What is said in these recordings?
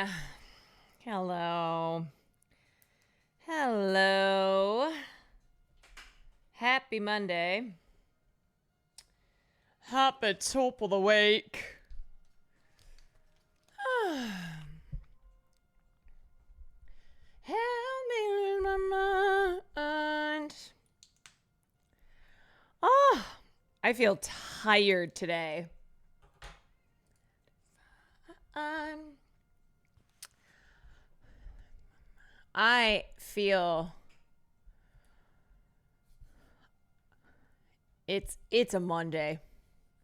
Hi. Hello. Hello. Happy Monday. Happy top of the week. Help me lose my mind. Oh, I feel tired today. I feel it's a Monday.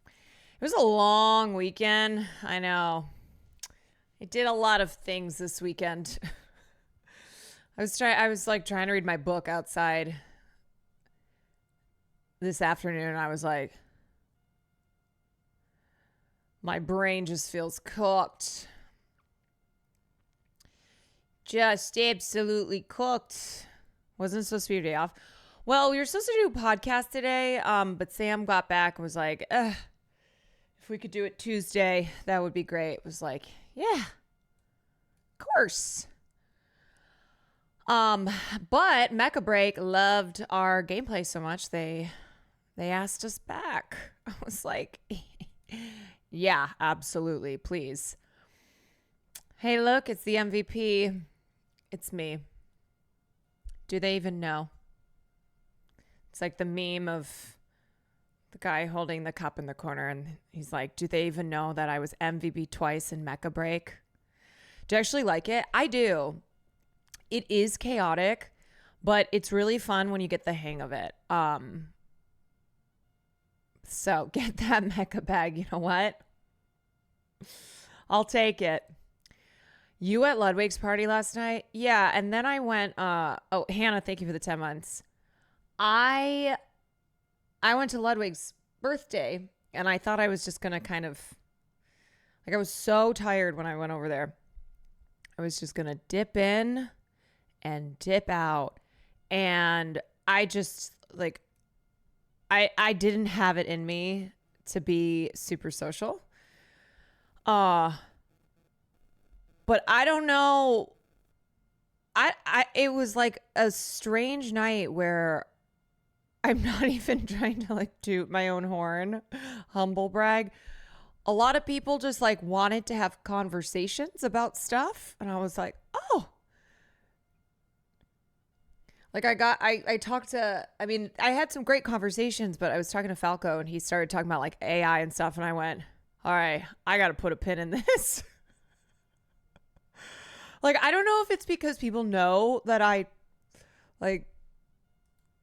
It was a long weekend. I know. I did a lot of things this weekend. I was like trying to read my book outside this afternoon. I was like, my brain just feels cooked. Just absolutely cooked. Wasn't supposed to be a day off. Well, we were supposed to do a podcast today, but Sam got back and was like, if we could do it Tuesday, that would be great. It was like, yeah, of course. But Mecha Break loved our gameplay so much they asked us back. I was like, yeah, absolutely, please. Hey, look, it's the MVP. It's me. Do they even know? It's like the meme of the guy holding the cup in the corner, and he's like, do they even know that I was MVP twice in Mecha Break? Do you actually like it? I do. It is chaotic, but it's really fun when you get the hang of it. So get that mecha bag. You know what? I'll take it. You at Ludwig's party last night? Yeah, and then I went, Hannah, thank you for the 10 months. I went to Ludwig's birthday, and I thought I was just going to kind of, like, I was so tired when I went over there. I was just going to dip in and dip out. And I just, like, I didn't have it in me to be super social. But I don't know. It was like a strange night where I'm not even trying to like toot my own horn, humble brag. A lot of people just like wanted to have conversations about stuff. And I was like, oh, like I talked to, I mean, I had some great conversations, but I was talking to Falco and he started talking about like AI and stuff. And I went, all right, I got to put a pin in this. Like, I don't know if it's because people know that I like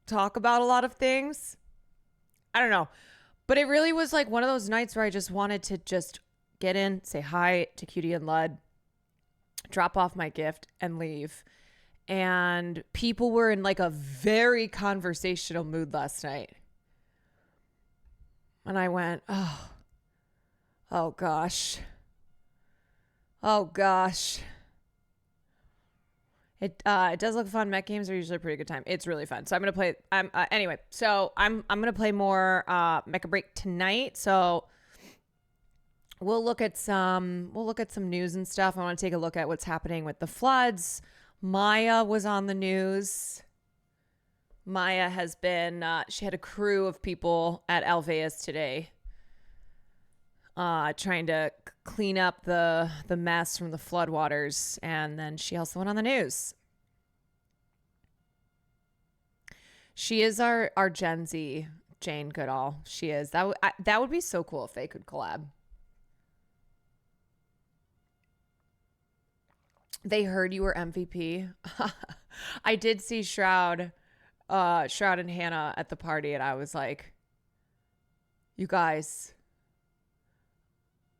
talk about a lot of things. I don't know. But it really was like one of those nights where I just wanted to just get in, say hi to Cutie and Lud, drop off my gift and leave. And people were in like a very conversational mood last night. And I went, oh gosh. Oh gosh. It does look fun. Mech games are usually a pretty good time. It's really fun. So I'm gonna play. Anyway. So I'm gonna play more Mecha Break tonight. So we'll look at some news and stuff. I want to take a look at what's happening with the floods. Maya was on the news. Maya has been. She had a crew of people at Alveus today, trying to clean up the mess from the floodwaters, and then she also went on the news. She is our Gen Z Jane Goodall. She is. That would be so cool if they could collab. They heard you were MVP. I did see Shroud and Hannah at the party, and I was like, you guys,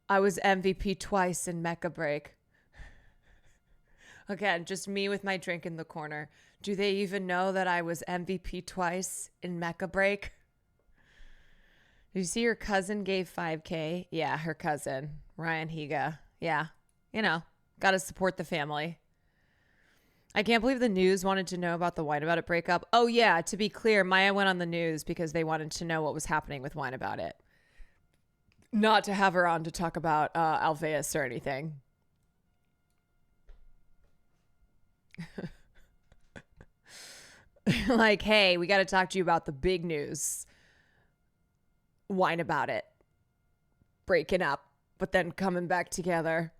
I was MVP twice in Mecha Break. Again, just me with my drink in the corner. Do they even know that I was MVP twice in Mecha Break? Did you see your cousin gave 5K? Yeah, her cousin, Ryan Higa. Yeah, got to support the family. I can't believe the news wanted to know about the Wine About It breakup. Oh, yeah, to be clear, Maya went on the news because they wanted to know what was happening with Wine About It. Not to have her on to talk about Alveus or anything. Like, hey, we got to talk to you about the big news. Whine about it. Breaking up, but then coming back together.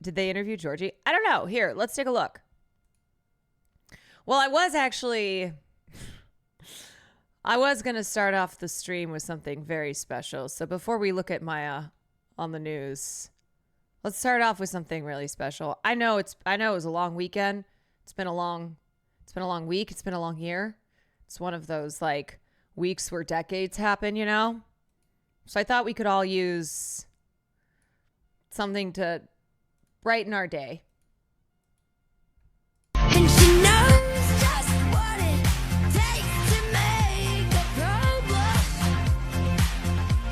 Did they interview Georgie? I don't know. Here, let's take a look. Well, I was going to start off the stream with something very special. So before we look at Maya on the news, let's start off with something really special. I know it was a long weekend. It's been a long week. It's been a long year. It's one of those like weeks where decades happen, you know? So I thought we could all use something to brighten our day. And she knows just what it takes to make a pro blush.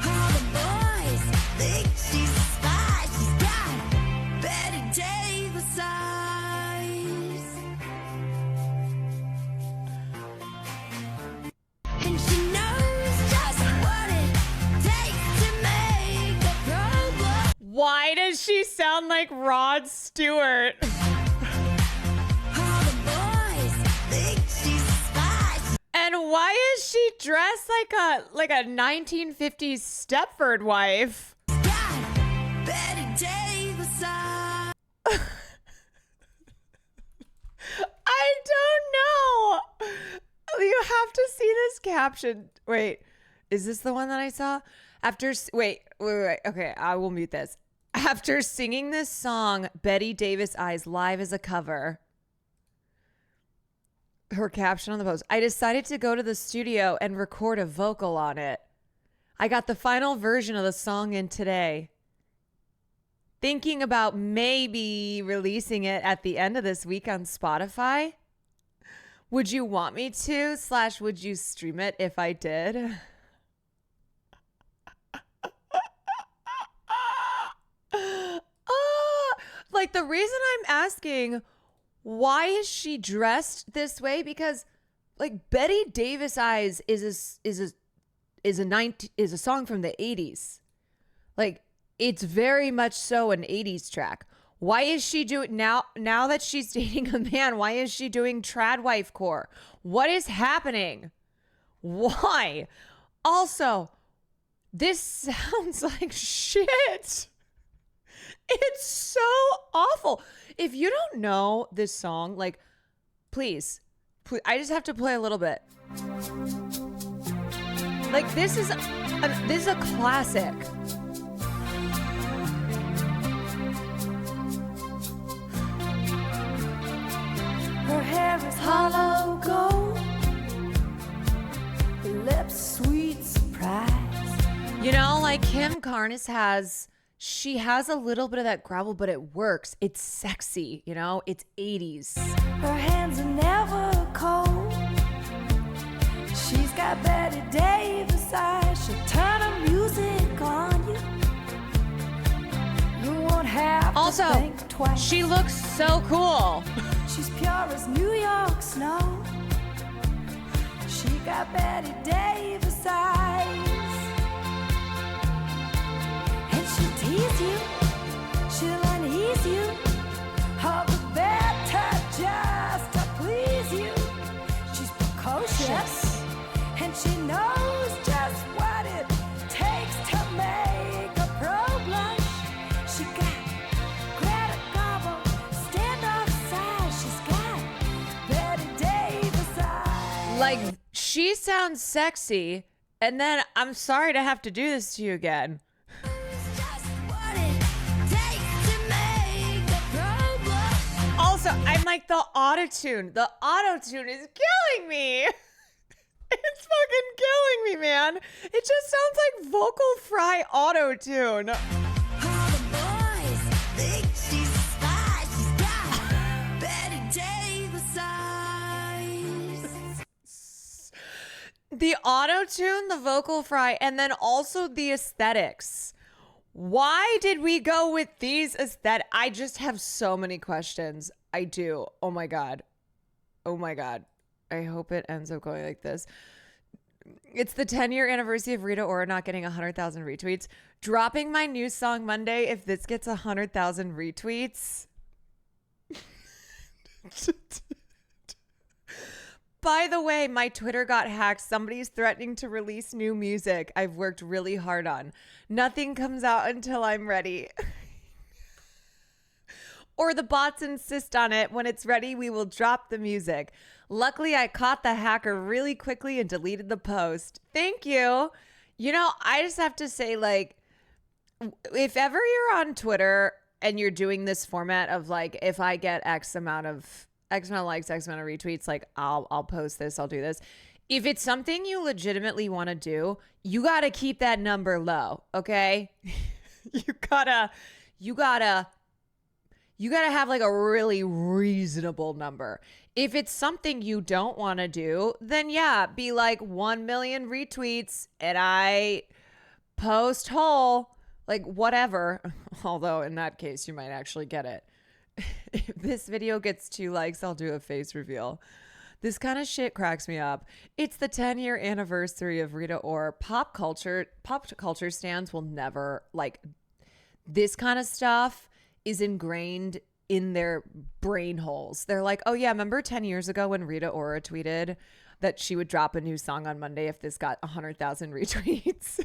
All the boys think she's a spy. She's got Betty Davis eyes. And she knows just what it takes to make a pro blush. Why does she sound like Rod Stewart? And why is she dressed like a 1950s Stepford wife? Betty Davis. I don't know. You have to see this caption. Wait, is this the one that I saw? Wait. Okay, I will mute this. After singing this song, Betty Davis Eyes live as a cover. Her caption on the post: I decided to go to the studio and record a vocal on it. I got the final version of the song in today. Thinking about maybe releasing it at the end of this week on Spotify. Would you want me to? / would you stream it if I did? Like, the reason I'm asking why is she dressed this way, because like Betty Davis Eyes is a song from the 80s. Like, it's very much so an 80s track. Why is she doing now that she's dating a man? Why is she doing trad wife core? What is happening? Why? Also, this sounds like shit. It's so awful. If you don't know this song, like, please, I just have to play a little bit. Like, this is a classic. Her hair is hollow gold, her lips sweet surprise. You know, like Kim Carnes she has a little bit of that gravel, but it works. It's sexy, you know? It's 80s. Her hands are never cold. She's got Betty Davis eyes. She'll turn her music on you. You won't have Also, to think twice. She looks so cool. She's pure as New York snow. She got Betty Davis eyes. And she'll tease you, she'll unease you, all the better just to please you. She's precocious, and she knows just what it takes to make a pro blush. She got Greta Garbo, standoff size. She's got Betty Davis eyes. Like, she sounds sexy, and then I'm sorry to have to do this to you again. Also, I'm like, the auto-tune. The auto-tune is killing me. It's fucking killing me, man. It just sounds like vocal fry auto-tune. All the boys think she's a spy. She's got Betty Davis eyes. The auto-tune, the vocal fry, and then also the aesthetics. Why did we go with these aesthetics? I just have so many questions. I do. Oh my God. Oh my God. I hope it ends up going like this. It's the 10-year anniversary of Rita Ora not getting 100,000 retweets. Dropping my new song Monday if this gets 100,000 retweets. By the way, my Twitter got hacked. Somebody's threatening to release new music I've worked really hard on. Nothing comes out until I'm ready. Or the bots insist on it. When it's ready, we will drop the music. Luckily, I caught the hacker really quickly and deleted the post. Thank you. You know, I just have to say, like, if ever you're on Twitter and you're doing this format of like, if I get X amount of likes, X amount of retweets, like I'll post this, I'll do this. If it's something you legitimately want to do, you got to keep that number low. Okay. You gotta have like a really reasonable number. If it's something you don't want to do, then yeah, be like 1 million retweets and I post whole, like whatever. Although in that case, you might actually get it. If this video gets 2 likes, I'll do a face reveal. This kind of shit cracks me up. It's the 10-year anniversary of Rita Ora. Pop culture stands will never, like, this kind of stuff is ingrained in their brain holes. They're like, oh yeah, remember 10 years ago when Rita Ora tweeted that she would drop a new song on Monday if this got 100,000 retweets?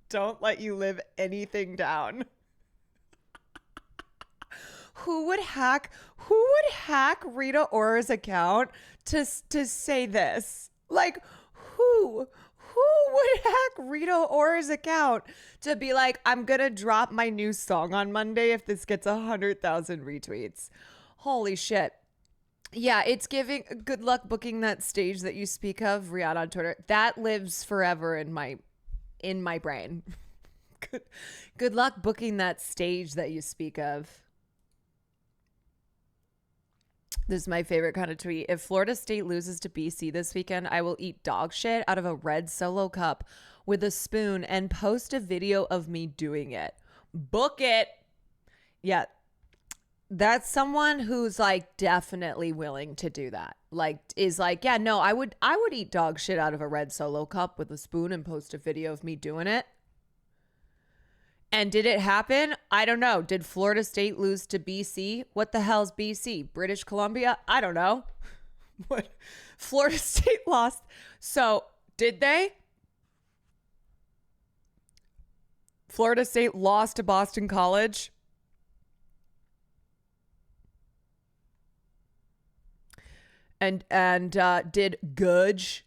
Don't let you live anything down. Who would hack Rita Ora's account to say this? Like, who would hack Rita Ora's account to be like, I'm gonna drop my new song on Monday if this gets 100,000 retweets? Holy shit. Yeah, it's giving good luck booking that stage that you speak of, Rihanna on Twitter. That lives forever in my brain. Good luck booking that stage that you speak of. This is my favorite kind of tweet. If Florida State loses to BC this weekend, I will eat dog shit out of a red Solo cup with a spoon and post a video of me doing it. Book it. Yeah. That's someone who's like definitely willing to do that. Like is like, yeah, no, I would eat dog shit out of a red Solo cup with a spoon and post a video of me doing it. And did it happen? I don't know. Did Florida State lose to BC? What the hell's BC? British Columbia? I don't know. What? Florida State lost. So did they? Florida State lost to Boston College. And did Gudge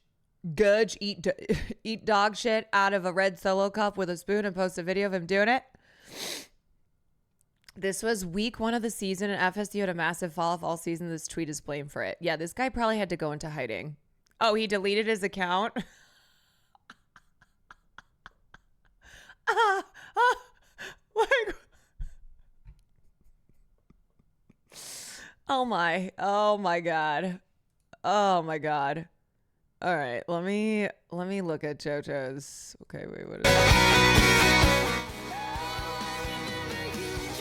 eat dog shit out of a red Solo cup with a spoon and post a video of him doing it? This was week 1 of the season and FSU had a massive fall off all season. This tweet is blamed for it. Yeah, this guy probably had to go into hiding. Oh, he deleted his account? Like, oh my God. Oh my God. All right, let me look at JoJo's. Okay, wait, what is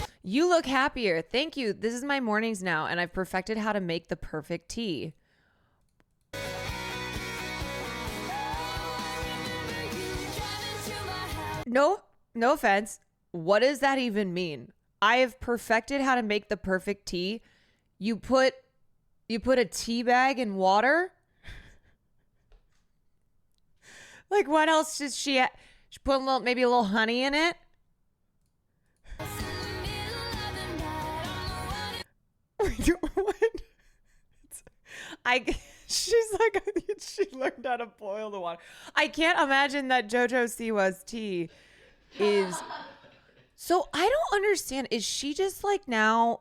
it? You look happier. Thank you. This is my mornings now, and I've perfected how to make the perfect tea. No offense. What does that even mean? I have perfected how to make the perfect tea. You put a tea bag in water? Like, what else does she put maybe a little honey in it? What? She's like, she learned how to boil the water. I can't imagine that JoJo Siwa's tea is. So I don't understand. Is she just like now?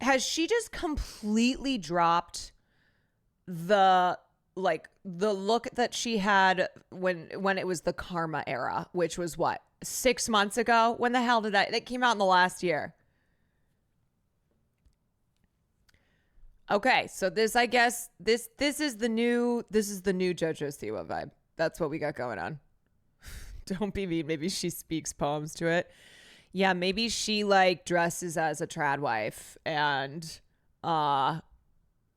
Has she just completely dropped the look that she had when it was the Karma era, which was what, 6 months ago? When the hell did that came out in the last year? Okay, so this, I guess this is the new JoJo Siwa vibe. That's what we got going on. Don't be mean. Maybe she speaks poems to it. Yeah, maybe she like dresses as a trad wife and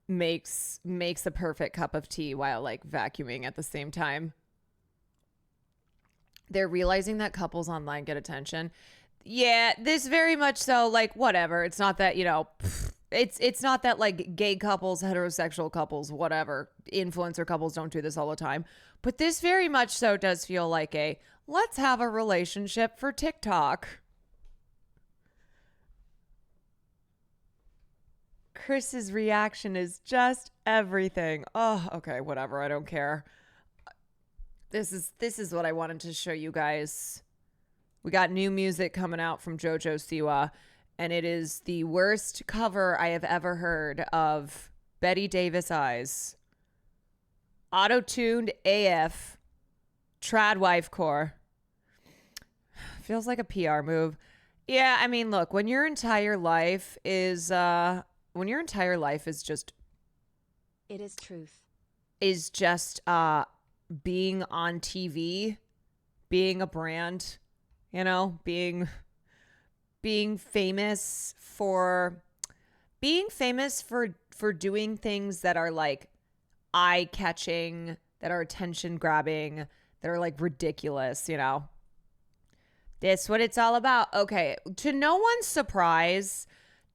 makes a perfect cup of tea while like vacuuming at the same time. They're realizing that couples online get attention. Yeah, this very much so, like, whatever. It's not that, it's not that like gay couples, heterosexual couples, whatever, influencer couples don't do this all the time. But this very much so does feel like a let's have a relationship for TikTok. Chris's reaction is just everything. Oh, okay, whatever. I don't care. This is what I wanted to show you guys. We got new music coming out from JoJo Siwa, and it is the worst cover I have ever heard of Betty Davis Eyes. Auto-tuned AF. Trad wife core. Feels like a PR move. Yeah, I mean, look, when your entire life is just It is truth. being on TV, being a brand, being famous for doing things that are like eye-catching, that are attention-grabbing, that are like ridiculous, That's what it's all about. Okay, to no one's surprise,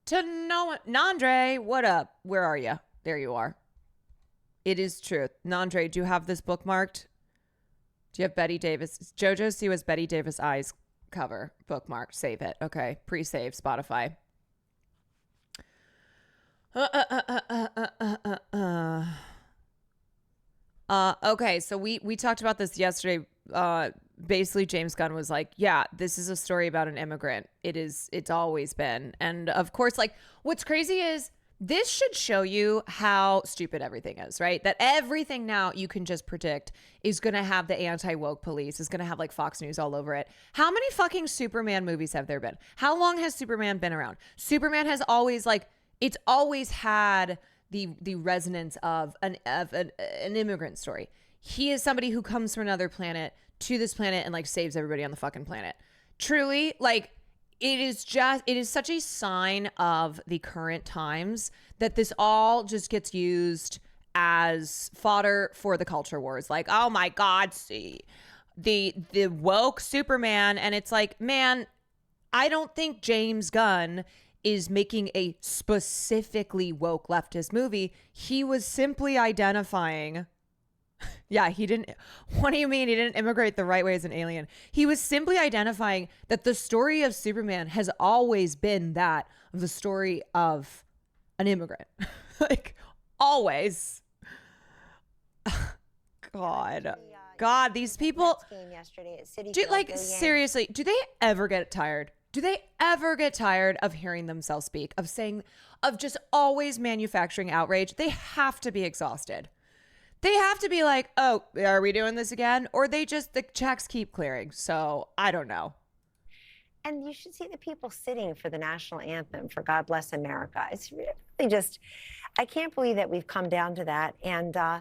Nandre, what up? Where are you? There you are. It is truth. Nandre, do you have this bookmarked? Do you have Betty Davis? JoJo Siwa's Betty Davis Eyes cover bookmarked. Save it. Okay. Pre-save Spotify. Okay. So we talked about this yesterday. Basically James Gunn was like, yeah, this is a story about an immigrant. It's always been. And of course, like, what's crazy is this should show you how stupid everything is, right? That everything now you can just predict is going to have the anti-woke police, is going to have like Fox News all over it. How many fucking Superman movies have there been? How long has Superman been around? Superman has always it's always had the resonance of an immigrant story. He is somebody who comes from another planet to this planet and like saves everybody on the fucking planet. Truly, like, it is such a sign of the current times that this all just gets used as fodder for the culture wars. Like, oh my God, see the woke Superman. And it's like, man, I don't think James Gunn is making a specifically woke leftist movie. He was simply identifying. Yeah, he didn't. What do you mean he didn't immigrate the right way as an alien? He was simply identifying that the story of Superman has always been that of the story of an immigrant. Like, always. God, these people. Seriously, do they ever get tired? Do they ever get tired of hearing themselves speak, of just always manufacturing outrage? They have to be exhausted. They have to be like, oh, are we doing this again? Or the checks keep clearing. So I don't know. And you should see the people sitting for the national anthem for God Bless America. It's really just, I can't believe that we've come down to that. And I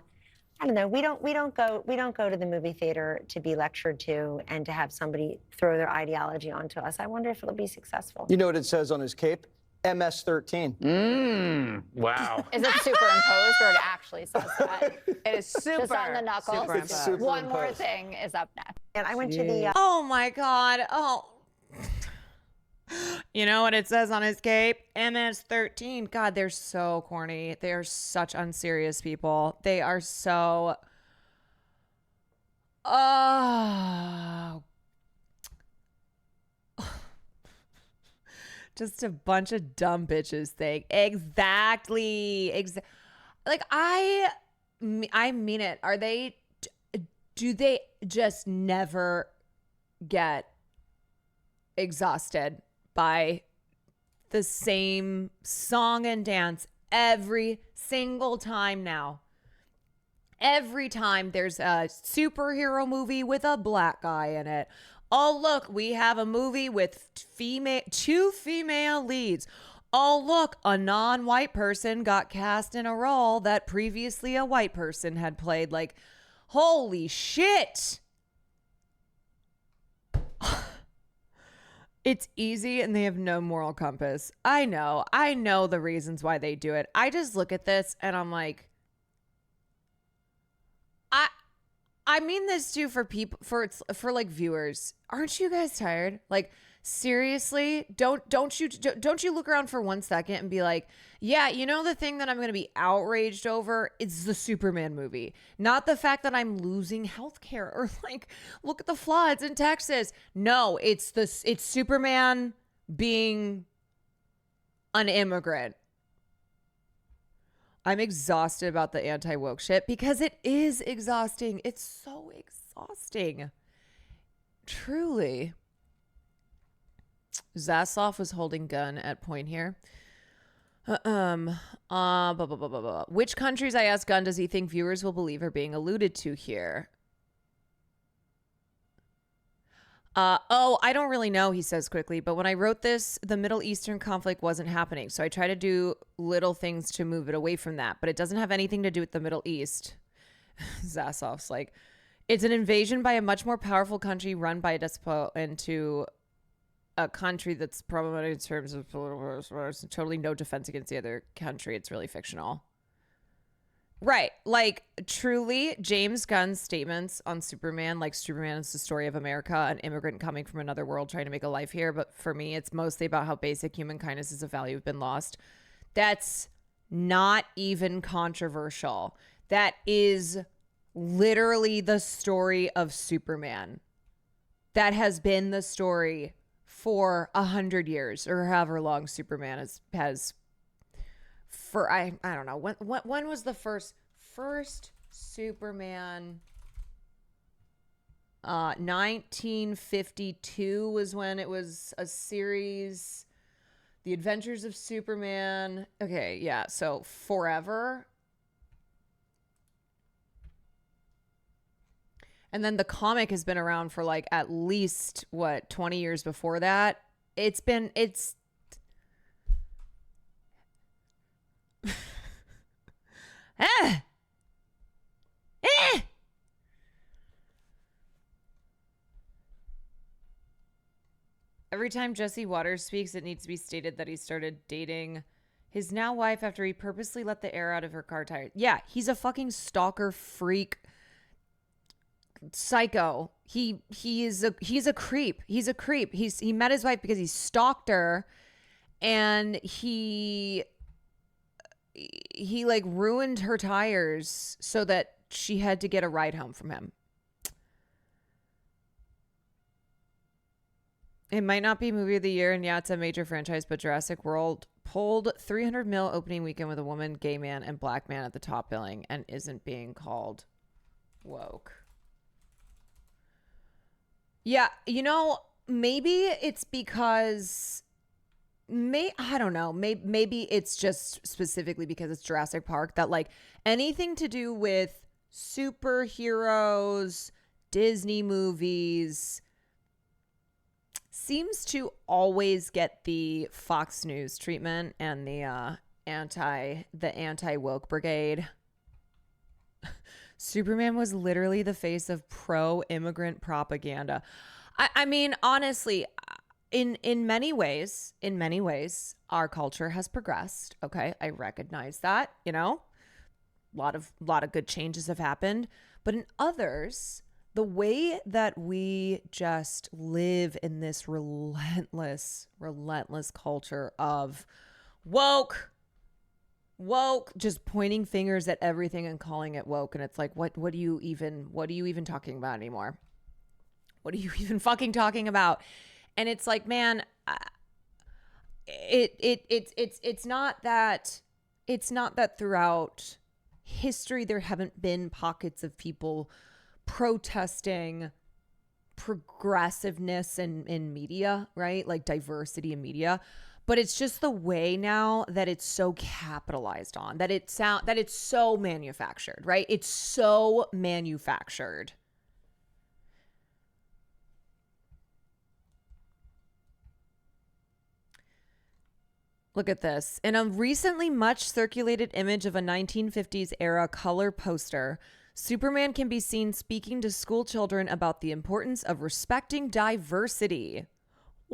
don't know, we don't go to the movie theater to be lectured to and to have somebody throw their ideology onto us. I wonder if it'll be successful. You know what it says on his cape? MS-13. Wow. Is it superimposed or it actually says that? It is super. Just on the knuckles. Superimposed. One more thing is up next. And I went to the... Oh my God. Oh. You know what it says on his cape? MS-13. God, they're so corny. They are such unserious people. They are so... Oh. Just a bunch of dumb bitches thing. Exactly. Like, I mean it. Do they just never get exhausted by the same song and dance every single time now? Every time there's a superhero movie with a black guy in it. Oh, look, we have a movie with two female leads. Oh, look, a non-white person got cast in a role that previously a white person had played. Like, holy shit. It's easy and they have no moral compass. I know the reasons why they do it. I just look at this and I'm like, I mean this too for people, for like viewers. Aren't you guys tired? Like, seriously, don't you look around for 1 second and be like, yeah, you know, the thing that I'm going to be outraged over is the Superman movie, not the fact that I'm losing healthcare, or like, look at the floods in Texas. No, it's Superman being an immigrant. I'm exhausted about the anti-woke shit because it is exhausting. It's so exhausting. Truly. Zaslav was holding gun at point here. Blah, blah, blah, blah, blah. Which countries, I asked Gunn, does he think viewers will believe are being alluded to here? I don't really know, he says quickly, but when I wrote this, the Middle Eastern conflict wasn't happening. So I try to do little things to move it away from that, but it doesn't have anything to do with the Middle East. Zasov's like, it's an invasion by a much more powerful country run by a despot into a country that's problematic in terms of totally no defense against the other country. It's really fictional. Right. Like, truly, James Gunn's statements on Superman, like Superman is the story of America, an immigrant coming from another world trying to make a life here. But for me, it's mostly about how basic human kindness is a value have been lost. That's not even controversial. That is literally the story of Superman. That has been the story for 100 years or however long Superman has for I don't know when was the first Superman. 1952 was when it was a series, The Adventures of Superman. Okay, yeah, so forever. And then the comic has been around for like at least 20 years before that. It's Every time Jesse Waters speaks, it needs to be stated that he started dating his now wife after he purposely let the air out of her car tires. Yeah, he's a fucking stalker freak. Psycho. He's a creep. He's a creep. He met his wife because he stalked her, and he like ruined her tires so that she had to get a ride home from him. It might not be movie of the year, and yeah, it's a major franchise, but Jurassic World pulled $300 million opening weekend with a woman, gay man, and black man at the top billing, and isn't being called woke. Yeah, you know, maybe it's because I don't know. Maybe it's just specifically because it's Jurassic Park that like anything to do with superheroes, Disney movies seems to always get the Fox News treatment and the anti-woke brigade. Superman was literally the face of pro-immigrant propaganda. I mean, honestly, in many ways, our culture has progressed. Okay, I recognize that. You know, a lot of good changes have happened, but in others, the way that we just live in this relentless culture of woke, just pointing fingers at everything and calling it woke, and it's like, what are you even talking about anymore? What are you even fucking talking about? And it's like, man, it's not that throughout history there haven't been pockets of people protesting progressiveness in media, right? Like diversity in media. But it's just the way now that it's so capitalized on, that it's so manufactured, right? It's so manufactured. Look at this. In a recently much circulated image of a 1950s era color poster, Superman can be seen speaking to school children about the importance of respecting diversity.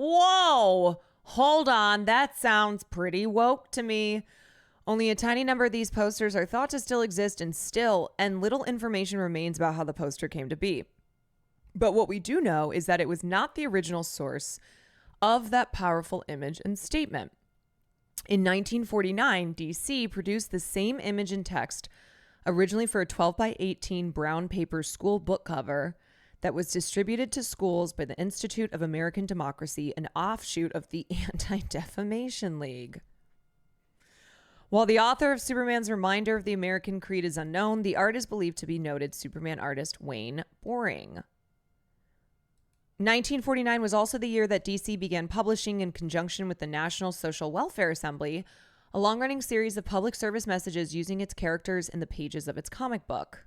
Whoa, hold on. That sounds pretty woke to me. Only a tiny number of these posters are thought to still exist and little information remains about how the poster came to be. But what we do know is that it was not the original source of that powerful image and statement. In 1949, DC produced the same image and text, originally for a 12 by 18 brown paper school book cover that was distributed to schools by the Institute of American Democracy, an offshoot of the Anti-Defamation League. While the author of Superman's Reminder of the American Creed is unknown, the art is believed to be noted Superman artist Wayne Boring. 1949 was also the year that DC began publishing, in conjunction with the National Social Welfare Assembly, a long-running series of public service messages using its characters in the pages of its comic book.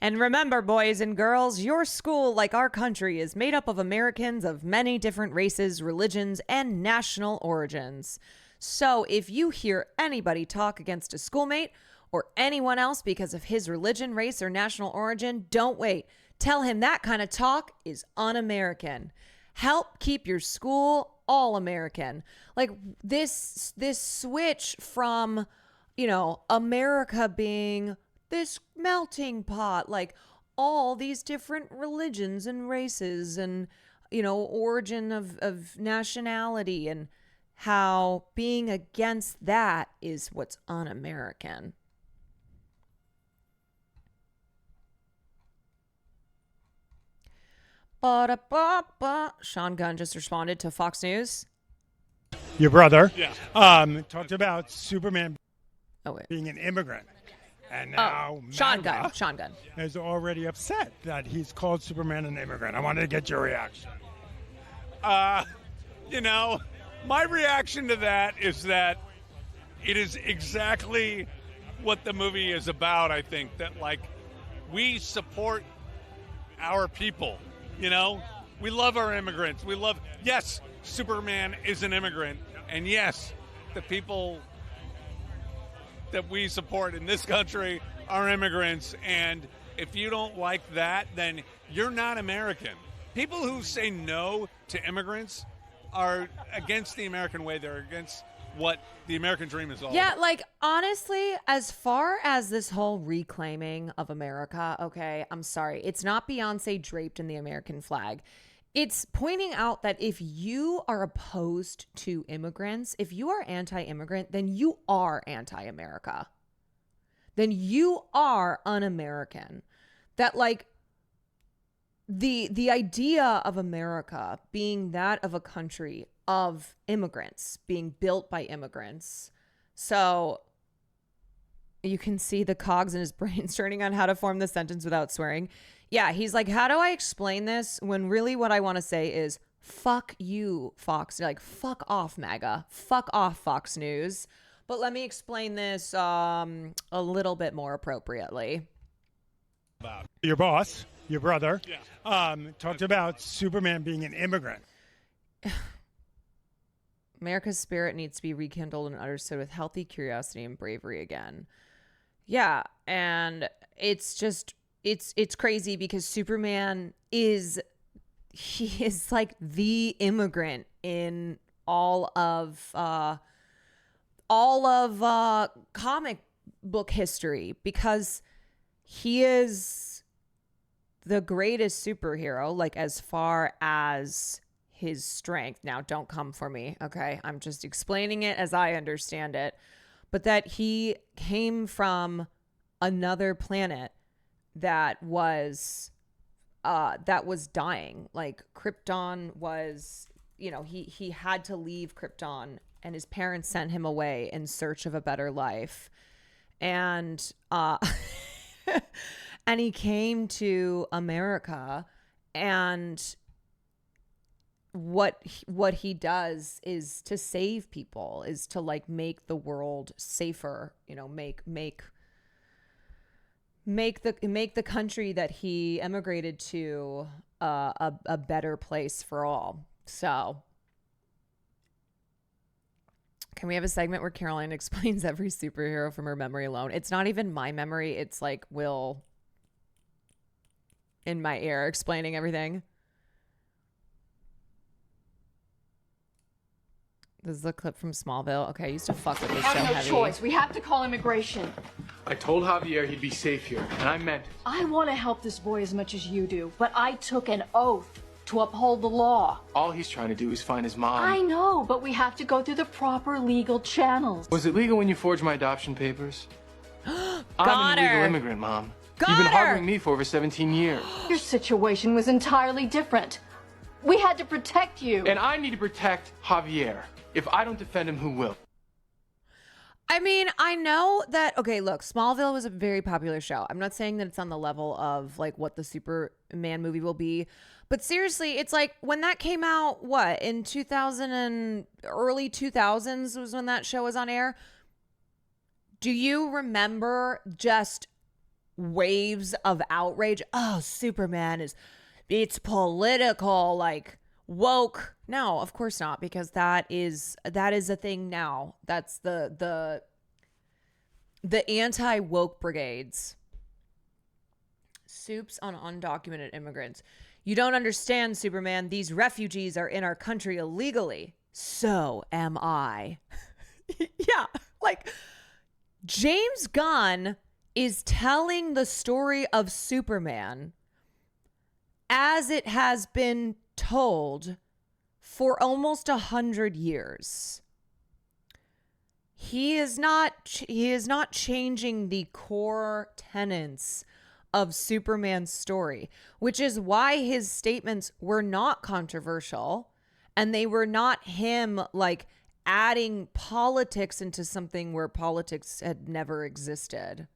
And remember, boys and girls, your school, like our country, is made up of Americans of many different races, religions, and national origins. So if you hear anybody talk against a schoolmate or anyone else because of his religion, race, or national origin, don't wait. Tell him that kind of talk is un-American. Help keep your school all American. Like this switch from, America being this melting pot, like all these different religions and races and, origin of nationality, and how being against that is what's un-American. Sean Gunn just responded to Fox News. Your brother talked about Superman being an immigrant. And now Sean Gunn is already upset that he's called Superman an immigrant. I wanted to get your reaction. My reaction to that is that it is exactly what the movie is about, I think. That, we support our people, We love our immigrants. Yes, Superman is an immigrant. And yes, the people that we support in this country are immigrants. And if you don't like that, then you're not American. People who say no to immigrants are against the American way. They're against what the American dream is all about. Yeah, honestly, as far as this whole reclaiming of America, okay, I'm sorry. It's not Beyonce draped in the American flag. It's pointing out that if you are opposed to immigrants, if you are anti-immigrant, then you are anti-America. Then you are un-American. That, the idea of America being that of a country of immigrants, being built by immigrants. So you can see the cogs in his brain turning on how to form the sentence without swearing. Yeah, he's like, how do I explain this when really what I want to say is fuck you, Fox. Fuck off, MAGA. Fuck off, Fox News. But let me explain this a little bit more appropriately. Your boss, your brother, talked about Superman being an immigrant. America's spirit needs to be rekindled and understood with healthy curiosity and bravery again. Yeah, and it's just it's crazy because Superman is the immigrant in all of comic book history, because he is the greatest superhero, as far as his strength. Now, don't come for me, okay? I'm just explaining it as I understand it. But that he came from another planet that was dying. Krypton was, he had to leave Krypton, and his parents sent him away in search of a better life. And and he came to America, and what he does is to save people, is to make the world safer, make the country that he emigrated to a better place for all. So can we have a segment where Caroline explains every superhero from her memory alone? It's not even my memory. It's Will in my ear explaining everything. This is a clip from Smallville. Okay, I used to fuck with We this have show no heavy. choice. We have to call immigration. I told Javier he'd be safe here, and I meant it. I want to help this boy as much as you do, but I took an oath to uphold the law. All he's trying to do is find his mom. I know, but we have to go through the proper legal channels. Was it legal when you forged my adoption papers? I'm Got an illegal her. immigrant, Mom. Got You've been her. harboring me for over 17 years. Your situation was entirely different. We had to protect you. And I need to protect Javier. If I don't defend him, who will? I mean, I know that, okay, look, Smallville was a very popular show. I'm not saying that it's on the level of like what the Superman movie will be, but seriously, it's like when that came out, what, in 2000 and early 2000s was when that show was on air. Do you remember just waves of outrage? Oh, Superman it's political, like woke. No, of course not, because that is a thing now. That's the anti-woke brigades. Soups on undocumented immigrants. You don't understand, Superman. These refugees are in our country illegally. So am I. Yeah, like James Gunn is telling the story of Superman as it has been told for almost 100 years. He is not changing the core tenets of Superman's story, which is why his statements were not controversial, and they were not him like adding politics into something where politics had never existed.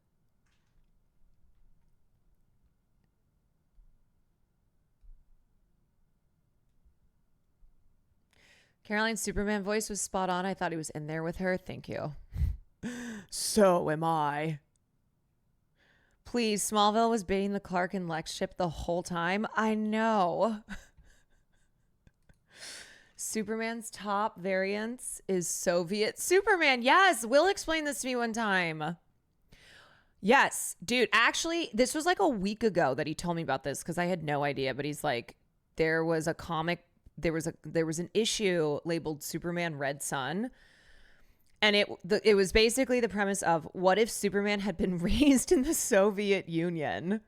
Caroline's Superman voice was spot on. I thought he was in there with her. Thank you. So am I. Please, Smallville was baiting the Clark and Lex ship the whole time. I know. Superman's top variance is Soviet Superman. Yes, Will explained this to me one time. Yes, dude. Actually, this was like a week ago that he told me about this because I had no idea. But he's like, there was a comic. There was an issue labeled Superman Red Sun, and it was basically the premise of what if Superman had been raised in the Soviet Union.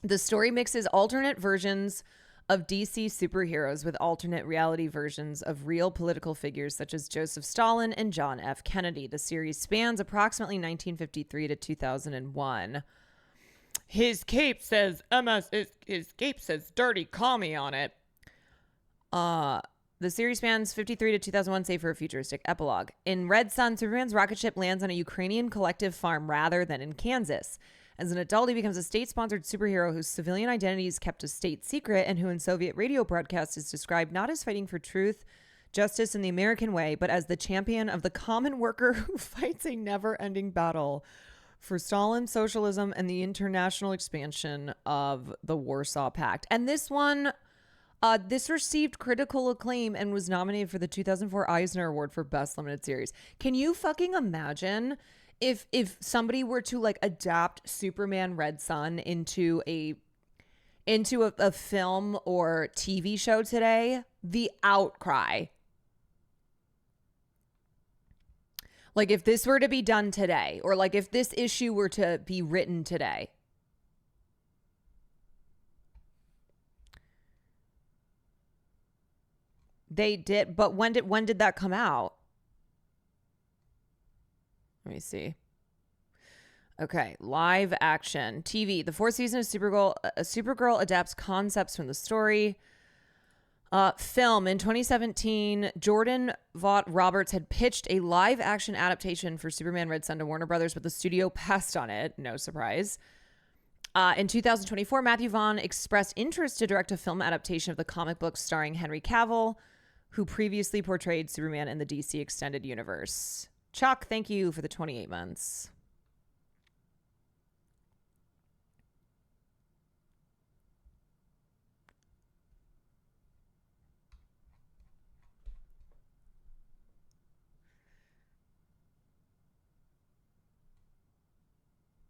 The story mixes alternate versions of DC superheroes with alternate reality versions of real political figures such as Joseph Stalin and John F. Kennedy. The series spans approximately 1953 to 2001. His cape says his cape says dirty commie on it. The series spans 53 to 2001, save for a futuristic epilogue. In Red Sun, Superman's rocket ship lands on a Ukrainian collective farm rather than in Kansas. As an adult, he becomes a state-sponsored superhero whose civilian identity is kept a state secret and who in Soviet radio broadcasts is described not as fighting for truth, justice, and the American way, but as the champion of the common worker who fights a never-ending battle for Stalin, socialism, and the international expansion of the Warsaw Pact. And this one... this received critical acclaim and was nominated for the 2004 Eisner Award for Best Limited Series. Can you fucking imagine if somebody were to like adapt Superman Red Sun into a film or TV show today? The outcry. Like if this were to be done today, or like if this issue were to be written today. They did, but when did that come out? Let me see. Okay, live action TV. The fourth season of Supergirl adapts concepts from the story. Film in 2017, Jordan Vaught Roberts had pitched a live action adaptation for Superman Red Sun to Warner Brothers, but the studio passed on it. No surprise. In 2024, Matthew Vaughn expressed interest to direct a film adaptation of the comic book starring Henry Cavill, who previously portrayed Superman in the DC Extended Universe. Chuck, thank you for the 28 months.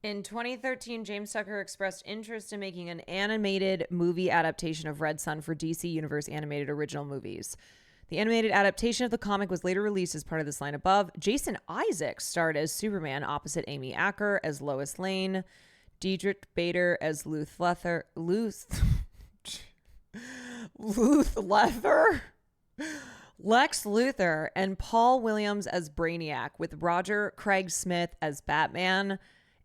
In 2013, James Tucker expressed interest in making an animated movie adaptation of Red Sun for DC Universe animated original movies. The animated adaptation of the comic was later released as part of this line above. Jason Isaacs starred as Superman opposite Amy Acker as Lois Lane, Diedrich Bader as Luth Lether, Lex Luthor, and Paul Williams as Brainiac, with Roger Craig Smith as Batman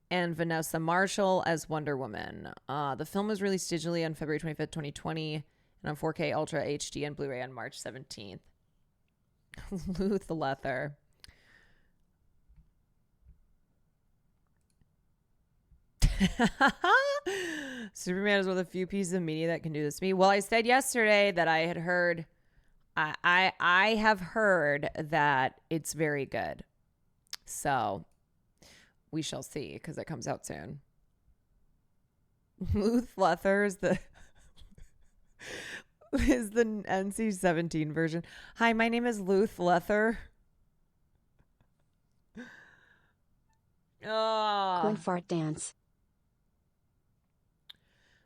and Vanessa Marshall as Wonder Woman. The film was released digitally on February 25th, 2020, and on 4K Ultra HD and Blu-ray on March 17th. Luth Lether. Superman is one of the few pieces of media that can do this to me. Well, I said yesterday that I had heard, I have heard that it's very good. So we shall see, because it comes out soon. Luth Lether is the NC-17 version. Hi, my name is Luth Lether. Oh. Coin fart dance.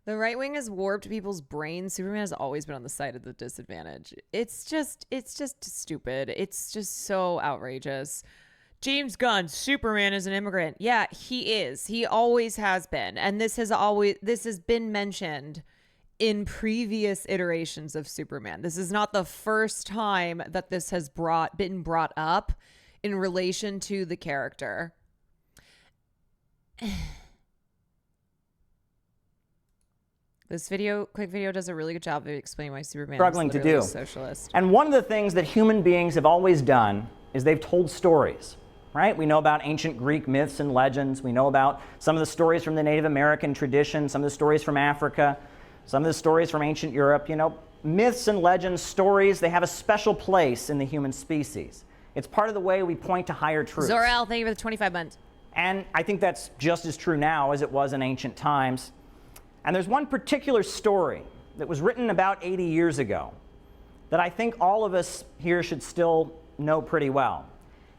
The right wing has warped people's brains. Superman has always been on the side of the disadvantage. It's just stupid. It's just so outrageous. James Gunn, Superman is an immigrant. Yeah, he is. He always has been. And this has been mentioned in previous iterations of Superman. This is not the first time that this has been brought up in relation to the character. This quick video does a really good job of explaining why Superman struggling is to do. socialist. And one of the things that human beings have always done is they've told stories, right? We know about ancient Greek myths and legends. We know about some of the stories from the Native American tradition, some of the stories from Africa, some of the stories from ancient Europe. You know, myths and legends, stories, they have a special place in the human species. It's part of the way we point to higher truths. Zor-El, thank you for the 25 months. And I think that's just as true now as it was in ancient times. And there's one particular story that was written about 80 years ago that I think all of us here should still know pretty well.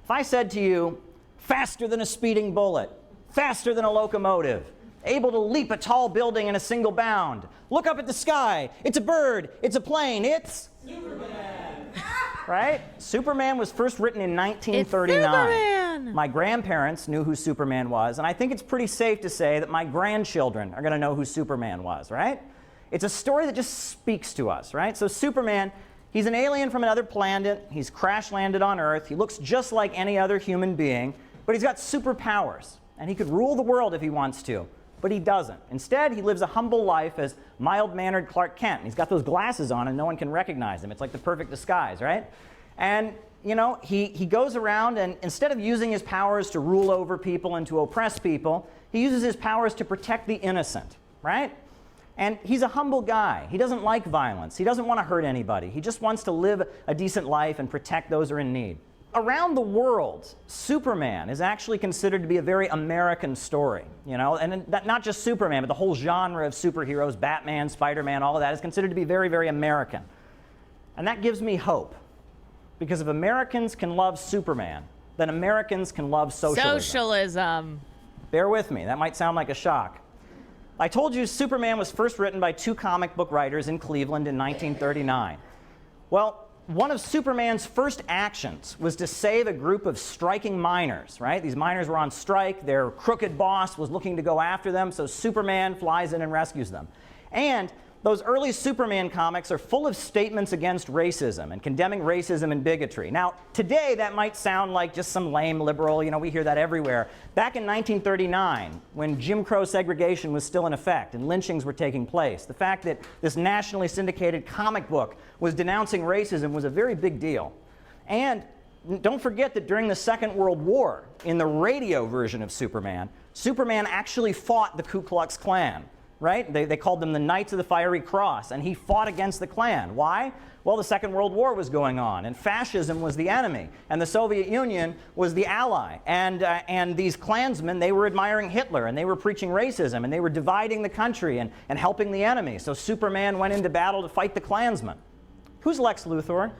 If I said to you, faster than a speeding bullet, faster than a locomotive, able to leap a tall building in a single bound, look up at the sky, it's a bird, it's a plane, it's Superman. Right? Superman was first written in 1939. It's Superman. My grandparents knew who Superman was, and I think it's pretty safe to say that my grandchildren are going to know who Superman was, right? It's a story that just speaks to us, right? So Superman, he's an alien from another planet. He's crash landed on Earth. He looks just like any other human being, but he's got superpowers, and he could rule the world if he wants to. But he doesn't. Instead, he lives a humble life as mild-mannered Clark Kent. And he's got those glasses on and no one can recognize him. It's like the perfect disguise, right? And, you know, he goes around and instead of using his powers to rule over people and to oppress people, he uses his powers to protect the innocent, right? And he's a humble guy. He doesn't like violence. He doesn't want to hurt anybody. He just wants to live a decent life and protect those who are in need. Around the world, Superman is actually considered to be a very American story, you know, and not just Superman, but the whole genre of superheroes, Batman, Spider-Man, all of that is considered to be very, very American. And that gives me hope, because if Americans can love Superman, then Americans can love socialism. Bear with me, that might sound like a shock. I told you Superman was first written by two comic book writers in Cleveland in 1939. Well, one of Superman's first actions was to save a group of striking miners, right? These miners were on strike. Their crooked boss was looking to go after them, so Superman flies in and rescues them. And those early Superman comics are full of statements against racism and condemning racism and bigotry. Now, today that might sound like just some lame liberal, you know, we hear that everywhere. Back in 1939, when Jim Crow segregation was still in effect and lynchings were taking place, the fact that this nationally syndicated comic book was denouncing racism was a very big deal. And don't forget that during the Second World War, in the radio version of Superman, Superman actually fought the Ku Klux Klan. Right? They called them the Knights of the Fiery Cross, and he fought against the Klan. Why? Well, the Second World War was going on, and fascism was the enemy, and the Soviet Union was the ally. And these Klansmen, they were admiring Hitler, and they were preaching racism, and they were dividing the country and helping the enemy. So Superman went into battle to fight the Klansmen. Who's Lex Luthor?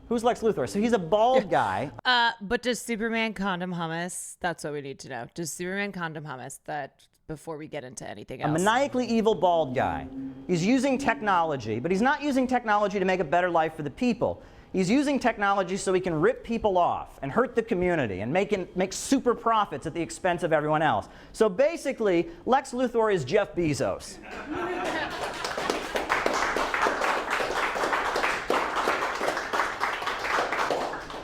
Who's Lex Luthor? So he's a bald guy. But does Superman condom hummus? That's what we need to know. Does Superman condom hummus? before we get into anything A else. maniacally evil bald guy. He's using technology, but he's not using technology to make a better life for the people. He's using technology so he can rip people off and hurt the community and make super profits at the expense of everyone else. So basically, Lex Luthor is Jeff Bezos.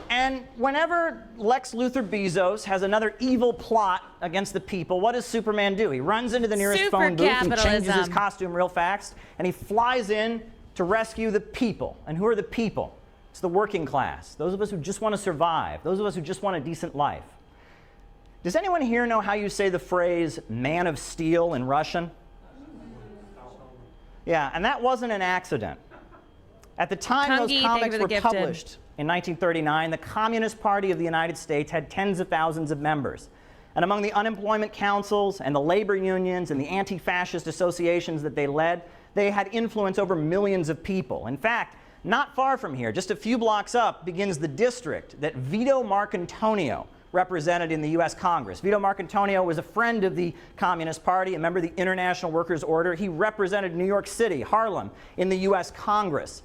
And whenever Lex Luthor Bezos has another evil plot against the people, what does Superman do? He runs into the nearest phone booth, he changes his costume real fast, and he flies in to rescue the people. And who are the people? It's the working class, those of us who just want to survive, those of us who just want a decent life. Does anyone here know how you say the phrase man of steel in Russian? Yeah, and that wasn't an accident. At the time those comics were published in 1939, the Communist Party of the United States had tens of thousands of members. And among the unemployment councils and the labor unions and the anti-fascist associations that they led, they had influence over millions of people. In fact, not far from here, just a few blocks up, begins the district that Vito Marcantonio represented in the U.S. Congress. Vito Marcantonio was a friend of the Communist Party, a member of the International Workers' Order. He represented New York City, Harlem, in the U.S. Congress.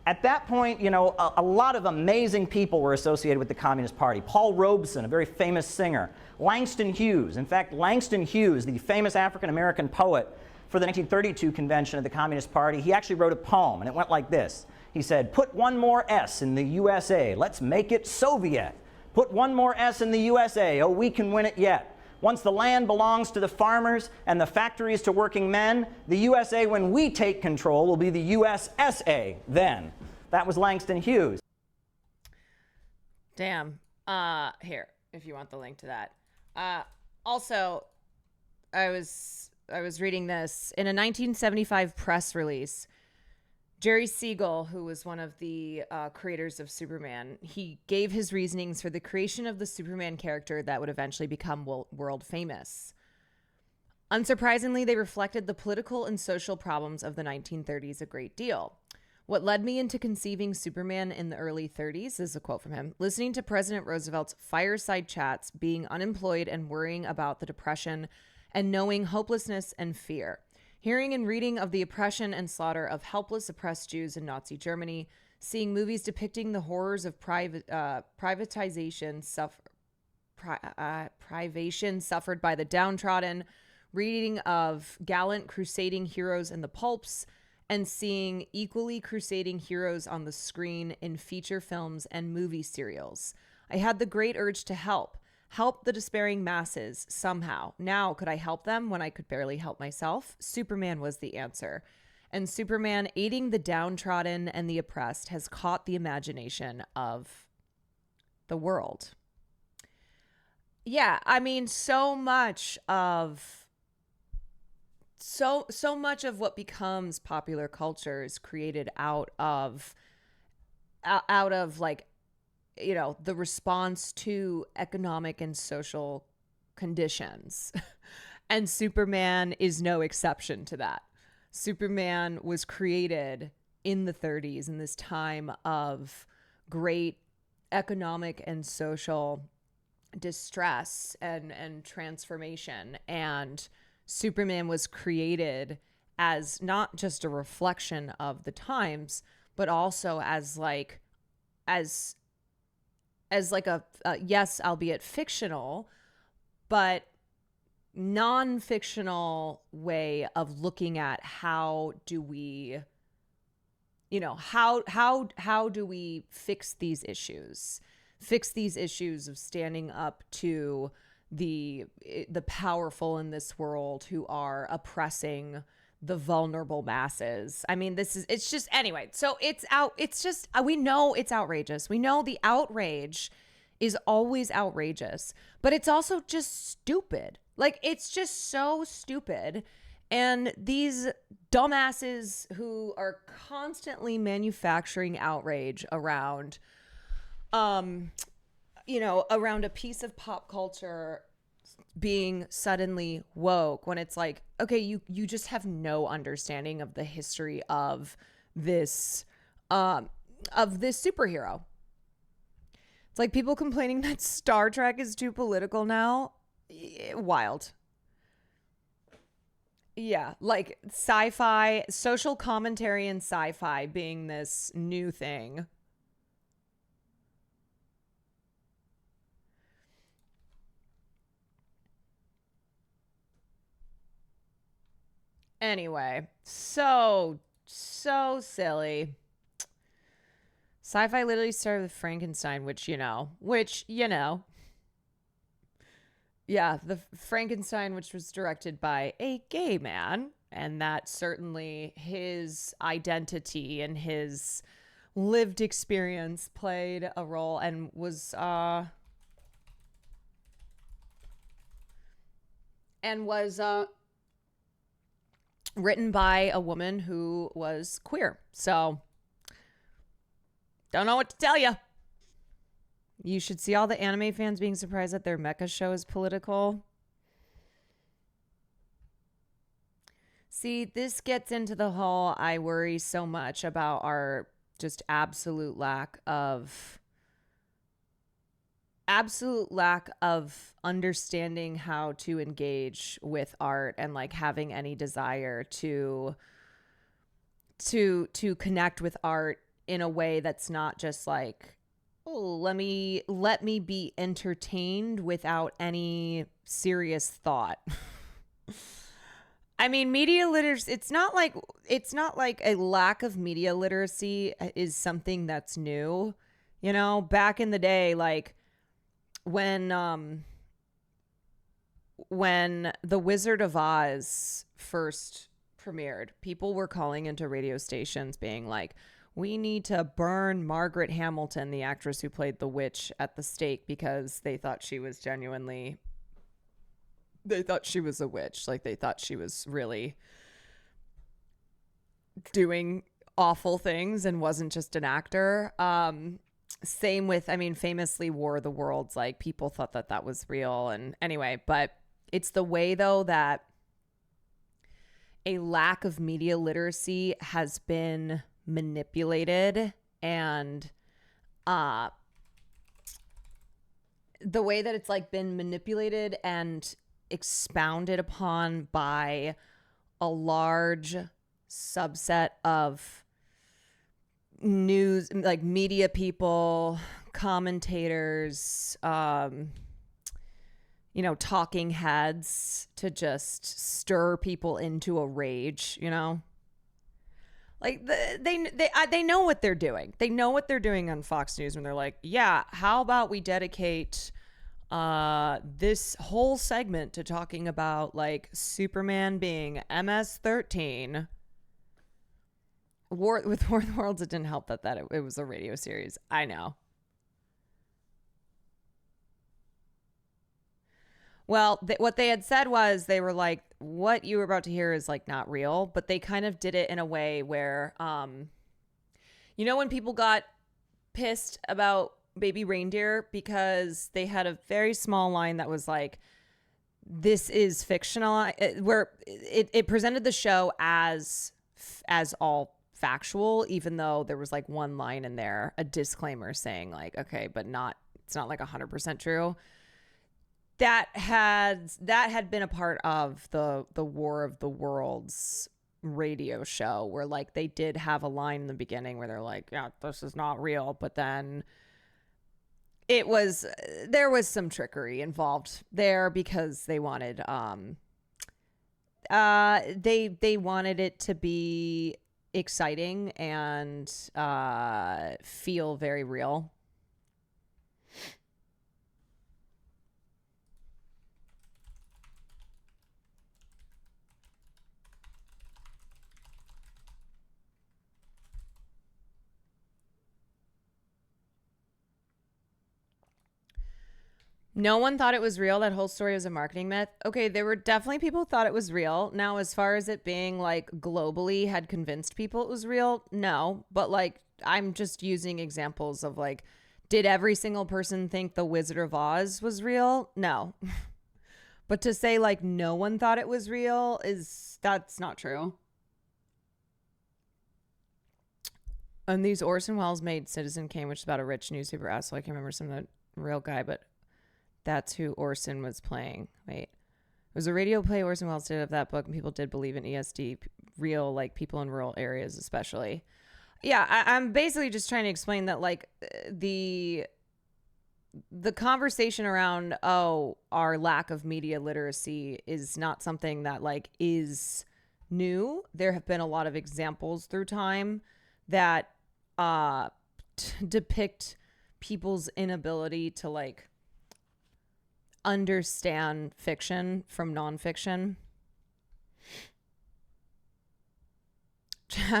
At that point, you know, a lot of amazing people were associated with the Communist Party. Paul Robeson, a very famous singer. Langston Hughes. In fact, Langston Hughes, the famous African-American poet for the 1932 convention of the Communist Party, he actually wrote a poem, and it went like this. He said, "Put one more S in the USA. Let's make it Soviet. Put one more S in the USA. Oh, we can win it yet. Once the land belongs to the farmers and the factories to working men, the USA, when we take control, will be the USSA then." That was Langston Hughes. Damn. Here, if you want the link to that. Also, I was reading this in a 1975 press release. Jerry Siegel, who was one of the creators of Superman, he gave his reasonings for the creation of the Superman character that would eventually become world famous. Unsurprisingly, they reflected the political and social problems of the 1930s a great deal. What led me into conceiving Superman in the early 30s, this is a quote from him, listening to President Roosevelt's fireside chats, being unemployed and worrying about the Depression, and knowing hopelessness and fear. Hearing and reading of the oppression and slaughter of helpless oppressed Jews in Nazi Germany, seeing movies depicting the horrors of privation suffered by the downtrodden, reading of gallant crusading heroes in the pulps, and seeing equally crusading heroes on the screen in feature films and movie serials. I had the great urge to help the despairing masses somehow. Now, could I help them when I could barely help myself? Superman was the answer. And Superman, aiding the downtrodden and the oppressed, has caught the imagination of the world. Yeah, I mean, so much of what becomes popular culture is created out of like, you know, the response to economic and social conditions. And Superman is no exception to that. Superman was created in the 30s in this time of great economic and social distress and transformation. And Superman was created as not just a reflection of the times, but also as like a yes, albeit fictional, but non-fictional way of looking at how do we, you know, how do we fix these issues of standing up to the powerful in this world who are oppressing the vulnerable masses. I mean, it's just, anyway, so we know it's outrageous. We know the outrage is always outrageous, but it's also just stupid. Like, it's just so stupid. And these dumbasses who are constantly manufacturing outrage around, around a piece of pop culture being suddenly woke, when it's like, okay, you just have no understanding of the history of this superhero. It's like people complaining that Star Trek is too political now. Wild. Yeah, like sci-fi, social commentary and sci-fi being this new thing. Anyway, so silly. Sci-fi literally started with Frankenstein, which yeah, the Frankenstein, which was directed by a gay man, and that certainly his identity and his lived experience played a role and was written by a woman who was queer. So don't know what to tell you. You should see all the anime fans being surprised that their mecha show is political. See, this gets into the whole, I worry so much about our just absolute lack of understanding how to engage with art and like having any desire to connect with art in a way that's not just like, oh, let me be entertained without any serious thought. I mean, media literacy, it's not like a lack of media literacy is something that's new. You know, back in the day, like when The Wizard of Oz first premiered, people were calling into radio stations being like, we need to burn Margaret Hamilton, the actress who played the witch, at the stake because they thought she was a witch. Like they thought she was really doing awful things and wasn't just an actor. Same with, famously War of the Worlds, like people thought that was real. And anyway, but it's the way though that a lack of media literacy has been manipulated, and the way that it's like been manipulated and expounded upon by a large subset of news, like media people, commentators, talking heads, to just stir people into a rage, Like they know what they're doing. They know what they're doing on Fox News when they're like, yeah, how about we dedicate this whole segment to talking about like Superman being MS-13. War of the Worlds, it didn't help that it was a radio series. I know. Well, what they had said was they were like, what you were about to hear is like not real, but they kind of did it in a way where, when people got pissed about Baby Reindeer because they had a very small line that was like, this is fictional, where it presented the show as all factual, even though there was like one line in there, a disclaimer saying like, okay, but it's not like 100% true. That had been a part of the War of the Worlds radio show, where like they did have a line in the beginning where they're like, yeah, this is not real, but then there was some trickery involved there because they wanted they wanted it to be exciting and feel very real. No one thought it was real. That whole story was a marketing myth. Okay, there were definitely people who thought it was real. Now, as far as it being like globally had convinced people it was real, no. But like, I'm just using examples of like, did every single person think the Wizard of Oz was real? No. But to say like no one thought it was real that's not true. And these Orson Welles made Citizen Kane, which is about a rich newspaper asshole. I can't remember some of the real guy, but that's who Orson was playing. Wait. was a radio play Orson Welles did of that book, and people did believe in ESD, real, like, people in rural areas especially. Yeah, I'm basically just trying to explain that, like, the conversation around, our lack of media literacy is not something that, like, is new. There have been a lot of examples through time that depict people's inability to, like, understand fiction from nonfiction.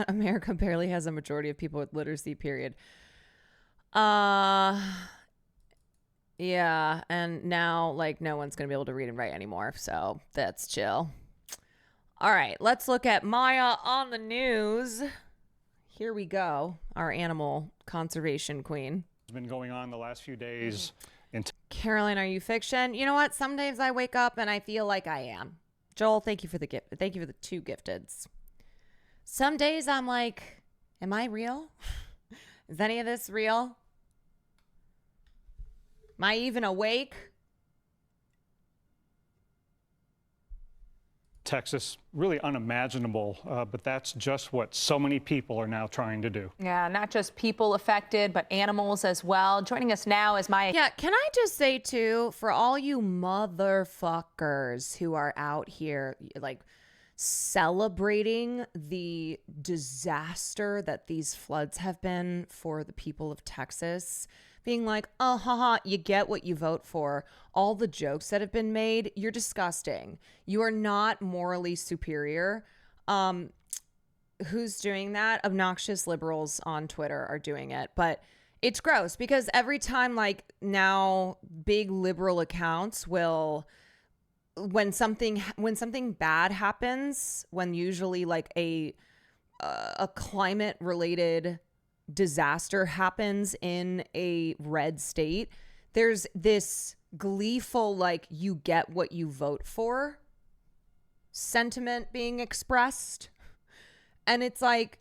America barely has a majority of people with literacy, period. Yeah, and now, like, no one's gonna be able to read and write anymore, so that's chill. All right, let's look at Maya on the news. Here we go, our animal conservation queen. It's been going on the last few days. Caroline, are you fiction? You know what? Some days I wake up and I feel like I am. Joel, thank you for the gift. Thank you for the 2 gifteds. Some days I'm like, am I real? Is any of this real? Am I even awake? Texas, really unimaginable, but that's just what so many people are now trying to do. Yeah, not just people affected, but animals as well. Joining us now is Maya. Yeah, can I just say, too, for all you motherfuckers who are out here, like, celebrating the disaster that these floods have been for the people of Texas, being like, oh, haha, you get what you vote for. All the jokes that have been made, you're disgusting. You are not morally superior. Who's doing that? Obnoxious liberals on Twitter are doing it. But it's gross because every time, like, now big liberal accounts will, when something bad happens, when usually like a climate related disaster happens in a red state, there's this gleeful, like, you get what you vote for sentiment being expressed. And it's like,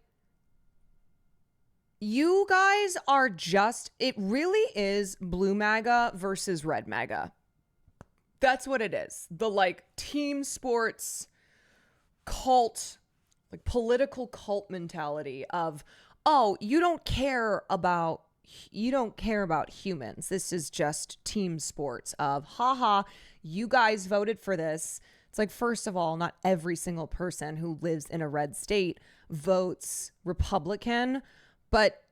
you guys are just, it really is blue MAGA versus red MAGA. That's what it is. The, like, team sports cult, like, political cult mentality of, oh, you don't care about humans. This is just team sports of, haha, you guys voted for this. It's like, first of all, not every single person who lives in a red state votes Republican, but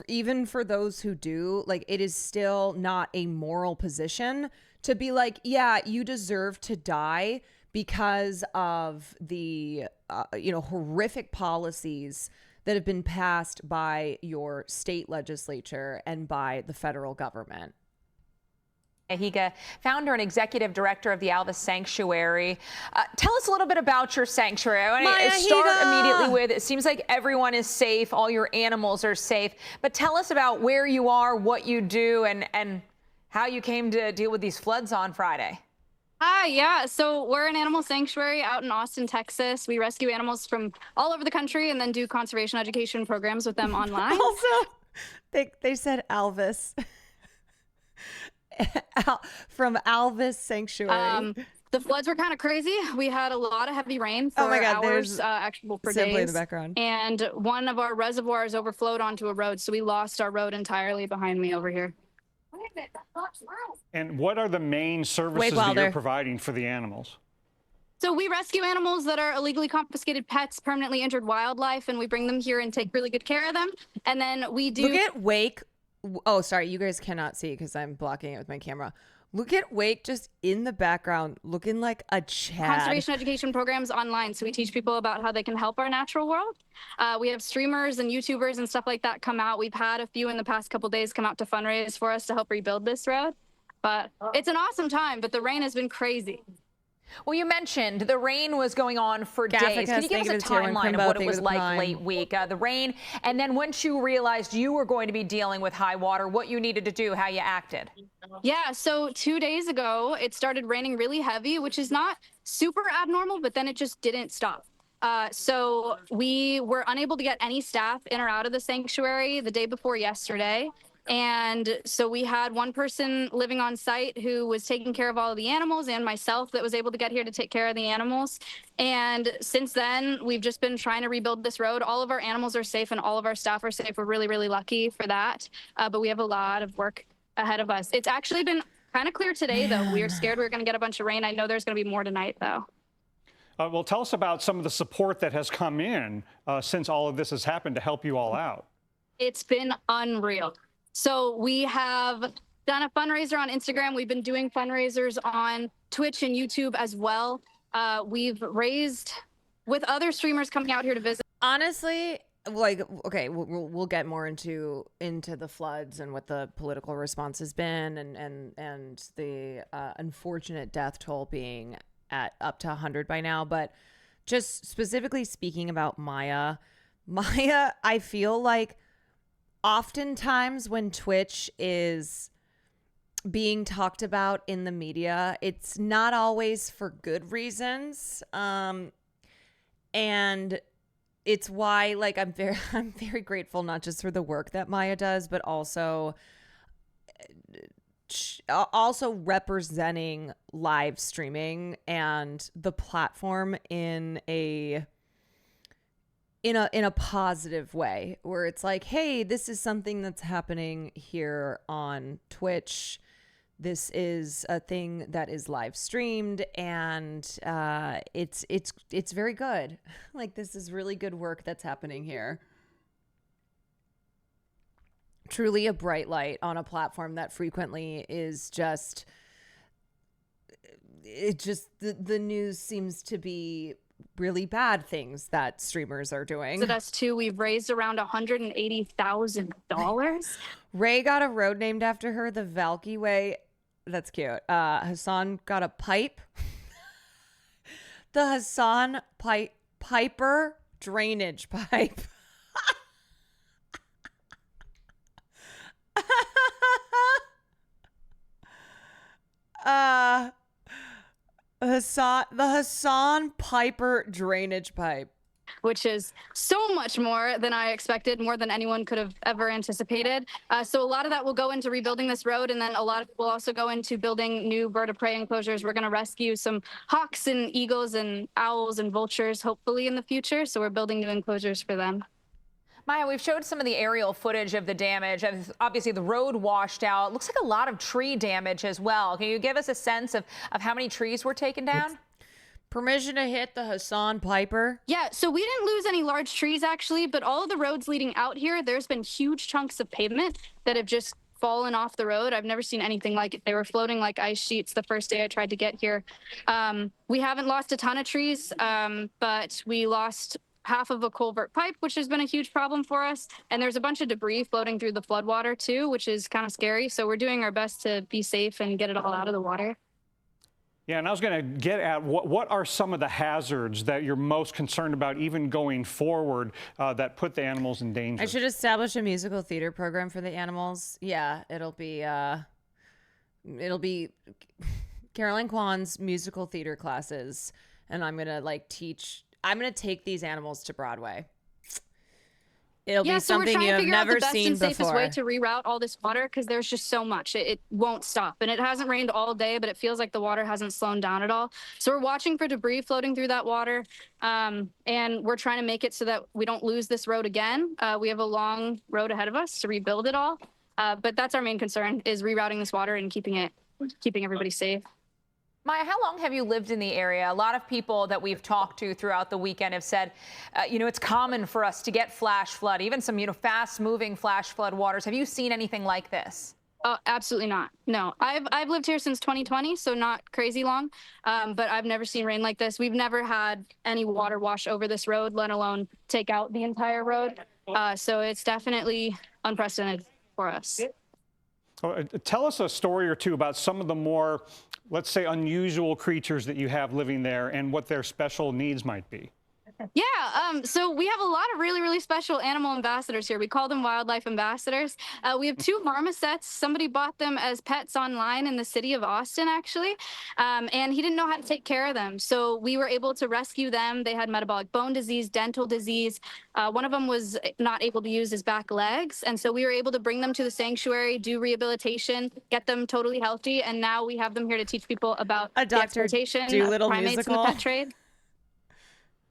even for those who do, like, it is still not a moral position to be like, yeah, you deserve to die because of the, horrific policies that have been passed by your state legislature and by the federal government. Higa, founder and executive director of the Alvis Sanctuary. Tell us a little bit about your sanctuary. I want to start immediately with, it seems like everyone is safe, all your animals are safe, but tell us about where you are, what you do, and how you came to deal with these floods on Friday. Yeah, so we're an animal sanctuary out in Austin, Texas. We rescue animals from all over the country and then do conservation education programs with them online. Also, they said Alvis. From Alvis Sanctuary. The floods were kind of crazy. We had a lot of heavy rain for hours, actually for days. In the background. And one of our reservoirs overflowed onto a road, so we lost our road entirely behind me over here. And what are the main services that you're providing for the animals? So we rescue animals that are illegally confiscated pets, permanently injured wildlife, and we bring them here and take really good care of them. And then we do... Look at Wake. Oh, sorry. You guys cannot see because I'm blocking it with my camera. Look at Wake just in the background looking like a Chad. Conservation education programs online. So we teach people about how they can help our natural world. We have streamers and YouTubers and stuff like that come out. We've had a few in the past couple days come out to fundraise for us to help rebuild this road. But it's an awesome time, but the rain has been crazy. Well, you mentioned the rain was going on for days. Can you give us a timeline of what it was like late week? The rain, and then once you realized you were going to be dealing with high water, what you needed to do, how you acted? Yeah, so 2 days ago, it started raining really heavy, which is not super abnormal, but then it just didn't stop. So we were unable to get any staff in or out of the sanctuary the day before yesterday. And so we had one person living on site who was taking care of all of the animals, and myself that was able to get here to take care of the animals. And since then, we've just been trying to rebuild this road. All of our animals are safe and all of our staff are safe. We're really, really lucky for that. But we have a lot of work ahead of us. It's actually been kind of clear today, though. We were scared we were going to get a bunch of rain. I know there's going to be more tonight, though. Well, tell us about some of the support that has come in since all of this has happened to help you all out. It's been unreal. So we have done a fundraiser on Instagram. We've been doing fundraisers on Twitch and YouTube as well. We've raised with other streamers coming out here to visit. Honestly, like, okay, we'll get more into the floods and what the political response has been, and the unfortunate death toll being at up to 100 by now. But just specifically speaking about Maya, I feel like oftentimes when Twitch is being talked about in the media, it's not always for good reasons. And it's why, like, I'm very grateful, not just for the work that Maya does, but also representing live streaming and the platform in a positive way, where it's like, hey, this is something that's happening here on Twitch. This is a thing that is live streamed, and it's very good. Like, this is really good work that's happening here. Truly a bright light on a platform that frequently is just, the news seems to be really bad things that streamers are doing. At us too, we've raised around $180,000. Ray got a road named after her, the Valky Way. That's cute. Hassan got a pipe. The Hassan Piper drainage pipe. The Hassan Piper drainage pipe, which is so much more than I expected, more than anyone could have ever anticipated. So a lot of that will go into rebuilding this road, and then a lot of it will also go into building new bird of prey enclosures. We're going to rescue some hawks and eagles and owls and vultures, hopefully in the future. So we're building new enclosures for them. Maya, we've showed some of the aerial footage of the damage. Obviously, the road washed out. Looks like a lot of tree damage as well. Can you give us a sense of how many trees were taken down? Permission to hit the Hassan Piper? Yeah, so we didn't lose any large trees, actually, but all of the roads leading out here, there's been huge chunks of pavement that have just fallen off the road. I've never seen anything like it. They were floating like ice sheets the first day I tried to get here. We haven't lost a ton of trees, but we lost half of a culvert pipe, which has been a huge problem for us. And there's a bunch of debris floating through the floodwater too, which is kind of scary. So we're doing our best to be safe and get it all out of the water. Yeah, and I was going to get at what are some of the hazards that you're most concerned about, even going forward, that put the animals in danger? I should establish a musical theater program for the animals. Yeah, it'll be Caroline Kwan's musical theater classes, and I'm gonna I'm going to take these animals to Broadway. It'll be something you have never seen before. We're trying to figure out the best and safest way to reroute all this water, because there's just so much. It won't stop. And it hasn't rained all day, but it feels like the water hasn't slowed down at all. So we're watching for debris floating through that water. And we're trying to make it so that we don't lose this road again. We have a long road ahead of us to rebuild it all. But that's our main concern, is rerouting this water and keeping everybody safe. Maya, how long have you lived in the area? A lot of people that we've talked to throughout the weekend have said, it's common for us to get flash flood, even some, fast-moving flash flood waters. Have you seen anything like this? Absolutely not. No, I've lived here since 2020, so not crazy long, but I've never seen rain like this. We've never had any water wash over this road, let alone take out the entire road. So it's definitely unprecedented for us. Tell us a story or two about some of the more, let's say, unusual creatures that you have living there and what their special needs might be. Yeah, so we have a lot of really, really special animal ambassadors here. We call them wildlife ambassadors. We have 2 marmosets. Somebody bought them as pets online in the city of Austin, actually, and he didn't know how to take care of them. So we were able to rescue them. They had metabolic bone disease, dental disease. One of them was not able to use his back legs, and so we were able to bring them to the sanctuary, do rehabilitation, get them totally healthy, and now we have them here to teach people about A the Dr. exploitation of Dolittle primates musical. in the pet trade.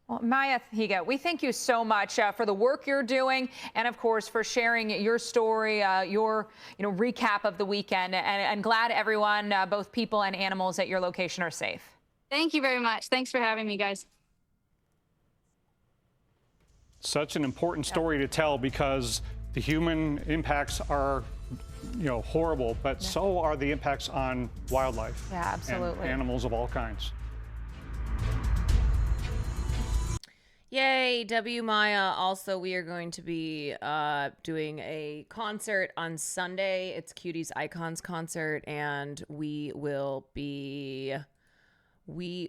Well, Maya Higa, we thank you so much for the work you're doing, and of course for sharing your story, your recap of the weekend. And glad everyone, both people and animals at your location, are safe. Thank you very much. Thanks for having me, guys. Such an important story to tell because the human impacts are, horrible, but so are the impacts on wildlife. Yeah, absolutely. And animals of all kinds. Yay, W Maya. Also, we are going to be doing a concert on Sunday. It's Cuties Icons concert, and we will be raising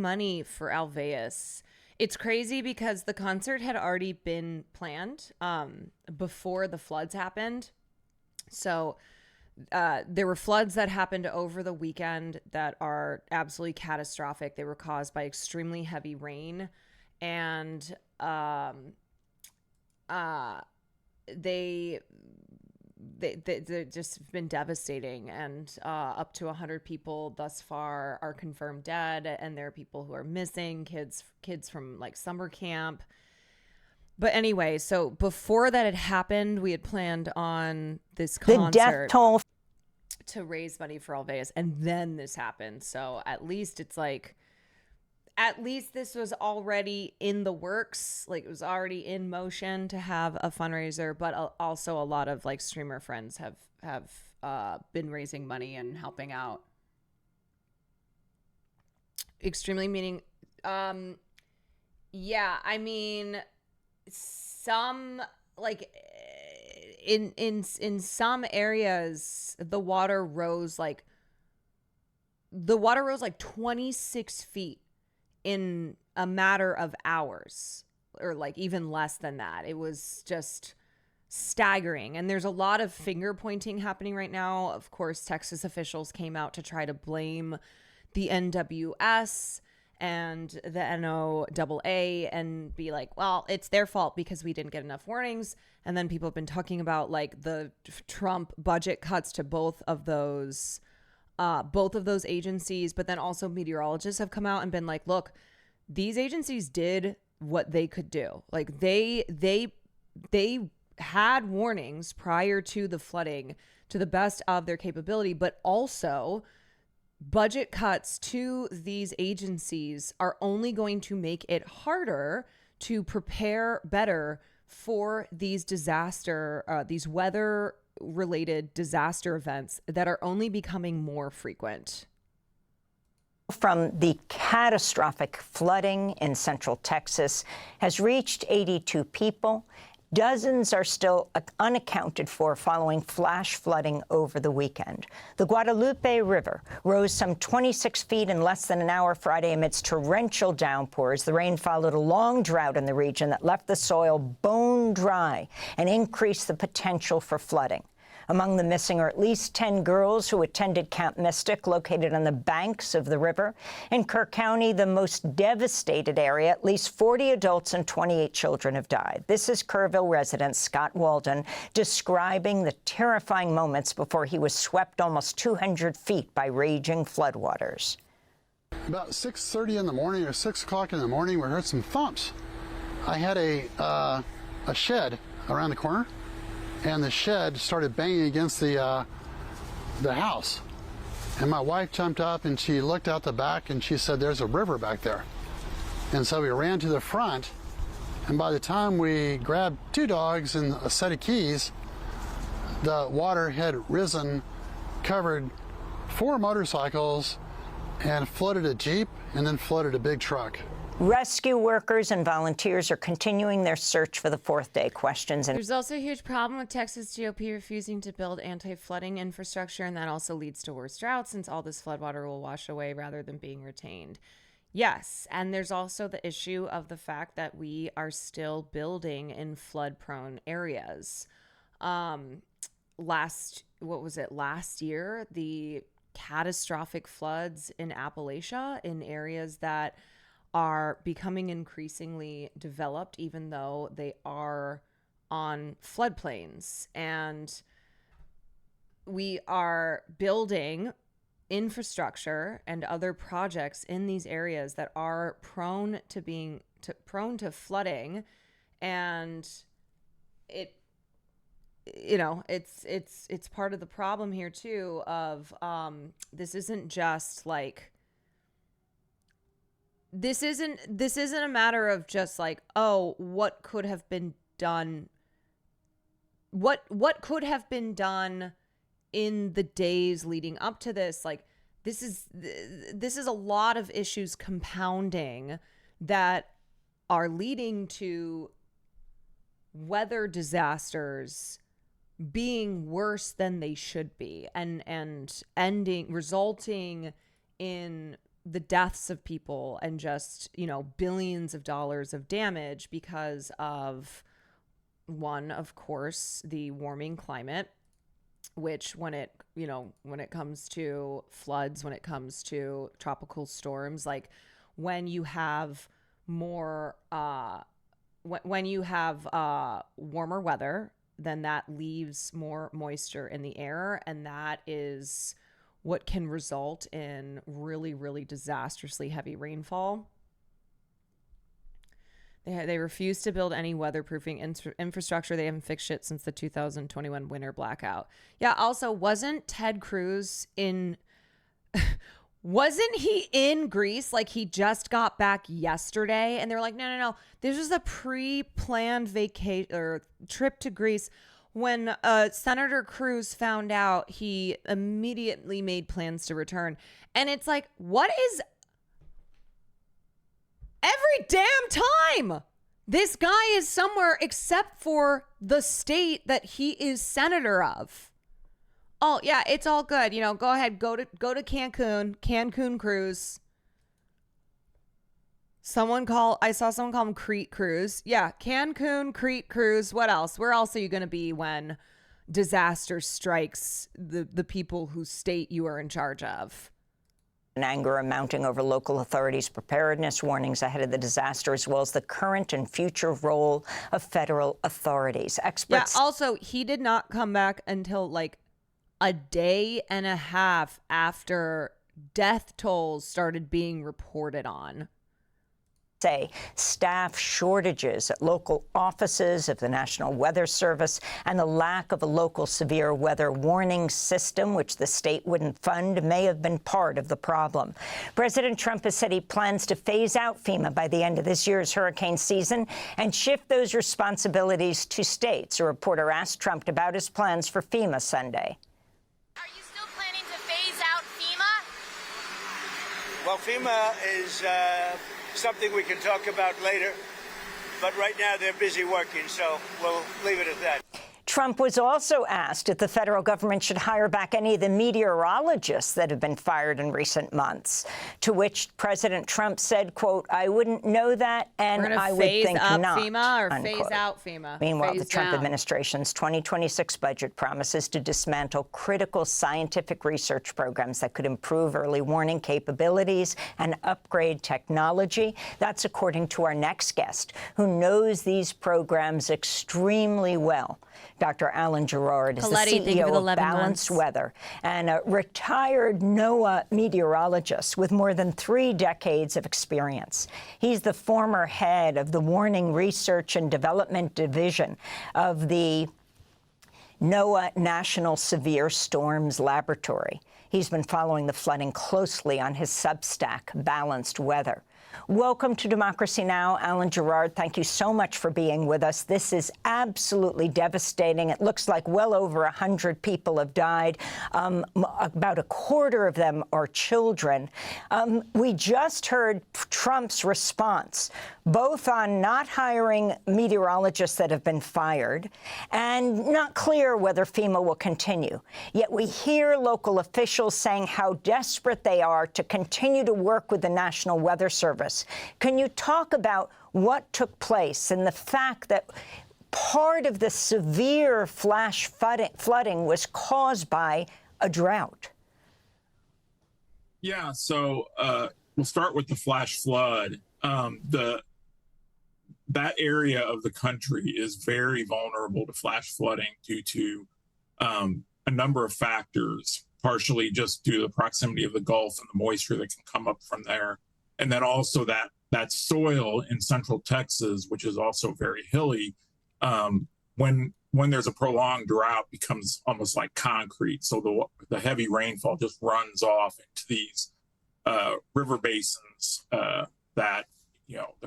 money for Alveus. It's crazy because the concert had already been planned before the floods happened. So there were floods that happened over the weekend that are absolutely catastrophic. They were caused by extremely heavy rain, and they just been devastating. And up to 100 people thus far are confirmed dead, and there are people who are missing, kids from like summer camp. But anyway, so before that had happened, we had planned on this concert, the death toll, to raise money for Alveus, and then this happened. So at least it's like, at least this was already in the works. Like, it was already in motion to have a fundraiser, but also a lot of like streamer friends have been raising money and helping out. Extremely meaning, yeah, I mean, some like in some areas the water rose like 26 feet in a matter of hours, or like even less than that. It was just staggering. And there's a lot of finger pointing happening right now. Of course, Texas officials came out to try to blame the NWS and the NOAA and be like, well, it's their fault because we didn't get enough warnings. And then people have been talking about like the Trump budget cuts to both of those agencies. But then also meteorologists have come out and been like, look, these agencies did what they could do. Like they had warnings prior to the flooding to the best of their capability, but also budget cuts to these agencies are only going to make it harder to prepare better for these these weather-related disaster events that are only becoming more frequent. From the catastrophic flooding in central Texas has reached 82 people. Dozens are still unaccounted for following flash flooding over the weekend. The Guadalupe River rose some 26 feet in less than an hour Friday amidst torrential downpours. The rain followed a long drought in the region that left the soil bone dry and increased the potential for flooding. Among the missing are at least 10 girls who attended Camp Mystic, located on the banks of the river. In Kirk County, the most devastated area, at least 40 adults and 28 children have died. This is Kerrville resident Scott Walden describing the terrifying moments before he was swept almost 200 feet by raging floodwaters. About 6:30 in the morning or 6 o'clock in the morning, we heard some thumps. I had a shed around the corner, and the shed started banging against the house. And my wife jumped up and she looked out the back and she said, there's a river back there. And so we ran to the front, and by the time we grabbed 2 dogs and a set of keys, the water had risen, covered 4 motorcycles, and flooded a Jeep, and then flooded a big truck. Rescue workers and volunteers are continuing their search for the 4th day. Questions. There's also a huge problem with Texas GOP refusing to build anti-flooding infrastructure, and that also leads to worse droughts since all this floodwater will wash away rather than being retained. Yes, and there's also the issue of the fact that we are still building in flood-prone areas. Last year, the catastrophic floods in Appalachia, in areas that are becoming increasingly developed, even though they are on floodplains. And we are building infrastructure and other projects in these areas that are prone to flooding, and it's part of the problem here too of this isn't a matter of just like, oh, what could have been done in the days leading up to this. Like, this is a lot of issues compounding that are leading to weather disasters being worse than they should be, and resulting in the deaths of people and just, billions of dollars of damage because of, one, of course, the warming climate, which when it comes to floods, when it comes to tropical storms, like when you have more, when you have warmer weather, then that leaves more moisture in the air, and that is what can result in really, really disastrously heavy rainfall. They refuse to build any weatherproofing infrastructure. They haven't fixed shit since the 2021 winter blackout. Yeah, also, wasn't Ted Cruz wasn't he in Greece? Like, he just got back yesterday, and they're like, no. This was a pre-planned vacation or trip to Greece. When Senator Cruz found out, he immediately made plans to return. And it's like, what is every damn time this guy is somewhere except for the state that he is senator of? Oh, yeah, it's all good. Go ahead, go to Cancun cruise. I saw someone call him Crete Cruise. Yeah, Cancun, Crete Cruise. What else? Where else are you going to be when disaster strikes the people whose state you are in charge of? And anger mounting over local authorities' preparedness warnings ahead of the disaster, as well as the current and future role of federal authorities. Experts. Yeah, also, he did not come back until like a day and a half after death tolls started being reported on. Say staff shortages at local offices of the National Weather Service and the lack of a local severe weather warning system, which the state wouldn't fund, may have been part of the problem. President Trump has said he plans to phase out FEMA by the end of this year's hurricane season and shift those responsibilities to states. A reporter asked Trump about his plans for FEMA Sunday. Are you still planning to phase out FEMA? Well, FEMA is something we can talk about later, but right now they're busy working, so we'll leave it at that. Trump was also asked if the federal government should hire back any of the meteorologists that have been fired in recent months, to which President Trump said, quote, "I wouldn't know that, and I would think not." FEMA or unquote. Phase out FEMA? Meanwhile, phase the Trump down. administration's 2026 budget promises to dismantle critical scientific research programs that could improve early warning capabilities and upgrade technology. That's according to our next guest, who knows these programs extremely well. Dr. Alan Gerard is Coletti, the CEO of Balanced Weather and a retired NOAA meteorologist with more than 3 decades of experience. He's the former head of the Warning Research and Development Division of the NOAA National Severe Storms Laboratory. He's been following the flooding closely on his Substack, Balanced Weather. Welcome to Democracy Now!, Alan Gerard. Thank you so much for being with us. This is absolutely devastating. It looks like well over 100 people have died. About a quarter of them are children. We just heard Trump's response, both on not hiring meteorologists that have been fired and not clear whether FEMA will continue. Yet we hear local officials saying how desperate they are to continue to work with the National Weather Service. Can you talk about what took place and the fact that part of the severe flash flooding was caused by a drought? Yeah, so we'll start with the flash flood. That area of the country is very vulnerable to flash flooding due to a number of factors, partially just due to the proximity of the Gulf and the moisture that can come up from there. And then also that soil in central Texas, which is also very hilly, when there's a prolonged drought, becomes almost like concrete. So the heavy rainfall just runs off into these river basins that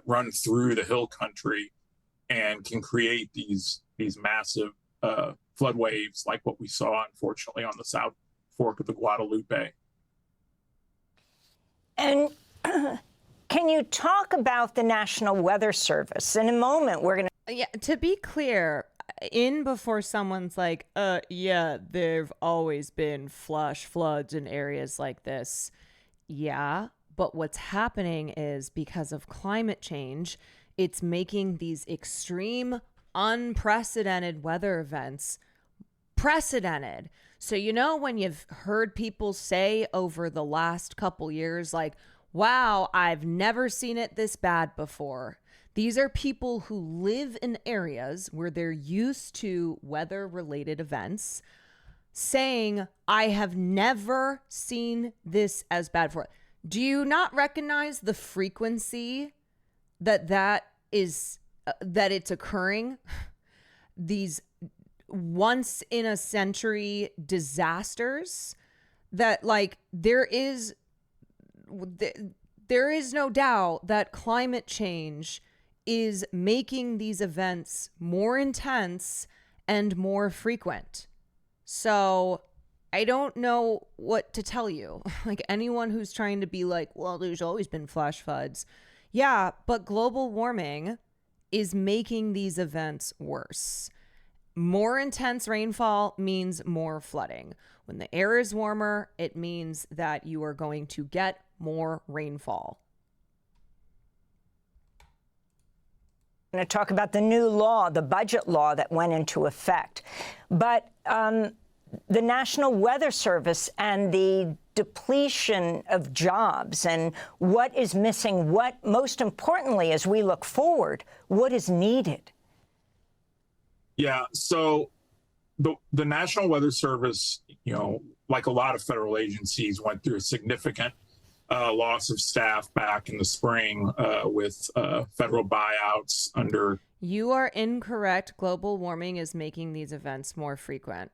run through the hill country and can create these massive flood waves like what we saw, unfortunately, on the South Fork of the Guadalupe. And can you talk about the National Weather Service? In a moment, we're going to... Yeah, to be clear, before someone's like, yeah, there've always been flash floods in areas like this. Yeah, but what's happening is because of climate change, it's making these extreme, unprecedented weather events precedented. So, when you've heard people say over the last couple years, like, wow, I've never seen it this bad before. These are people who live in areas where they're used to weather-related events saying, I have never seen this as bad before. Do you not recognize the frequency that it's occurring? These once in a century disasters that, like, there is no doubt that climate change is making these events more intense and more frequent. So I don't know what to tell you. Like, anyone who's trying to be like, well, there's always been flash floods. Yeah, but global warming is making these events worse. More intense rainfall means more flooding. When the air is warmer, it means that you are going to get more rainfall. I'm going to talk about the new law, the budget law that went into effect. But the National Weather Service and the depletion of jobs and what is missing, what, most importantly, as we look forward, what is needed? Yeah, so the National Weather Service, like a lot of federal agencies, went through a significant loss of staff back in the spring with federal buyouts under... You are incorrect. Global warming is making these events more frequent.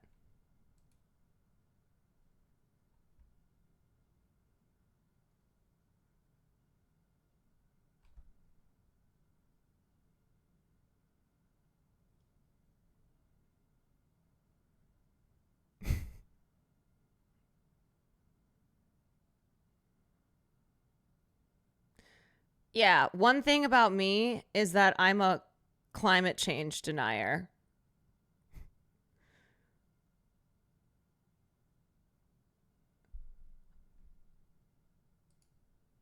Yeah, one thing about me is that I'm a climate change denier.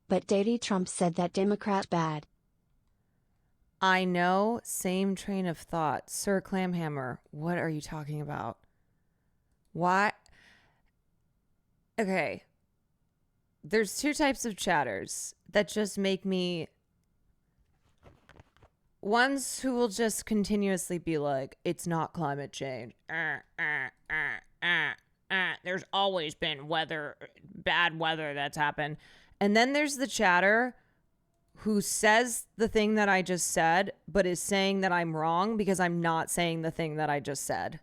But Daddy Trump said that Democrat bad. I know, same train of thought. Sir Clamhammer, what are you talking about? Why? Okay. There's two types of chatters that just make me... Ones who will just continuously be like, it's not climate change. There's always been bad weather that's happened. And then there's the chatter who says the thing that I just said, but is saying that I'm wrong because I'm not saying the thing that I just said.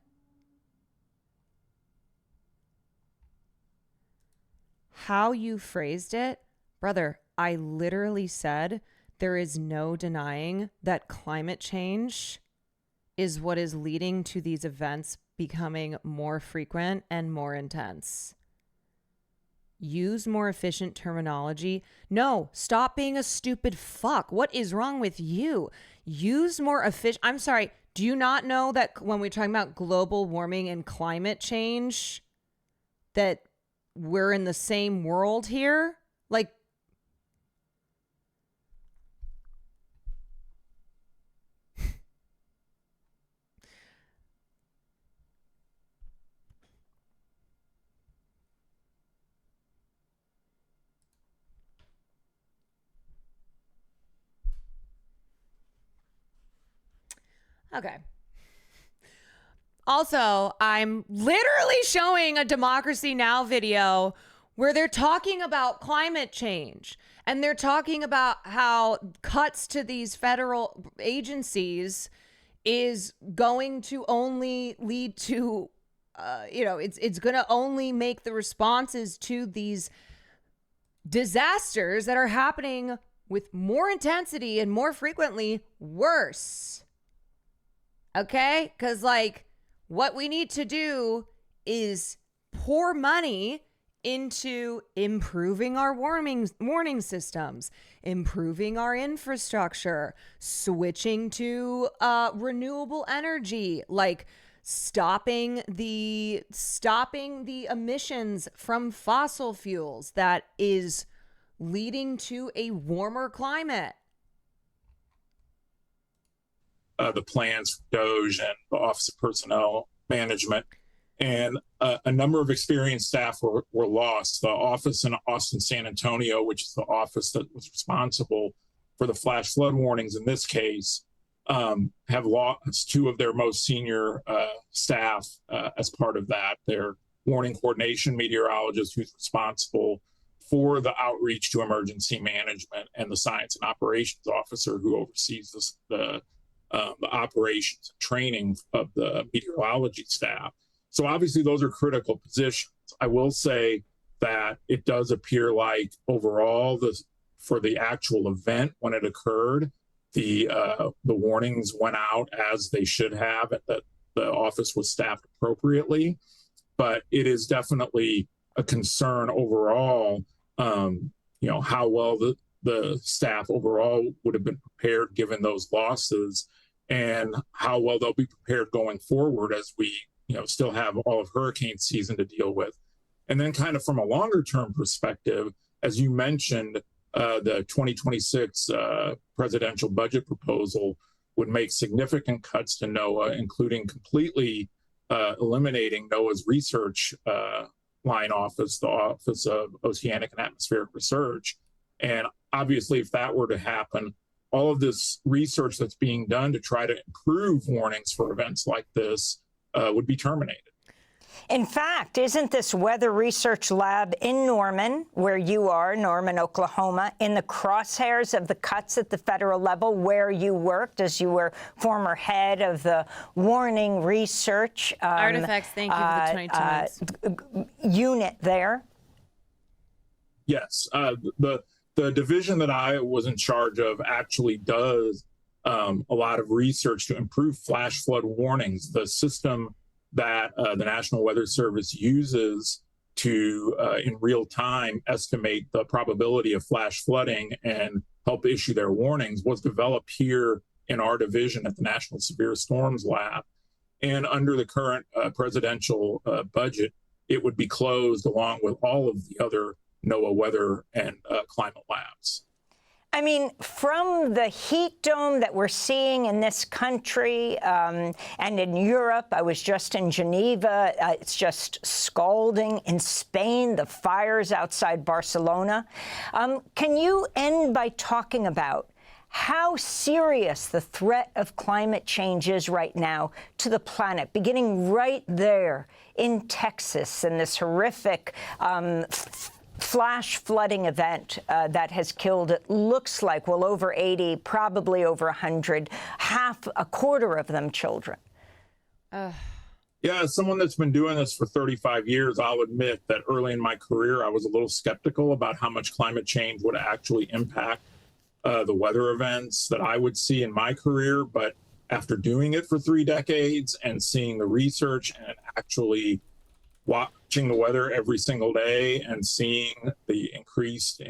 How you phrased it, brother, I literally said there is no denying that climate change is what is leading to these events becoming more frequent and more intense. Use more efficient terminology. No, stop being a stupid fuck. What is wrong with you? Use more efficient. I'm sorry. Do you not know that when we're talking about global warming and climate change, that we're in the same world here? Like, okay. Also, I'm literally showing a Democracy Now! Video where they're talking about climate change. And they're talking about how cuts to these federal agencies is going to only lead to, it's going to only make the responses to these disasters that are happening with more intensity and more frequently worse. Okay? Because, like, what we need to do is pour money into improving our warning systems, improving our infrastructure, switching to renewable energy, like stopping the emissions from fossil fuels that is leading to a warmer climate. The plans for DOJ and the Office of Personnel Management. And a number of experienced staff were lost. The office in Austin, San Antonio, which is the office that was responsible for the flash flood warnings in this case, have lost two of their most senior staff as part of that. Their warning coordination meteorologist, who's responsible for the outreach to emergency management, and the science and operations officer, who oversees the operations and training of the meteorology staff. So obviously those are critical positions. I will say that it does appear like overall for the actual event when it occurred, the warnings went out as they should have, and that the office was staffed appropriately. But it is definitely a concern overall, how well the staff overall would have been prepared given those losses, and how well they'll be prepared going forward as we still have all of hurricane season to deal with. And then kind of from a longer term perspective, as you mentioned, the 2026 presidential budget proposal would make significant cuts to NOAA, including completely eliminating NOAA's research line office, the Office of Oceanic and Atmospheric Research. And obviously, if that were to happen, all of this research that's being done to try to improve warnings for events like this would be terminated. In fact, isn't this weather research lab in Norman, where you are, Norman, Oklahoma, in the crosshairs of the cuts at the federal level where you worked as you were former head of the warning research Artifacts, thank you for the 22 minutes. Unit there? Yes. The division that I was in charge of actually does a lot of research to improve flash flood warnings. The system that the National Weather Service uses to, in real time, estimate the probability of flash flooding and help issue their warnings was developed here in our division at the National Severe Storms Lab. And under the current presidential budget, it would be closed along with all of the other NOAA weather and climate labs. I mean, from the heat dome that we're seeing in this country and in Europe, I was just in Geneva, it's just scalding. In Spain, the fires outside Barcelona. Can you end by talking about how serious the threat of climate change is right now to the planet, beginning right there in Texas in this horrific flash flooding event that has killed, it looks like, well, over 80, probably over 100, a quarter of them children. Yeah, as someone that's been doing this for 35 years, I'll admit that early in my career, I was a little skeptical about how much climate change would actually impact the weather events that I would see in my career. But after doing it for 3 decades and seeing the research and actually watching the weather every single day and seeing the increased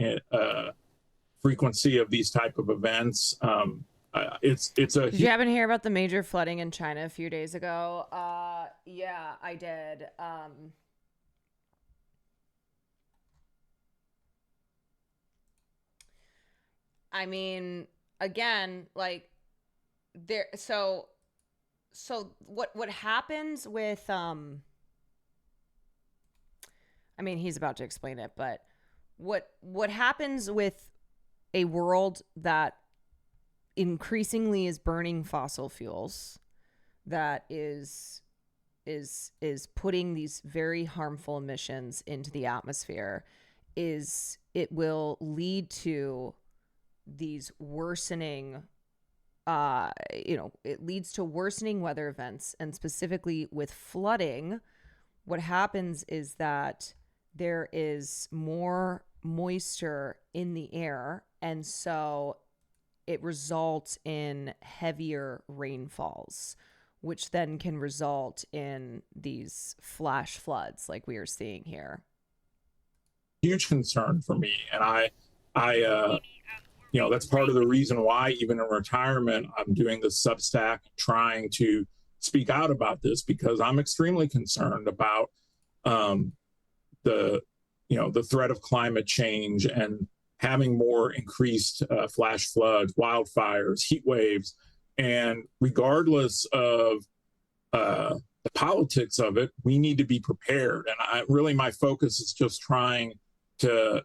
frequency of these type of events, it's a. Did you happen to hear about the major flooding in China a few days ago? Yeah, I did. I mean, again, like there. So what happens with I mean, he's about to explain it, but what happens with a world that increasingly is burning fossil fuels, that is putting these very harmful emissions into the atmosphere, is it will lead to these worsening it leads to worsening weather events. And specifically with flooding, what happens is that there is more moisture in the air, and so it results in heavier rainfalls, which then can result in these flash floods like we are seeing here. Huge concern for me, and I that's part of the reason why, even in retirement, I'm doing the Substack, trying to speak out about this, because I'm extremely concerned about the threat of climate change and having more increased flash floods, wildfires, heat waves. And regardless of the politics of it, we need to be prepared. And my focus is just trying to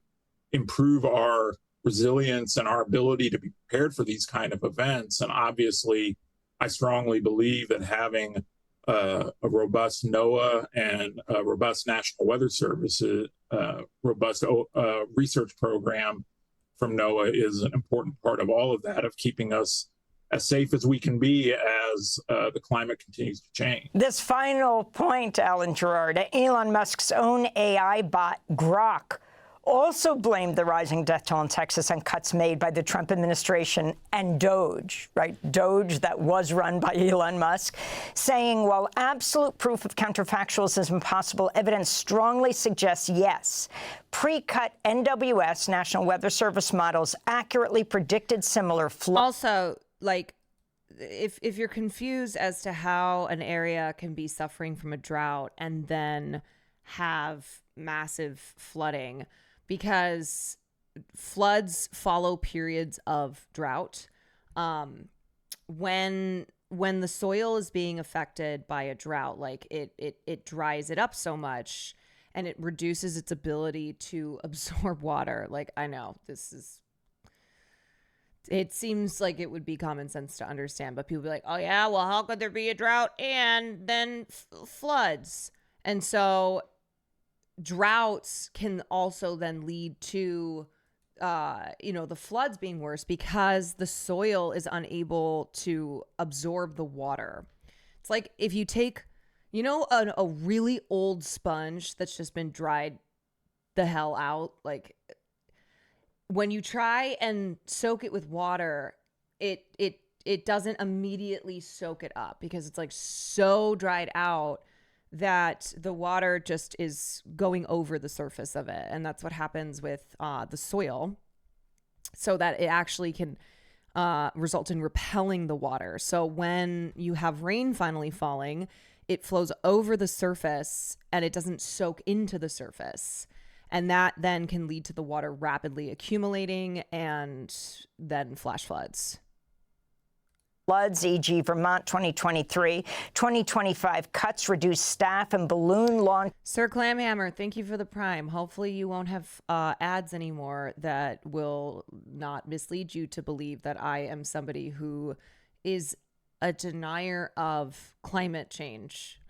improve our resilience and our ability to be prepared for these kind of events. And obviously, I strongly believe that having a robust NOAA and a robust National Weather Service, robust research program from NOAA is an important part of all of that, of keeping us as safe as we can be as the climate continues to change. This final point, Alan Gerard, Elon Musk's own AI bot, Grok, also blamed the rising death toll in Texas on cuts made by the Trump administration and Doge, right? Doge, that was run by Elon Musk, saying, while absolute proof of counterfactuals is impossible, evidence strongly suggests yes. Pre-cut NWS, National Weather Service models, accurately predicted similar floods. Also, like, if you're confused as to how an area can be suffering from a drought and then have massive flooding, because floods follow periods of drought. When the soil is being affected by a drought, like it dries it up so much and it reduces its ability to absorb water. Like, I know it seems like it would be common sense to understand, but people be like, oh yeah, well, how could there be a drought and then floods? And so droughts can also then lead to the floods being worse because the soil is unable to absorb the water. It's like if you take a really old sponge that's just been dried the hell out, like when you try and soak it with water, it doesn't immediately soak it up because it's like so dried out that the water just is going over the surface of it. And that's what happens with the soil, so that it actually can result in repelling the water. So when you have rain finally falling, it flows over the surface and it doesn't soak into the surface. And that then can lead to the water rapidly accumulating and then flash floods. Floods, e.g. Vermont 2023, 2025 cuts, reduce staff and balloon launch. Sir Clamhammer, thank you for the prime. Hopefully you won't have ads anymore that will not mislead you to believe that I am somebody who is a denier of climate change,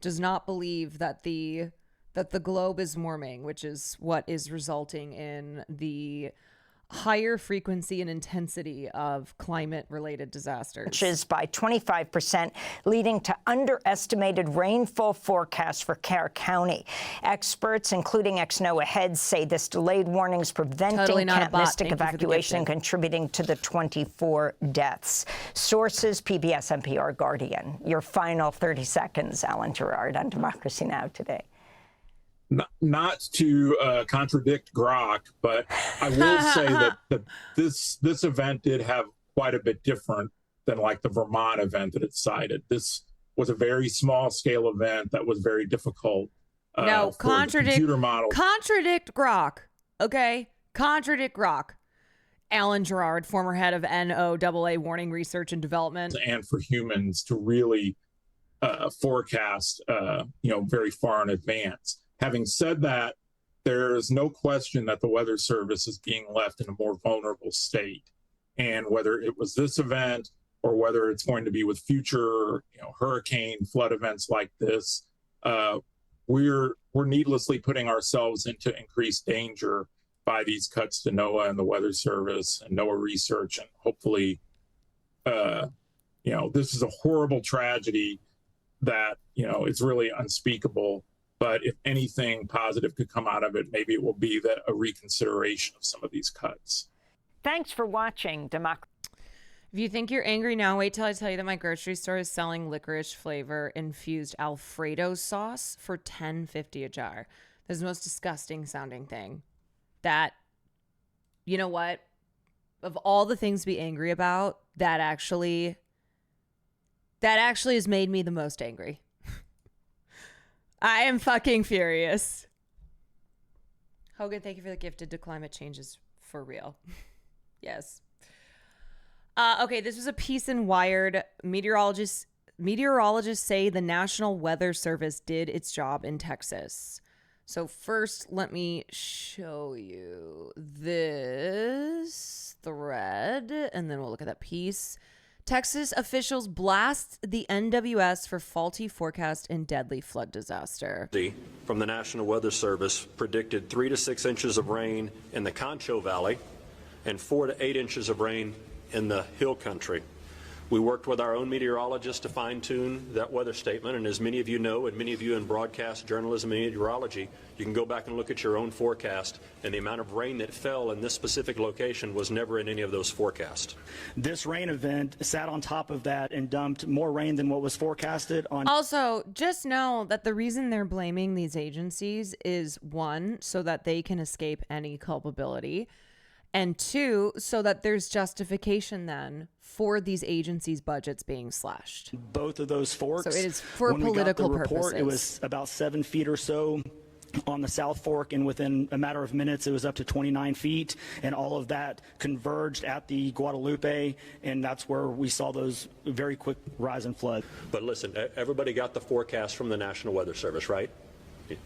does not believe that the globe is warming, which is what is resulting in the higher frequency and intensity of climate-related disasters. Which is by 25%, leading to underestimated rainfall forecasts for Kerr County. Experts, including ex-NOAA heads, say this delayed warning is preventing Camp Mystic evacuation and contributing to the 24 deaths. Sources, PBS, NPR, Guardian. Your final 30 seconds, Alan Gerard, on Democracy Now! Today. Not to contradict Grok, but I will say that this event did have quite a bit different than like the Vermont event that it cited. This was a very small scale event that was very difficult. No, contradict computer model. Contradict Grok. Okay, contradict Grok. Alan Gerard, former head of NOAA Warning Research and Development, and for humans to really forecast, very far in advance. Having said that, there is no question that the Weather Service is being left in a more vulnerable state. And whether it was this event or whether it's going to be with future, hurricane, flood events like this, we're needlessly putting ourselves into increased danger by these cuts to NOAA and the Weather Service and NOAA research. And hopefully, this is a horrible tragedy that, it's really unspeakable. But if anything positive could come out of it, maybe it will be that a reconsideration of some of these cuts. Thanks for watching Democracy. If you think you're angry now, wait till I tell you that my grocery store is selling licorice flavor infused Alfredo sauce for $10.50 a jar. This is the most disgusting sounding thing. That, you know what? Of all the things to be angry about, that actually has made me the most angry. I am fucking furious. Hogan, thank you for the gifted to climate change is for real. Yes. Okay, this was a piece in Wired. Meteorologists say the National Weather Service did its job in Texas. So first, let me show you this thread, and then we'll look at that piece. Texas officials blast the NWS for faulty forecast and deadly flood disaster. From the National Weather Service predicted 3 to 6 inches of rain in the Concho Valley and 4 to 8 inches of rain in the Hill Country. We worked with our own meteorologists to fine-tune that weather statement, and as many of you know, and many of you in broadcast journalism and meteorology, you can go back and look at your own forecast, and the amount of rain that fell in this specific location was never in any of those forecasts. This rain event sat on top of that and dumped more rain than what was forecasted on. Also, just know that the reason they're blaming these agencies is, one, so that they can escape any culpability, and two, so that there's justification then for these agencies' budgets being slashed. Both of those forks. So it is for when political we got the report, purposes. It was about 7 feet or so on the South Fork, and within a matter of minutes, it was up to 29 feet, and all of that converged at the Guadalupe, and that's where we saw those very quick rise in flood. But listen, everybody got the forecast from the National Weather Service, right?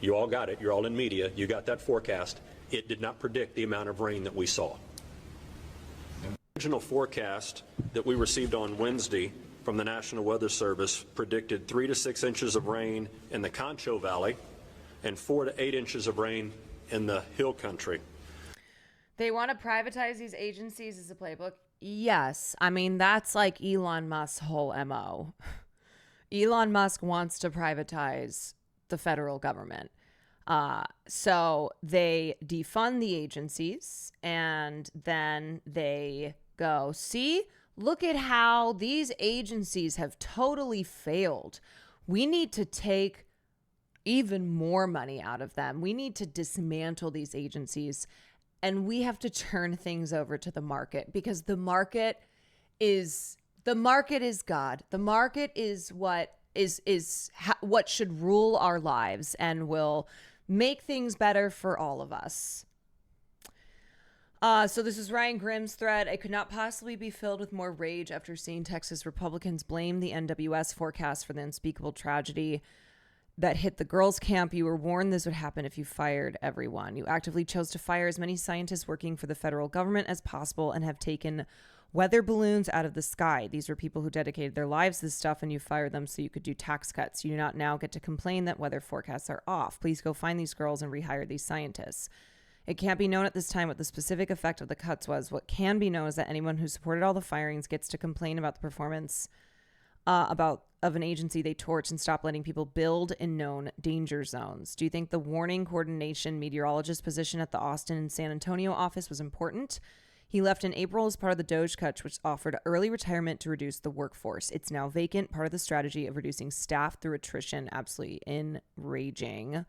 You all got it. You're all in media. You got that forecast. It did not predict the amount of rain that we saw. The original forecast that we received on Wednesday from the National Weather Service predicted 3 to 6 inches of rain in the Concho Valley and 4 to 8 inches of rain in the Hill Country. They want to privatize these agencies as a playbook? Yes. I mean, that's like Elon Musk's whole MO. Elon Musk wants to privatize the federal government. So they defund the agencies and then they go, see, look at how these agencies have totally failed. We need to take even more money out of them. We need to dismantle these agencies, and we have to turn things over to the market, because the market is God. The market is what what should rule our lives and will make things better for all of us. So this is Ryan Grimm's thread. It could not possibly be filled with more rage after seeing Texas Republicans blame the NWS forecast for the unspeakable tragedy that hit the girls' camp. You were warned this would happen if you fired everyone. You actively chose to fire as many scientists working for the federal government as possible and have taken weather balloons out of the sky. These were people who dedicated their lives to this stuff, and you fired them so you could do tax cuts. You do not now get to complain that weather forecasts are off. Please go find these girls and rehire these scientists. It can't be known at this time what the specific effect of the cuts was. What can be known is that anyone who supported all the firings gets to complain about the performance of an agency they torch and stop letting people build in known danger zones. Do you think the warning coordination meteorologist position at the Austin and San Antonio office was important? He left in April as part of the DOGE cuts, which offered early retirement to reduce the workforce. It's now vacant, part of the strategy of reducing staff through attrition. Absolutely enraging.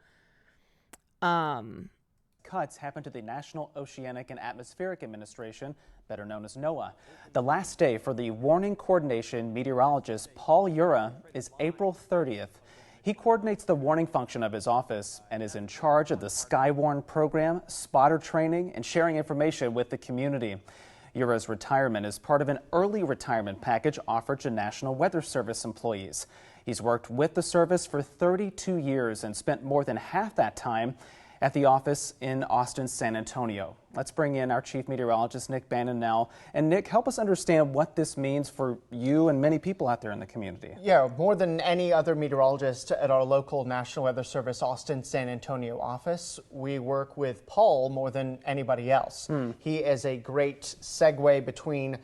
Cuts happened to the National Oceanic and Atmospheric Administration, better known as NOAA. The last day for the warning coordination meteorologist Paul Ura is April 30th. He coordinates the warning function of his office and is in charge of the Skywarn program, spotter training, and sharing information with the community. Ura's retirement is part of an early retirement package offered to National Weather Service employees. He's worked with the service for 32 years and spent more than half that time at the office in Austin, San Antonio. Let's bring in our chief meteorologist, Nick Bannon, now. And Nick, help us understand what this means for you and many people out there in the community. Yeah, more than any other meteorologist at our local National Weather Service Austin, San Antonio office, we work with Paul more than anybody else. He is a great segue between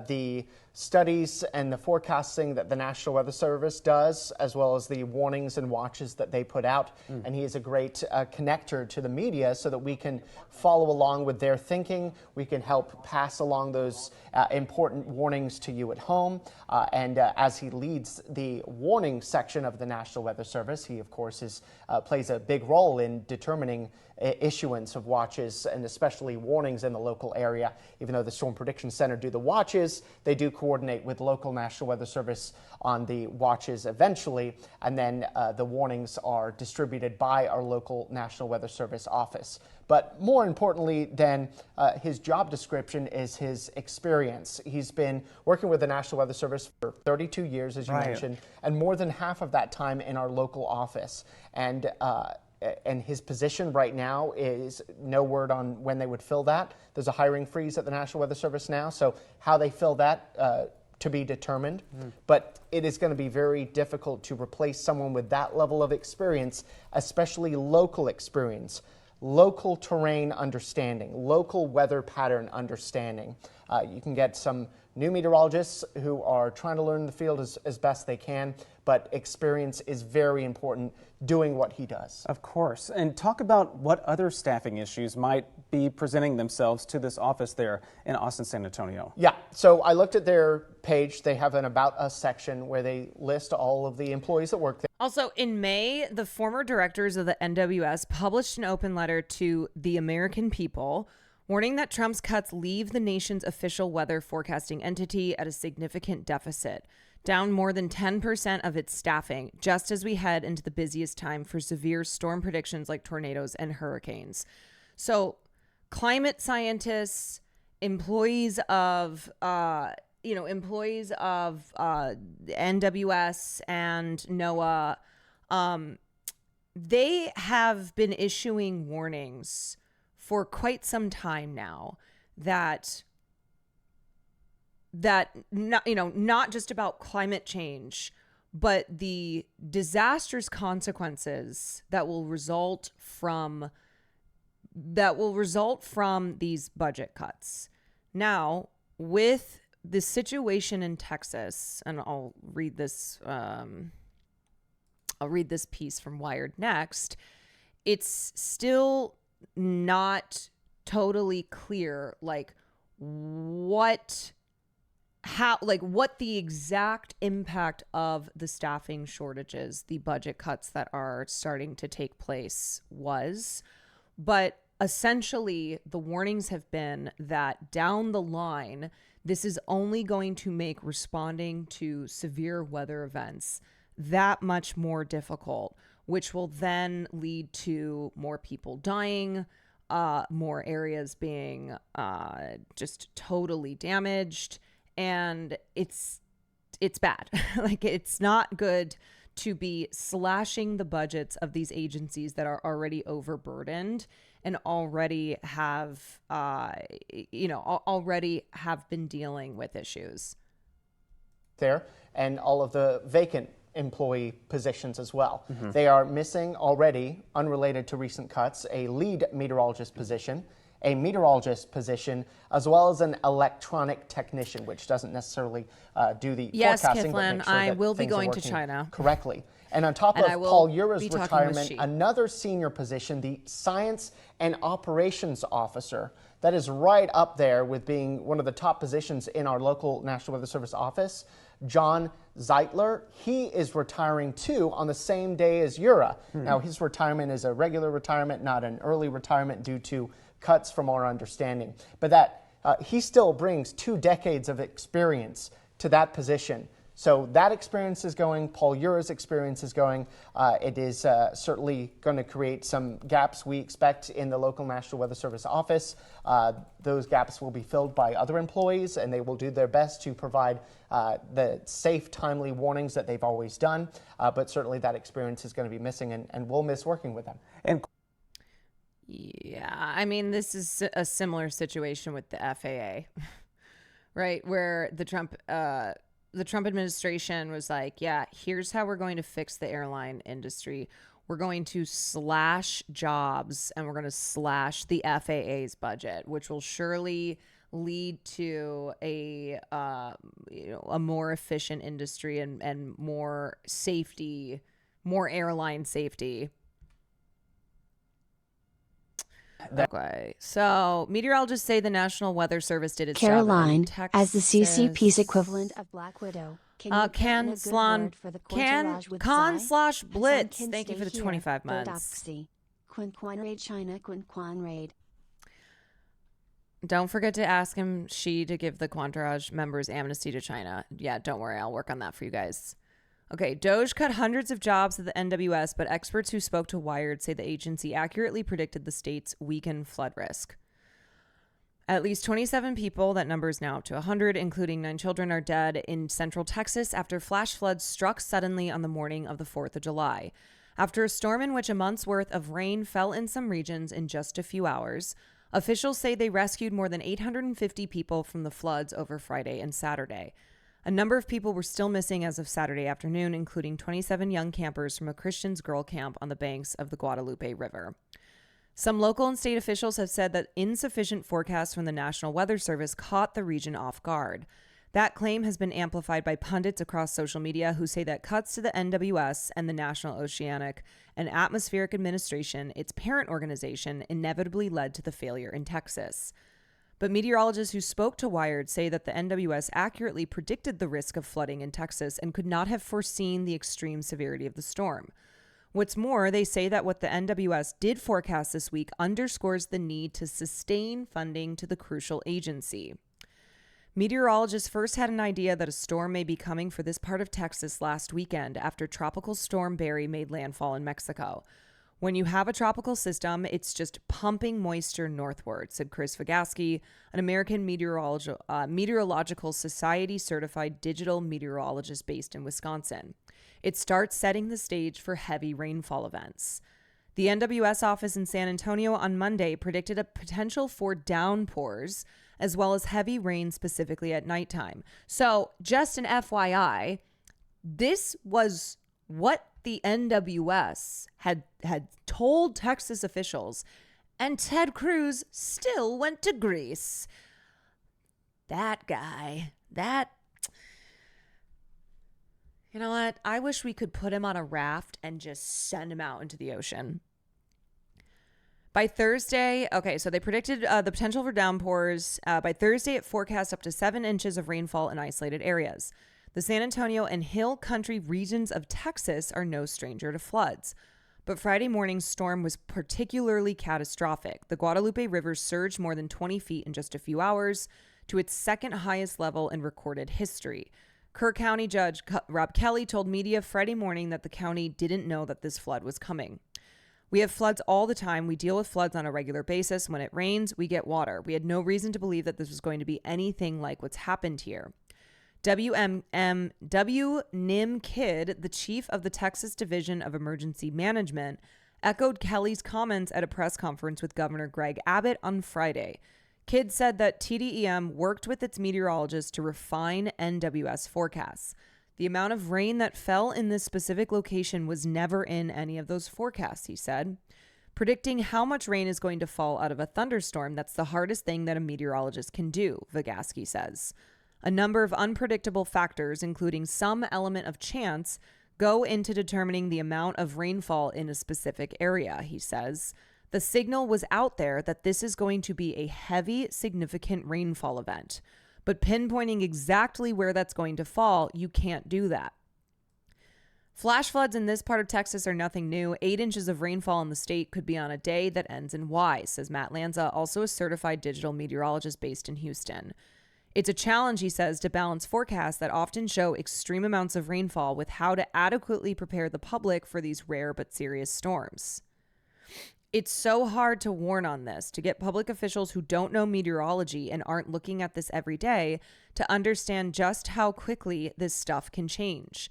the studies and the forecasting that the National Weather Service does, as well as the warnings and watches that they put out. And he is a great connector to the media so that we can follow along with their thinking. We can help pass along those important warnings to you at home. And as he leads the warning section of the National Weather Service, he, of course, plays a big role in determining issuance of watches and especially warnings in the local area. Even though the Storm Prediction Center do the watches, they do coordinate with local National Weather Service on the watches eventually, and then the warnings are distributed by our local National Weather Service office. But more importantly than his job description is his experience. He's been working with the National Weather Service for 32 years, as you mentioned, and more than half of that time in our local office. And his position right now is no word on when they would fill that. There's a hiring freeze at the National Weather Service now, so how they fill that to be determined. But it is going to be very difficult to replace someone with that level of experience, especially local experience, local terrain understanding, local weather pattern understanding. You can get some new meteorologists who are trying to learn the field as best they can, but experience is very important doing what he does. Of course. And talk about what other staffing issues might be presenting themselves to this office there in Austin, San Antonio. Yeah, so I looked at their page. They have an About Us section where they list all of the employees that work there. Also, in May, the former directors of the NWS published an open letter to the American people warning that Trump's cuts leave the nation's official weather forecasting entity at a significant deficit, down more than 10% of its staffing, just as we head into the busiest time for severe storm predictions like tornadoes and hurricanes. So climate scientists, employees of NWS and NOAA, they have been issuing warnings for quite some time now that not just about climate change, but the disastrous consequences that will result from these budget cuts. Now, with the situation in Texas, and I'll read this piece from Wired next. It's still not totally clear what the exact impact of the staffing shortages, the budget cuts that are starting to take place was. But essentially, the warnings have been that down the line, this is only going to make responding to severe weather events that much more difficult, which will then lead to more people dying, more areas being just totally damaged. And it's bad. It's not good to be slashing the budgets of these agencies that are already overburdened and already have been dealing with issues. There, and all of the vacant employee positions as well. They are missing already, unrelated to recent cuts, a lead meteorologist position, a meteorologist position, as well as an electronic technician, which doesn't necessarily do the forecasting, but make sure I that will be things are going to working China correctly. And on top And I of will Paul be Ura's talking with retirement, Xi. another senior position, the Science and Operations Officer, that is right up there with being one of the top positions in our local National Weather Service office. John Zeitler, he is retiring too on the same day as Ura. Now, his retirement is a regular retirement, not an early retirement due to cuts from our understanding. But that he still brings 2 decades of experience to that position. So that experience is going, Paul Ura's experience is going. It is certainly going to create some gaps we expect in the local National Weather Service office. Those gaps will be filled by other employees, and they will do their best to provide the safe, timely warnings that they've always done. But certainly that experience is going to be missing, and we'll miss working with them. And yeah, I mean, this is a similar situation with the FAA, right? Where the Trump administration was like, yeah, here's how we're going to fix the airline industry. We're going to slash jobs and we're going to slash the FAA's budget, which will surely lead to a more efficient industry and more safety, more airline safety. Okay, so meteorologists say the National Weather Service did its Caroline, job in as the Texas. CCP's equivalent of Black Widow, can you put in a good word for the Con/Blitz. Thank you for the 25 months. China, raid. Don't forget to ask him to give the Quantarage members amnesty to China. Yeah, don't worry, I'll work on that for you guys. Okay, DOGE cut hundreds of jobs at the NWS, but experts who spoke to Wired say the agency accurately predicted the state's weakened flood risk. At least 27 people, that number is now up to 100, including 9 children, are dead in central Texas after flash floods struck suddenly on the morning of the 4th of July. After a storm in which a month's worth of rain fell in some regions in just a few hours, officials say they rescued more than 850 people from the floods over Friday and Saturday. A number of people were still missing as of Saturday afternoon, including 27 young campers from a Christian's Girl camp on the banks of the Guadalupe River. Some local and state officials have said that insufficient forecasts from the National Weather Service caught the region off guard. That claim has been amplified by pundits across social media who say that cuts to the NWS and the National Oceanic and Atmospheric Administration, its parent organization, inevitably led to the failure in Texas. But meteorologists who spoke to Wired say that the NWS accurately predicted the risk of flooding in Texas and could not have foreseen the extreme severity of the storm. What's more, they say that what the NWS did forecast this week underscores the need to sustain funding to the crucial agency. Meteorologists first had an idea that a storm may be coming for this part of Texas last weekend after Tropical Storm Barry made landfall in Mexico. When you have a tropical system, it's just pumping moisture northward, said Chris Vagaski, an American Meteorological Society certified digital meteorologist based in Wisconsin. It starts setting the stage for heavy rainfall events. The NWS office in San Antonio on Monday predicted a potential for downpours as well as heavy rain specifically at nighttime. So just an FYI, this was what the NWS had told Texas officials, and Ted Cruz still went to Greece. That guy, you know what? I wish we could put him on a raft and just send him out into the ocean. By Thursday, okay, so they predicted the potential for downpours. By Thursday, it forecast up to 7 inches of rainfall in isolated areas. The San Antonio and Hill Country regions of Texas are no stranger to floods. But Friday morning's storm was particularly catastrophic. The Guadalupe River surged more than 20 feet in just a few hours to its second highest level in recorded history. Kerr County Judge Rob Kelly told media Friday morning that the county didn't know that this flood was coming. We have floods all the time. We deal with floods on a regular basis. When it rains, we get water. We had no reason to believe that this was going to be anything like what's happened here. W. Nim Kidd, the chief of the Texas Division of Emergency Management, echoed Kelly's comments at a press conference with Governor Greg Abbott on Friday. Kidd said that TDEM worked with its meteorologists to refine NWS forecasts. The amount of rain that fell in this specific location was never in any of those forecasts, he said. Predicting how much rain is going to fall out of a thunderstorm, that's the hardest thing that a meteorologist can do, Vygotsky says. A number of unpredictable factors, including some element of chance, go into determining the amount of rainfall in a specific area, he says. The signal was out there that this is going to be a heavy, significant rainfall event. But pinpointing exactly where that's going to fall, you can't do that. Flash floods in this part of Texas are nothing new. 8 inches of rainfall in the state could be on a day that ends in Y, says Matt Lanza, also a certified digital meteorologist based in Houston. It's a challenge, he says, to balance forecasts that often show extreme amounts of rainfall with how to adequately prepare the public for these rare but serious storms. It's so hard to warn on this, to get public officials who don't know meteorology and aren't looking at this every day to understand just how quickly this stuff can change.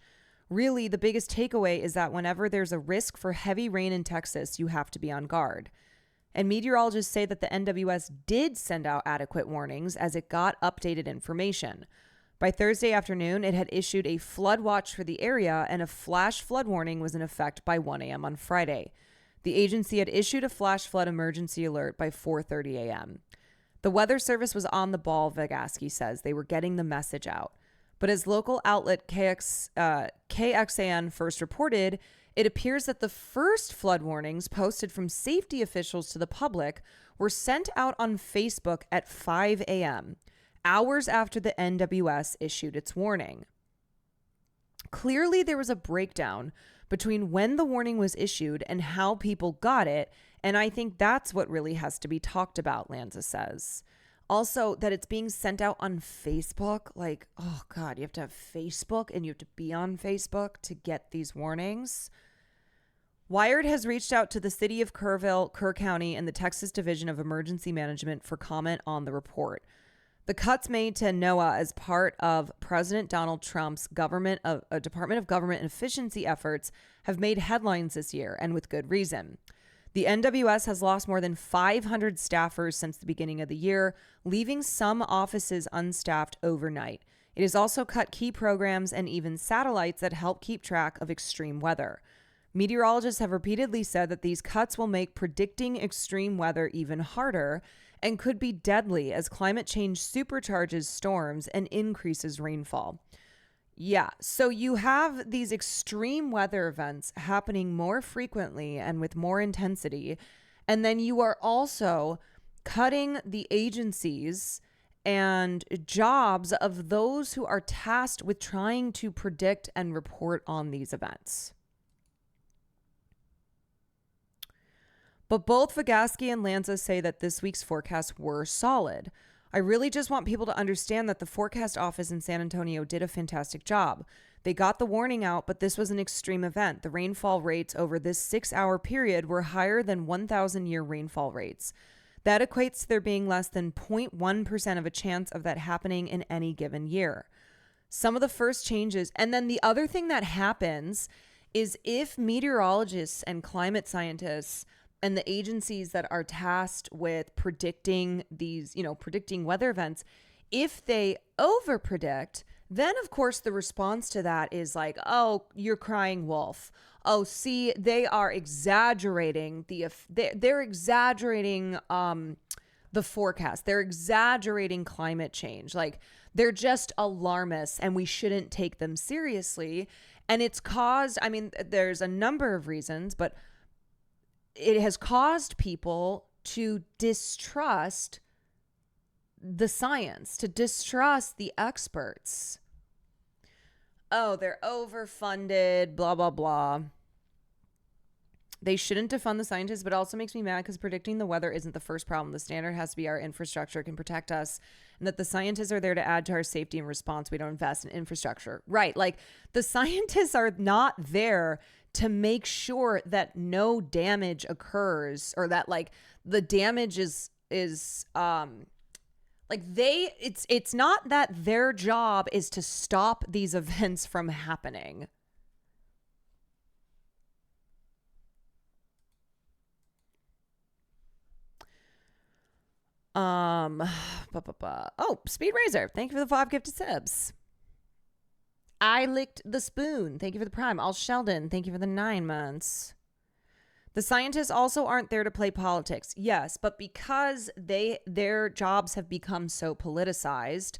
Really, the biggest takeaway is that whenever there's a risk for heavy rain in Texas, you have to be on guard. And meteorologists say that the NWS did send out adequate warnings as it got updated information. By Thursday afternoon, it had issued a flood watch for the area, and a flash flood warning was in effect by 1 a.m. on Friday. The agency had issued a flash flood emergency alert by 4:30 a.m. The Weather Service was on the ball, Vygotsky says. They were getting the message out. But as local outlet KXAN first reported, it appears that the first flood warnings posted from safety officials to the public were sent out on Facebook at 5 a.m., hours after the NWS issued its warning. Clearly, there was a breakdown between when the warning was issued and how people got it, and I think that's what really has to be talked about, Lanza says. Also, that it's being sent out on Facebook, like, oh God, you have to have Facebook and you have to be on Facebook to get these warnings. Wired has reached out to the city of Kerrville, Kerr County, and the Texas Division of Emergency Management for comment on the report. The cuts made to NOAA as part of President Donald Trump's Department of Government Efficiency efforts have made headlines this year, and with good reason. The NWS has lost more than 500 staffers since the beginning of the year, leaving some offices unstaffed overnight. It has also cut key programs and even satellites that help keep track of extreme weather. Meteorologists have repeatedly said that these cuts will make predicting extreme weather even harder and could be deadly as climate change supercharges storms and increases rainfall. Yeah, so you have these extreme weather events happening more frequently and with more intensity, and then you are also cutting the agencies and jobs of those who are tasked with trying to predict and report on these events. But both Vygotsky and Lanza say that this week's forecasts were solid. I really just want people to understand that the forecast office in San Antonio did a fantastic job. They got the warning out, but this was an extreme event. The rainfall rates over this 6-hour period were higher than 1,000-year rainfall rates. That equates to there being less than 0.1% of a chance of that happening in any given year. Some of the first changes, and then the other thing that happens is if meteorologists and climate scientists and the agencies that are tasked with predicting these, predicting weather events, if they overpredict, then of course the response to that is like, oh, you're crying wolf. Oh, see, they are exaggerating they're exaggerating the forecast. They're exaggerating climate change. Like, they're just alarmists and we shouldn't take them seriously. And it's caused, there's a number of reasons, but it has caused people to distrust the science, to distrust the experts. Oh, they're overfunded, blah, blah, blah. They shouldn't defund the scientists, but it also makes me mad because predicting the weather isn't the first problem. The standard has to be our infrastructure can protect us, and that the scientists are there to add to our safety and response. We don't invest in infrastructure. Right. Like, the scientists are not there to make sure that no damage occurs, or that like the damage is it's not that their job is to stop these events from happening. Oh, Speed Razor, thank you for the 5 gifted subs. I licked the spoon. Thank you for the prime. All Sheldon, thank you for the 9 months. The scientists also aren't there to play politics. Yes, but because their jobs have become so politicized,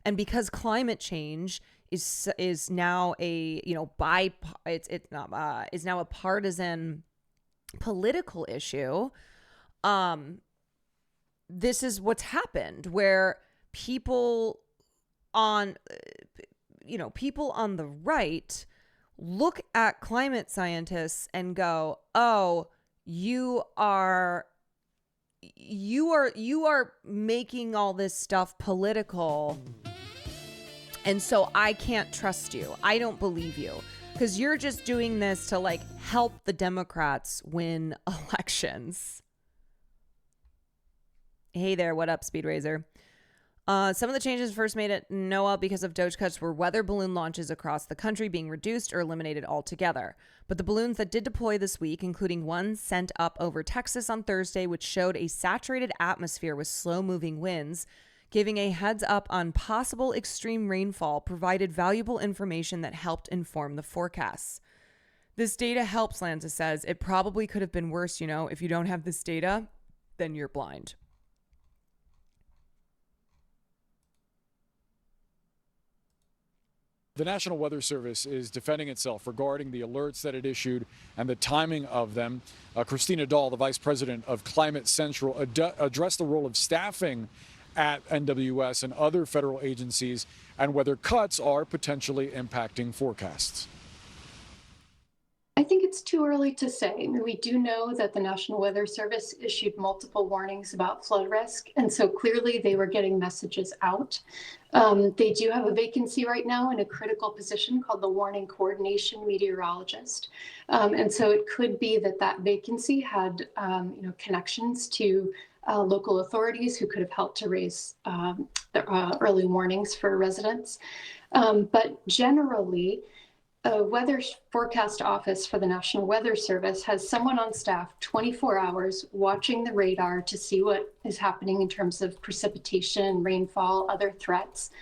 and because climate change is now a is now a partisan political issue, this is what's happened, where people on the right look at climate scientists and go, "Oh, you are making all this stuff political, and so I can't trust you. I don't believe you because you're just doing this to like help the Democrats win elections." Hey there, what up, Speed Razor? Some of the changes first made at NOAA because of DOGE cuts were weather balloon launches across the country being reduced or eliminated altogether. But the balloons that did deploy this week, including one sent up over Texas on Thursday, which showed a saturated atmosphere with slow-moving winds, giving a heads up on possible extreme rainfall, provided valuable information that helped inform the forecasts. This data helps, Lanza says. It probably could have been worse, If you don't have this data, then you're blind. The National Weather Service is defending itself regarding the alerts that it issued and the timing of them. Christina Dahl, the vice president of Climate Central, addressed the role of staffing at NWS and other federal agencies and whether cuts are potentially impacting forecasts. I think it's too early to say. I mean, we do know that the National Weather Service issued multiple warnings about flood risk, and so clearly they were getting messages out. They do have a vacancy right now in a critical position called the Warning Coordination Meteorologist, and so it could be that vacancy had connections to local authorities who could have helped to raise the early warnings for residents. But generally, a weather forecast office for the National Weather Service has someone on staff 24 hours watching the radar to see what is happening in terms of precipitation, rainfall, other threats.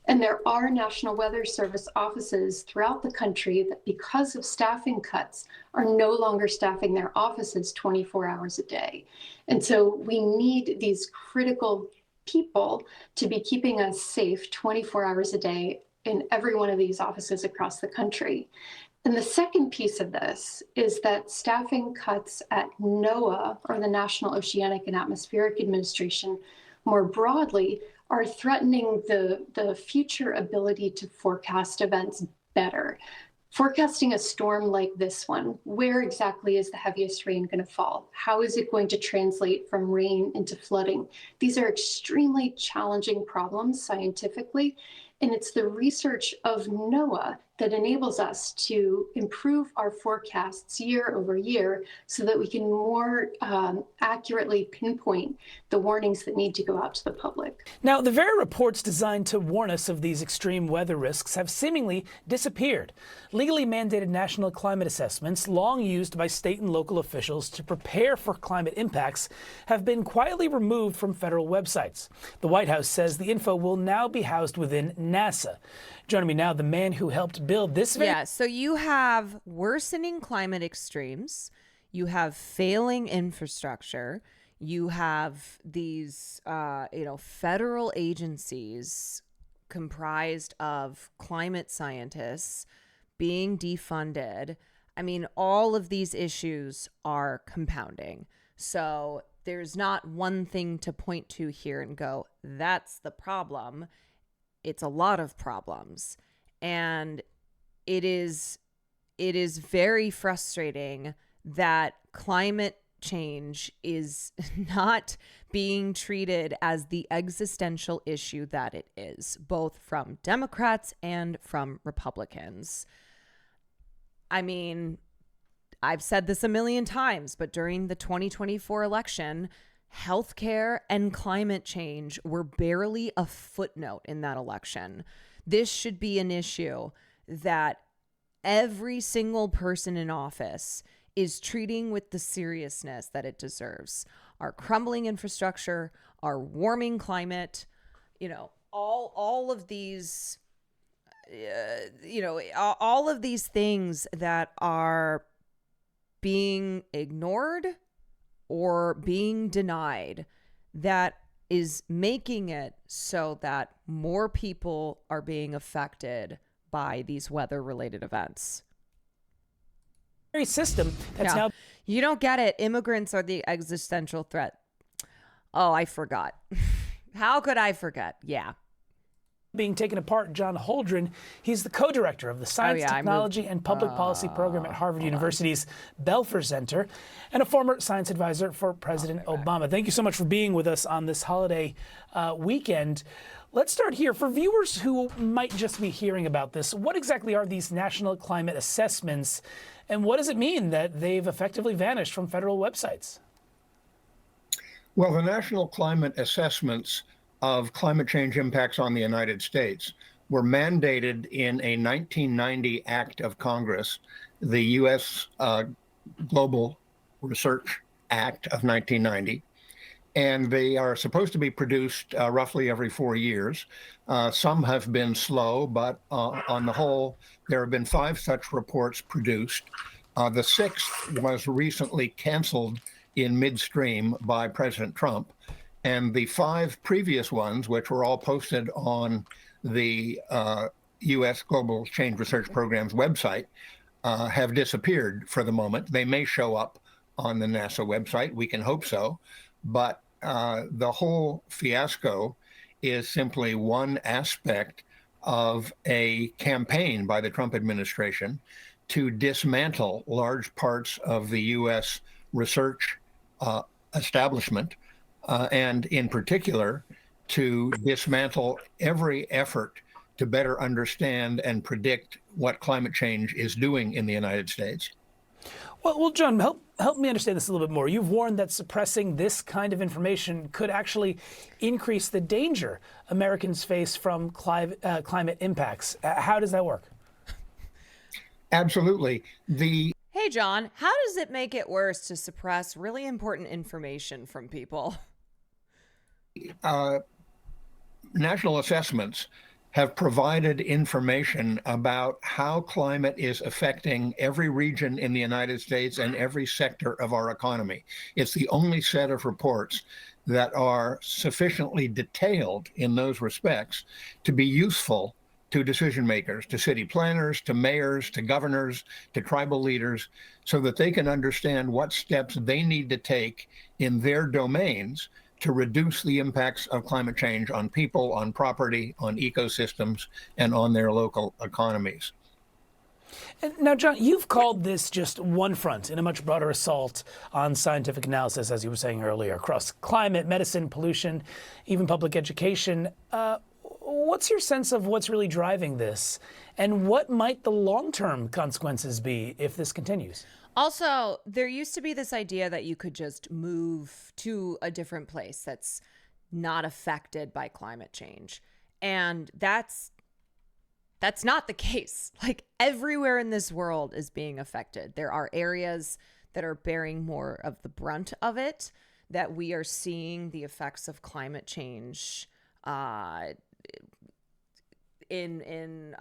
And there are National Weather Service offices throughout the country that, because of staffing cuts, are no longer staffing their offices 24 hours a day. And so we need these critical people to be keeping us safe 24 hours a day in every one of these offices across the country. And the second piece of this is that staffing cuts at NOAA, or the National Oceanic and Atmospheric Administration, more broadly, are threatening the future ability to forecast events better. Forecasting a storm like this one, where exactly is the heaviest rain going to fall? How is it going to translate from rain into flooding? These are extremely challenging problems scientifically. And it's the research of NOAA that enables us to improve our forecasts year over year so that we can more accurately pinpoint the warnings that need to go out to the public. Now, the very reports designed to warn us of these extreme weather risks have seemingly disappeared. Legally mandated national climate assessments, long used by state and local officials to prepare for climate impacts, have been quietly removed from federal websites. The White House says the info will now be housed within NASA. Joining me now, the man who helped build this. Yeah, so you have worsening climate extremes, you have failing infrastructure, you have these, federal agencies comprised of climate scientists being defunded. I mean, all of these issues are compounding. So there's not one thing to point to here and go, that's the problem. It's a lot of problems. And it is very frustrating that climate change is not being treated as the existential issue that it is, both from Democrats and from Republicans. I mean, I've said this a million times, but during the 2024 election, healthcare and climate change were barely a footnote in that election. This should be an issue that every single person in office is treating with the seriousness that it deserves. Our crumbling infrastructure, our warming climate, all of these all of these things that are being ignored or being denied, that is making it so that more people are being affected by these weather-related events. System that's now. You don't get it. Immigrants are the existential threat. Oh, I forgot. How could I forget? Yeah. Being taken apart, John Holdren. He's the co-director of the Science, Technology, and Public Policy Program at Harvard University's Belfer Center and a former science advisor for President Obama. Thank you so much for being with us on this holiday weekend. Let's start here. For viewers who might just be hearing about this, what exactly are these national climate assessments, and what does it mean that they've effectively vanished from federal websites? Well, the national climate assessments of climate change impacts on the United States were mandated in a 1990 Act of Congress, the U.S. Global Research Act of 1990. And they are supposed to be produced roughly every 4 years. Some have been slow, but on the whole, there have been 5 such reports produced. The 6th was recently canceled in midstream by President Trump. And the 5 previous ones, which were all posted on the U.S. Global Change Research Program's website, have disappeared for the moment. They may show up on the NASA website. We can hope so. But the whole fiasco is simply one aspect of a campaign by the Trump administration to dismantle large parts of the U.S. research establishment, and in particular, to dismantle every effort to better understand and predict what climate change is doing in the United States. Well, John, help me understand this a little bit more. You've warned that suppressing this kind of information could actually increase the danger Americans face from climate impacts. How does that work? Absolutely. Hey, John, how does it make it worse to suppress really important information from people? National assessments have provided information about how climate is affecting every region in the United States and every sector of our economy. It's the only set of reports that are sufficiently detailed in those respects to be useful to decision makers, to city planners, to mayors, to governors, to tribal leaders, so that they can understand what steps they need to take in their domains to reduce the impacts of climate change on people, on property, on ecosystems, and on their local economies. Now, John, you've called this just one front in a much broader assault on scientific analysis, as you were saying earlier, across climate, medicine, pollution, even public education. What's your sense of what's really driving this, and what might the long-term consequences be if this continues? Also, there used to be this idea that you could just move to a different place that's not affected by climate change. And that's not the case. Like, everywhere in this world is being affected. There are areas that are bearing more of the brunt of it, that we are seeing the effects of climate change in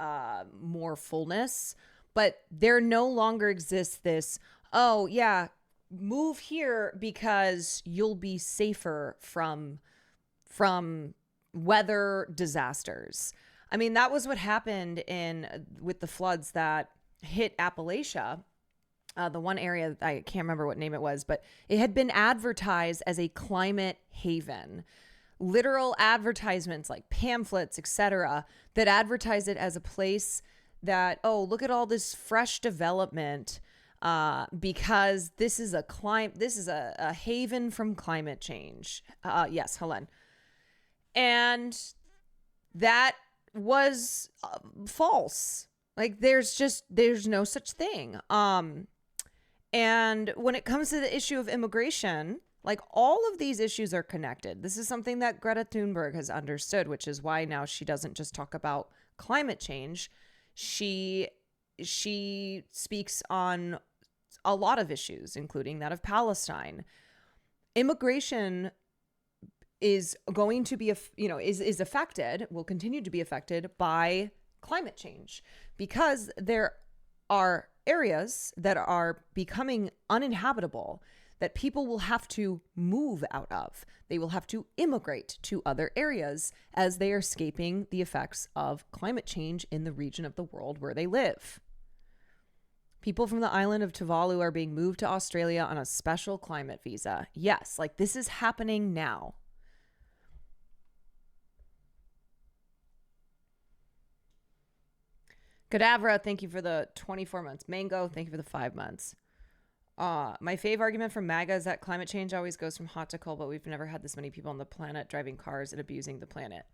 more fullness. But there no longer exists this, oh, yeah, move here because you'll be safer from weather disasters. I mean, that was what happened with the floods that hit Appalachia. The one area, I can't remember what name it was, but it had been advertised as a climate haven. Literal advertisements like pamphlets, etc., that advertise it as a place that, oh, look at all this fresh development because this is a haven from climate change. Yes, Helen. And that was false. Like, there's no such thing. And when it comes to the issue of immigration, like, all of these issues are connected. This is something that Greta Thunberg has understood, which is why now she doesn't just talk about climate change. She speaks on a lot of issues, including that of Palestine. Immigration is going to be, is affected, will continue to be affected by climate change, because there are areas that are becoming uninhabitable that people will have to move out of. They will have to immigrate to other areas as they are escaping the effects of climate change in the region of the world where they live. People from the island of Tuvalu are being moved to Australia on a special climate visa. Yes, like this is happening now. Cadavra, thank you for the 24 months. Mango, thank you for the 5 months. My fave argument from MAGA is that climate change always goes from hot to cold, but we've never had this many people on the planet driving cars and abusing the planet.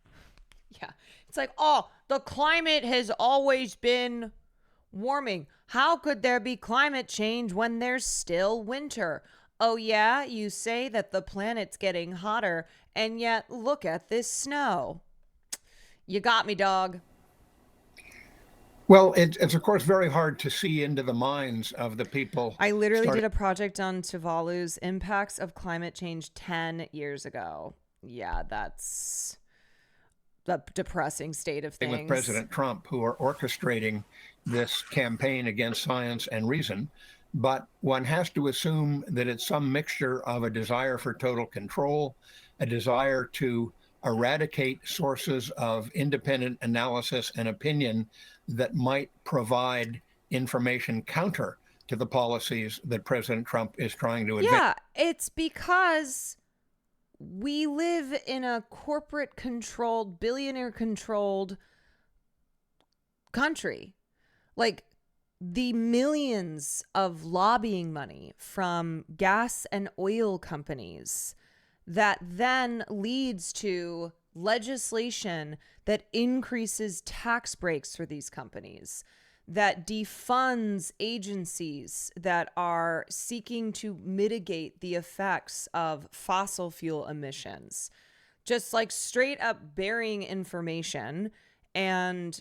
Yeah. It's like, oh, the climate has always been warming. How could there be climate change when there's still winter? Oh, yeah, you say that the planet's getting hotter, and yet look at this snow. You got me, dog. Well, it's of course very hard to see into the minds of the people. I literally did a project on Tuvalu's impacts of climate change 10 years ago. Yeah, that's the depressing state of things. With President Trump, who are orchestrating this campaign against science and reason. But one has to assume that it's some mixture of a desire for total control, a desire to eradicate sources of independent analysis and opinion that might provide information counter to the policies that President Trump is trying to advance. Yeah, it's because we live in a corporate controlled, billionaire controlled country. Like the millions of lobbying money from gas and oil companies that then leads to legislation that increases tax breaks for these companies, that defunds agencies that are seeking to mitigate the effects of fossil fuel emissions. Just like straight up burying information and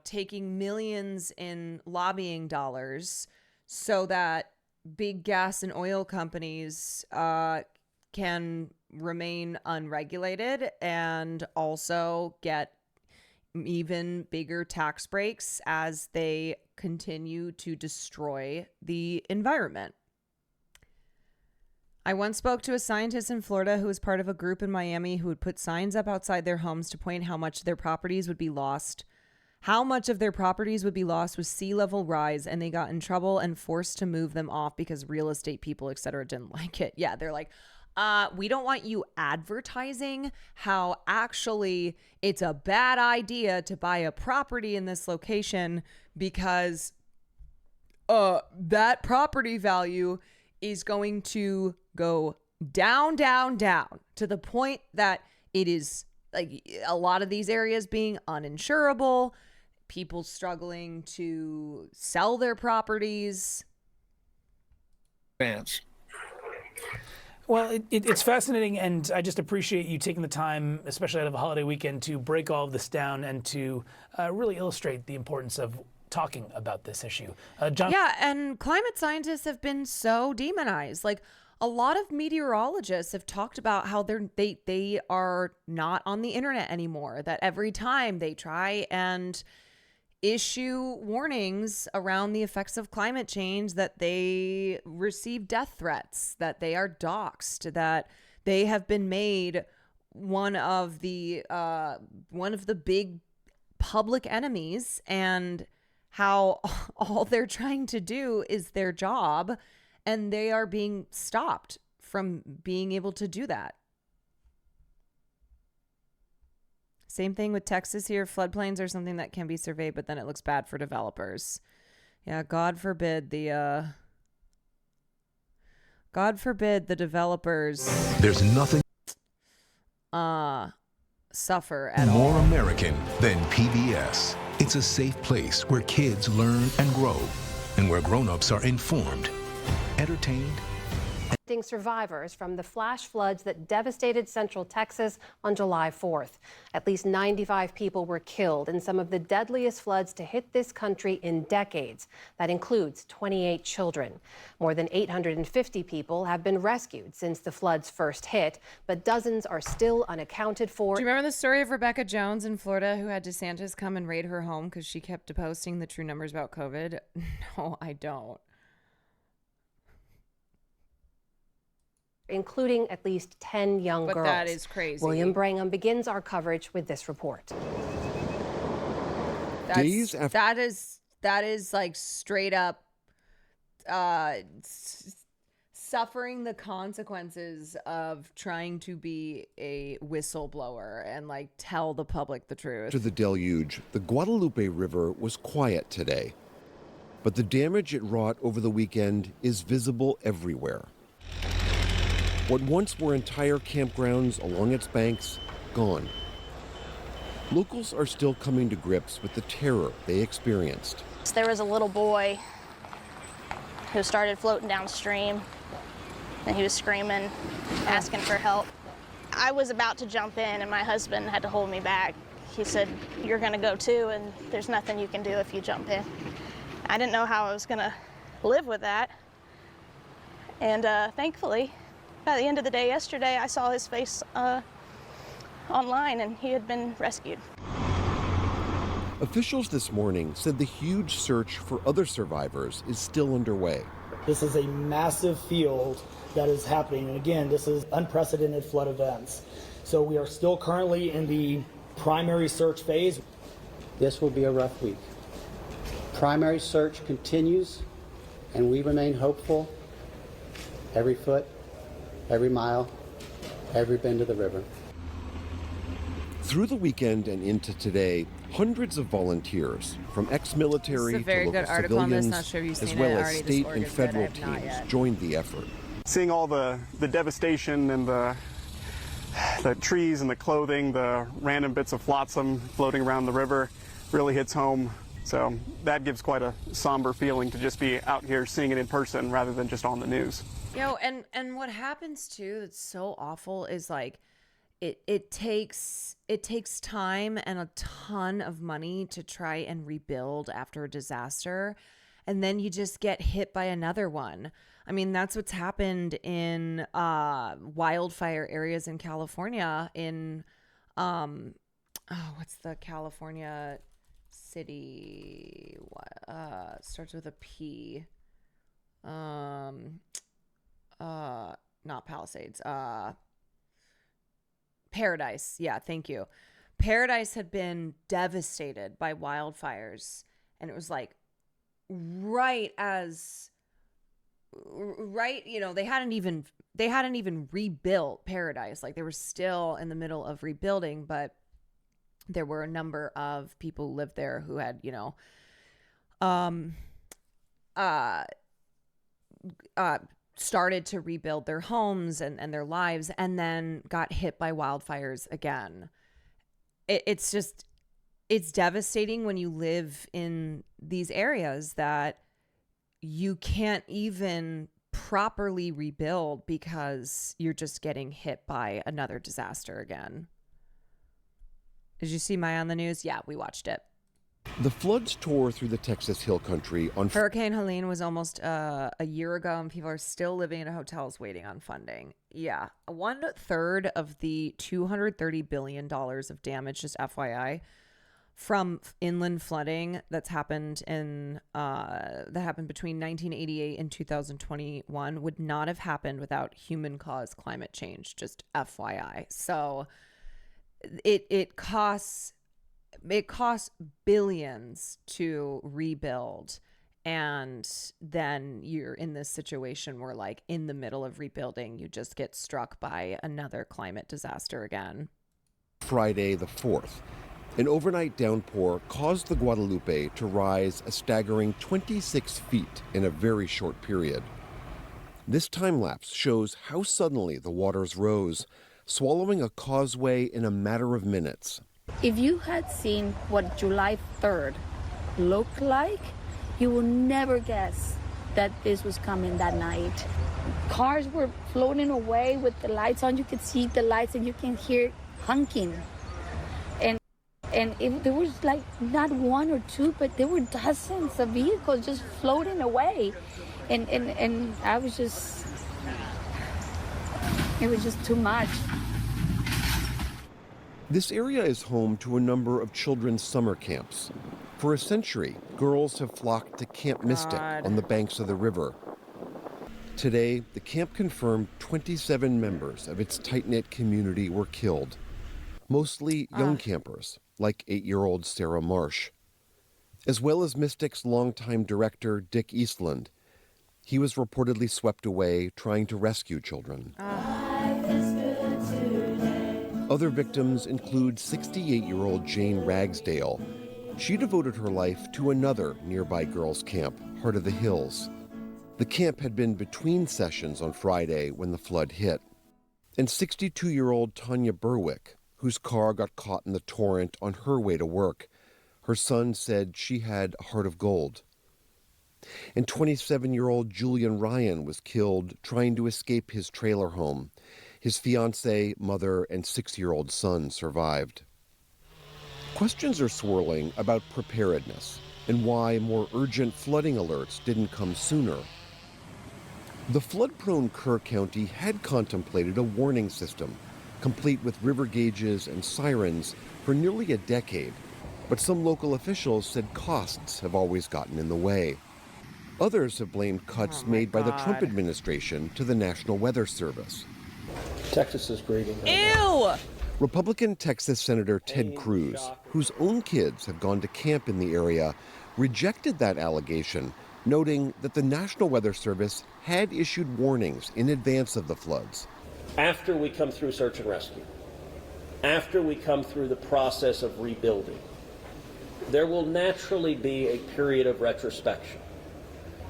taking millions in lobbying dollars so that big gas and oil companies can remain unregulated and also get even bigger tax breaks as they continue to destroy the environment. I once spoke to a scientist in Florida who was part of a group in Miami who would put signs up outside their homes to point how much their properties would be lost. How much of their properties would be lost with sea level rise, and they got in trouble and forced to move them off because real estate people, etc., didn't like it. Yeah, they're like, we don't want you advertising how actually it's a bad idea to buy a property in this location because that property value is going to go down, down, down to the point that it is like a lot of these areas being uninsurable, people struggling to sell their properties. Vance. Well, it's fascinating, and I just appreciate you taking the time, especially out of a holiday weekend, to break all of this down and to really illustrate the importance of talking about this issue. John? Yeah, and climate scientists have been so demonized. Like, a lot of meteorologists have talked about how they are not on the internet anymore, that every time they try and issue warnings around the effects of climate change, that they receive death threats, that they are doxxed, that they have been made one of the big public enemies, and how all they're trying to do is their job, and they are being stopped from being able to do that. Same thing with Texas here. Floodplains are something that can be surveyed, but then it looks bad for developers. Yeah, God forbid the developers. There's nothing suffer at all. More American than PBS. It's a safe place where kids learn and grow, and where grown-ups are informed, entertained. Survivors from the flash floods that devastated central Texas on July 4th. At least 95 people were killed in some of the deadliest floods to hit this country in decades. That includes 28 children. More than 850 people have been rescued since the floods first hit, but dozens are still unaccounted for. Do you remember the story of Rebecca Jones in Florida who had DeSantis come and raid her home because she kept posting the true numbers about COVID? No, I don't. Including at least 10 young girls. But that is crazy. William Brangham begins our coverage with this report. That is like straight up suffering the consequences of trying to be a whistleblower and like tell the public the truth. After the deluge, the Guadalupe River was quiet today, but the damage it wrought over the weekend is visible everywhere. What once were entire campgrounds along its banks, gone. Locals are still coming to grips with the terror they experienced. There was a little boy who started floating downstream, and he was screaming, asking for help. I was about to jump in, and my husband had to hold me back. He said, "You're gonna go too, and there's nothing you can do if you jump in." I didn't know how I was gonna live with that. And thankfully, by the end of the day yesterday, I saw his face online, and he had been rescued. Officials this morning said the huge search for other survivors is still underway. This is a massive field that is happening. And again, this is unprecedented flood events. So we are still currently in the primary search phase. This will be a rough week. Primary search continues, and we remain hopeful every foot, every mile, every bend of the river. Through the weekend and into today, hundreds of volunteers, from ex-military to local civilians, as well as state and federal teams, joined the effort. Seeing all the devastation and the trees and the clothing, the random bits of flotsam floating around the river really hits home. So that gives quite a somber feeling to just be out here seeing it in person rather than just on the news. And what happens too that's so awful is like it takes time and a ton of money to try and rebuild after a disaster, and then you just get hit by another one. I mean, that's what's happened in wildfire areas in California in what's the California city starts with a P. Not Palisades, Paradise. Yeah, thank you. Paradise had been devastated by wildfires, and it was like right, you know, they hadn't even rebuilt Paradise. Like they were still in the middle of rebuilding, but there were a number of people who lived there who had, you know, started to rebuild their homes and their lives, and then got hit by wildfires again. It's devastating when you live in these areas that you can't even properly rebuild because you're just getting hit by another disaster again. Did you see Maya on the news? Yeah, we watched it. The floods tore through the Texas Hill Country on Hurricane Helene was almost a year ago, and people are still living in hotels waiting on funding. Yeah, 1/3 of the $230 billion of damage, just FYI, from inland flooding that's happened between 1988 and 2021 would not have happened without human-caused climate change. Just FYI. So it costs billions to rebuild, and then you're in this situation where, like, in the middle of rebuilding, you just get struck by another climate disaster again. Friday the 4th, an overnight downpour caused the Guadalupe to rise a staggering 26 feet in a very short period. This time lapse shows how suddenly the waters rose, swallowing a causeway in a matter of minutes. If you had seen what July 3rd looked like, you will never guess that this was coming that night. Cars were floating away with the lights on. You could see the lights and you can hear honking. And there was like not one or two, but there were dozens of vehicles just floating away. And I was just, it was just too much. This area is home to a number of children's summer camps. For a century, girls have flocked to Camp Mystic on the banks of the river. Today, the camp confirmed 27 members of its tight-knit community were killed, mostly young campers, like 8-year-old Sarah Marsh, as well as Mystic's longtime director, Dick Eastland. He was reportedly swept away trying to rescue children. Other victims include 68-year-old Jane Ragsdale. She devoted her life to another nearby girls' camp, Heart of the Hills. The camp had been between sessions on Friday when the flood hit. And 62-year-old Tanya Berwick, whose car got caught in the torrent on her way to work. Her son said she had a heart of gold. And 27-year-old Julian Ryan was killed trying to escape his trailer home. His fiancée, mother, and 6-year-old son survived. Questions are swirling about preparedness and why more urgent flooding alerts didn't come sooner. The flood-prone Kerr County had contemplated a warning system, complete with river gauges and sirens, for nearly a decade. But some local officials said costs have always gotten in the way. Others have blamed cuts made by the Trump administration to the National Weather Service. Texas is grieving. Ew! Republican Texas Senator Ted Cruz, whose own kids have gone to camp in the area, rejected that allegation, noting that the National Weather Service had issued warnings in advance of the floods. After we come through search and rescue, after we come through the process of rebuilding, there will naturally be a period of retrospection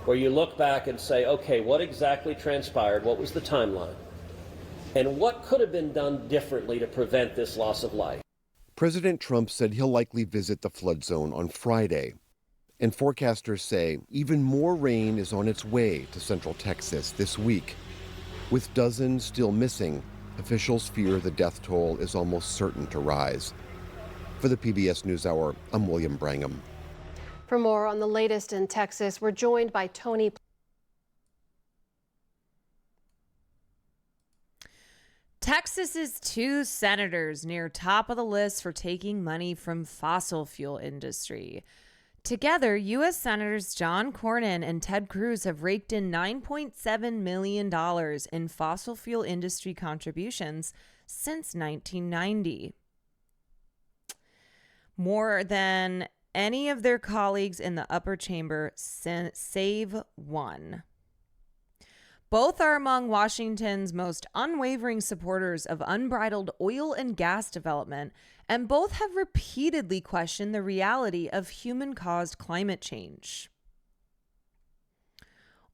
where you look back and say, okay, what exactly transpired? What was the timeline? And what could have been done differently to prevent this loss of life? President Trump said he'll likely visit the flood zone on Friday. And forecasters say even more rain is on its way to central Texas this week. With dozens still missing, officials fear the death toll is almost certain to rise. For the PBS NewsHour, I'm William Brangham. For more on the latest in Texas, we're joined by Tony. Texas's 2 senators near top of the list for taking money from fossil fuel industry. Together, U.S. Senators John Cornyn and Ted Cruz have raked in $9.7 million in fossil fuel industry contributions since 1990. More than any of their colleagues in the upper chamber, save one. Both are among Washington's most unwavering supporters of unbridled oil and gas development, and both have repeatedly questioned the reality of human-caused climate change.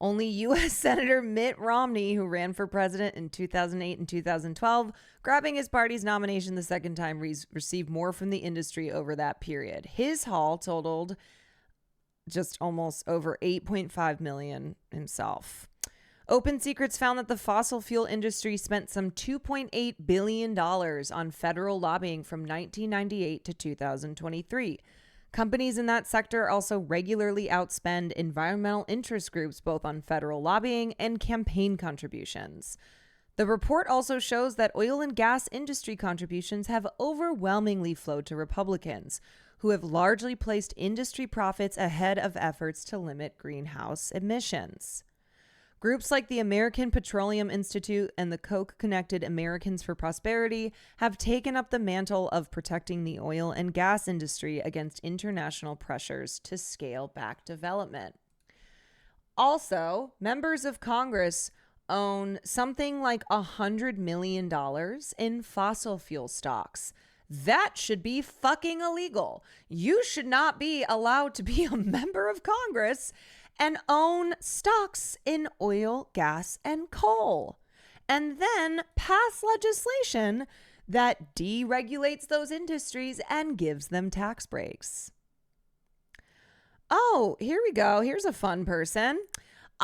Only U.S. Senator Mitt Romney, who ran for president in 2008 and 2012, grabbing his party's nomination the second time, received more from the industry over that period. His haul totaled just almost over $8.5 million himself. Open Secrets found that the fossil fuel industry spent some $2.8 billion on federal lobbying from 1998 to 2023. Companies in that sector also regularly outspend environmental interest groups both on federal lobbying and campaign contributions. The report also shows that oil and gas industry contributions have overwhelmingly flowed to Republicans, who have largely placed industry profits ahead of efforts to limit greenhouse emissions. Groups like the American Petroleum Institute and the Koch-connected Americans for Prosperity have taken up the mantle of protecting the oil and gas industry against international pressures to scale back development. Also, members of Congress own something like $100 million in fossil fuel stocks. That should be fucking illegal. You should not be allowed to be a member of Congress and own stocks in oil, gas, and coal, and then pass legislation that deregulates those industries and gives them tax breaks. Oh, here we go. Here's a fun person.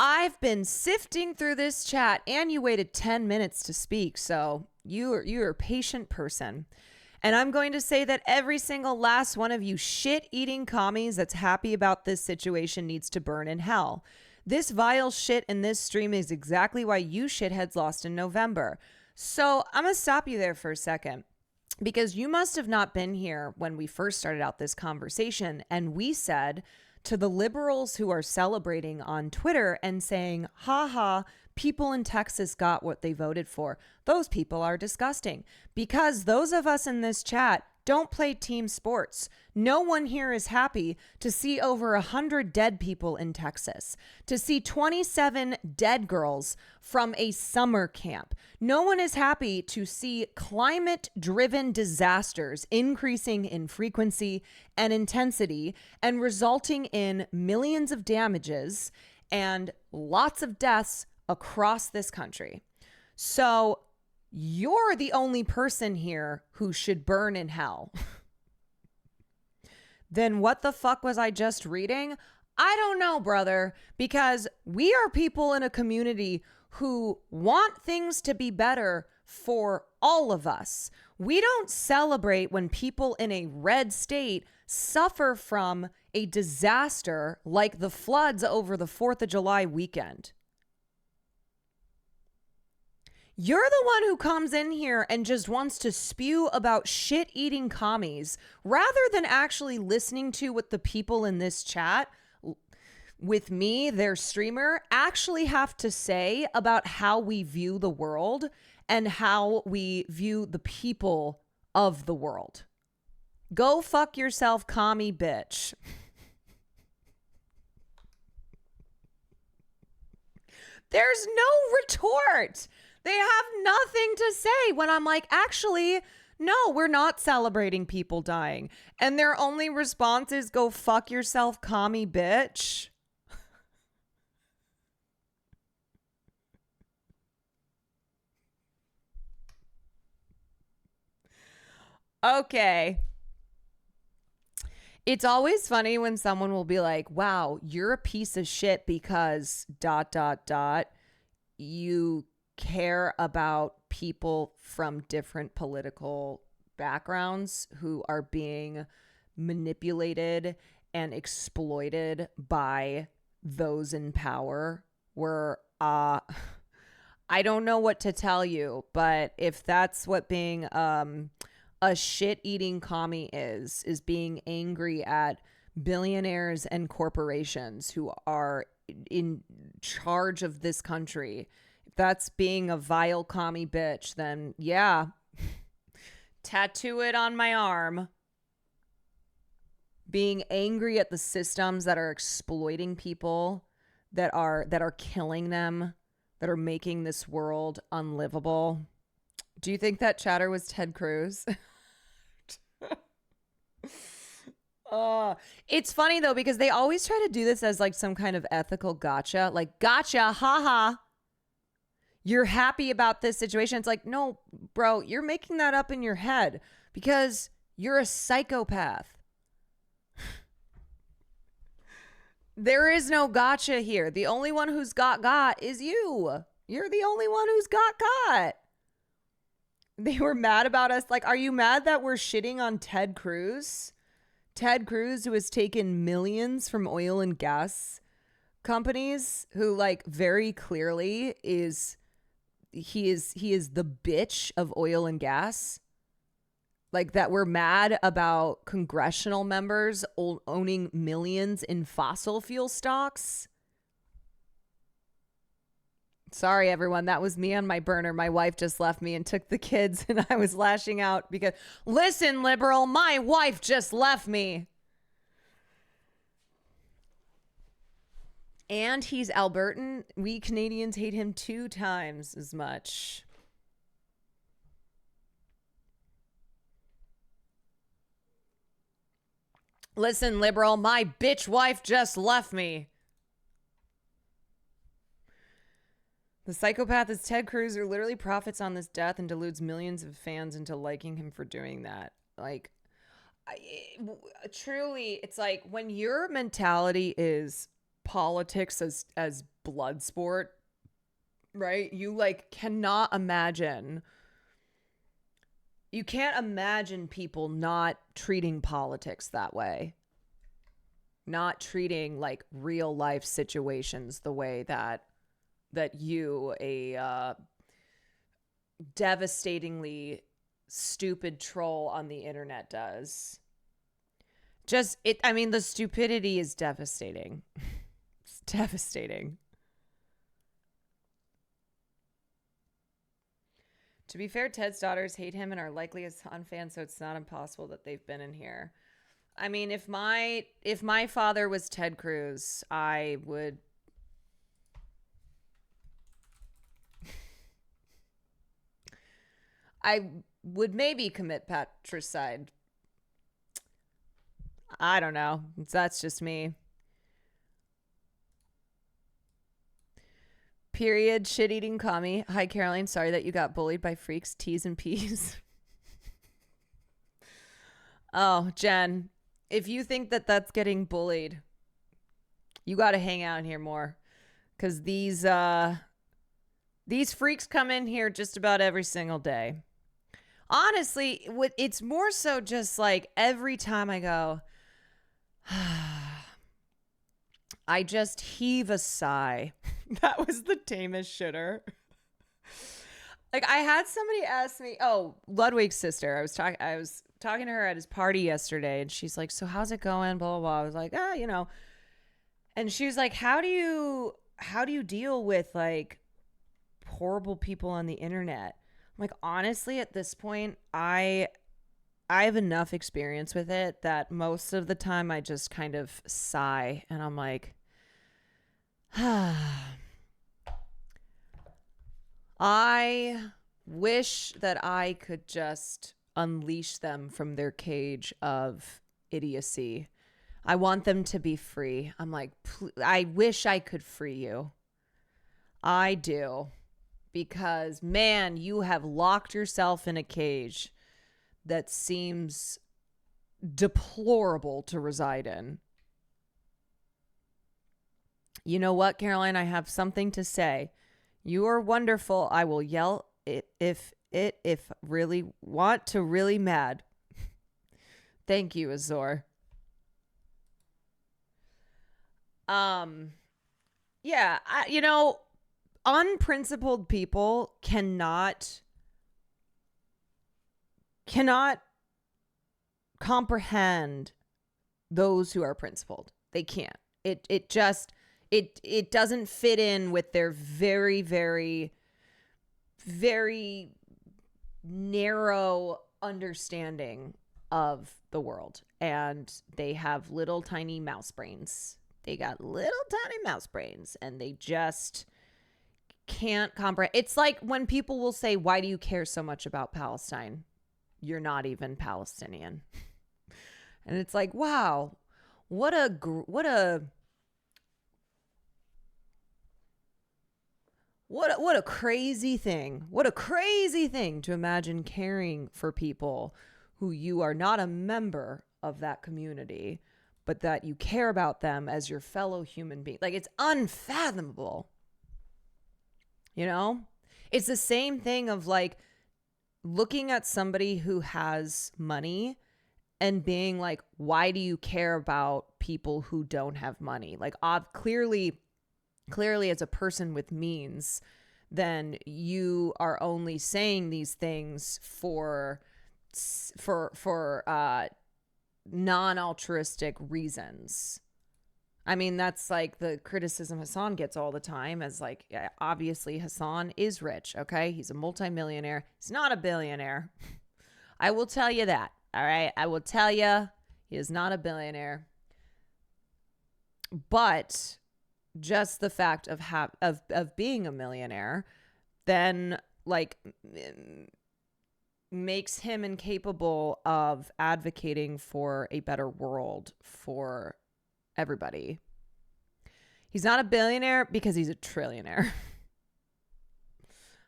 I've been sifting through this chat, and you waited 10 minutes to speak, so you're a patient person. And I'm going to say that every single last one of you shit-eating commies that's happy about this situation needs to burn in hell. This vile shit in this stream is exactly why you shitheads lost in November. So I'm going to stop you there for a second, because you must have not been here when we first started out this conversation, and we said to the liberals who are celebrating on Twitter and saying, ha ha, people in Texas got what they voted for. Those people are disgusting, because those of us in this chat don't play team sports. No one here is happy to see over 100 dead people in Texas, to see 27 dead girls from a summer camp. No one is happy to see climate-driven disasters increasing in frequency and intensity and resulting in millions of damages and lots of deaths across this country. So you're the only person here who should burn in hell. Then what the fuck was I just reading? I don't know, brother, because we are people in a community who want things to be better for all of us. We don't celebrate when people in a red state suffer from a disaster like the floods over the 4th of July weekend. You're the one who comes in here and just wants to spew about shit-eating commies rather than actually listening to what the people in this chat with me, their streamer, actually have to say about how we view the world and how we view the people of the world. Go fuck yourself, commie bitch. There's no retort. They have nothing to say when I'm like, actually, no, we're not celebrating people dying. And their only response is, go fuck yourself, commie bitch. Okay. It's always funny when someone will be like, wow, you're a piece of shit because ... you care about people from different political backgrounds who are being manipulated and exploited by those in power. I don't know what to tell you, but if that's what being a shit-eating commie is being angry at billionaires and corporations who are in charge of this country, if that's being a vile commie bitch, then yeah, tattoo it on my arm. Being angry at the systems that are exploiting people, that are killing them, that are making this world unlivable. Do you think that chatter was Ted Cruz? It's funny though, because they always try to do this as like some kind of ethical gotcha, like gotcha, haha. You're happy about this situation. It's like, no, bro, you're making that up in your head because you're a psychopath. There is no gotcha here. The only one who's got is you. You're the only one who's got. They were mad about us. Like, are you mad that we're shitting on Ted Cruz? Ted Cruz, who has taken millions from oil and gas companies, who like very clearly is the bitch of oil and gas. Like that we're mad about congressional members owning millions in fossil fuel stocks. Sorry, everyone. That was me on my burner. My wife just left me and took the kids, and I was lashing out because, listen, liberal, my wife just left me. And he's Albertan. We Canadians hate him 2 times as much. Listen, liberal, my bitch wife just left me. The psychopath is Ted Cruz, who literally profits on this death and deludes millions of fans into liking him for doing that. Like, truly, it's like when your mentality is politics as blood sport, right? You like cannot imagine. You can't imagine people not treating politics that way. Not treating like real life situations the way that you, a devastatingly stupid troll on the internet, does. The stupidity is devastating. It's devastating. To be fair, Ted's daughters hate him and are likely a Hassan fan, so it's not impossible that they've been in here. I mean, if my father was Ted Cruz, I would maybe commit patricide. I don't know. That's just me. Period. Shit-eating commie. Hi, Caroline. Sorry that you got bullied by freaks, T's and P's. Oh, Jen, if you think that that's getting bullied, you got to hang out in here more. Because these freaks come in here just about every single day. Honestly, it's more so just like every time I go, I just heave a sigh. That was the tamest shitter. Like, I had somebody ask me, Ludwig's sister. I was talking to her at his party yesterday, and she's like, so how's it going? Blah, blah, blah. I was like, and she was like, how do you deal with like horrible people on the internet? I'm like, honestly, at this point, I have enough experience with it that most of the time I just kind of sigh and I'm like, I wish that I could just unleash them from their cage of idiocy. I want them to be free. I'm like, I wish I could free you. I do. Because, man, you have locked yourself in a cage that seems deplorable to reside in. You know what, Caroline? I have something to say. You are wonderful. I will yell if really want to really mad. Thank you, Azor. Yeah, unprincipled people cannot comprehend those who are principled. They can't. It doesn't fit in with their very, very, very narrow understanding of the world. And they have little tiny mouse brains. They got little tiny mouse brains, and they just can't comprehend. It's like when people will say, why do you care so much about Palestine? You're not even Palestinian. And it's like, wow, what a crazy thing. What a crazy thing to imagine caring for people who you are not a member of that community, but that you care about them as your fellow human being. Like, it's unfathomable. You know? It's the same thing of like looking at somebody who has money and being like, why do you care about people who don't have money? Like, clearly as a person with means, then you are only saying these things for non-altruistic reasons. I mean, that's like the criticism Hassan gets all the time, as like, obviously Hassan is rich. Okay. He's a multimillionaire. He's not a billionaire. I will tell you that. All right. I will tell you he is not a billionaire, but just the fact of being a millionaire then like makes him incapable of advocating for a better world for everybody. He's not a billionaire because he's a trillionaire.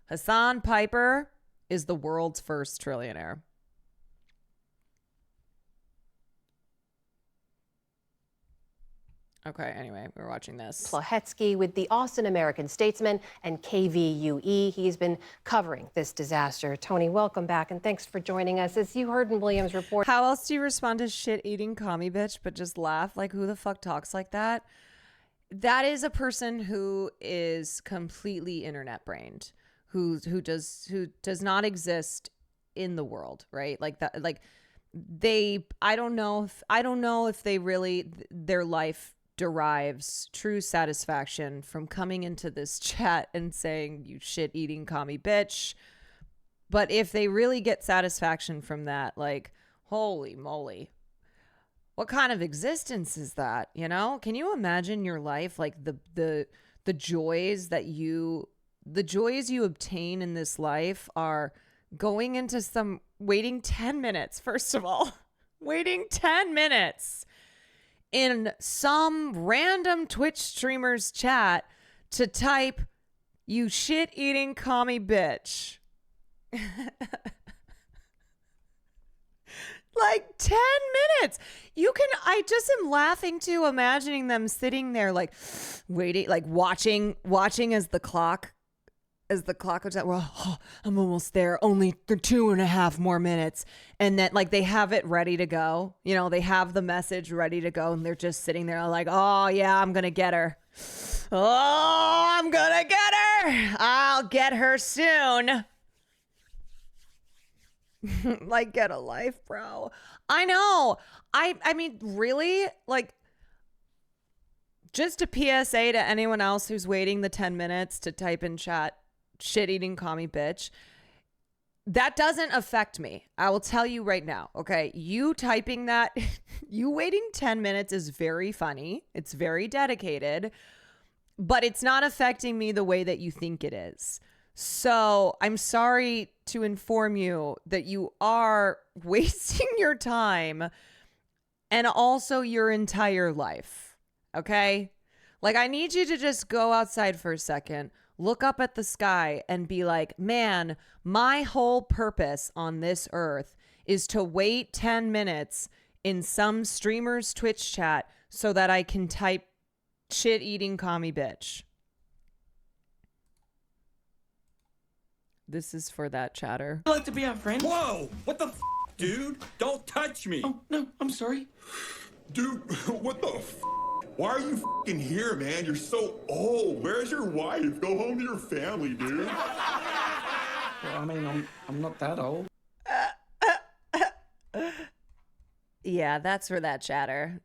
Hassan Piper is the world's first trillionaire. Okay, anyway, we're watching this. Plahetsky with the Austin American-Statesman and KVUE. He's been covering this disaster. Tony, welcome back, and thanks for joining us. As you heard in Williams' report. How else do you respond to shit-eating commie bitch but just laugh? Like, who the fuck talks like that? That is a person who is completely internet-brained, who does not exist in the world, right? Like that, like I don't know if they really, their life derives true satisfaction from coming into this chat and saying, you shit-eating commie bitch. But if they really get satisfaction from that, like, holy moly, what kind of existence is that? You know, can you imagine your life, like the joys you obtain in this life are going into waiting 10 minutes, first of all, waiting 10 minutes in some random Twitch streamer's chat to type, you shit-eating commie bitch. Like 10 minutes. I just am laughing too, imagining them sitting there like waiting, like watching as the clock goes out. Well, oh, I'm almost there. Only 2.5 more minutes. And then like they have it ready to go. You know, they have the message ready to go and they're just sitting there like, oh yeah, I'm going to get her. Oh, I'm going to get her. I'll get her soon. Like, get a life, bro. I know. I mean, really? Like, just a PSA to anyone else who's waiting the 10 minutes to type in chat, shit-eating commie bitch. That doesn't affect me. I will tell you right now, okay? You typing that, you waiting 10 minutes is very funny. It's very dedicated, but it's not affecting me the way that you think it is. So I'm sorry to inform you that you are wasting your time and also your entire life. Okay? Like, I need you to just go outside for a second, look up at the sky and be like, man, my whole purpose on this earth is to wait 10 minutes in some streamer's Twitch chat so that I can type shit-eating commie bitch. This is for that chatter. I'd like to be our friend. Whoa! What the dude? Don't touch me. Oh, no, I'm sorry. Dude, what the Why are you here, man? You're so old. Where's your wife? Go home to your family, dude. Well, I mean, I'm not that old. Yeah, that's for that chatter.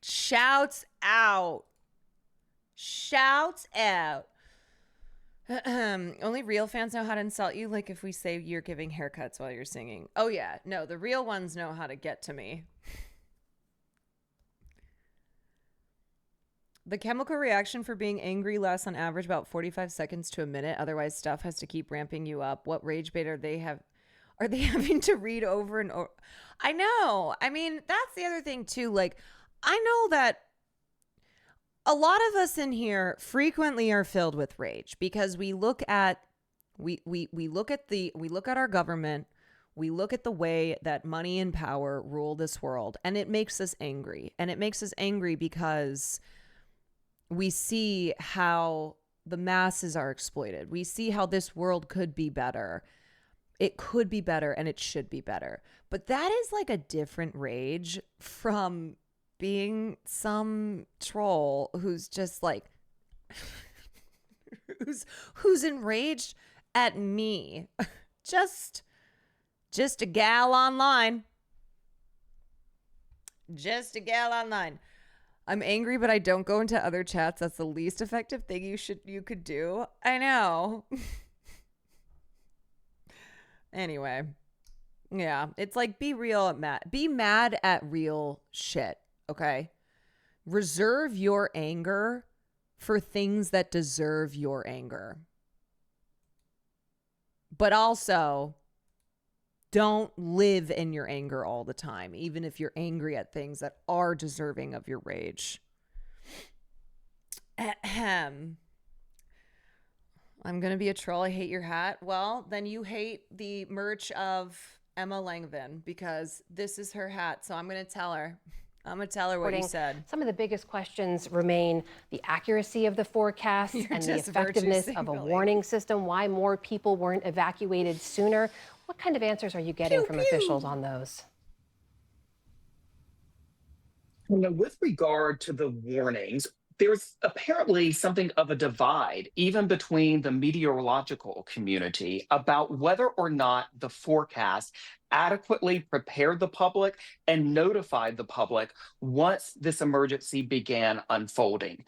Shouts out. Shouts out. Only real fans know how to insult you, like if we say you're giving haircuts while you're singing. Oh yeah, no, the real ones know how to get to me. The chemical reaction for being angry lasts on average about 45 seconds to a minute. Otherwise, stuff has to keep ramping you up. What rage bait are they having to read over and over? I know. I mean, that's the other thing too. Like, I know that a lot of us in here frequently are filled with rage because we look at our government, we look at the way that money and power rule this world, and it makes us angry. And it makes us angry because we see how the masses are exploited. We see how this world could be better. It could be better and it should be better. But that is like a different rage from being some troll who's just like who's enraged at me. just a gal online. Just a gal online. I'm angry, but I don't go into other chats. That's the least effective thing you could do. I know. Anyway. Yeah, it's like be mad at real shit. Okay. Reserve your anger for things that deserve your anger. But also, don't live in your anger all the time, even if you're angry at things that are deserving of your rage. Ahem. I'm going to be a troll. I hate your hat. Well, then you hate the merch of Emma Langevin because this is her hat. So I'm going to tell her. I'm going to tell her what you said. Some of the biggest questions remain the accuracy of the forecasts and the effectiveness of a warning system, why more people weren't evacuated sooner. What kind of answers are you getting from officials on those? With regard to the warnings, there's apparently something of a divide, even between the meteorological community, about whether or not the forecast adequately prepared the public and notified the public once this emergency began unfolding.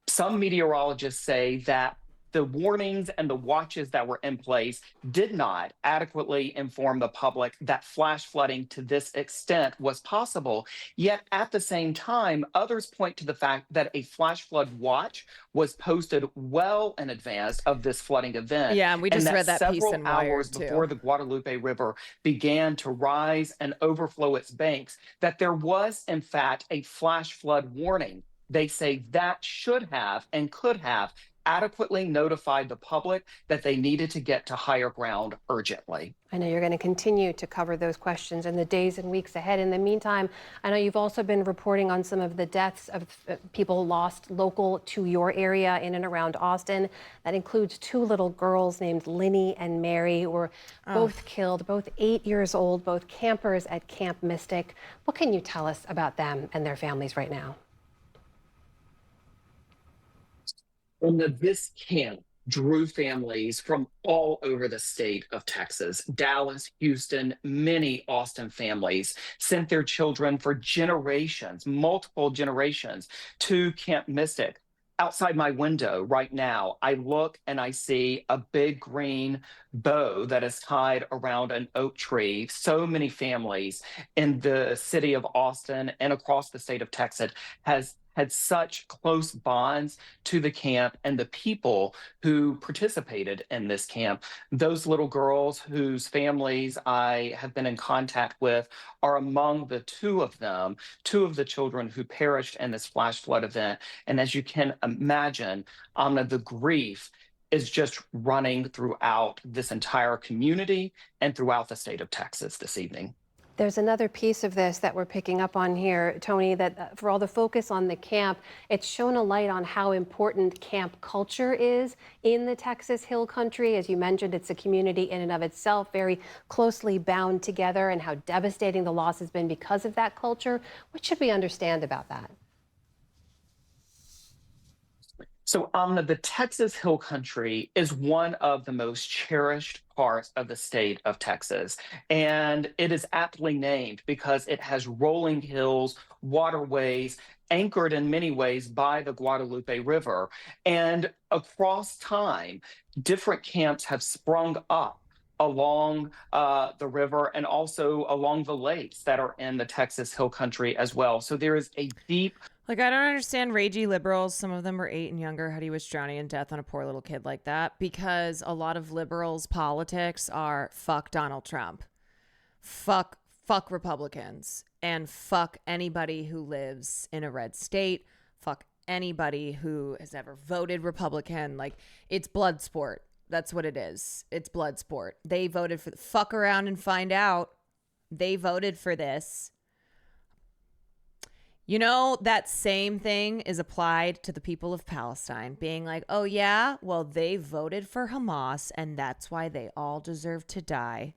Some meteorologists say that the warnings and the watches that were in place did not adequately inform the public that flash flooding to this extent was possible. Yet at the same time, others point to the fact that a flash flood watch was posted well in advance of this flooding event. Yeah, and we just read that piece several in Wired, hours too. before the Guadalupe River began to rise and overflow its banks, that there was in fact a flash flood warning. They say that should have and could have adequately notified the public that they needed to get to higher ground urgently. I know you're going to continue to cover those questions in the days and weeks ahead. In the meantime, I know you've also been reporting on some of the deaths of people lost local to your area in and around Austin. That includes 2 little girls named Linny and Mary, who were both killed, both 8 years old, both campers at Camp Mystic. What can you tell us about them and their families right now? This camp drew families from all over the state of Texas. Dallas, Houston, many Austin families sent their children for generations, multiple generations, to Camp Mystic. Outside my window right now, I look and I see a big green bow that is tied around an oak tree. So many families in the city of Austin and across the state of Texas has had such close bonds to the camp and the people who participated in this camp. Those little girls whose families I have been in contact with are among the 2 of the children who perished in this flash flood event. And as you can imagine, the grief is just running throughout this entire community and throughout the state of Texas this evening. There's another piece of this that we're picking up on here, Tony, that for all the focus on the camp, it's shown a light on how important camp culture is in the Texas Hill Country. As you mentioned, it's a community in and of itself, very closely bound together, and how devastating the loss has been because of that culture. What should we understand about that? So, the Texas Hill Country is one of the most cherished parts of the state of Texas. And it is aptly named because it has rolling hills, waterways, anchored in many ways by the Guadalupe River. And across time, different camps have sprung up along the river and also along the lakes that are in the Texas Hill Country as well. So there is a deep... Like, I don't understand ragey liberals. Some of them were 8 and younger. How do you wish drowning in death on a poor little kid like that? Because a lot of liberals' politics are fuck Donald Trump, fuck Republicans, and fuck anybody who lives in a red state, fuck anybody who has ever voted Republican. Like, it's blood sport. That's what it is. It's blood sport. They voted for the fuck around and find out. They voted for this. You know, that same thing is applied to the people of Palestine, being like, oh, yeah, well, they voted for Hamas, and that's why they all deserve to die.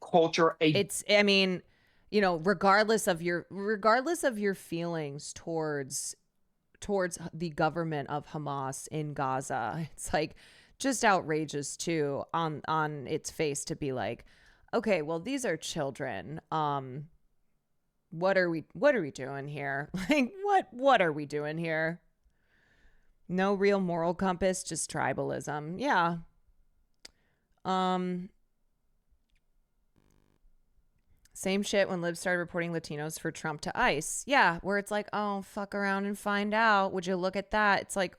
Culture. It's, I mean, you know, regardless of your feelings towards the government of Hamas in Gaza, it's like just outrageous too on its face to be like, okay, well, these are children. What are we doing here? Like, what are we doing here? No real moral compass, just tribalism. Yeah. Same shit when libs started reporting Latinos for Trump to ICE. Yeah, where it's like, oh, fuck around and find out. Would you look at that? It's like,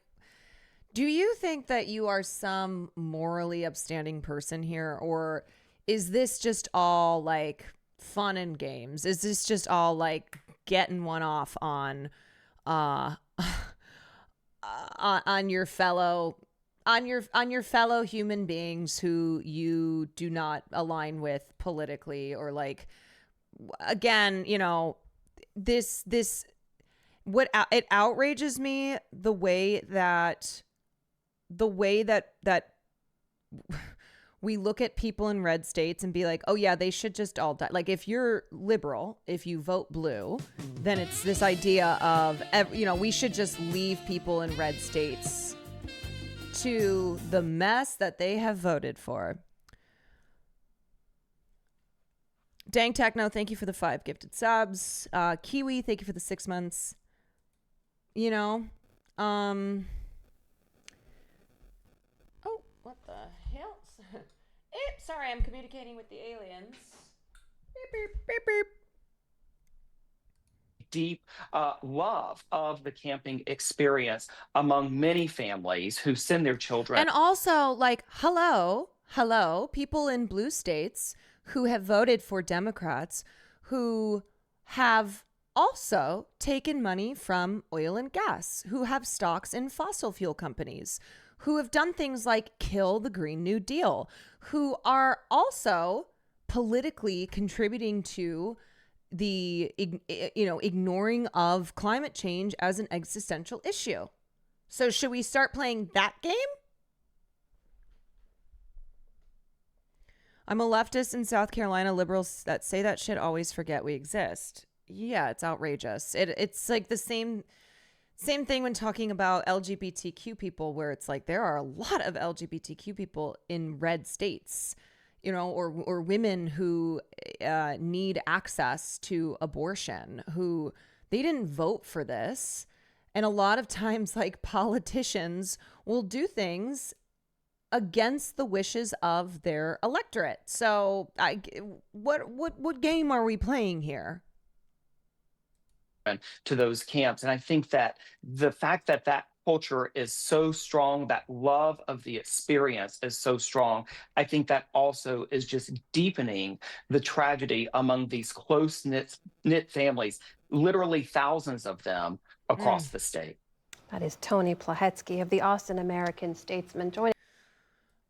do you think that you are some morally upstanding person here? Or is this just all like fun and games? Is this just all like getting one off on your fellow human beings who you do not align with politically, or like, again, you know, it outrages me the way that we look at people in red states and be like, oh yeah, they should just all die. Like if you're liberal, if you vote blue, then it's this idea of, we should just leave people in red states to the mess that they have voted for. Dang Techno, thank you for the 5 gifted subs. Kiwi, thank you for the 6 months. Oh, what the hell? Sorry, I'm communicating with the aliens. Beep, beep, beep, beep. Deep love of the camping experience among many families who send their children. And also, like, hello, people in blue states who have voted for Democrats who have also taken money from oil and gas, who have stocks in fossil fuel companies, who have done things like kill the Green New Deal, who are also politically contributing to the ignoring of climate change as an existential issue. So should we start playing that game? I'm a leftist in South Carolina. Liberals that say that shit always forget we exist. Yeah, it's outrageous. It's like the same thing when talking about LGBTQ people, where it's like there are a lot of LGBTQ people in red states, or women who need access to abortion, who they didn't vote for this. And a lot of times, like, politicians will do things against the wishes of their electorate. So what game are we playing here? To those camps. And I think that the fact that that culture is so strong, that love of the experience is so strong, I think that also is just deepening the tragedy among these close-knit families, literally thousands of them across the state. That is Tony Plahetsky of the Austin American-Statesman joining.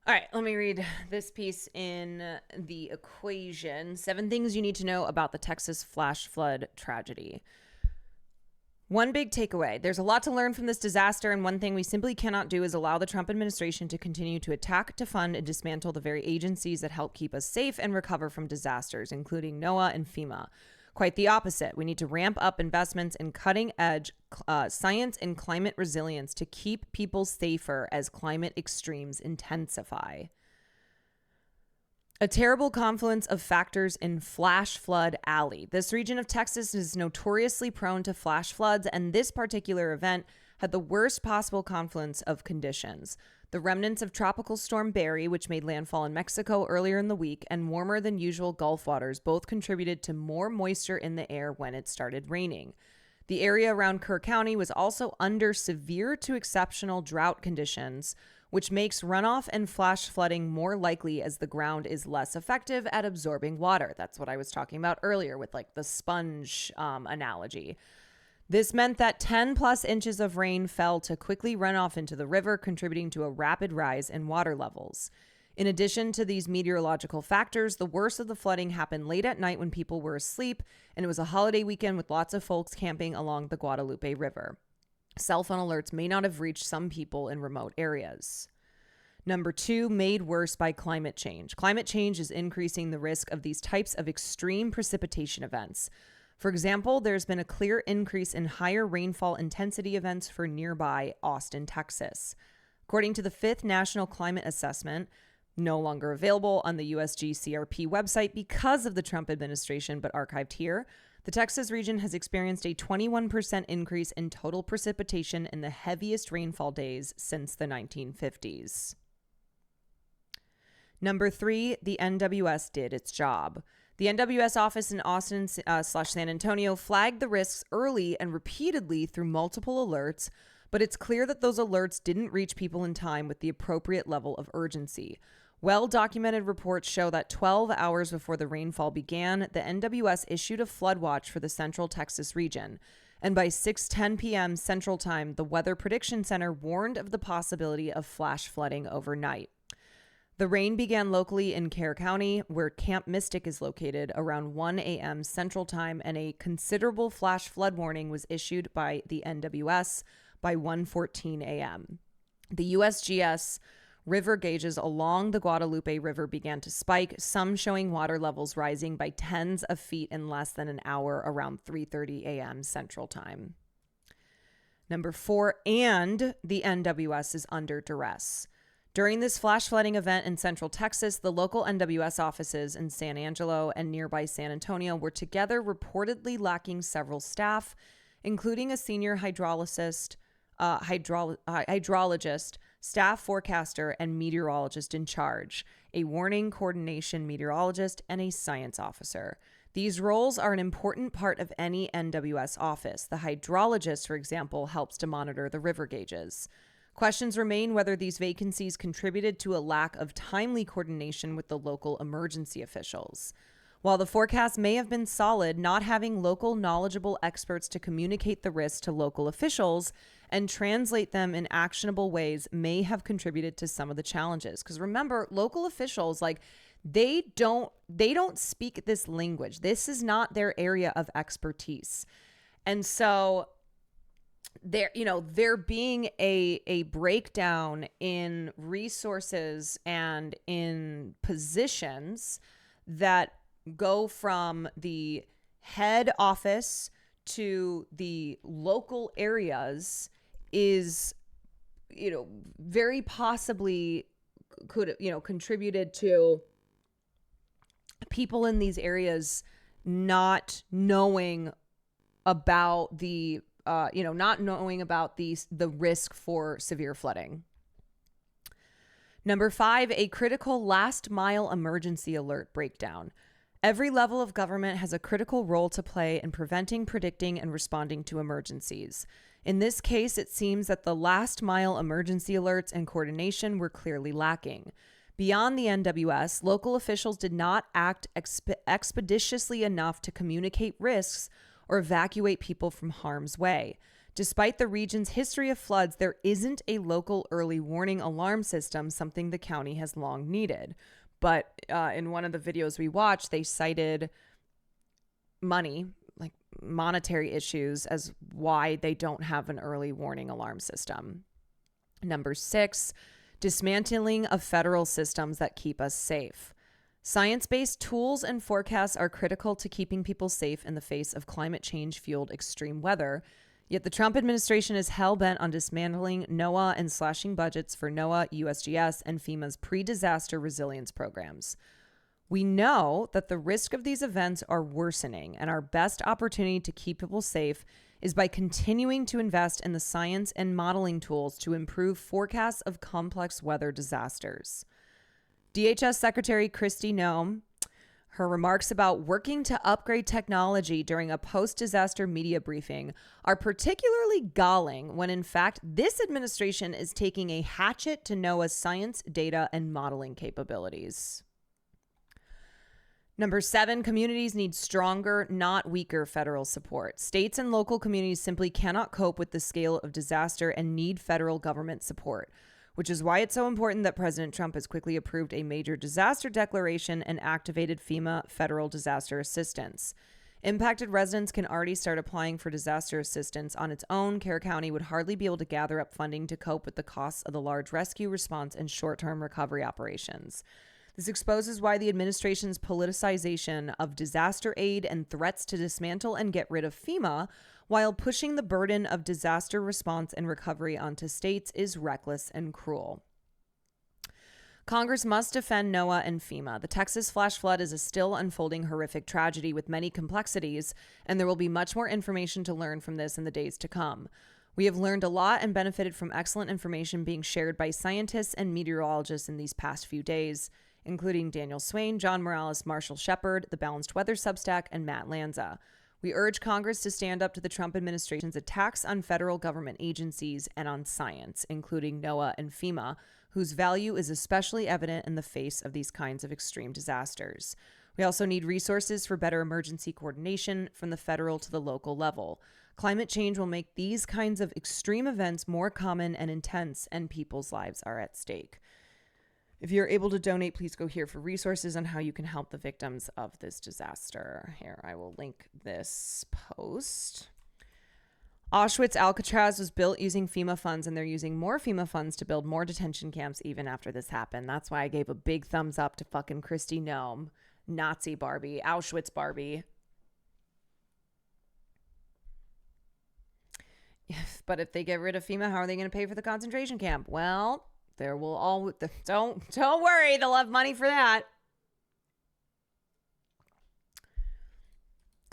All right, let me read this piece in The Equation. 7 things you need to know about the Texas flash flood tragedy. One big takeaway. There's a lot to learn from this disaster, and one thing we simply cannot do is allow the Trump administration to continue to attack, defund, and dismantle the very agencies that help keep us safe and recover from disasters, including NOAA and FEMA. Quite the opposite. We need to ramp up investments in cutting-edge science and climate resilience to keep people safer as climate extremes intensify. A terrible confluence of factors in Flash Flood Alley. This region of Texas is notoriously prone to flash floods, and this particular event had the worst possible confluence of conditions. The remnants of Tropical Storm Barry, which made landfall in Mexico earlier in the week, and warmer than usual Gulf waters both contributed to more moisture in the air when it started raining. The area around Kerr County was also under severe to exceptional drought conditions, which makes runoff and flash flooding more likely as the ground is less effective at absorbing water. That's what I was talking about earlier with like the sponge analogy. This meant that 10 plus inches of rain fell to quickly run off into the river, contributing to a rapid rise in water levels. In addition to these meteorological factors, the worst of the flooding happened late at night when people were asleep, and it was a holiday weekend with lots of folks camping along the Guadalupe River. Cell phone alerts may not have reached some people in remote areas. Number 2, made worse by climate change. Climate change is increasing the risk of these types of extreme precipitation events. For example, there's been a clear increase in higher rainfall intensity events for nearby Austin, Texas. According to the 5th National Climate Assessment, no longer available on the USG CRP website because of the Trump administration, but archived here, the Texas region has experienced a 21% increase in total precipitation in the heaviest rainfall days since the 1950s. Number 3, the NWS did its job. The NWS office in Austin / San Antonio flagged the risks early and repeatedly through multiple alerts, but it's clear that those alerts didn't reach people in time with the appropriate level of urgency. Well-documented reports show that 12 hours before the rainfall began, the NWS issued a flood watch for the central Texas region. And by 6:10 p.m. Central Time, the Weather Prediction Center warned of the possibility of flash flooding overnight. The rain began locally in Kerr County, where Camp Mystic is located, around 1 a.m. Central Time, and a considerable flash flood warning was issued by the NWS by 1:14 a.m. The USGS river gauges along the Guadalupe River began to spike, some showing water levels rising by tens of feet in less than an hour around 3:30 a.m. Central Time. Number 4, and the NWS is under duress. During this flash flooding event in Central Texas, the local NWS offices in San Angelo and nearby San Antonio were together reportedly lacking several staff, including a senior hydrologist, staff forecaster, and meteorologist in charge, a warning coordination meteorologist, and a science officer. These roles are an important part of any NWS office. The hydrologist, for example, helps to monitor the river gauges. Questions remain whether these vacancies contributed to a lack of timely coordination with the local emergency officials. While the forecast may have been solid, not having local knowledgeable experts to communicate the risks to local officials and translate them in actionable ways may have contributed to some of the challenges. Because remember, local officials, they don't speak this language. This is not their area of expertise. And so there being a breakdown in resources and in positions that go from the head office to the local areas is, very possibly could, contributed to people in these areas not knowing about the risk for severe flooding. Number 5, a critical last mile emergency alert breakdown. Every level of government has a critical role to play in preventing, predicting, and responding to emergencies. In this case, it seems that the last mile emergency alerts and coordination were clearly lacking. Beyond the NWS, local officials did not act expeditiously enough to communicate risks or evacuate people from harm's way. Despite the region's history of floods, there isn't a local early warning alarm system, something the county has long needed. But in one of the videos we watched, they cited monetary issues as why they don't have an early warning alarm system. Number 6, dismantling of federal systems that keep us safe. Science-based tools and forecasts are critical to keeping people safe in the face of climate change-fueled extreme weather. Yet the Trump administration is hell-bent on dismantling NOAA and slashing budgets for NOAA, USGS, and FEMA's pre-disaster resilience programs. We know that the risk of these events are worsening, and our best opportunity to keep people safe is by continuing to invest in the science and modeling tools to improve forecasts of complex weather disasters. DHS Secretary Kristi Noem, her remarks about working to upgrade technology during a post-disaster media briefing are particularly galling when, in fact, this administration is taking a hatchet to NOAA's science, data, and modeling capabilities. Number 7, communities need stronger, not weaker federal support. States and local communities simply cannot cope with the scale of disaster and need federal government support, which is why it's so important that President Trump has quickly approved a major disaster declaration and activated FEMA federal disaster assistance. Impacted residents can already start applying for disaster assistance on its own. Kerr County would hardly be able to gather up funding to cope with the costs of the large rescue response and short-term recovery operations. This exposes why the administration's politicization of disaster aid and threats to dismantle and get rid of FEMA while pushing the burden of disaster response and recovery onto states is reckless and cruel. Congress must defend NOAA and FEMA. The Texas flash flood is a still unfolding horrific tragedy with many complexities, and there will be much more information to learn from this in the days to come. We have learned a lot and benefited from excellent information being shared by scientists and meteorologists in these past few days, including Daniel Swain, John Morales, Marshall Shepard, the Balanced Weather Substack, and Matt Lanza. We urge Congress to stand up to the Trump administration's attacks on federal government agencies and on science, including NOAA and FEMA, whose value is especially evident in the face of these kinds of extreme disasters. We also need resources for better emergency coordination from the federal to the local level. Climate change will make these kinds of extreme events more common and intense, and people's lives are at stake. If you're able to donate, please go here for resources on how you can help the victims of this disaster. Here, I will link this post. Auschwitz Alcatraz was built using FEMA funds, and they're using more FEMA funds to build more detention camps even after this happened. That's why I gave a big thumbs up to fucking Kristi Noem, Nazi Barbie, Auschwitz Barbie. But if they get rid of FEMA, how are they going to pay for the concentration camp? Well, there will all don't worry, they'll have money for that.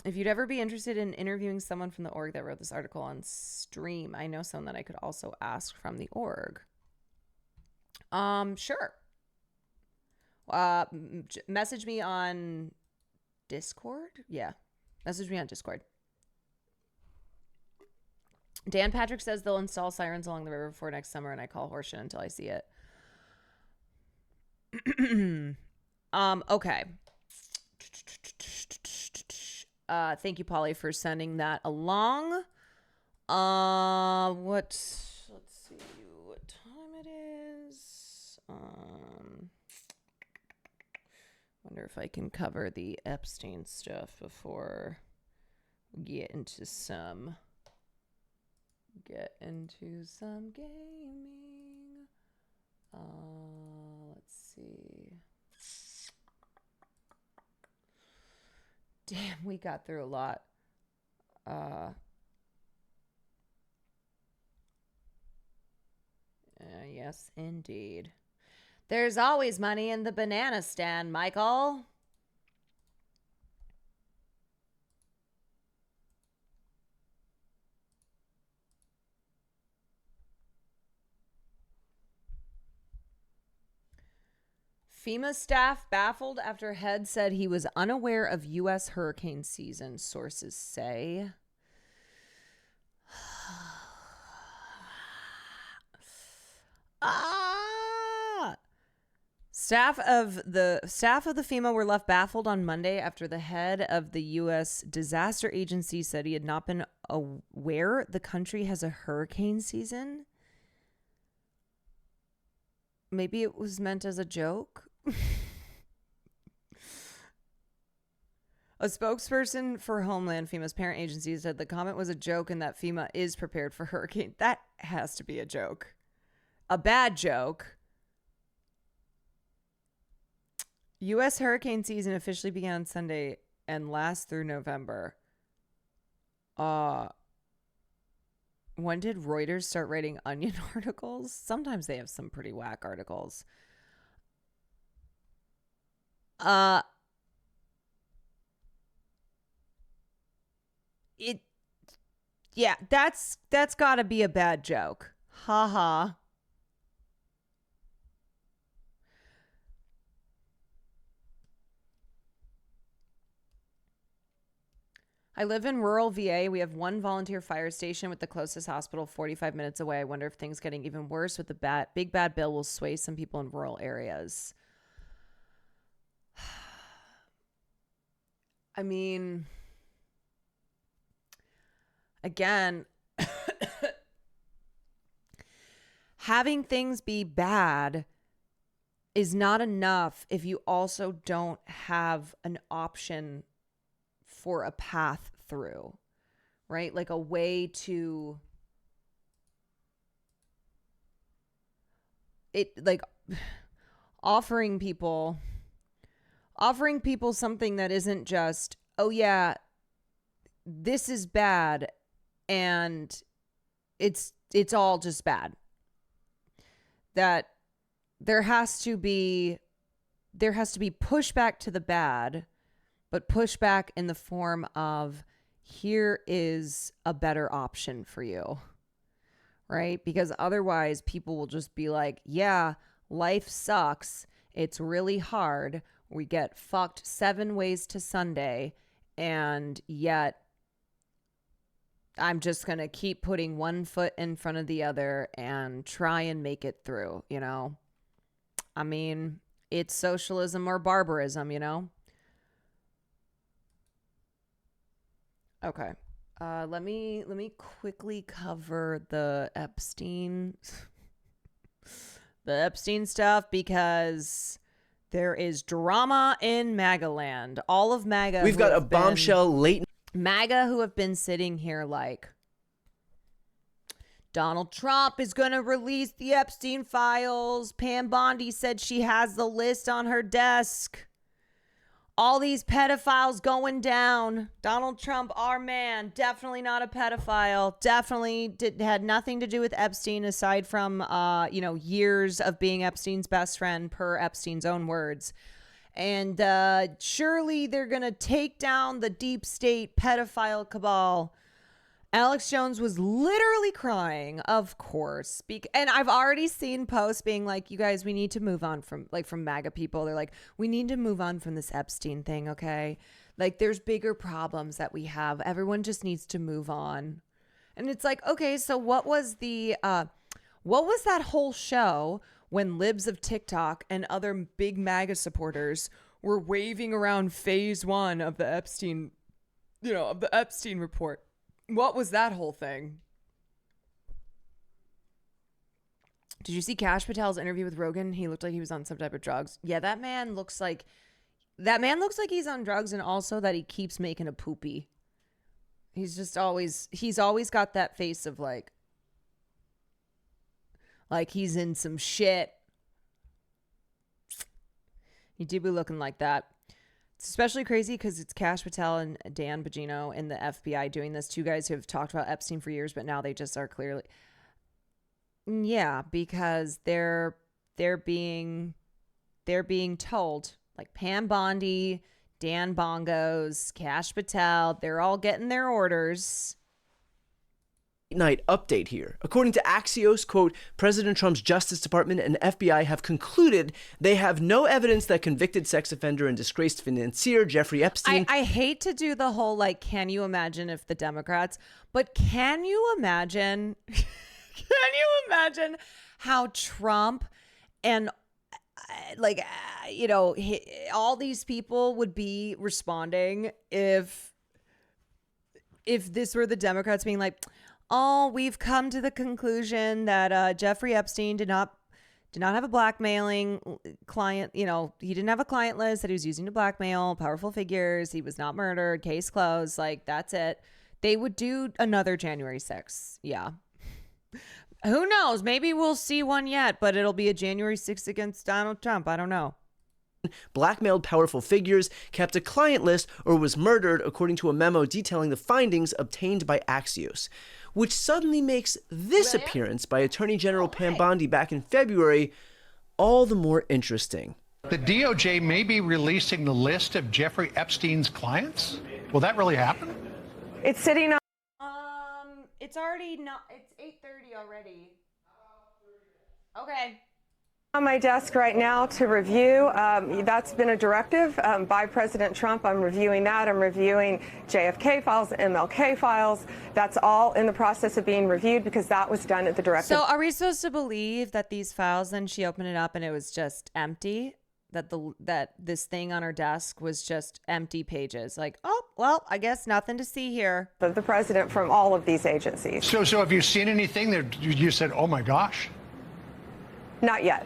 If you'd ever be interested in interviewing someone from the org that wrote this article on stream, I know someone that I could also ask from the org. Sure. Message me on Discord. Yeah, message me on Discord. Dan Patrick says they'll install sirens along the river before next summer, and I call horseshit until I see it. Okay. Thank you, Polly, for sending that along. Let's see what time it is. Wonder if I can cover the Epstein stuff before we get into some gaming. Let's see. Damn, we got through a lot. Yes, indeed. There's always money in the banana stand, Michael. FEMA staff baffled after head said he was unaware of U.S. hurricane season, sources say. Staff of the FEMA were left baffled on Monday after the head of the U.S. disaster agency said he had not been aware the country has a hurricane season. Maybe it was meant as a joke. A spokesperson for Homeland, FEMA's parent agency, said the comment was a joke and that FEMA is prepared for hurricane. That has to be a joke. A bad joke. U.S. hurricane season officially began Sunday and lasts through November. When did Reuters start writing Onion articles? Sometimes they have some pretty whack articles. Yeah, that's got to be a bad joke. Ha ha. I live in rural VA. We have one volunteer fire station with the closest hospital 45 minutes away. I wonder if things getting even worse with the big bad bill will sway some people in rural areas. I mean, again, having things be bad is not enough if you also don't have an option for a path through, right? Like a way to it, like offering people something that isn't just, oh yeah, this is bad and it's all just bad. That there has to be pushback to the bad, but pushback in the form of, here is a better option for you, right? Because otherwise people will just be like, yeah, life sucks. It's really hard. We get fucked 7 ways to Sunday, and yet I'm just going to keep putting one foot in front of the other and try and make it through, you know? I mean, it's socialism or barbarism, you know? Okay. Let me quickly cover the Epstein the Epstein stuff because there is drama in MAGA land. All of MAGA. We've got a bombshell late. MAGA who have been sitting here like, Donald Trump is going to release the Epstein files. Pam Bondi said she has the list on her desk. All these pedophiles going down. Donald Trump, our man, definitely not a pedophile. Definitely had nothing to do with Epstein aside from, years of being Epstein's best friend per Epstein's own words. And surely they're going to take down the deep state pedophile cabal. Alex Jones was literally crying, of course. And I've already seen posts being like, you guys, we need to move on from MAGA people. They're like, we need to move on from this Epstein thing, okay? Like, there's bigger problems that we have. Everyone just needs to move on. And it's like, okay, so what was that whole show when libs of TikTok and other big MAGA supporters were waving around phase 1 of the Epstein, of the Epstein report? What was that whole thing? Did you see Kash Patel's interview with Rogan? He looked like he was on some type of drugs. Yeah, that man looks like he's on drugs, and also that he keeps making a poopy. He's always got that face of like he's in some shit. He did be looking like that. It's especially crazy because it's Kash Patel and Dan Bongino in the FBI doing this. Two guys who have talked about Epstein for years, but now they just are clearly, because they're being told, like Pam Bondi, Dan Bongos, Kash Patel, they're all getting their orders. Night update here. According to Axios, quote, President Trump's Justice Department and FBI have concluded they have no evidence that convicted sex offender and disgraced financier Jeffrey Epstein. I hate to do the whole, like, can you imagine if the Democrats, but can you imagine, how Trump and all these people would be responding if this were the Democrats being like, oh, we've come to the conclusion that Jeffrey Epstein did not have a blackmailing client. He didn't have a client list that he was using to blackmail powerful figures. He was not murdered. Case closed. Like, that's it. They would do another January 6th. Yeah. Who knows? Maybe we'll see one yet, but it'll be a January 6th against Donald Trump. I don't know. Blackmailed powerful figures, kept a client list, or was murdered, according to a memo detailing the findings obtained by Axios, which suddenly makes this appearance by Attorney General Pam Bondi back in February all the more interesting. The DOJ may be releasing the list of Jeffrey Epstein's clients? Will that really happen? It's sitting on. It's already not. It's 8:30 already. Okay. On my desk right now to review. That's been a directive by President Trump. I'm reviewing that. I'm reviewing JFK files, MLK files. That's all in the process of being reviewed because that was done at the directive. So are we supposed to believe that these files, then she opened it up and it was just empty? That this thing on her desk was just empty pages? Like, oh, well, I guess nothing to see here. The president from all of these agencies. So have you seen anything that you said, oh my gosh? Not yet.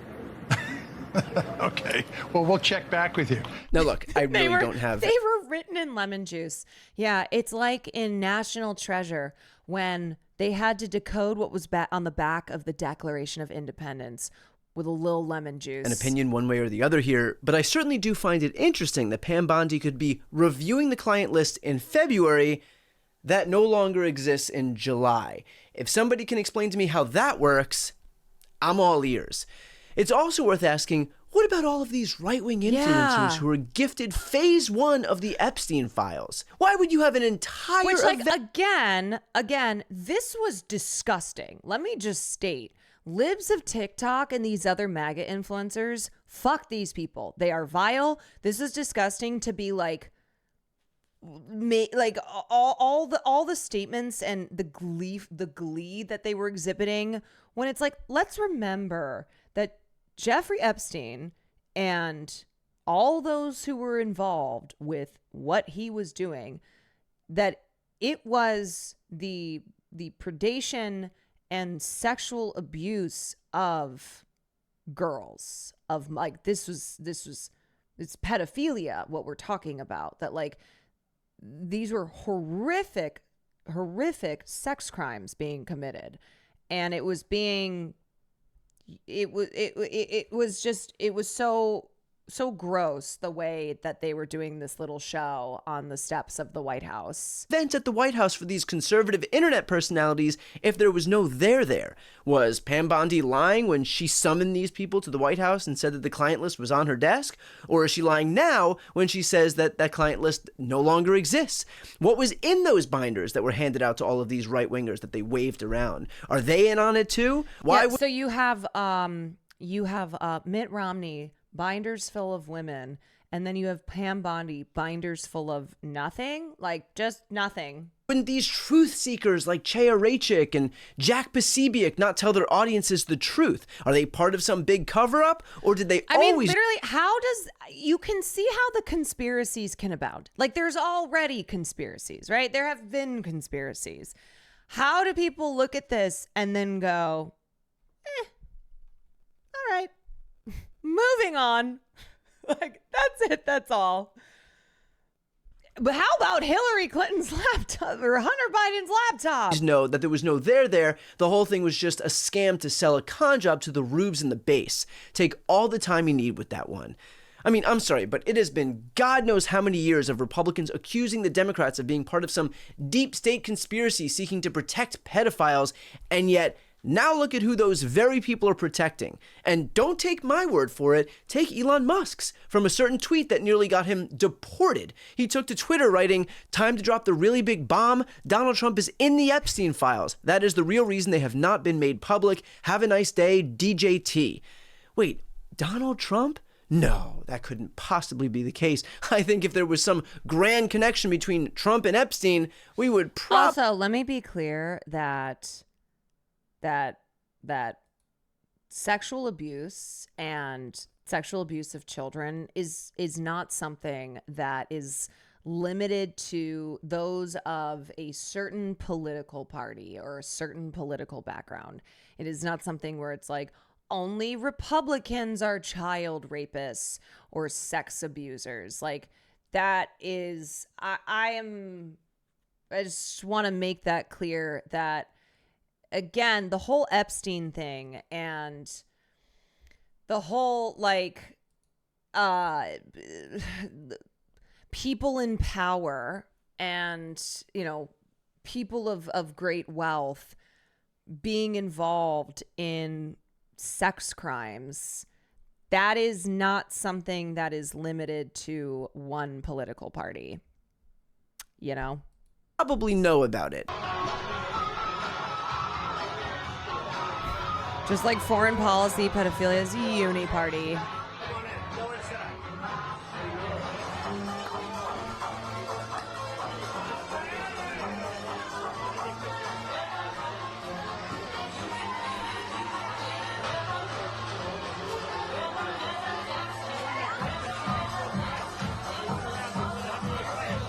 Okay. Well, we'll check back with you. Now, look, I really don't have. They were written in lemon juice. Yeah, it's like in National Treasure when they had to decode what was on the back of the Declaration of Independence with a little lemon juice. An opinion one way or the other here, but I certainly do find it interesting that Pam Bondi could be reviewing the client list in February that no longer exists in July. If somebody can explain to me how that works, I'm all ears. It's also worth asking, what about all of these right-wing influencers who are gifted phase 1 of the Epstein files? Why would you have an entire again, this was disgusting. Let me just state, libs of TikTok and these other MAGA influencers, fuck these people. They are vile. This is disgusting to be like all the statements and the glee that they were exhibiting when it's like, let's remember that Jeffrey Epstein and all those who were involved with what he was doing, that it was the predation and sexual abuse of girls, of like, it's pedophilia, what we're talking about, that like these were horrific sex crimes being committed. And it was so gross the way that they were doing this little show on the steps of the White House. Event at the White House for these conservative internet personalities if there was no there. Was Pam Bondi lying when she summoned these people to the White House and said that the client list was on her desk? Or is she lying now when she says that that client list no longer exists? What was in those binders that were handed out to all of these right-wingers that they waved around? Are they in on it too? So you have Mitt Romney, binders full of women, and then you have Pam Bondi, binders full of nothing, like just nothing. Wouldn't these truth seekers like Chaya Raichik and Jack Posobiec not tell their audiences the truth? Are they part of some big cover-up, or did they I mean, literally, you can see how the conspiracies can abound. Like, there's already conspiracies, right? There have been conspiracies. How do people look at this and then go, all right, moving on? Like, that's it. That's all. But how about Hillary Clinton's laptop or Hunter Biden's laptop? Know that there was no there. The whole thing was just a scam to sell a con job to the rubes in the base. Take all the time you need with that one. I mean, I'm sorry, but it has been God knows how many years of Republicans accusing the Democrats of being part of some deep state conspiracy seeking to protect pedophiles, and yet now look at who those very people are protecting. And don't take my word for it, take Elon Musk's from a certain tweet that nearly got him deported. He took to Twitter writing, "Time to drop the really big bomb. Donald Trump is in the Epstein files. That is the real reason they have not been made public. Have a nice day, DJT." Wait, Donald Trump? No, that couldn't possibly be the case. I think if there was some grand connection between Trump and Epstein, we would Also, let me be clear that sexual abuse and sexual abuse of children is not something that is limited to those of a certain political party or a certain political background. It is not something where it's like only Republicans are child rapists or sex abusers. Like, that is, I just want to make that clear that, again, the whole Epstein thing and the whole, like, people in power and, you know, people of great wealth being involved in sex crimes, that is not something that is limited to one political party, you know? probably know about it. Just like foreign policy, pedophilia is a uni-party.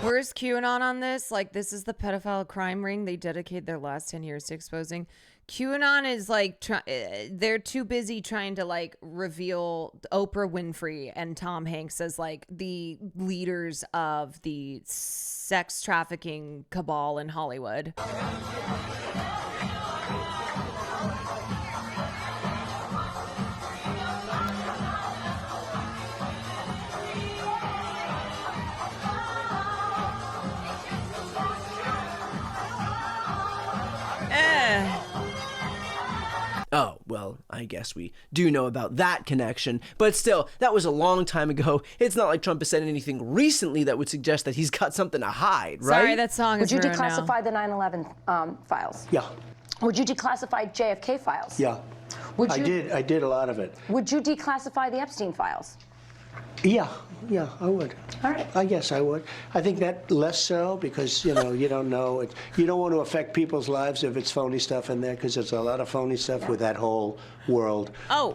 Where's QAnon on this? Like, this is the pedophile crime ring they dedicate their last 10 years to exposing. QAnon is like, they're too busy trying to like reveal Oprah Winfrey and Tom Hanks as like the leaders of the sex trafficking cabal in Hollywood. Oh, well, I guess we do know about that connection, but still, that was a long time ago. It's not like Trump has said anything recently that would suggest that he's got something to hide, right? Sorry, that song is Would you ruined declassify the 9/11 files? Yeah. Would you declassify JFK files? Yeah. I did a lot of it. Would you declassify the Epstein files? Yeah, I would. All right. I guess I would. I think that less so because, you know, you don't know. You don't want to affect people's lives if it's phony stuff in there because there's a lot of phony stuff with that whole world. Oh.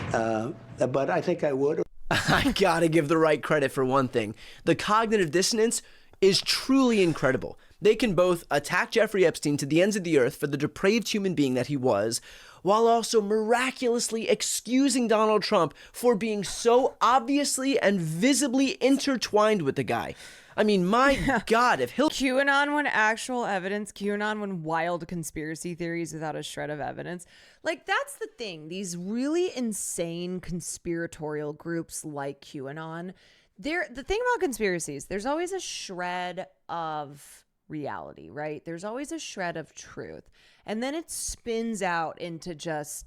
But I think I would. I gotta give the right credit for one thing. The cognitive dissonance is truly incredible. They can both attack Jeffrey Epstein to the ends of the earth for the depraved human being that he was, while also miraculously excusing Donald Trump for being so obviously and visibly intertwined with the guy. I mean, my God, if he'll... QAnon when actual evidence, QAnon when wild conspiracy theories without a shred of evidence. Like, that's the thing. These really insane conspiratorial groups like QAnon, the thing about conspiracies, there's always a shred of reality, right? There's always a shred of truth. And then it spins out into just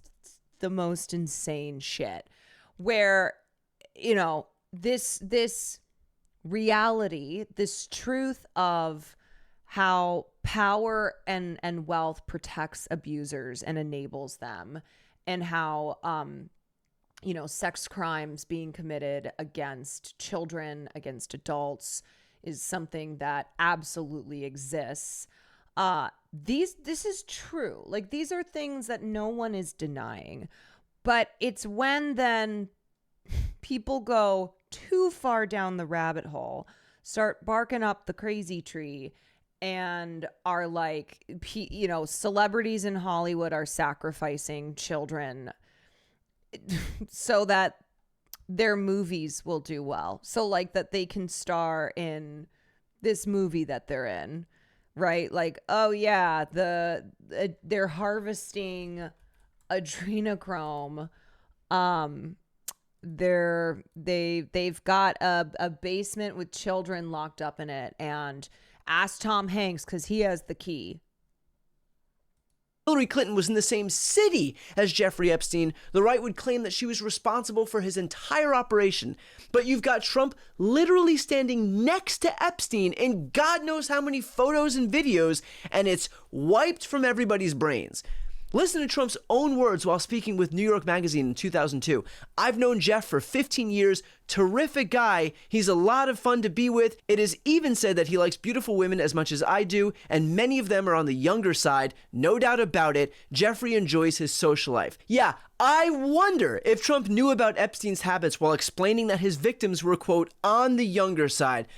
the most insane shit where, you know, this reality, this truth of how power and wealth protects abusers and enables them, and how you know, sex crimes being committed against children, against adults, is something that absolutely exists. This is true. Like, these are things that no one is denying. But it's when then people go too far down the rabbit hole, start barking up the crazy tree, and are like, you know, celebrities in Hollywood are sacrificing children so that their movies will do well. So like that they can star in this movie that they're in, right? Like, oh yeah, they're harvesting adrenochrome. They've got a basement with children locked up in it, and ask Tom Hanks because he has the key. Hillary Clinton was in the same city as Jeffrey Epstein, the right would claim that she was responsible for his entire operation. But you've got Trump literally standing next to Epstein in God knows how many photos and videos, and it's wiped from everybody's brains. Listen to Trump's own words while speaking with New York Magazine in 2002. "I've known Jeff for 15 years. Terrific guy. He's a lot of fun to be with. It is even said that he likes beautiful women as much as I do, and many of them are on the younger side. No doubt about it. Jeffrey enjoys his social life." Yeah, I wonder if Trump knew about Epstein's habits while explaining that his victims were, quote, on the younger side.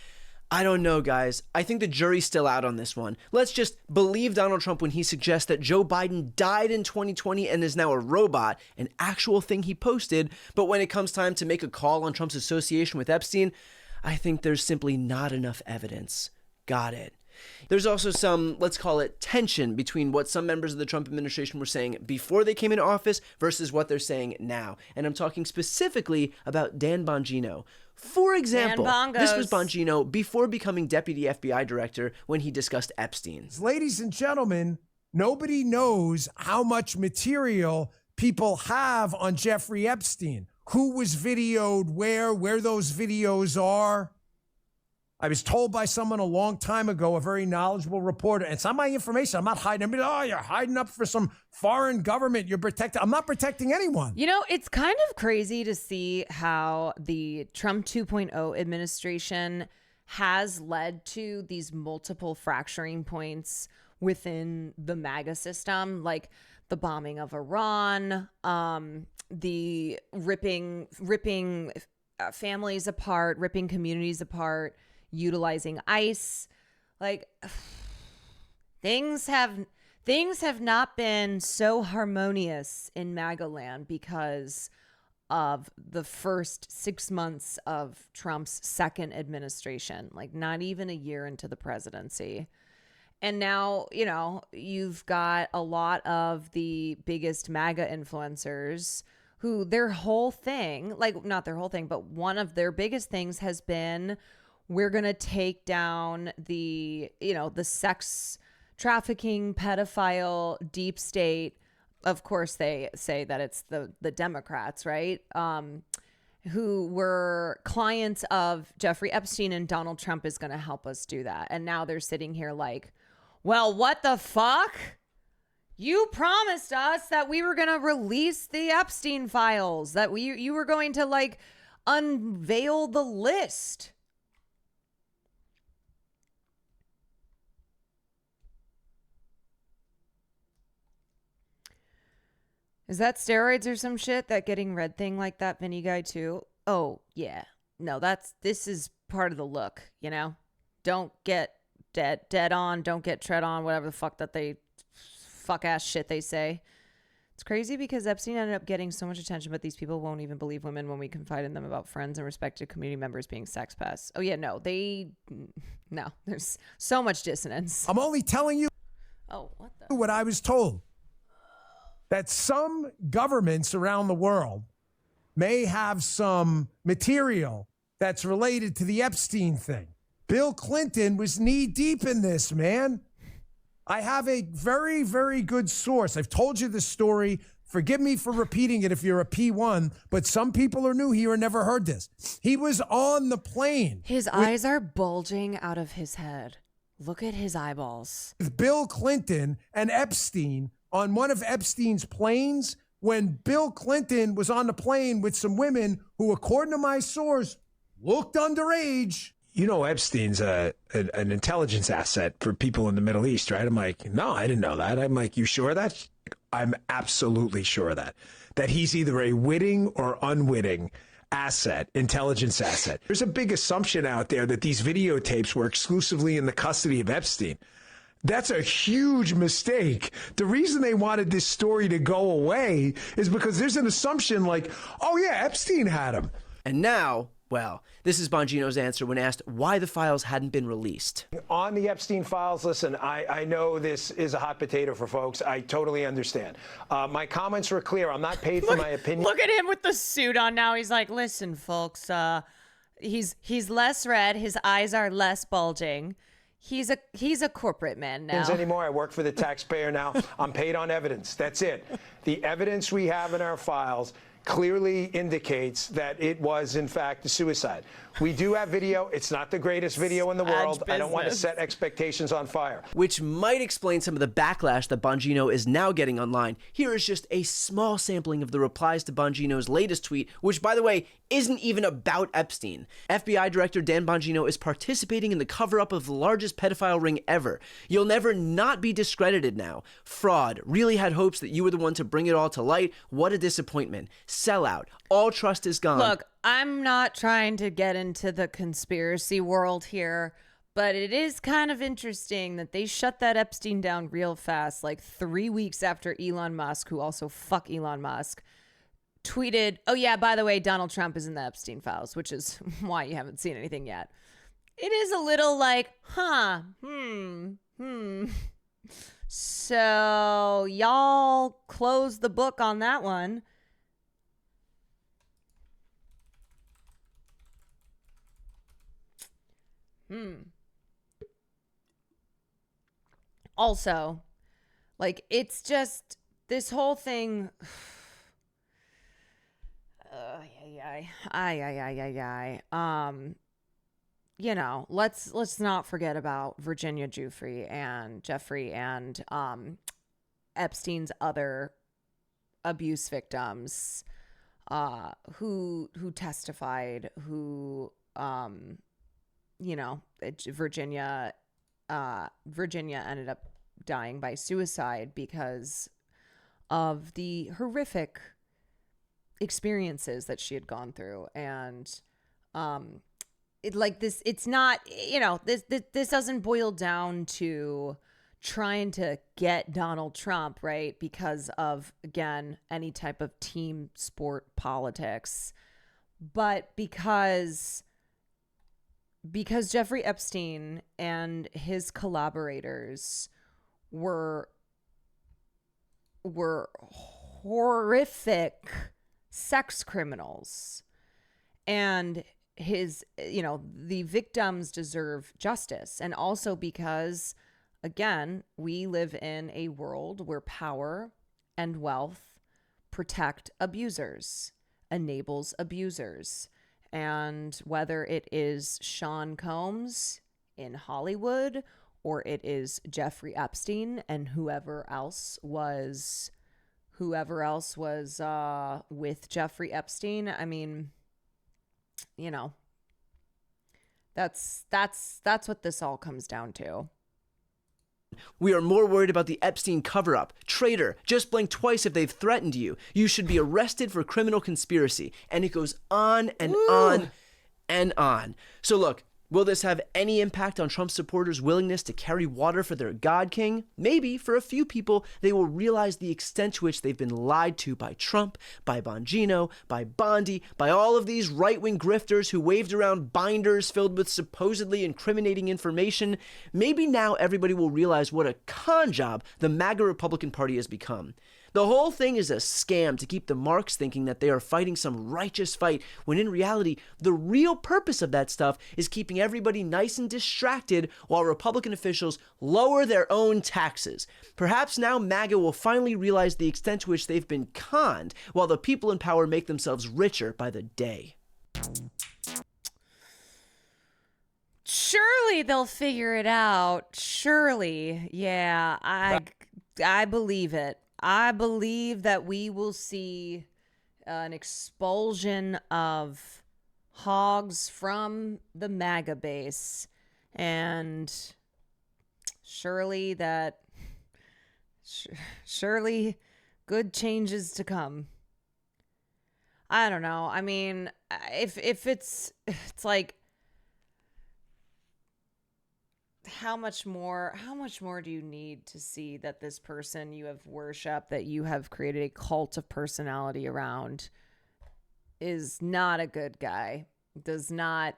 I don't know, guys. I think the jury's still out on this one. Let's just believe Donald Trump when he suggests that Joe Biden died in 2020 and is now a robot, an actual thing he posted. But when it comes time to make a call on Trump's association with Epstein, I think there's simply not enough evidence. Got it. There's also some, let's call it, tension between what some members of the Trump administration were saying before they came into office versus what they're saying now. And I'm talking specifically about Dan Bongino. For example, this was Bongino before becoming deputy FBI director when he discussed Epstein. Ladies and gentlemen, nobody knows how much material people have on Jeffrey Epstein. Who was videoed where those videos are. I was told by someone a long time ago, a very knowledgeable reporter, and it's not my information. I'm not hiding. I mean, oh, you're hiding up for some foreign government. You're protecting. I'm not protecting anyone. You know, it's kind of crazy to see how the Trump 2.0 administration has led to these multiple fracturing points within the MAGA system, like the bombing of Iran, the ripping families apart, ripping communities apart, utilizing ICE. Like, things have not been so harmonious in MAGA land because of the first 6 months of Trump's second administration, like not even a year into the presidency. And now, you know, you've got a lot of the biggest MAGA influencers who their whole thing, like not their whole thing, but one of their biggest things has been, we're going to take down the, you know, the sex trafficking, pedophile, deep state. Of course, they say that it's the Democrats, right? Who were clients of Jeffrey Epstein, and Donald Trump is going to help us do that. And now they're sitting here like, well, what the fuck? You promised us that we were going to release the Epstein files, that you were going to like unveil the list. Is that steroids or some shit, that getting red thing like that Vinny guy too? Oh, yeah. No, this is part of the look, you know? Don't get dead on, don't get tread on, whatever the fuck that they fuck ass shit they say. It's crazy because Epstein ended up getting so much attention, but these people won't even believe women when we confide in them about friends and respected community members being sex pests. Oh yeah, no, there's so much dissonance. I'm only telling you what I was told. That some governments around the world may have some material that's related to the Epstein thing. Bill Clinton was knee deep in this, man. I have a very, very good source. I've told you this story. Forgive me for repeating it if you're a P1, but some people are new here and never heard this. He was on the plane. His eyes are bulging out of his head. Look at his eyeballs. With Bill Clinton and Epstein on one of Epstein's planes when Bill Clinton was on the plane with some women who, according to my source, looked underage. You know, Epstein's an intelligence asset for people in the Middle East, right? I'm like, no, I didn't know that. I'm like, you sure of that? I'm absolutely sure of that. That he's either a witting or unwitting asset, intelligence asset. There's a big assumption out there that these videotapes were exclusively in the custody of Epstein. That's a huge mistake. The reason they wanted this story to go away is because there's an assumption like, oh yeah, Epstein had him. And now, well, this is Bongino's answer when asked why the files hadn't been released. On the Epstein files, listen, I know this is a hot potato for folks. I totally understand. My comments were clear. I'm not paid for my opinion. Look at him with the suit on now. He's like, listen, folks, he's less red. His eyes are less bulging. He's a corporate man now. Anymore. I work for the taxpayer now. I'm paid on evidence. That's it. The evidence we have in our files clearly indicates that it was, in fact, a suicide. We do have video. It's not the greatest video in the world. I don't want to set expectations on fire. Which might explain some of the backlash that Bongino is now getting online. Here is just a small sampling of the replies to Bongino's latest tweet, which, by the way, isn't even about Epstein. FBI Director Dan Bongino is participating in the cover-up of the largest pedophile ring ever. You'll never not be discredited now. Fraud. Really had hopes that you were the one to bring it all to light. What a disappointment. Sellout. All trust is gone. Look, I'm not trying to get into the conspiracy world here, but it is kind of interesting that they shut that Epstein down real fast, like 3 weeks after Elon Musk, who also fuck Elon Musk, tweeted, oh yeah, by the way, Donald Trump is in the Epstein files, which is why you haven't seen anything yet. It is a little like, So y'all close the book on that one. Also, like, it's just this whole thing. You know, let's not forget about Virginia Giuffre and Jeffrey and Epstein's other abuse victims who testified, who you know, Virginia ended up dying by suicide because of the horrific experiences that she had gone through. And it's not, you know, this doesn't boil down to trying to get Donald Trump, right? Because of, again, any type of team sport politics, but because Jeffrey Epstein and his collaborators were horrific sex criminals, and the victims deserve justice. And also because, again, we live in a world where power and wealth protect abusers, enables abusers. And whether it is Sean Combs in Hollywood or it is Jeffrey Epstein and whoever else was with Jeffrey Epstein, I mean, you know, that's what this all comes down to. We are more worried about the Epstein cover-up. Traitor, just blink twice if they've threatened you. You should be arrested for criminal conspiracy. And it goes on and on and on. So look, Will this have any impact on Trump supporters' willingness to carry water for their God King? Maybe for a few people, they will realize the extent to which they've been lied to by Trump, by Bongino, by Bondi, by all of these right-wing grifters who waved around binders filled with supposedly incriminating information. Maybe now everybody will realize what a con job the MAGA Republican Party has become. The whole thing is a scam to keep the marks thinking that they are fighting some righteous fight, when in reality, the real purpose of that stuff is keeping everybody nice and distracted while Republican officials lower their own taxes. Perhaps now MAGA will finally realize the extent to which they've been conned, while the people in power make themselves richer by the day. Surely they'll figure it out. Surely. Yeah, I believe it. I believe that we will see an expulsion of hogs from the MAGA base, and surely good changes to come. I don't know. I mean, if it's like, how much more do you need to see that this person you have worshipped, that you have created a cult of personality around, is not a good guy, does not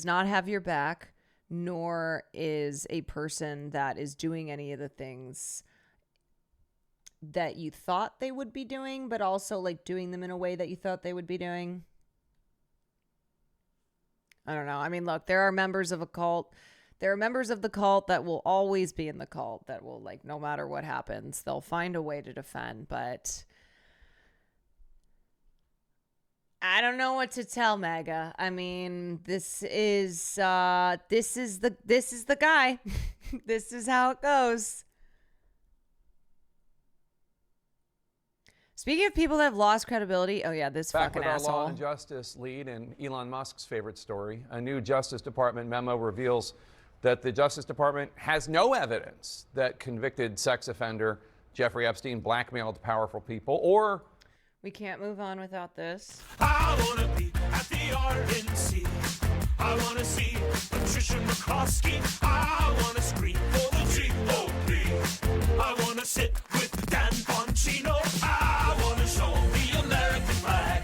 have your back, nor is a person that is doing any of the things that you thought they would be doing, but also like doing them in a way that you thought they would be doing? I don't know. I mean, look, there are members of a cult. There are members of the cult that will always be in the cult, that will, like, no matter what happens, they'll find a way to defend. But I don't know what to tell MAGA. I mean, this is the guy. This is how it goes. Speaking of people that have lost credibility, oh yeah, this Back fucking with our asshole. law and justice lead and Elon Musk's favorite story. A new Justice Department memo reveals that the Justice Department has no evidence that convicted sex offender Jeffrey Epstein blackmailed powerful people or... We can't move on without this. I want to be at the RNC. I want to see Patricia McCloskey. I want to scream for the GOP. I want to sit with Dan Bongino. I want to show the American flag.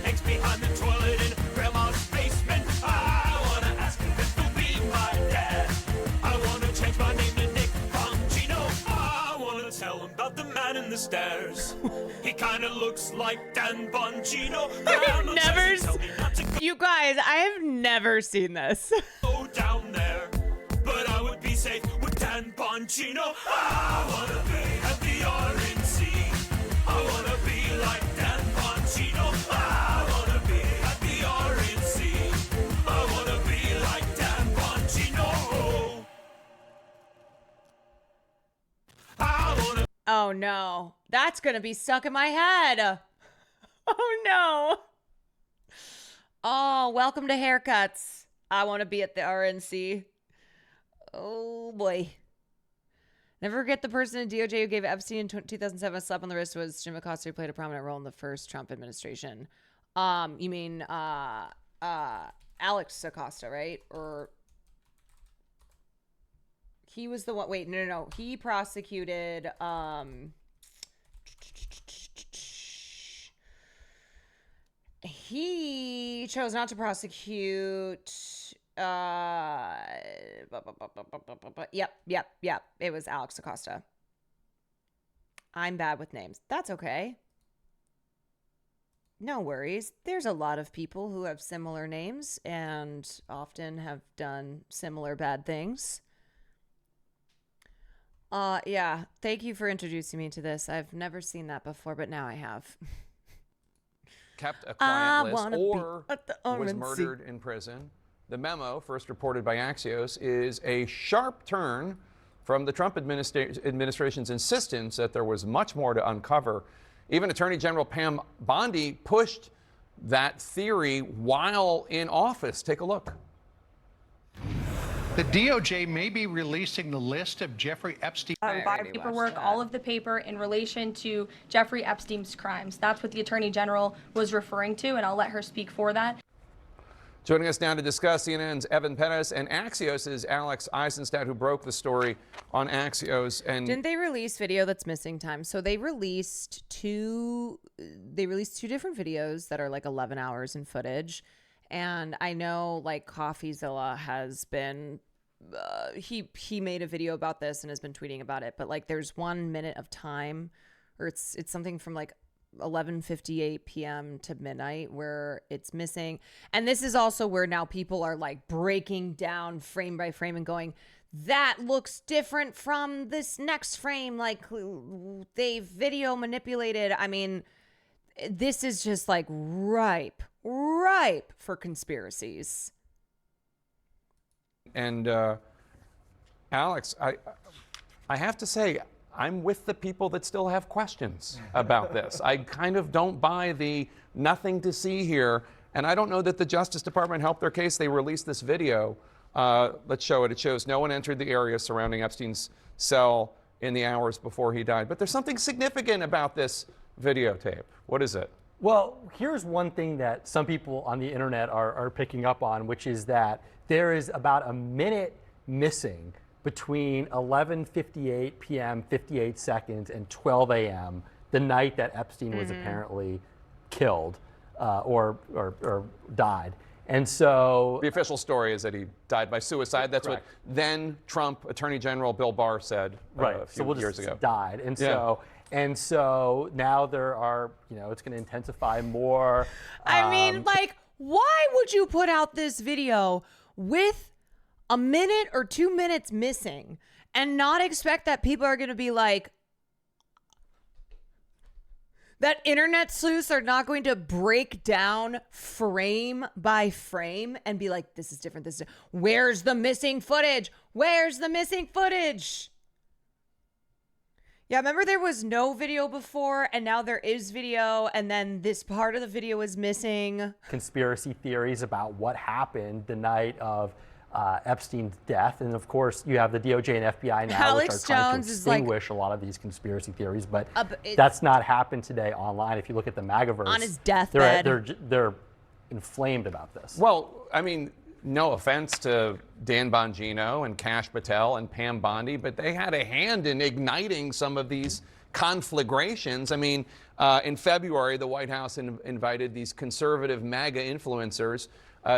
Eggs behind the toilet in grandma's basement. I want to ask him if he'll be my dad. I want to change my name to Nick Bongino. I want to tell him about the man in the stairs. He kind of looks like Dan Bongino. You guys, I have never seen this. Go down there, but I would be safe with Dan Bongino. I want to be at the RNC. I want to be like Dan Bongino. I want to be at the RNC. I want to be like Dan Bongino. Oh no, that's gonna be stuck in my head. Oh no. Oh, welcome to haircuts. I want to be at the RNC. Oh boy. Never forget the person in DOJ who gave Epstein in 2007 a slap on the wrist was Jim Acosta, who played a prominent role in the first Trump administration. You mean Alex Acosta, right? Or he was the one. Wait, no. He prosecuted. He chose not to prosecute. Yep. It was Alex Acosta. I'm bad with names. That's okay. No worries. There's a lot of people who have similar names and often have done similar bad things. Yeah. Thank you for introducing me to this. I've never seen that before, but now I have. Kept a client list or was murdered in prison. The memo, first reported by Axios, is a sharp turn from the Trump administration's insistence that there was much more to uncover. Even Attorney General Pam Bondi pushed that theory while in office. Take a look. The DOJ may be releasing the list of Jeffrey Epstein. Paperwork, all of the paper in relation to Jeffrey Epstein's crimes. That's what the Attorney General was referring to, and I'll let her speak for that. Joining us now to discuss CNN's Evan Pettis and Axios' Alex Eisenstadt, who broke the story on Axios. And didn't they release video that's missing time? So they released two different videos that are like 11 hours in footage. And I know like CoffeeZilla has been he made a video about this and has been tweeting about it, but like there's 1 minute of time, or it's something from like 11:58 p.m. to midnight where it's missing. And this is also where now people are like breaking down frame by frame and going, that looks different from this next frame, like they've video manipulated. I mean, this is just like ripe for conspiracies. And Alex, I have to say, I'm with the people that still have questions about this. I kind of don't buy the nothing to see here. And I don't know that the Justice Department helped their case. They released this video. Let's show it. It shows no one entered the area surrounding Epstein's cell in the hours before he died. But there's something significant about this videotape. What is it? Well, here's one thing that some people on the internet are picking up on, which is that there is about a minute missing between 11:58 p.m. 58 seconds and 12 a.m. the night that Epstein was apparently killed or died. And so the official story is that he died by suicide. That's correct. what then Trump Attorney General Bill Barr said a few years ago. Died. And so now there are, it's going to intensify more. I mean, like, why would you put out this video with a minute or 2 minutes missing and not expect that people are going to be like, that internet sleuths are not going to break down frame by frame and be like, this is different. Where's the missing footage? Where's the missing footage? Yeah, remember there was no video before and now there is video and then this part of the video is missing. Conspiracy theories about what happened the night of Epstein's death. And of course, you have the DOJ and FBI now, Alex which are trying Jones to is like, extinguish a lot of these conspiracy theories. But that's not happened today online. If you look at the MAGAverse, on his deathbed, they're inflamed about this. Well, I mean, no offense to Dan Bongino and Kash Patel and Pam Bondi, but they had a hand in igniting some of these conflagrations. I mean, in February, the White House invited these conservative MAGA influencers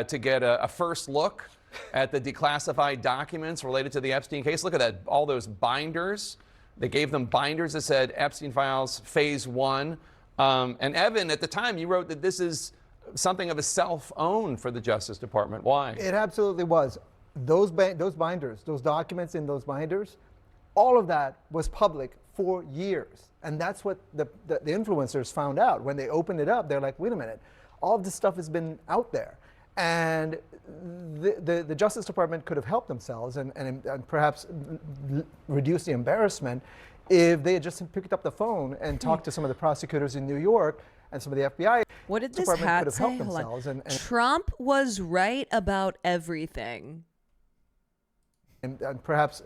to get a first look at the declassified documents related to the Epstein case. Look at that, all those binders. They gave them binders that said Epstein Files Phase 1. And Evan, at the time, you wrote that this is something of a self-own for the Justice Department. Why? It absolutely was. Those binders, those documents in those binders, all of that was public for years. And that's what the influencers found out. When they opened it up, they're like, wait a minute, all of this stuff has been out there. And the Justice Department could have helped themselves and perhaps reduce the embarrassment if they had just picked up the phone and talked to some of the prosecutors in New York and some of the FBI. What did this Department hat could have say? helped themselves and Trump was right about everything. And perhaps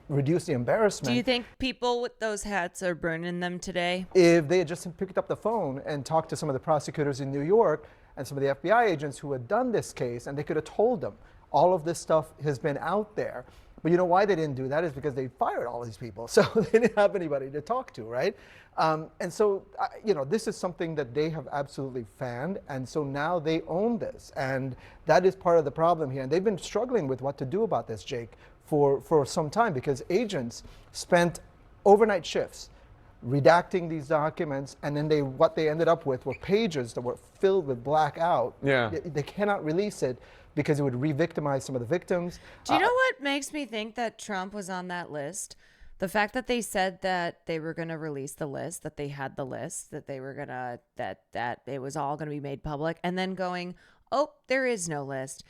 reduce the embarrassment. Do you think people with those hats are burning them today? If they had just picked up the phone and talked to some of the prosecutors in New York and some of the FBI agents who had done this case, and they could have told them all of this stuff has been out there. But you know why they didn't do that is because they fired all these people. So they didn't have anybody to talk to, right? And so, this is something that they have absolutely fanned. And so now they own this. And that is part of the problem here. And they've been struggling with what to do about this, Jake, for some time, because agents spent overnight shifts redacting these documents, and then what they ended up with were pages that were filled with blackout. Yeah. They cannot release it because it would re-victimize some of the victims. Do you know what makes me think that Trump was on that list? The fact that they said that they were going to release the list, that they had the list, that they were going to, that it was all going to be made public, and then going, oh, there is no list.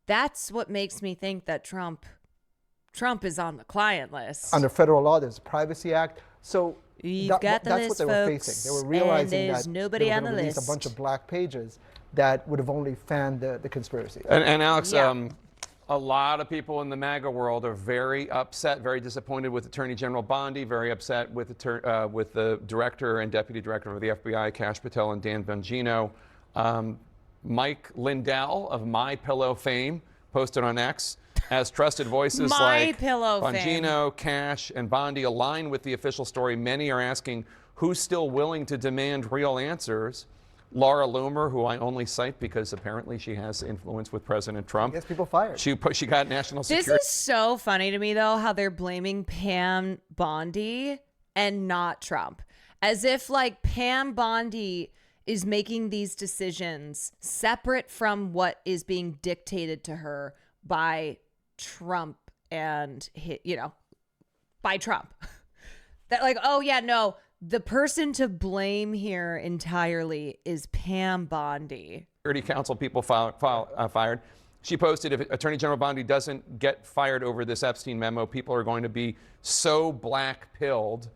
That's what makes me think that Trump is on the client list. Under federal law, there's a Privacy Act. So that's what they were facing. They were realizing that nobody they were on the going to release list. a bunch of black pages that would have only fanned the conspiracy. And Alex, a lot of people in the MAGA world are very upset, very disappointed with Attorney General Bondi, very upset with the director and deputy director of the FBI, Kash Patel and Dan Bongino. Mike Lindell of My Pillow fame posted on X, as trusted voices My like Pillow fame. Bongino, Cash, and Bondi align with the official story, many are asking who's still willing to demand real answers. Laura Loomer, who I only cite because apparently she has influence with President Trump. Gets people fired. She got national security. This is so funny to me, though, how they're blaming Pam Bondi and not Trump. As if, like, Pam Bondi is making these decisions separate from what is being dictated to her by Trump and, by Trump. That, like, oh, yeah, no. The person to blame here entirely is Pam Bondi. Security Council people fired. She posted, if Attorney General Bondi doesn't get fired over this Epstein memo, people are going to be so black-pilled.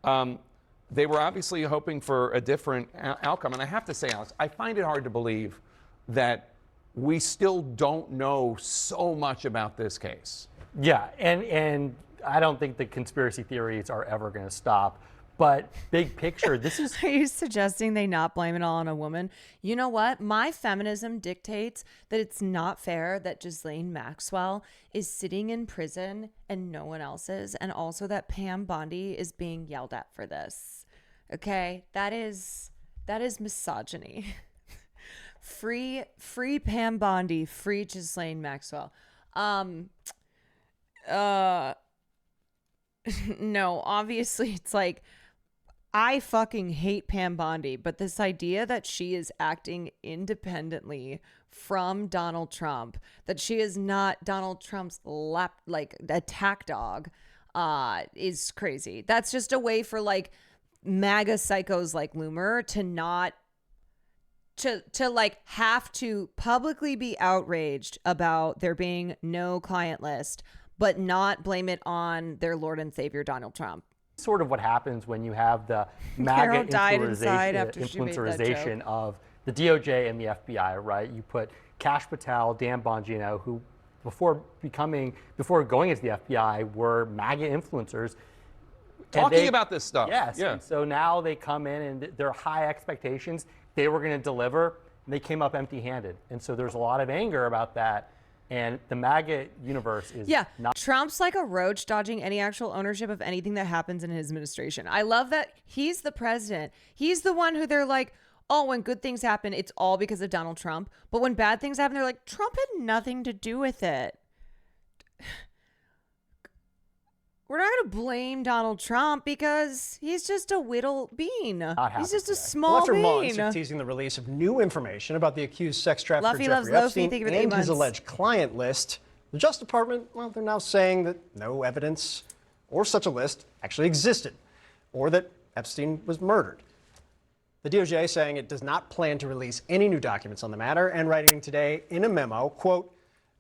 They were obviously hoping for a different outcome. And I have to say, Alex, I find it hard to believe that we still don't know so much about this case. Yeah, and I don't think the conspiracy theories are ever going to stop. But big picture, this is... Are you suggesting they not blame it all on a woman? You know what? My feminism dictates that it's not fair that Ghislaine Maxwell is sitting in prison and no one else is. And also that Pam Bondi is being yelled at for this. Okay? That is misogyny. Free Pam Bondi, free Ghislaine Maxwell. No, obviously it's like... I fucking hate Pam Bondi, but this idea that she is acting independently from Donald Trump, that she is not Donald Trump's attack dog, is crazy. That's just a way for like MAGA psychos like Loomer to not to like have to publicly be outraged about there being no client list, but not blame it on their Lord and Savior Donald Trump. Sort of what happens when you have the MAGA influencerization of the DOJ and the FBI, right? You put Kash Patel, Dan Bongino, who before going into the FBI were MAGA influencers. Talking about this stuff. Yes. Yeah. And so now they come in and there are high expectations. They were going to deliver, and they came up empty-handed. And so there's a lot of anger about that. And the MAGA universe is not... Trump's like a roach dodging any actual ownership of anything that happens in his administration. I love that he's the president. He's the one who they're like, oh, when good things happen, it's all because of Donald Trump. But when bad things happen, they're like, Trump had nothing to do with it. We're not going to blame Donald Trump because he's just a whittle bean. He's just a small after bean. months of teasing the release of new information about the accused sex trafficker Jeffrey Epstein and his alleged client list, the Justice Department, well, they're now saying that no evidence or such a list actually existed, or that Epstein was murdered. The DOJ saying it does not plan to release any new documents on the matter, and writing today in a memo, quote,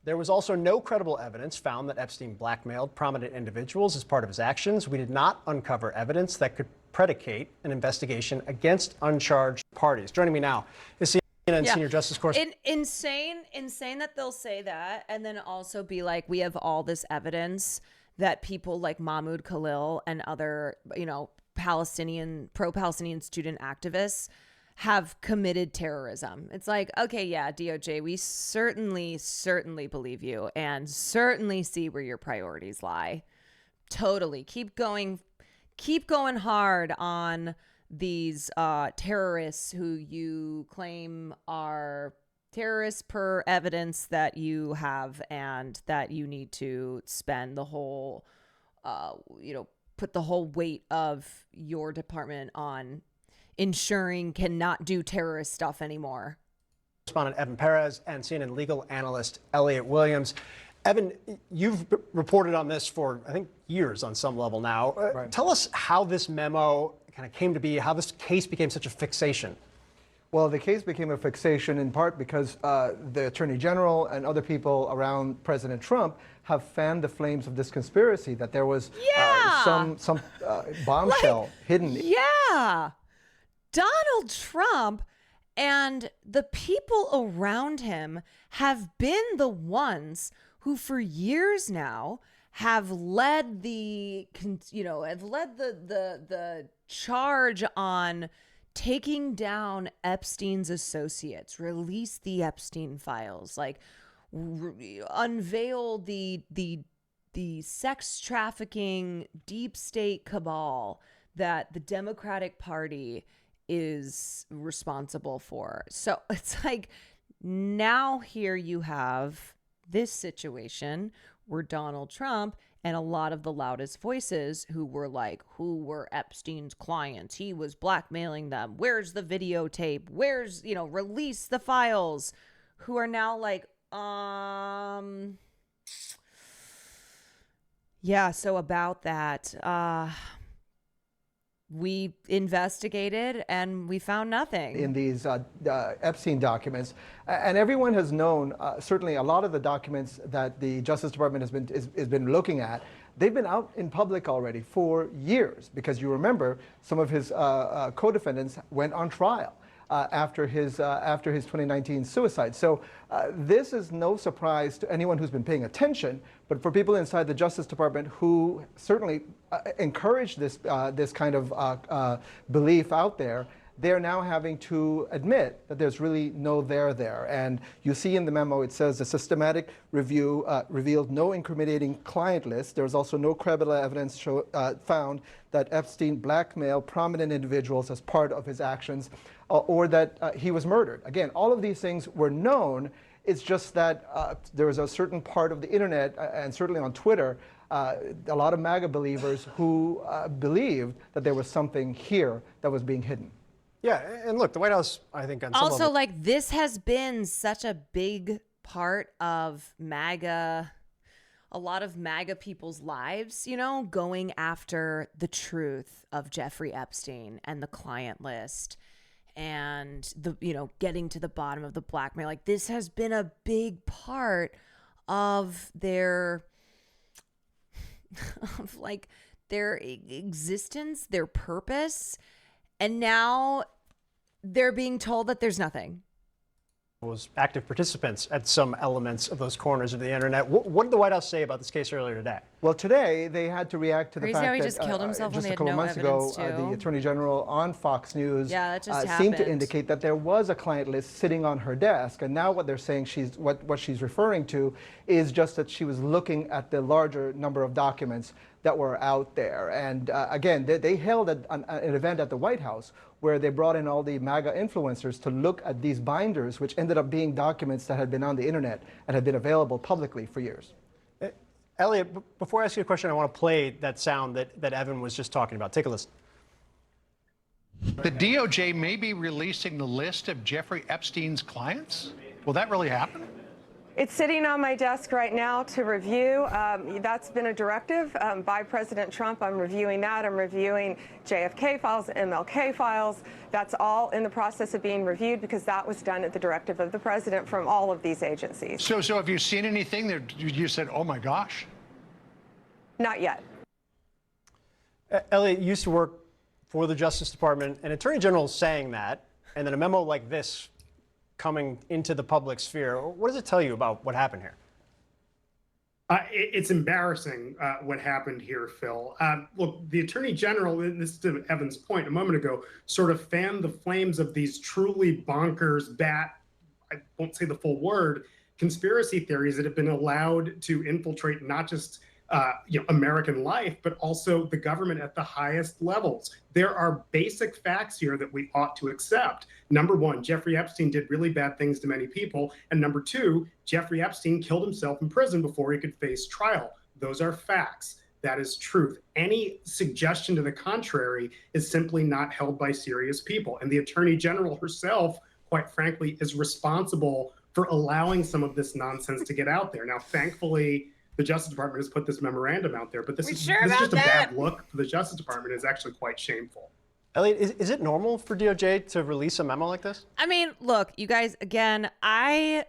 there was also no credible evidence found that Epstein blackmailed prominent individuals as part of his actions. We did not uncover evidence that could predicate an investigation against uncharged parties. Joining me now is CNN senior justice correspondent. Insane that they'll say that and then also be like, we have all this evidence that people like Mahmoud Khalil and other, pro-Palestinian student activists have committed terrorism. It's like, okay, yeah, DOJ, we certainly believe you and certainly see where your priorities lie. Totally. Keep going hard on these terrorists who you claim are terrorists per evidence that you have, and that you need to spend the whole, put the whole weight of your department on ensuring cannot do terrorist stuff anymore. Correspondent Evan Perez and CNN legal analyst Elliot Williams. Evan, you've reported on this for, I think, years on some level now. Right. Tell us how this memo kind of came to be, how this case became such a fixation. Well, the case became a fixation in part because the Attorney General and other people around President Trump have fanned the flames of this conspiracy, that there was some bombshell hidden. Yeah. Donald Trump and the people around him have been the ones who for years now have led the charge on taking down Epstein's associates, release the Epstein files, like unveil the sex trafficking deep state cabal that the Democratic Party is responsible for. So it's like, now here you have this situation where Donald Trump and a lot of the loudest voices who were Epstein's clients. He was blackmailing them. Where's the videotape? Where's, release the files? Who are now like, yeah, so about that, we investigated and we found nothing in these Epstein documents, and everyone has known. Certainly, a lot of the documents that the Justice Department has been looking at, they've been out in public already for years. Because you remember, some of his co-defendants went on trial after his 2019 suicide. So this is no surprise to anyone who's been paying attention, but for people inside the Justice Department who certainly encourage this kind of belief out there, they're now having to admit that there's really no there there. And you see in the memo, it says the systematic review revealed no incriminating client list. There was also no credible evidence found that Epstein blackmailed prominent individuals as part of his actions, or that he was murdered. Again, all of these things were known. It's just that there was a certain part of the internet, and certainly on Twitter, a lot of MAGA believers who believed that there was something here that was being hidden. Yeah, and look, the White House, I think, on some also, level, like, this has been such a big part of MAGA, a lot of MAGA people's lives, going after the truth of Jeffrey Epstein and the client list and getting to the bottom of the blackmail. Like, this has been a big part of their existence, their purpose. And now they're being told that there's nothing. was active participants at some elements of those corners of the internet. What did the White House say about this case earlier today? Well, today they had to react to the Crazy fact how he that just killed himself when just they a had couple no months ago, evidence, too. the Attorney General on Fox News that just seemed to happened. indicate that there was a client list sitting on her desk. And now what they're saying, what she's referring to is just that she was looking at the larger number of documents that were out there. And again, they held an event at the White House where they brought in all the MAGA influencers to look at these binders, which ended up being documents that had been on the internet and had been available publicly for years. Elliot, before I ask you a question, I want to play that sound that Evan was just talking about. Take a listen. The DOJ may be releasing the list of Jeffrey Epstein's clients? Will that really happen? It's sitting on my desk right now to review. That's been a directive by President Trump. I'm reviewing that. I'm reviewing JFK files, MLK files. That's all in the process of being reviewed because that was done at the directive of the president from all of these agencies. So have you seen anything that you said, oh my gosh? Not yet. Elliot, you used to work for the Justice Department, and Attorney General is saying that, and then a memo like this coming into the public sphere. What does it tell you about what happened here? It's embarrassing what happened here, Phil. Look, the Attorney General, this is to Evan's point a moment ago, sort of fanned the flames of these truly bonkers, I won't say the full word, conspiracy theories that have been allowed to infiltrate not just American life, but also the government at the highest levels. There are basic facts here that we ought to accept. Number one, Jeffrey Epstein did really bad things to many people. And number two, Jeffrey Epstein killed himself in prison before he could face trial. Those are facts. That is truth. Any suggestion to the contrary is simply not held by serious people. And the Attorney General herself, quite frankly, is responsible for allowing some of this nonsense to get out there. Now, thankfully, the Justice Department has put this memorandum out there, but this is just a bad look for the Justice Department. It's actually quite shameful. Elliot, is it normal for DOJ to release a memo like this? I mean, look, you guys, again, I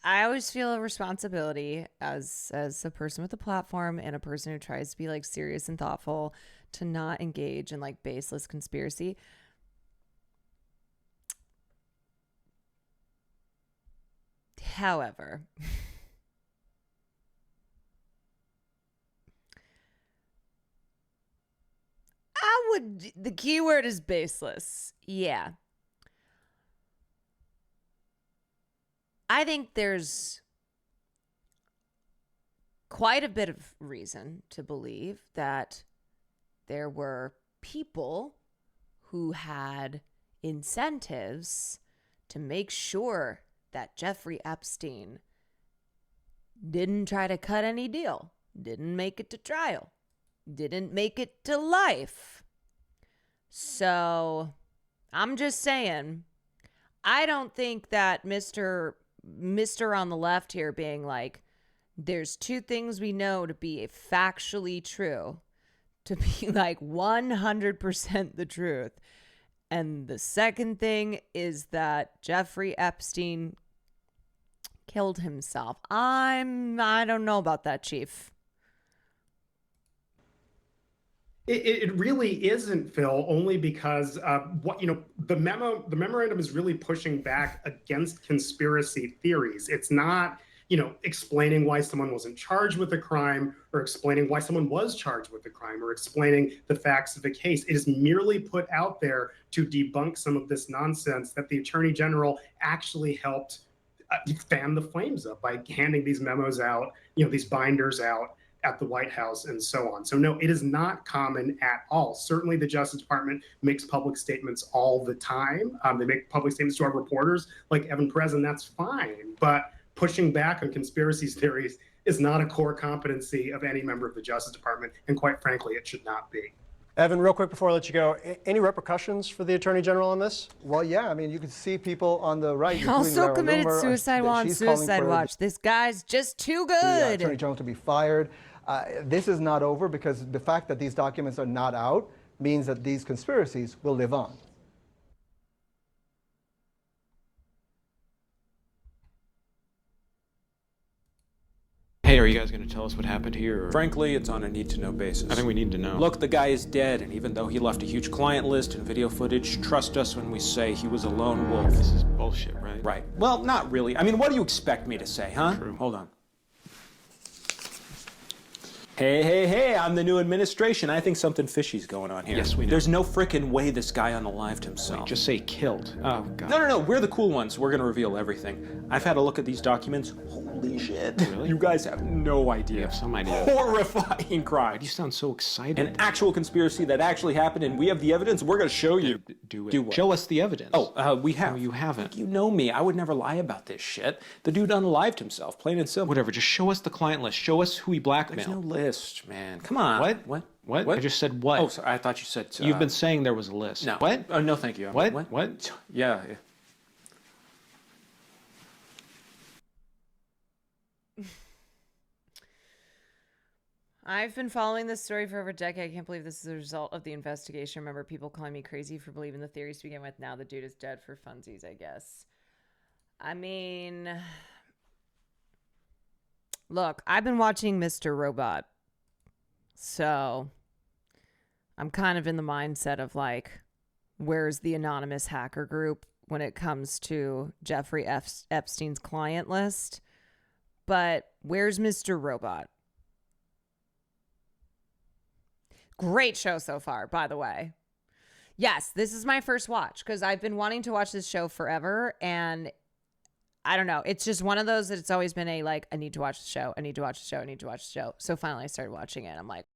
always feel a responsibility as a person with a platform and a person who tries to be like serious and thoughtful to not engage in like baseless conspiracy. However, I the keyword is baseless. Yeah. I think there's quite a bit of reason to believe that there were people who had incentives to make sure that Jeffrey Epstein didn't try to cut any deal, didn't make it to trial, didn't make it to life. So I'm just saying, I don't think that Mr. on the left here being like, there's two things we know to be factually true, to be like 100% the truth. And the second thing is that Jeffrey Epstein killed himself. I don't know about that, Chief. It really isn't, Phil, only because the memorandum is really pushing back against conspiracy theories. It's not, explaining why someone wasn't charged with a crime or explaining why someone was charged with a crime or explaining the facts of the case. It is merely put out there to debunk some of this nonsense that the Attorney General actually helped fan the flames up by handing these memos out, these binders out at the White House and so on. So no, it is not common at all. Certainly the Justice Department makes public statements all the time. They make public statements to our reporters like Evan Perez, and that's fine. But pushing back on conspiracy theories is not a core competency of any member of the Justice Department, and quite frankly, it should not be. Evan, real quick before I let you go, any repercussions for the Attorney General on this? Well, yeah, I mean, you can see people on the right. He also committed suicide while on suicide watch. This guy's just too good. The Attorney General to be fired. This is not over because the fact that these documents are not out means that these conspiracies will live on. Hey, are you guys going to tell us what happened here? Or? Frankly, it's on a need-to-know basis. I think we need to know. Look, the guy is dead, and even though he left a huge client list and video footage, trust us when we say he was a lone wolf. This is bullshit, right? Right. Well, not really. I mean, what do you expect me to say, huh? True. Hold on. Hey, I'm the new administration. I think something fishy's going on here. Yes, we know. There's no frickin' way this guy unalived himself. Wait, just say killed. Oh, God. No, we're the cool ones. We're gonna reveal everything. I've had a look at these documents. Holy shit. Really? You guys have no idea. We have some idea. Horrifying crime. You sound so excited. An actual conspiracy that actually happened, and we have the evidence. We're gonna show you. Do it. Do what? Show us the evidence. Oh, we have. No, you haven't. You know me. I would never lie about this shit. The dude unalived himself, plain and simple. Whatever, just show us the client list. Show us who he blackmailed. There's no list, man. Come on. What? I just said what? Oh, sorry. I thought you said... You've been saying there was a list. No. What? Oh, no, thank you. What? Yeah. I've been following this story for over a decade. I can't believe this is a result of the investigation. I remember people calling me crazy for believing the theories to begin with. Now the dude is dead for funsies, I guess. I mean... Look, I've been watching Mr. Robot. So I'm kind of in the mindset of like, where's the anonymous hacker group when it comes to Jeffrey Epstein's client list? But where's Mr. Robot? Great show so far, by the way. Yes, this is my first watch because I've been wanting to watch this show forever, and I don't know. It's just one of those that it's always been a like, I need to watch the show. I need to watch the show. I need to watch the show. So finally I started watching it. I'm like,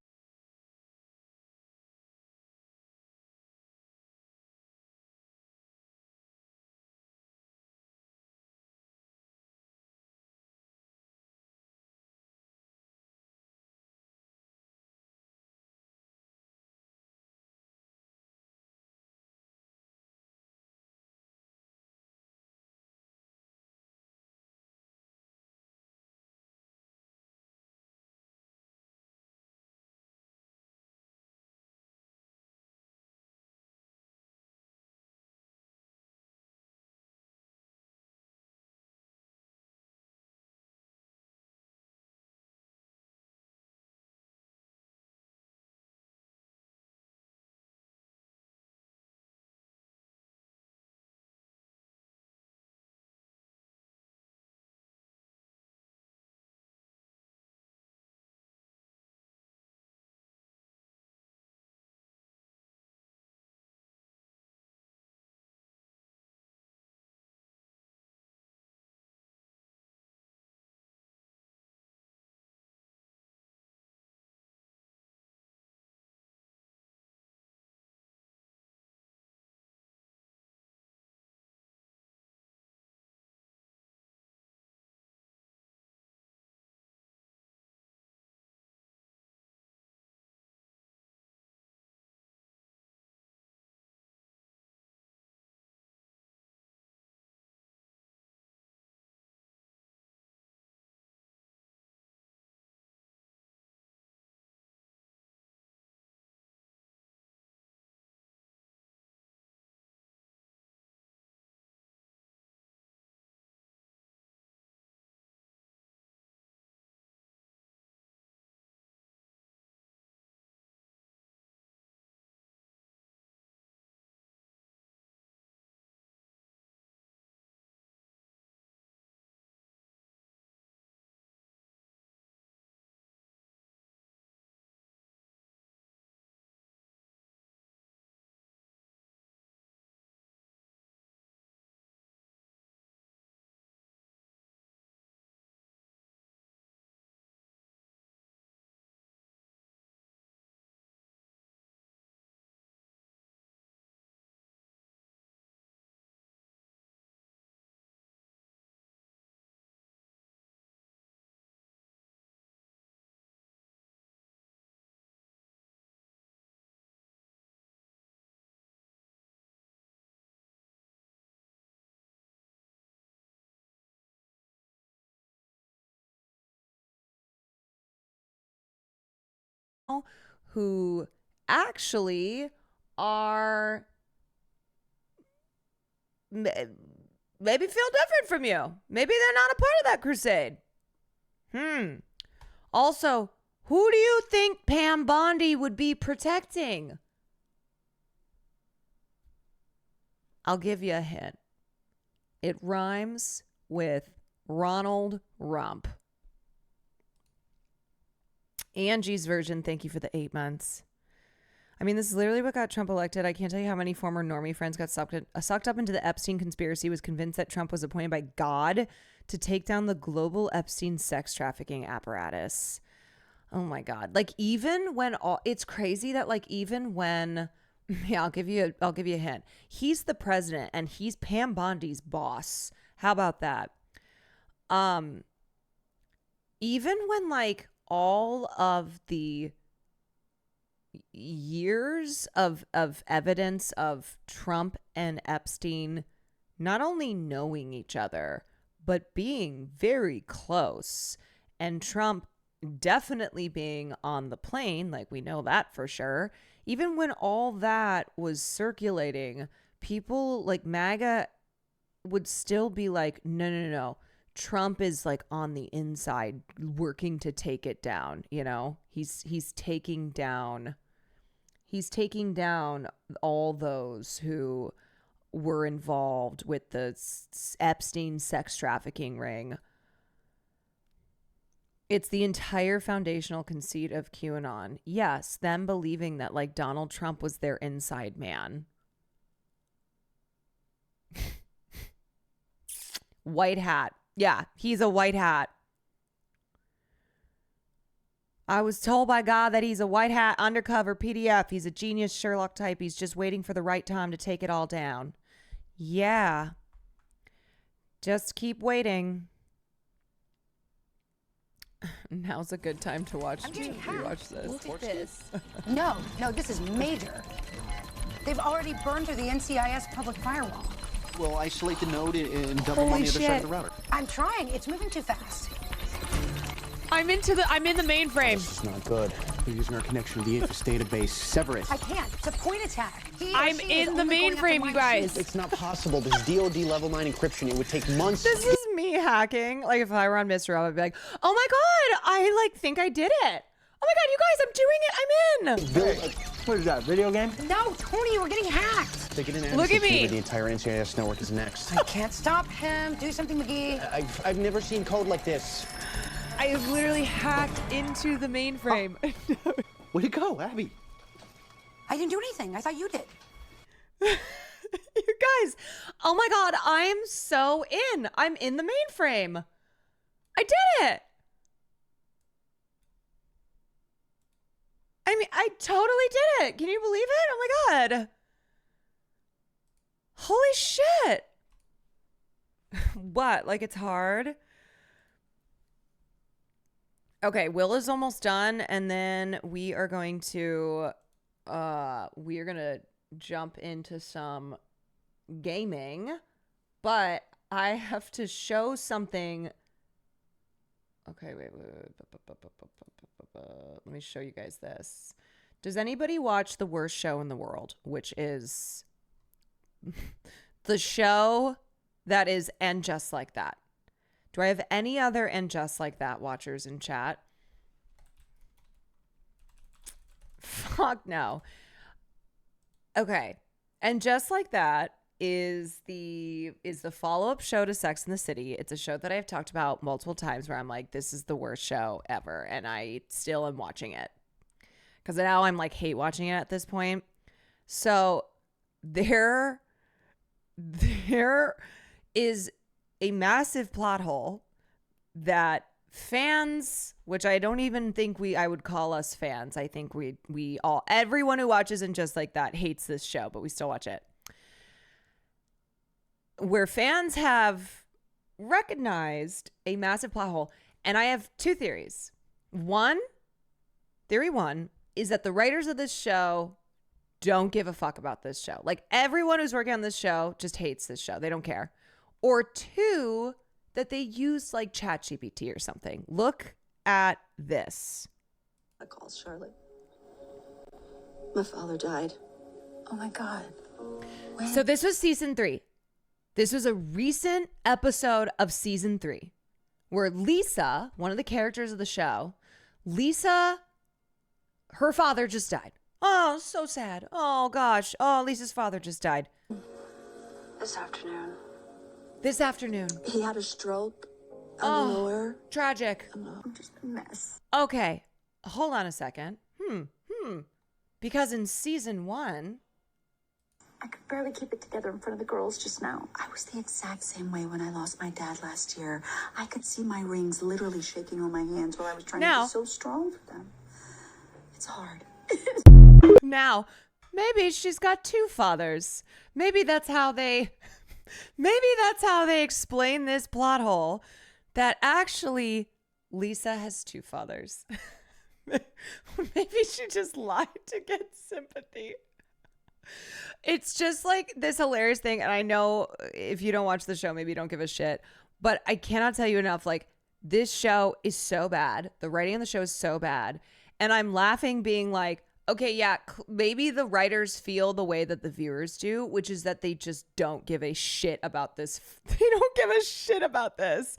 who actually are maybe feel different from you. Maybe they're not a part of that crusade. Also, who do you think Pam Bondi would be protecting? I'll give you a hint. It rhymes with Ronald Rump. Angie's version, thank you for the 8 months. I mean, this is literally what got Trump elected. I can't tell you how many former normie friends got sucked up into the Epstein conspiracy, was convinced that Trump was appointed by God to take down the global Epstein sex trafficking apparatus. Oh my God. Like, even when it's crazy that, like, even when, yeah, I'll give you a hint. He's the president and he's Pam Bondi's boss. How about that? Even when, like, all of the years of evidence of Trump and Epstein not only knowing each other, but being very close, and Trump definitely being on the plane, like, we know that for sure. Even when all that was circulating, people like MAGA would still be like, no. Trump is, like, on the inside working to take it down, you know? He's taking down all those who were involved with the Epstein sex trafficking ring. It's the entire foundational conceit of QAnon. Yes, them believing that, like, Donald Trump was their inside man. White hat. Yeah, he's a white hat. I was told by God that he's a white hat undercover PDF. He's a genius Sherlock type. He's just waiting for the right time to take it all down. Yeah. Just keep waiting. Now's a good time to watch this. Look at this. No, this is major. They've already burned through the NCIS public firewall. Well, isolate the node and double on the other side of the router. I'm trying. It's moving too fast. I'm in the mainframe. This is not good. We're using our connection to the IFS database. Sever it. I can't. It's a point attack. I'm in the mainframe, you guys. It's not possible. This is DoD level 9 encryption. It would take months. This is me hacking. Like, if I were on Mr. Rob, I'd be like, oh my God, I think I did it. Oh my God, you guys, I'm doing it. I'm in. Hey, what is that, video game? No, Tony, we're getting hacked. They get an Look at me. The entire NCIS network is next. I can't stop him. Do something, McGee. I've never seen code like this. I have literally hacked into the mainframe. Oh. Where'd it go, Abby? I didn't do anything. I thought you did. You guys, oh my God, I'm so in. I'm in the mainframe. I did it. I mean, I totally did it. Can you believe it? Oh my God. Holy shit. What? Like, it's hard? Okay, Will is almost done, and then we are going to jump into some gaming, but I have to show something. Okay, wait. Let me show you guys this. Does anybody watch the worst show in the world, which is the show that is And Just Like That? Do I have any other And Just Like That watchers in chat? Fuck no. Okay. And Just Like That is the follow-up show to Sex and the City. It's a show that I've talked about multiple times where I'm like, this is the worst show ever, and I still am watching it because now I'm like hate watching it at this point. So there is a massive plot hole that fans, which I don't even think I would call us fans. I think we all, everyone who watches And Just Like That hates this show, but we still watch it. Where fans have recognized a massive plot hole. And I have two theories. Theory one is that the writers of this show don't give a fuck about this show. Like, everyone who's working on this show just hates this show. They don't care. Or two, that they use like ChatGPT or something. Look at this. I called Charlotte. My father died. Oh my God. When? So this was season 3. This was a recent episode of season 3 where Lisa, one of the characters of the show, Lisa, her father just died. Oh, so sad. Oh, gosh. Oh, Lisa's father just died. This afternoon. This afternoon. He had a stroke out of nowhere. Tragic. I'm just a mess. Okay. Hold on a second. Because in season 1... I could barely keep it together in front of the girls just now. I was the exact same way when I lost my dad last year. I could see my rings literally shaking on my hands while I was trying to be so strong for them. It's hard. Now, maybe she's got 2 fathers. Maybe that's how they explain this plot hole, that actually Lisa has 2 fathers. Maybe she just lied to get sympathy. It's just like this hilarious thing. And I know if you don't watch the show, maybe you don't give a shit, but I cannot tell you enough. Like, this show is so bad. The writing on the show is so bad. And I'm laughing being like, okay, yeah, maybe the writers feel the way that the viewers do, which is that they just don't give a shit about this. They don't give a shit about this.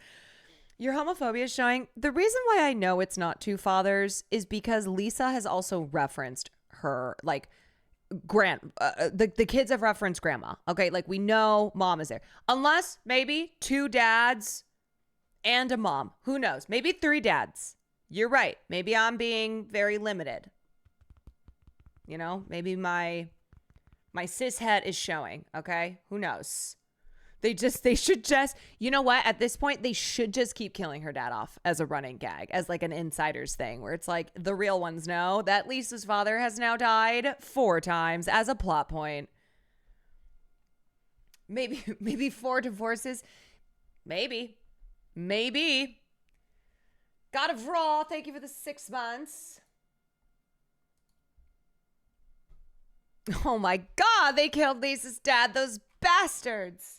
Your homophobia is showing. The reason why I know it's not 2 fathers is because Lisa has also referenced her, like, the kids have referenced grandma. Okay, like, we know mom is there. Unless maybe 2 dads and a mom. Who knows? Maybe 3 dads. You're right. Maybe I'm being very limited. You know, maybe my cis het is showing. Okay, who knows? They should just, you know what? At this point, they should just keep killing her dad off as a running gag, as like an insider's thing, where it's like the real ones know that Lisa's father has now died 4 times as a plot point. Maybe 4 divorces. Maybe. God of Raw, thank you for the 6 months. Oh my God, they killed Lisa's dad. Those bastards.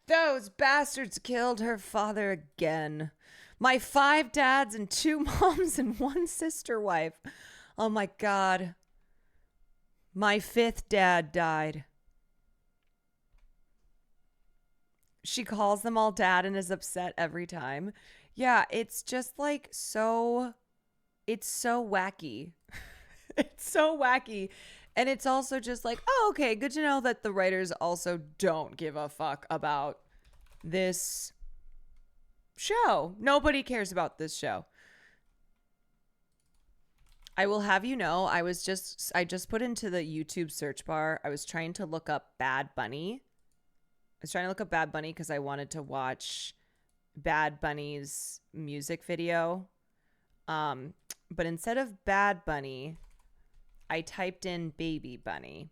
Those bastards killed her father again. My 5 dads and 2 moms and 1 sister wife. Oh my God. My 5th dad died. She calls them all dad and is upset every time. Yeah, it's just like it's so wacky. It's so wacky. And it's also just like, oh, okay, good to know that the writers also don't give a fuck about this show. Nobody cares about this show. I will have you know, I just put into the YouTube search bar, I was trying to look up Bad Bunny. I was trying to look up Bad Bunny because I wanted to watch Bad Bunny's music video. But instead of Bad Bunny, I typed in Baby Bunny,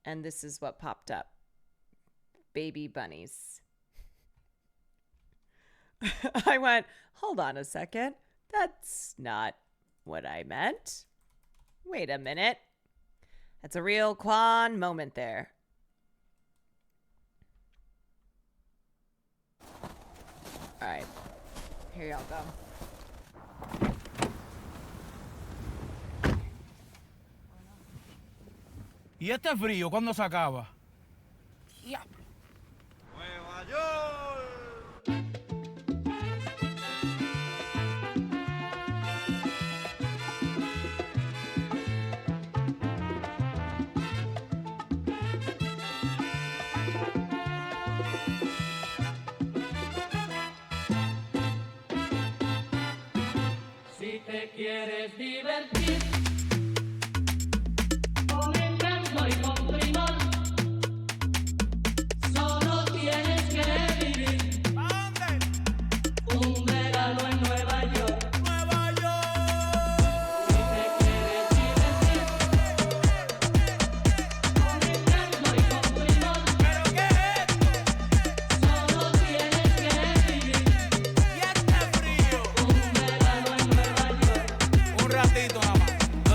and this is what popped up. Baby bunnies. I went, hold on a second. That's not what I meant. Wait a minute. That's a real Quan moment there. All right. Here y'all go. ¿Y este frío cuándo se acaba? ¡Nueva York! Si te quieres divertir con encanto y con primor, solo tienes que vivir un verano en Nueva York. Nueva York. Si te quieres divertir con encanto y con primor, ¿pero qué es? Solo tienes que vivir y este frío un verano en Nueva York. Un ratito nada más.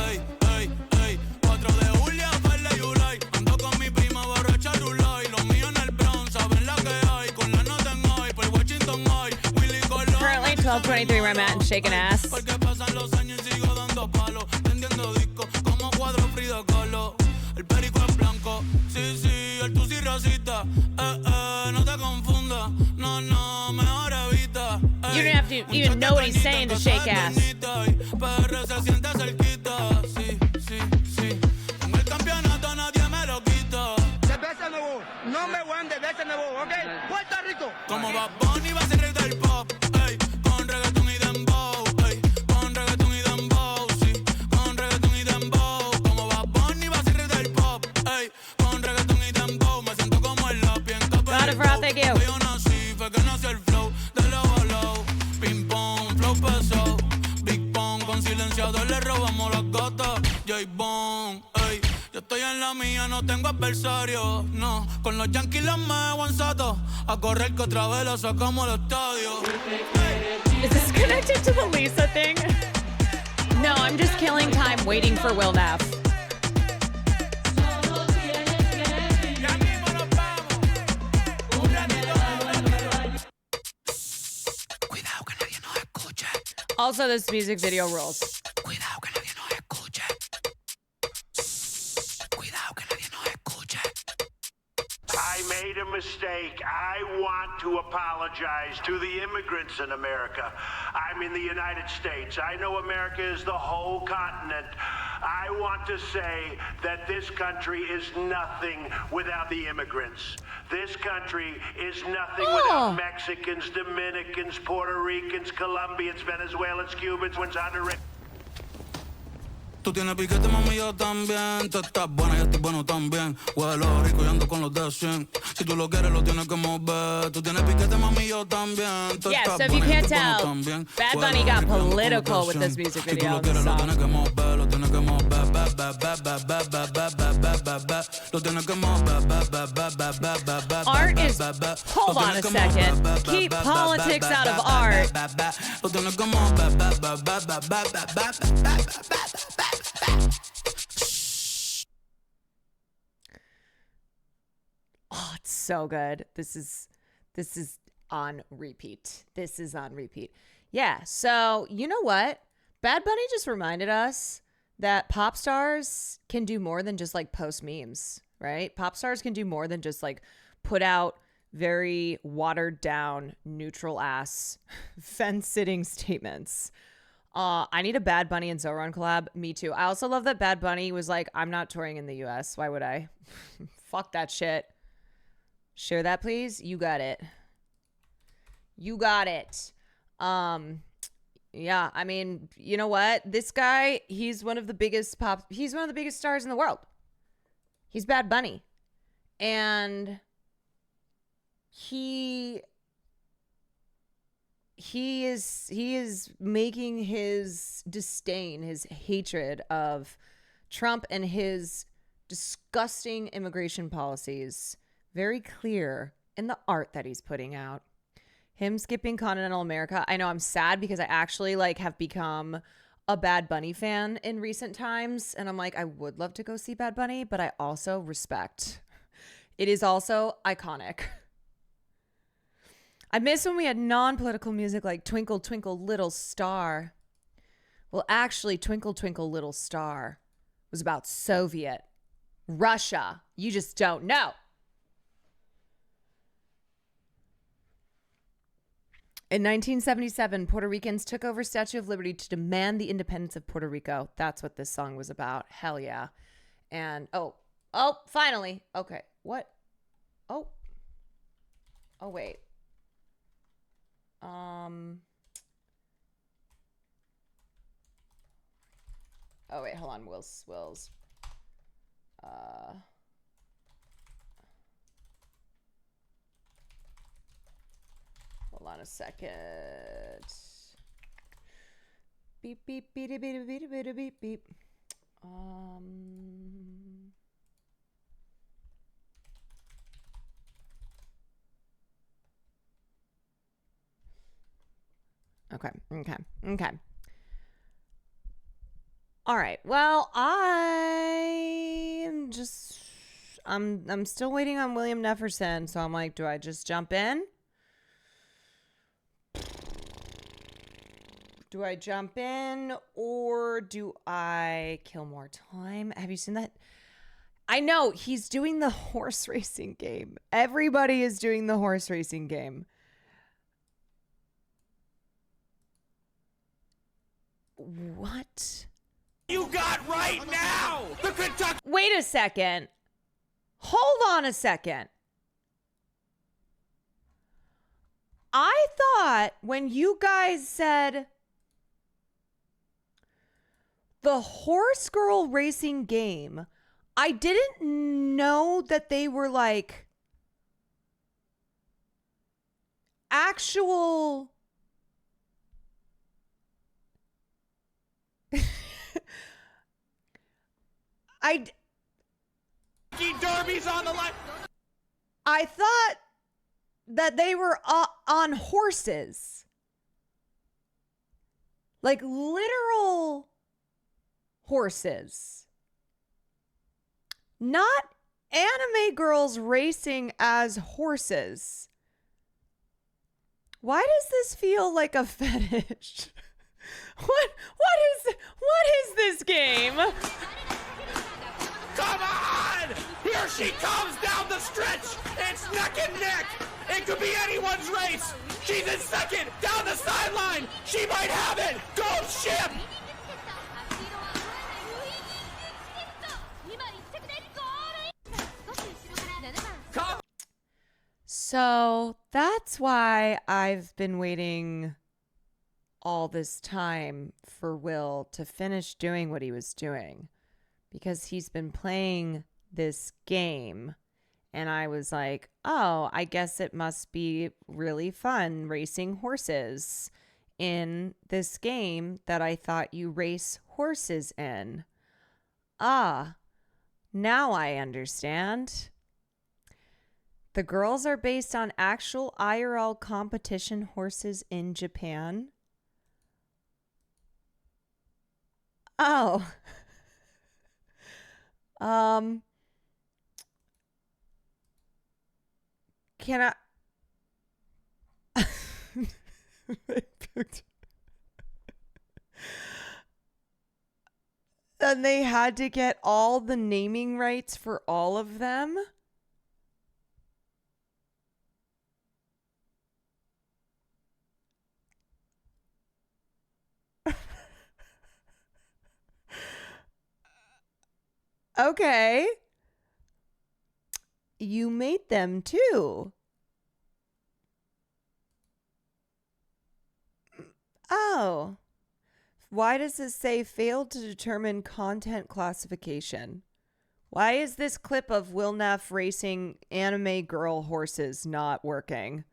Ey, ey, ey, 4 de julio, Farley y Ulay. Ando con mi prima borracha Rulay. Los míos en el Bronx, saben la que hay. Con la nota en hoy, por Washington hoy. Willy Colón. Currently 12:23 where I'm at and shaking ass. Porque pasan los años y sigo dando palos. Prendiendo discos. even know what he's saying to shake ass. Como Bad Bunny va a ser rey del pop, ey, con reggaetón y dembow, ey, con reggaetón y dembow, sí, con reggaetón y dembow. Como Bad Bunny va a ser rey del pop, ey, con reggaetón y dembow. Me siento como el lápiz en capel. Yo nací, fue que nació el flow de low a low. Ping pong, flow pesado, Big Pong, con silenciador le robamos las gatas. J-Bone, ey. Yo estoy en la mía, no tengo adversario, no. Con los Yankees los me aguanzato. A correr que otra vez la sacamos al estadio. Is this connected to the Lisa thing? No, I'm just killing time waiting for Will Neff. Also, this music video rules. I made a mistake. I want to apologize to the immigrants in America. I'm in the United States. I know America is the whole continent. I want to say that this country is nothing without the immigrants. This country is nothing without Mexicans, Dominicans, Puerto Ricans, Colombians, Venezuelans, Cubans, Honduras. Tú tienes piquete, mami, yo también. Tú estás buena, yo estoy bueno también. Huelo rico y ando con los de 100. Si tú lo quieres, lo tienes que mover. Tú tienes piquete, mami, yo también. Yeah, so if you can't tell, Bad Bunny got political with this music video. Lo tienes que mover, lo tienes que mover. Lo tienes que mover. Art is... Hold on a second. Keep politics out of art. Lo tienes que mover. Oh, it's so good. This is on repeat. This is on repeat. Yeah. So you know what? Bad Bunny just reminded us that pop stars can do more than just like post memes, right? Pop stars can do more than just like put out very watered down, neutral ass, fence sitting statements. I need a Bad Bunny and Zoran collab. Me too. I also love that Bad Bunny was like, I'm not touring in the US. Why would I? Fuck that shit. Share that, please. You got it. You got it. Yeah, I mean, you know what? This guy, he's one of the biggest stars in the world. He's Bad Bunny. And he is making his disdain, his hatred of Trump and his disgusting immigration policies very clear in the art that he's putting out. Him skipping Continental America. I know I'm sad because I actually like have become a Bad Bunny fan in recent times. And I'm like, I would love to go see Bad Bunny, but I also respect. It is also iconic. I miss when we had non-political music like Twinkle, Twinkle, Little Star. Well, actually, Twinkle, Twinkle, Little Star was about Soviet Russia. You just don't know. In 1977, Puerto Ricans took over Statue of Liberty to demand the independence of Puerto Rico. That's what this song was about. Hell yeah. And, oh, finally. Okay, what? Oh, wait. Oh, wait, hold on. Will's. Hold on a second. Beep, beep, beep, beep, beep, beep, beep, beep, beep. Okay. All right. Well, I'm still waiting on William Nefferson, so I'm like, do I just jump in? Do I jump in or do I kill more time? Have you seen that? I know he's doing the horse racing game. Everybody is doing the horse racing game. What? You got right now. The Kentucky. Wait a second. Hold on a second. I thought when you guys said the horse girl racing game, I didn't know that they were like actual Derby's on the line. I thought that they were on horses. Like literal horses. Not anime girls racing as horses. Why does this feel like a fetish? What is this game? Come on! Here she comes down the stretch. It's neck and neck. It could be anyone's race. She's in second, down the sideline. She might have it. Gold ship. So that's why I've been waiting all this time for Will to finish doing what he was doing, because he's been playing this game. And I was like, oh, I guess it must be really fun racing horses in this game that I thought you race horses in. Ah, now I understand. The girls are based on actual IRL competition horses in Japan. Oh. Can I? And they had to get all the naming rights for all of them? Okay. You made them too. Oh. Why does this say failed to determine content classification? Why is this clip of Will Neff racing anime girl horses not working?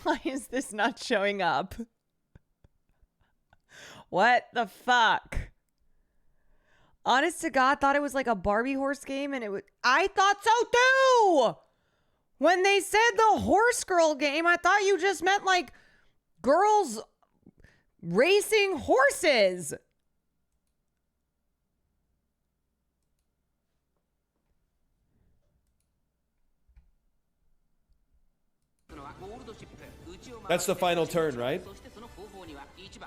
Why is this not showing up? What the fuck? Honest to God, thought it was like a Barbie horse game, and I thought so too. When they said the horse girl game, I thought you just meant like girls racing horses. That's the final turn, right?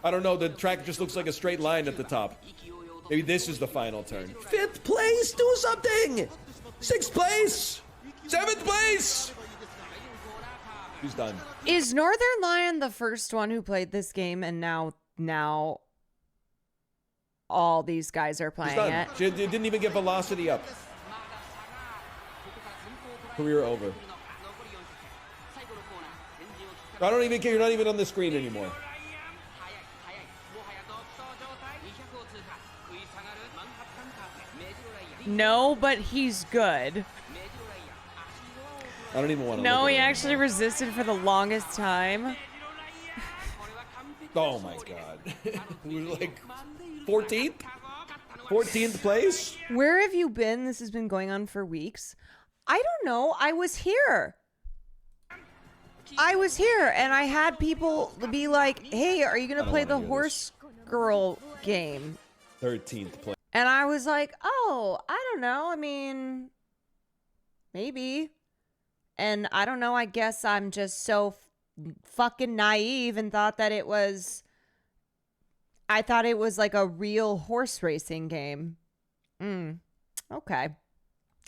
I don't know, the track just looks like a straight line at the top. Maybe this is the final turn. 5th place, do something! 6th place! 7th place! Who's done? Is Northern Lion the first one who played this game, and now all these guys are playing it? She didn't even get velocity up. Career over. I don't even care, you're not even on the screen anymore. No, but he's good. I don't even want to. No, he actually resisted for the longest time. Oh my god. We were like 14th? 14th place? Where have you been? This has been going on for weeks. I don't know. I was here. And I had people be like, hey, are you going to play the horse girl game? 13th place. And I was like, oh, I don't know. I mean, maybe. And I don't know. I guess I'm just so fucking naive and thought that it was. I thought it was like a real horse racing game. Okay.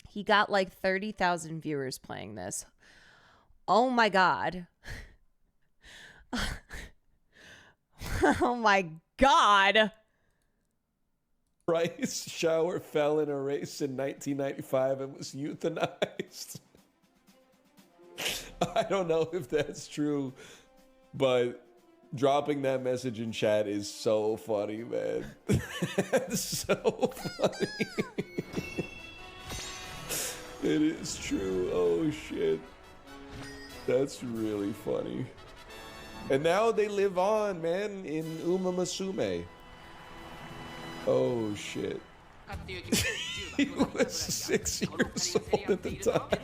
He got like 30,000 viewers playing this. Oh my God. Oh my God. Rice shower fell in a race in 1995 and was euthanized. I don't know if that's true, but dropping that message in chat is so funny, man. It's so funny. It is true. Oh, shit. That's really funny. And now they live on, man, in Umamasume. Oh, shit. He was 6 years old at the time.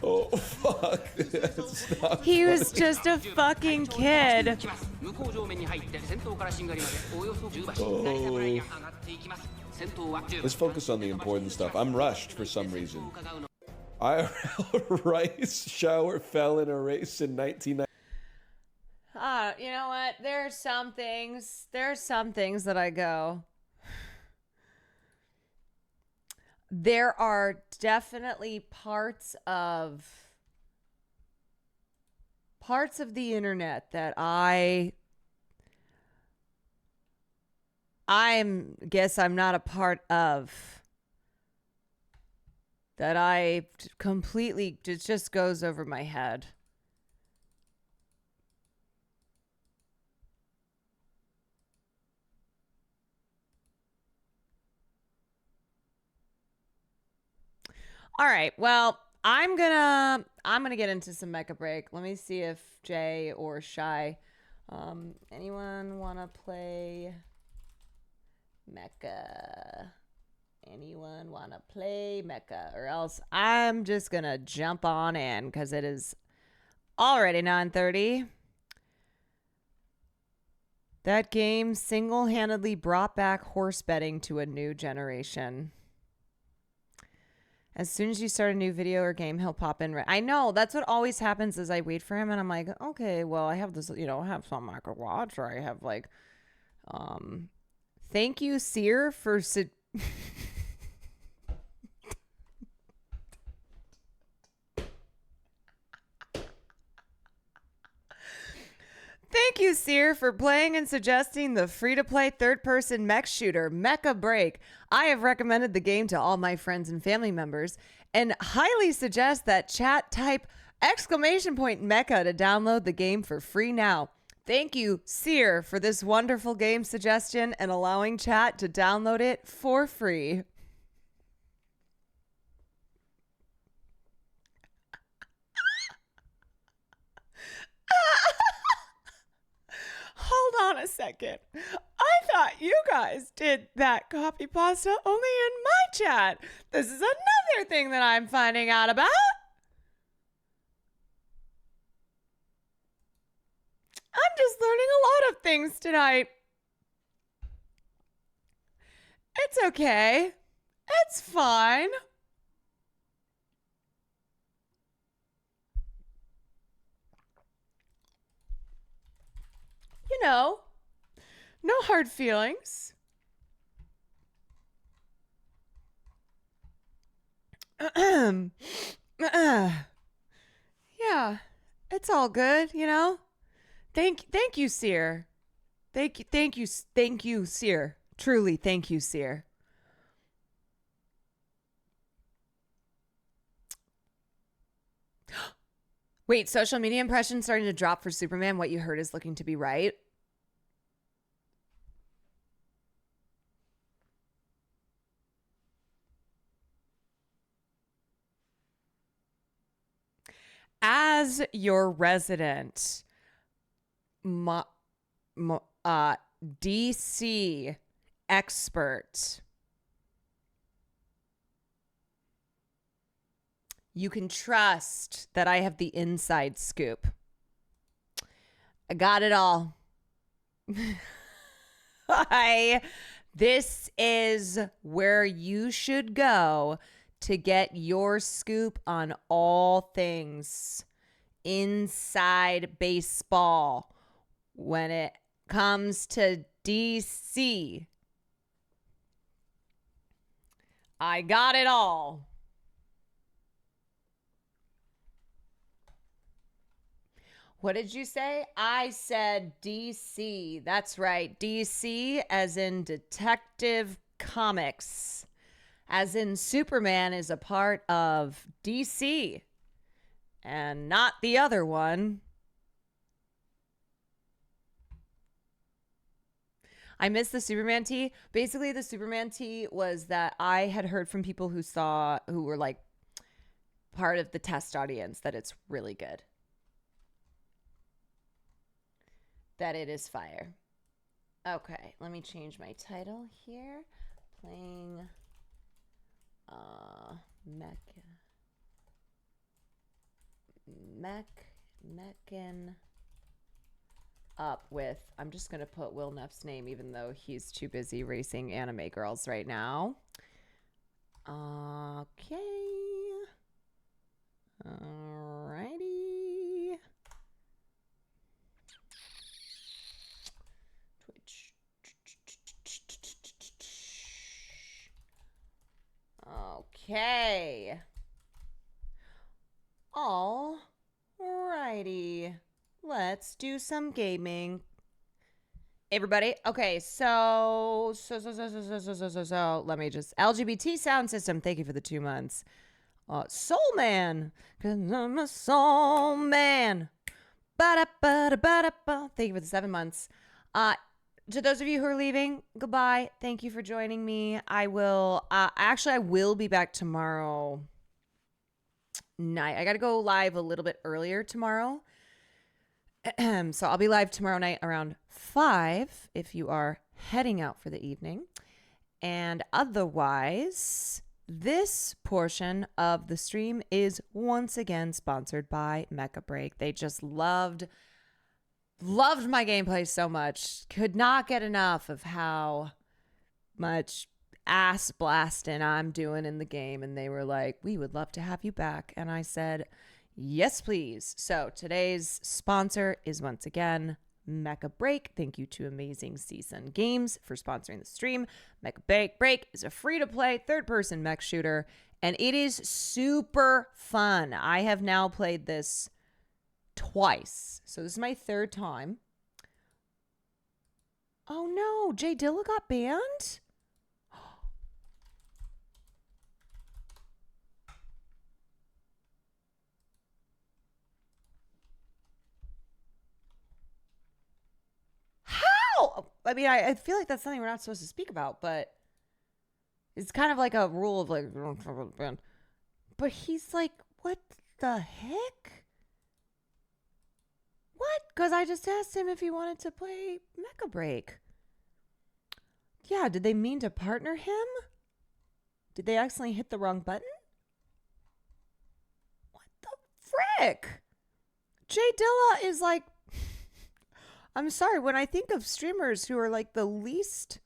Oh, fuck. That's not He was funny. just a fucking kid. Oh. Let's focus on the important stuff. I'm rushed for some reason. IRL Rice shower fell in a race in 1990. You know what? There's some things that I go. There are definitely parts of the internet that I guess I'm not a part of, that I completely, it just goes over my head. All right. Well, I'm gonna get into some mecha break. Let me see if Jay or Shy, anyone wanna play mecha? Anyone wanna play mecha? Or else I'm just gonna jump on in because it is already 9:30. That game single-handedly brought back horse betting to a new generation. As soon as you start a new video or game, he'll pop in. I know. That's what always happens is I wait for him and I'm like, okay, well, I have this, I have something I could watch, or I have like, thank you, Seer, for... Thank you, Seer, for playing and suggesting the free-to-play third-person mech shooter, Mecha Break. I have recommended the game to all my friends and family members and highly suggest that chat type !Mecha to download the game for free now. Thank you, Seer, for this wonderful game suggestion and allowing chat to download it for free. Hold on a second. I thought you guys did that copy pasta only in my chat. This is another thing that I'm finding out about. I'm just learning a lot of things tonight. It's okay. It's fine. No hard feelings. Yeah, it's all good, Thank you, Seer. Thank you, Seer. Truly, thank you, Seer. Wait, social media impressions starting to drop for Superman. What you heard is looking to be right. As your resident DC expert, you can trust that I have the inside scoop. I got it all. This is where you should go to get your scoop on all things inside baseball when it comes to DC. I got it all. What did you say? I said DC. That's right. DC as in Detective Comics. As in Superman is a part of DC. And not the other one. I missed the Superman tea. Basically, the Superman tea was that I had heard from people who were like part of the test audience that it's really good. That it is fire. Okay, let me change my title here. Playing Meccan up with, I'm just going to put Will Neff's name, even though he's too busy racing anime girls right now. Okay. Alrighty. Twitch. Okay. Alrighty. Let's do some gaming. Everybody. Okay, so let me just LGBT sound system. Thank you for the 2 months. Soul Man, cause I'm a soul man. Ba-da-ba-da-ba-da-ba. Thank you for the 7 months. To those of you who are leaving, goodbye. Thank you for joining me. I will be back tomorrow night. I got to go live a little bit earlier tomorrow. So I'll be live tomorrow night around 5 if you are heading out for the evening. And otherwise, this portion of the stream is once again sponsored by Mecha Break. They just loved my gameplay so much. Could not get enough of how much ass blasting I'm doing in the game. And they were like, we would love to have you back. And I said, yes, please. So today's sponsor is once again Mecha Break. Thank you to Amazing Season Games for sponsoring the stream. Mecha Break is a free-to-play third-person mech shooter, and it is super fun. I have now played this twice. So this is my 3rd time. Oh no, Jay Dilla got banned? How? I mean, I feel like that's something we're not supposed to speak about, but it's kind of like a rule of like, but he's like, what the heck? What? Because I just asked him if he wanted to play Mecha Break. Yeah, did they mean to partner him? Did they accidentally hit the wrong button? What the frick? Jay Dilla is like, I'm sorry, when I think of streamers who are like the least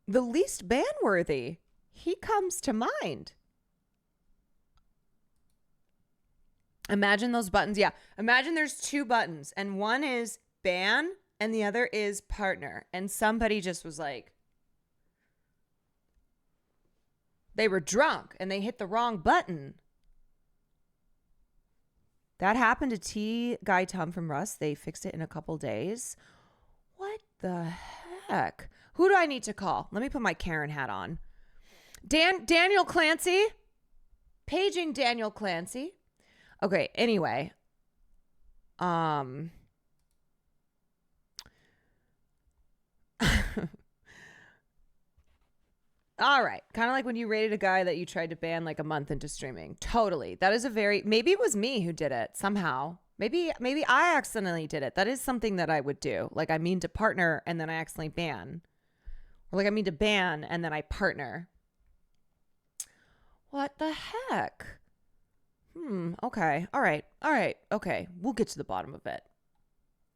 ban-worthy, he comes to mind. Imagine those buttons. Yeah. Imagine there's 2 buttons and one is ban and the other is partner. And somebody just was like, they were drunk and they hit the wrong button. That happened to T Guy Tom from Rust. They fixed it in a couple days. What the heck? Who do I need to call? Let me put my Karen hat on. Daniel Clancy. Paging Daniel Clancy. Okay, anyway. All right. Kind of like when you rated a guy that you tried to ban like a month into streaming. Totally. That is maybe it was me who did it somehow. Maybe I accidentally did it. That is something that I would do. Like I mean to partner and then I accidentally ban. Or like I mean to ban and then I partner. What the heck? Okay. All right. Okay. We'll get to the bottom of it.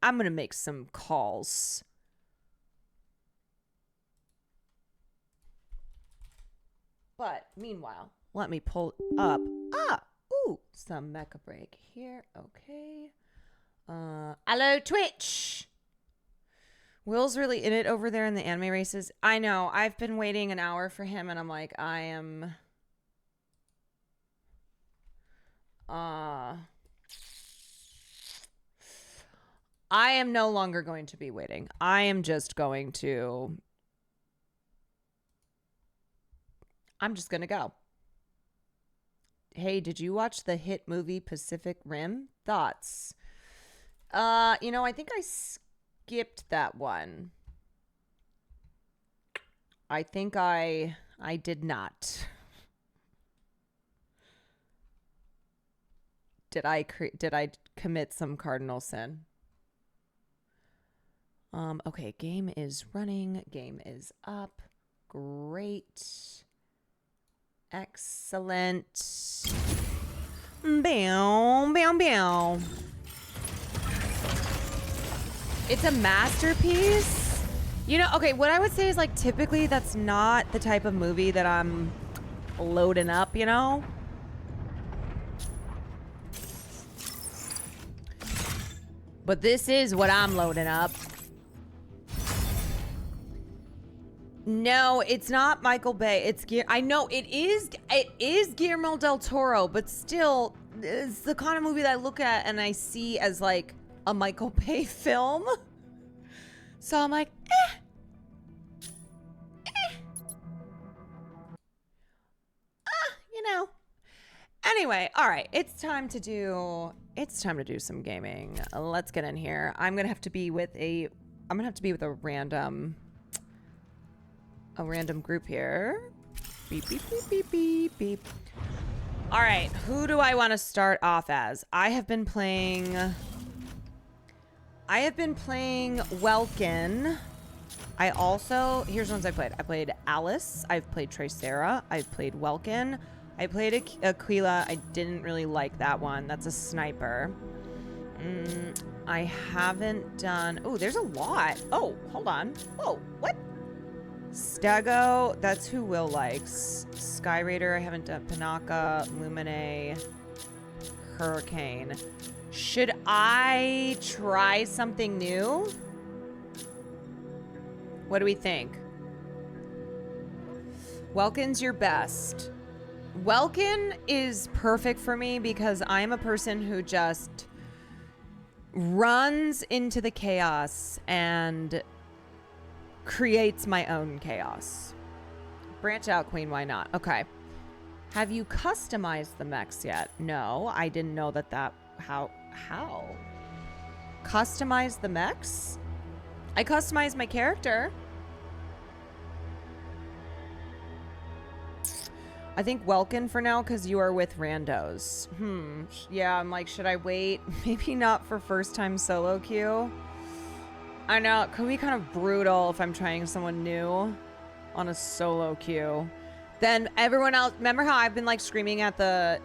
I'm going to make some calls. But meanwhile, let me pull up. Some Mecha Break here. Okay. Hello, Twitch. Will's really in it over there in the anime races. I know. I've been waiting an hour for him, and I'm like, I am no longer going to be waiting. I am just going to... I'm just going to go. Hey, did you watch the hit movie Pacific Rim? Thoughts? You know, I think I skipped that one. I think I did not. Did I commit some cardinal sin? Okay, game is running. Game is up. Great. Excellent. Bow, bow, bow. It's a masterpiece. You know, okay, what I would say is like typically that's not the type of movie that I'm loading up, you know? But this is what I'm loading up. No, it's not Michael Bay. I know it is Guillermo del Toro, but still it's the kind of movie that I look at and I see as like a Michael Bay film. So I'm like, you know. Anyway, all right, it's time to do some gaming. Let's get in here. I'm gonna have to be with a random group here. Beep beep beep beep beep beep. All right, who do I want to start off as? I have been playing Welkin. Here's ones I played. I played Alice. I've played Tracera. I've played Welkin. I played Aquila. I didn't really like that one. That's a sniper. I haven't done... Oh, there's a lot. Oh, hold on. Whoa, what? Stego. That's who Will likes. Sky Raider. I haven't done. Panaka. Lumine. Hurricane. Should I try something new? What do we think? Welkin's your best. Welkin is perfect for me because I'm a person who just runs into the chaos and creates my own chaos. Branch out, Queen, why not? Okay. Have you customized the mechs yet? No, I didn't know that how? Customize the mechs? I customized my character. I think Welkin for now because you are with randos. Yeah, I'm like, should I wait? Maybe not for first time solo queue. I know, it could be kind of brutal if I'm trying someone new on a solo queue. Then everyone else, remember how I've been like screaming at the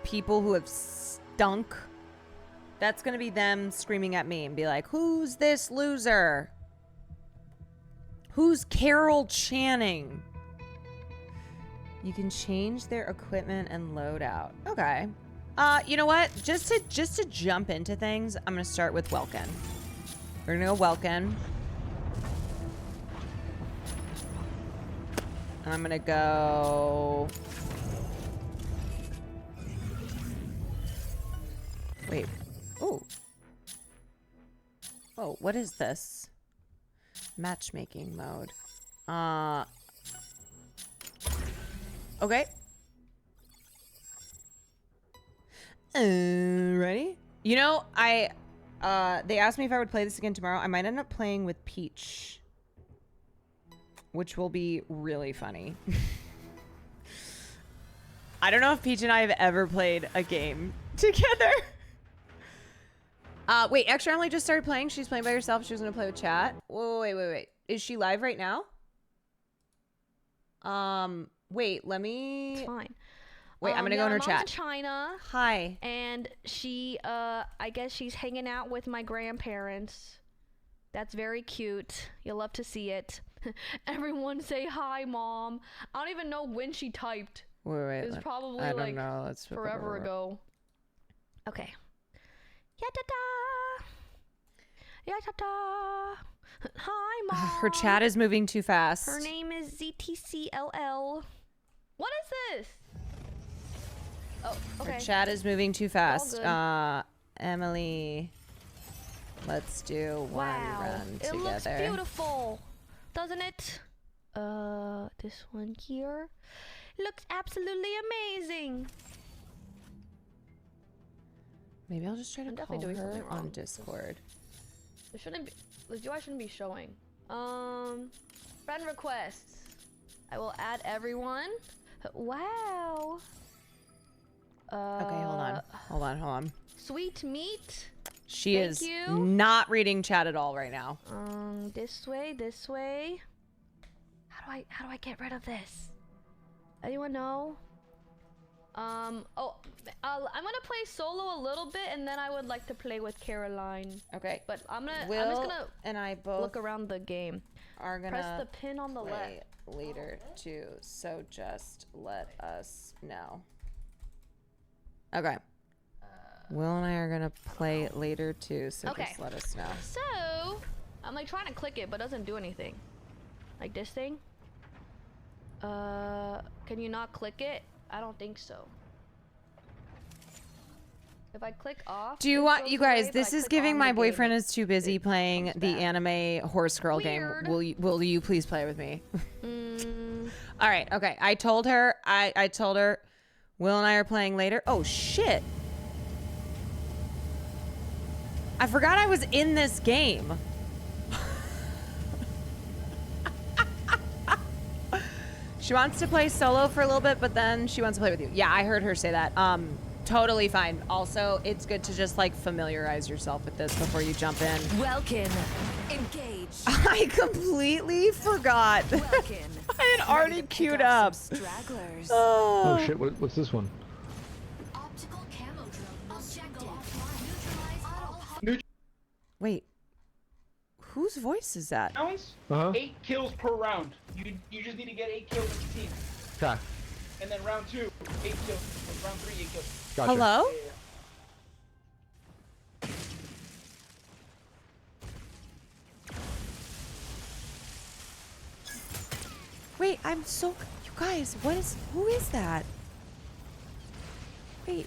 people who have stunk? That's gonna be them screaming at me and be like, who's this loser? Who's Carol Channing? You can change their equipment and loadout. Okay. You know what? Just to jump into things, I'm gonna start with Welkin. We're gonna go Welkin. I'm gonna go... Wait. Oh. Oh, what is this? Matchmaking mode. Okay. Ready? You know, they asked me if I would play this again tomorrow. I might end up playing with Peach, which will be really funny. I don't know if Peach and I have ever played a game together. Wait, actually, I only just started playing. She's playing by herself. She was gonna play with chat. Whoa, wait. Is she live right now? Wait, let me... It's fine. Wait, I'm gonna go in her mom's chat. in China. Hi. And she, I guess she's hanging out with my grandparents. That's very cute. You'll love to see it. Everyone say hi, Mom. I don't even know when she typed. Wait. It was probably I don't like know. Let's forever ago. Okay. Ya-da-da! Ya-da-da! Hi, Mom. Her chat is moving too fast. Her name is ZTCLL. What is this? Oh, okay. Our chat is moving too fast. good. Emily, let's do one run It together. looks beautiful, doesn't it? This one here looks absolutely amazing. Maybe I'll just try to I'm call definitely doing her something wrong. on Discord. It shouldn't be. The UI shouldn't be showing. Friend requests. I will add everyone. Wow. Okay, hold on. Sweet meat. She Thank is you. not reading chat at all right now. This way. How do I get rid of this? Anyone know? I'm gonna play solo a little bit, and then I would like to play with Caroline. Okay. But I'm just Will gonna and I both look around the game. Are gonna press the pin on the play left later too. So just let us know. Okay. Will and I are gonna play later too. So Okay. just let us know. So I'm like trying to click it, but it doesn't do anything. Like this thing. Can you not click it? I don't think so. If I click off, Do you it want goes you guys? away, but This I is click giving on my the game, boyfriend is too busy playing the back. anime horse girl Weird. game. Will you please play with me? All right. Okay. I told her. I told her. Will and I are playing later. Oh shit! I forgot I was in this game. She wants to play solo for a little bit, but then she wants to play with you. Yeah, I heard her say that. Totally fine. Also, it's good to just like familiarize yourself with this before you jump in. Welcome. Engage. I completely forgot. I had already queued up. Stragglers. Oh shit, what's this one? Wait. Whose voice is that? Rounds, 8 kills per round. You just need to get 8 kills as a team. Okay. And then round 2, 8 kills. And round 3, 8 kills. Gotcha. Hello? Wait, I'm so... You guys, who is that? Wait.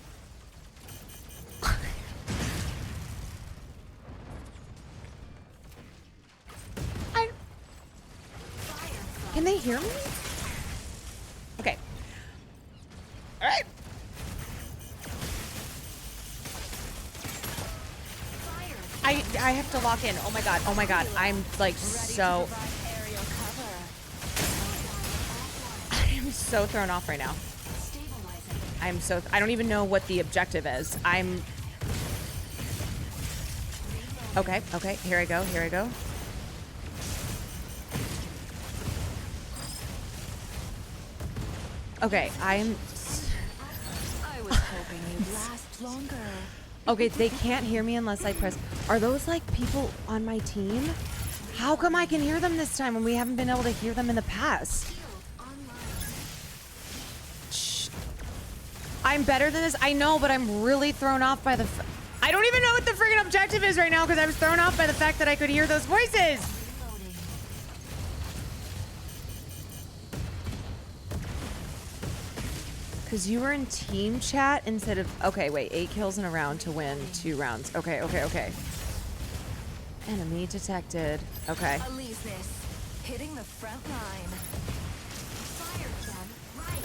Can they hear me? Okay. All right. I have to lock in. Oh my god. Oh my god. I'm like so... I am so thrown off right now. I don't even know what the objective is. Okay. Here I go. Okay, I was hoping you'd last longer. Okay, they can't hear me unless I press. Are those like people on my team? How come I can hear them this time when we haven't been able to hear them in the past? Shh. I'm better than this. I know, but I'm really thrown off by the... I don't even know what the friggin' objective is right now because I was thrown off by the fact that I could hear those voices. Because you were in team chat instead of... Okay, wait. 8 kills in a round to win 2 rounds. Okay. Enemy detected. Okay. Alesis, hitting the front line. Fire them right.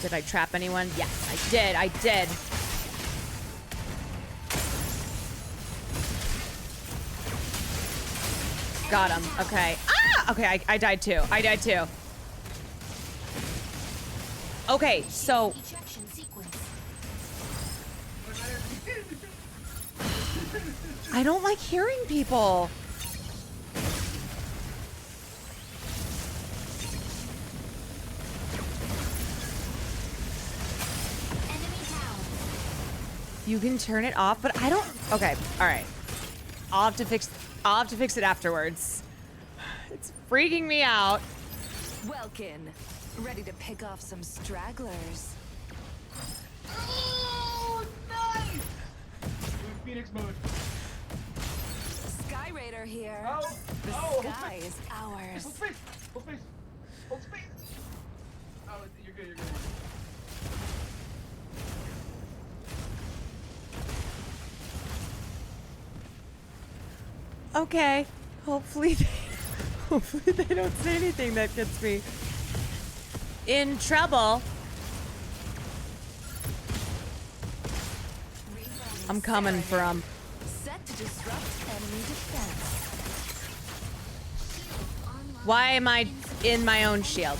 Did I trap anyone? Yes, I did. Got him. Okay. Ah! Okay, I died too. Okay, so... I don't like hearing people. You can turn it off, but I don't... Okay, all right. I'll have to fix it afterwards. It's freaking me out. Welkin, ready to pick off some stragglers. Oh, nice! Phoenix mode. Sky Raider here. The sky is ours. Hold space. You're good, you're good. Okay. Hopefully they don't say anything that gets me in trouble. I'm coming for 'em. Set to disrupt enemy defense. Why am I in my own shield?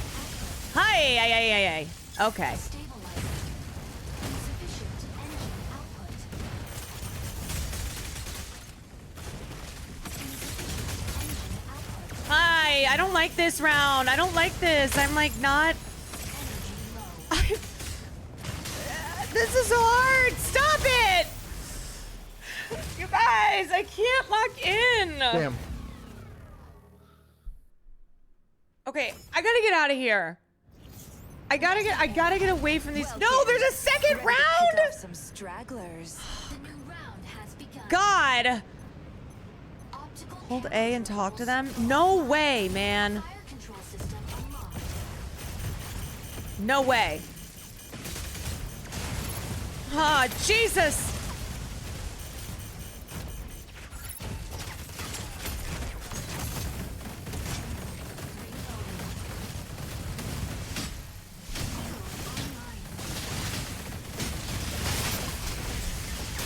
Hi. Okay. Hi, I don't like this round. I don't like this. I'm like not. This is so hard. Stop it. You guys, I can't lock in. Damn. Okay, I gotta get out of here. I gotta get away from these. No, there's a second round. Some stragglers. The new round has begun. God. Hold A and talk to them? No way, man. No way. Ah, Jesus.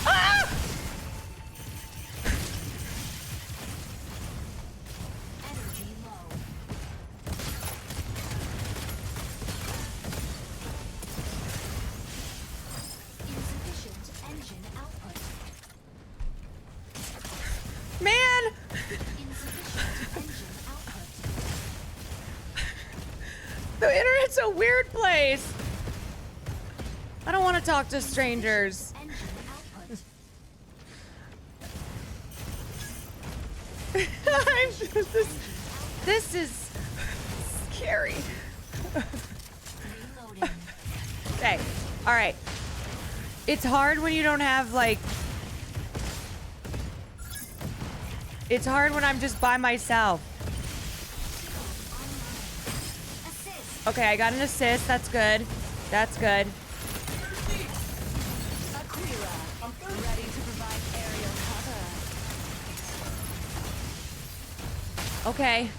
Ah! Man! The internet's a weird place. I don't want to talk to strangers. This is scary. Okay, all right. It's hard when you don't have like. It's hard when I'm just by myself. Okay, I got an assist. That's good. That's good. Ready to provide aerial cover. Okay.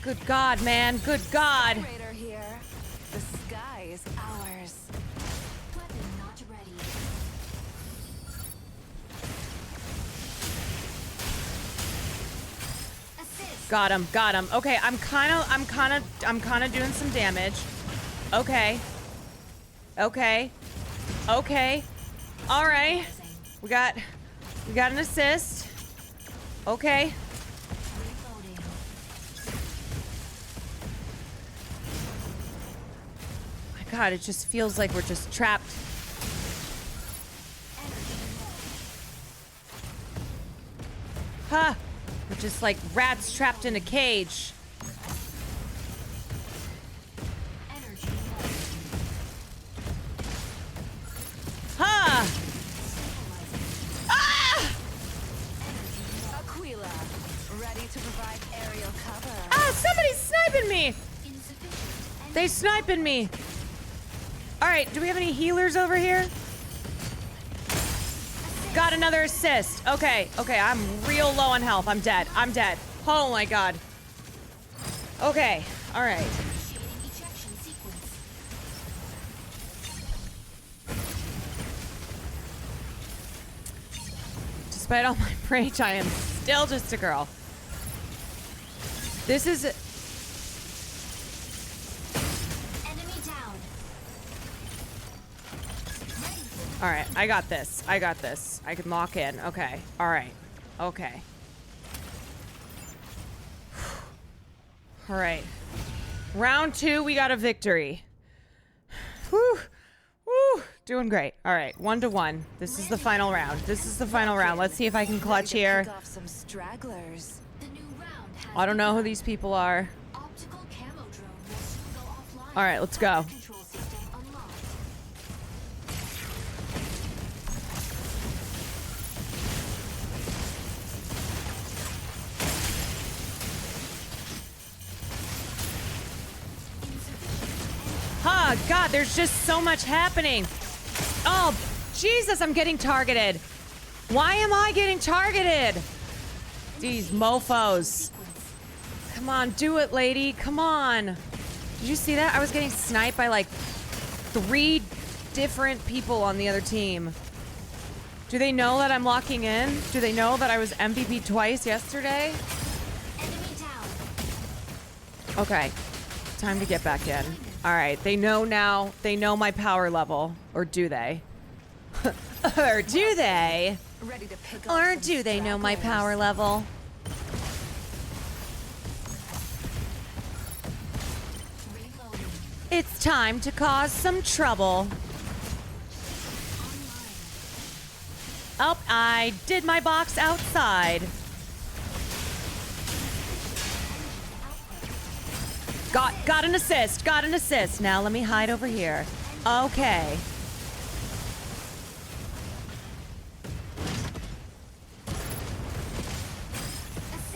Good God, man. Good God. Operator here. The sky is ours. Weapon not ready. Assist. Got him. Got him. Okay, I'm kind of doing some damage. Okay. Okay. Okay. All right. We got an assist. Okay. My God, it just feels like we're just trapped. Huh. We're just like rats trapped in a cage. Huh. Ah! Aquila, ready to provide aerial cover. Ah, somebody's sniping me. They sniping me. All right, do we have any healers over here? Got another assist. Okay, I'm real low on health. I'm dead. Oh my God. Okay, all right. Despite all my rage, I am still just a girl. This is... Enemy down. All right, I got this. I can lock in. Okay. All right. Okay. All right. Round 2, we got a victory. Whew. Woo. Doing great. All right. 1-1. This is the final round. Let's see if I can clutch here. Pick off some stragglers. The new round has I don't know who these people are. optical camo drone will soon go offline. All right, let's go. Control system unlocked. Oh, God, there's just so much happening. Oh, Jesus, I'm getting targeted. Why am I getting targeted? These mofos. Come on, do it, lady. Come on. Did you see that? I was getting sniped by like 3 different people on the other team. Do they know that I'm locking in? Do they know that I was MVP twice yesterday? Okay. Time to get back in. All right. They know now. They know my power level. Or do they? Or do they? Or do they know my power level? It's time to cause some trouble. Oh, I did my box outside. Got an assist. Got an assist. Now let me hide over here. Okay.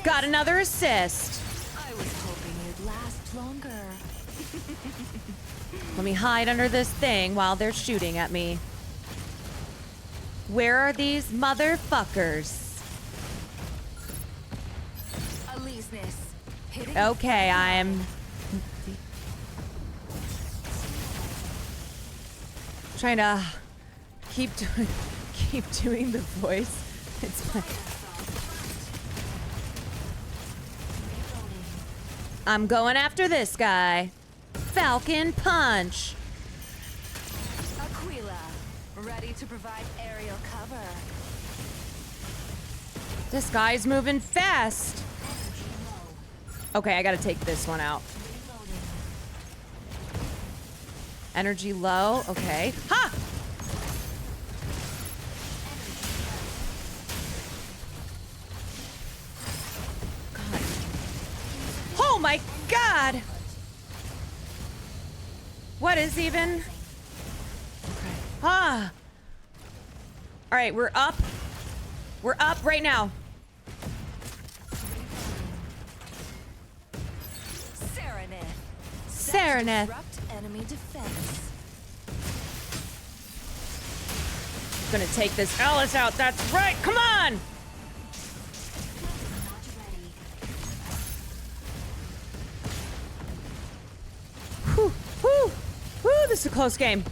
Got another assist. I was hoping you'd last longer. Let me hide under this thing while they're shooting at me. Where are these motherfuckers? Okay, I am trying to keep doing the voice. It's my I'm going after this guy. Falcon punch. Aquila, ready to provide aerial cover. This guy's moving fast. Okay, I gotta take this one out. Energy low. Okay. Ha! God. Oh my God! What is even? Okay. Ah! Alright, we're up. We're up right now. Sereneth. Enemy defense. Gonna take this Alice out. That's right. Come on. Whew, whew, whew. This is a close game.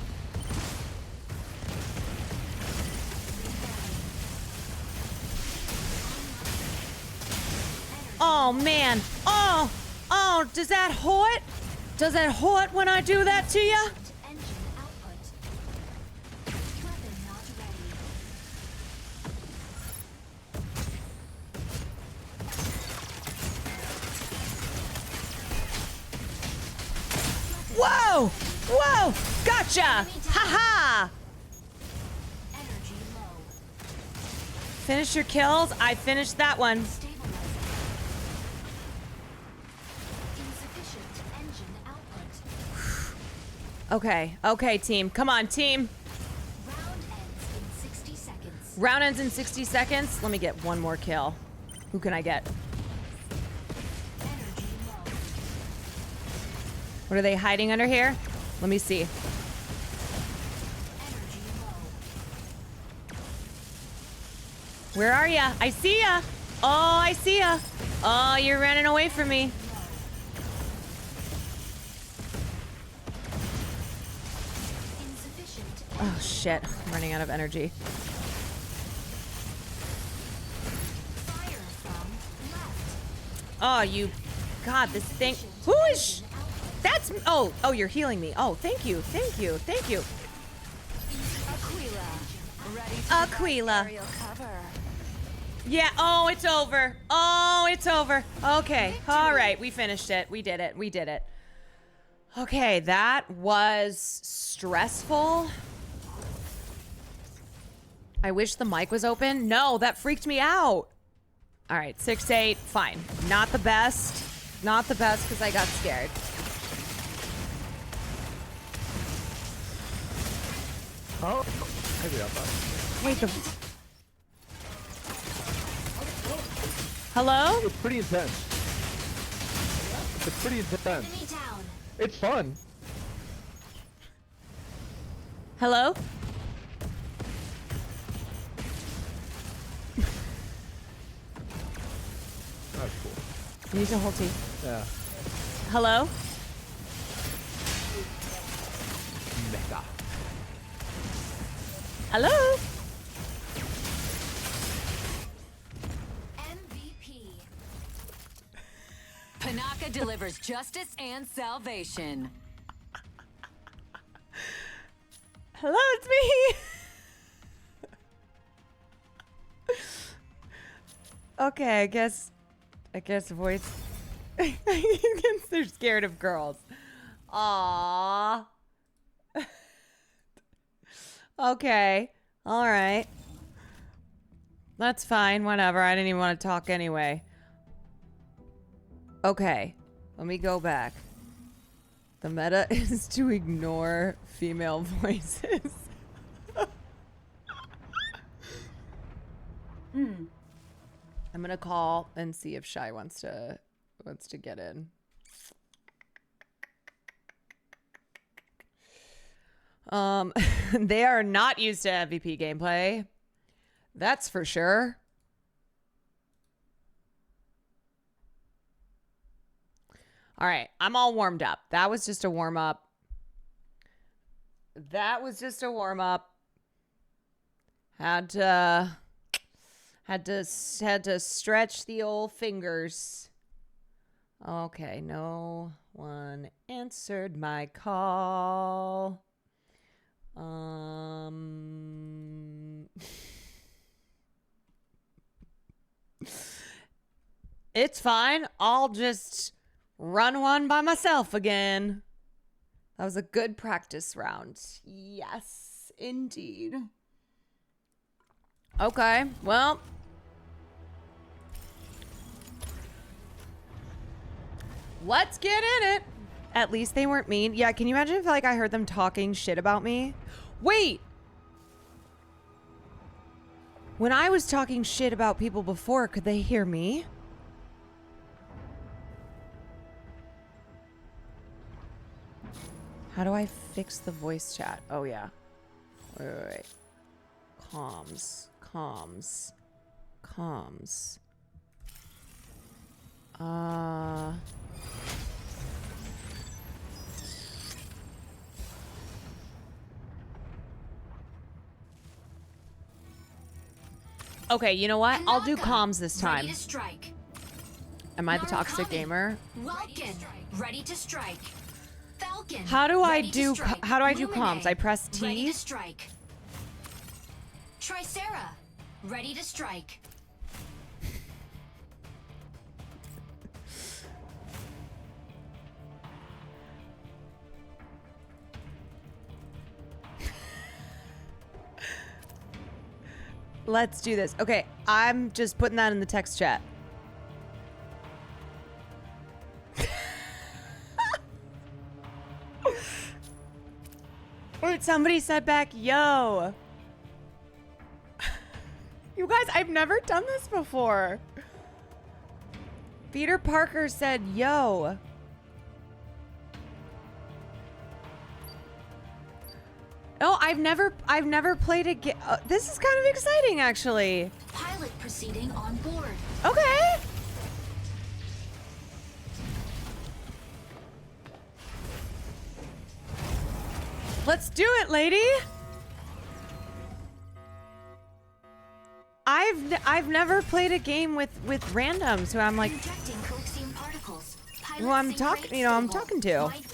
Oh man. Oh, does that hurt? Does it hurt when I do that to you? Whoa! Whoa! Gotcha! Ha-ha! Finish your kills. I finished that one. Okay, okay, team. Come on, team. Round ends in 60 seconds. Let me get one more kill. Who can I get? What are they hiding under here? Let me see. Where are ya? I see ya. Oh, I see ya. Oh, you're running away from me. Oh shit, I'm running out of energy. Oh, you... God, this thing... Who is... That's... Oh, you're healing me. Oh, thank you, thank you, thank you. Aquila. Yeah, oh, it's over. Oh, it's over. Okay, all right, we finished it. We did it, we did it. Okay, that was stressful. I wish the mic was open. No, that freaked me out. All right, 6-8, fine. Not the best. Not the best because I got scared. Oh, maybe up. Wait, the... Hello? It's pretty intense. It's pretty intense. It's fun. Hello? That's cool. You need to hold T. Yeah. Hello? Mega. Hello? MVP. Panaka delivers justice and salvation. Hello, it's me. Okay, I guess voice. They're scared of girls. Aww. Okay. All right. That's fine. Whatever. I didn't even want to talk anyway. Okay. Let me go back. The meta is to ignore female voices. I'm gonna call and see if Shy wants to get in. They are not used to MVP gameplay. That's for sure. All right, I'm all warmed up. That was just a warm up. Had to stretch the old fingers. Okay, no one answered my call. It's fine. I'll just run one by myself again. That was a good practice round. Yes, indeed. Okay, well. Let's get in it. At least they weren't mean. Yeah, can you imagine if like I heard them talking shit about me? Wait. When I was talking shit about people before, could they hear me? How do I fix the voice chat? Oh, yeah. Wait. Comms. Okay, you know what? I'll do comms this time. Ready to strike. Am I the toxic gamer? Vulcan, ready to strike. Falcon. How do I do comms? I press T. Ready to strike. Tricera, ready to strike. Let's do this. Okay, I'm just putting that in the text chat. Wait, somebody said back, yo. You guys, I've never done this before. Peter Parker said, yo. Oh, I've never played a game. This is kind of exciting, actually. Pilot proceeding on board. Okay. Let's do it, lady. I've never played a game with randoms who I'm like, who I'm talking, you know, I'm talking to. Obtain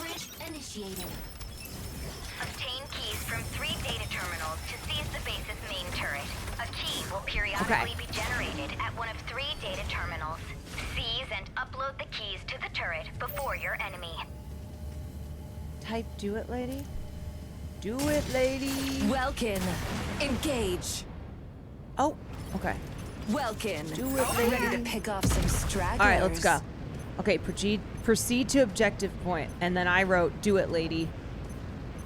keys from 3 data terminals to seize the base's main turret. A key will periodically be generated at one of 3 data terminals. Seize and upload the keys to the turret before your enemy. Type do it, lady. Do it, lady. Welkin, engage. Oh, okay. Welkin, Do it, lady. ready to pick off some stragglers. All right, let's go. Okay, proceed to objective point. And then I wrote, do it, lady.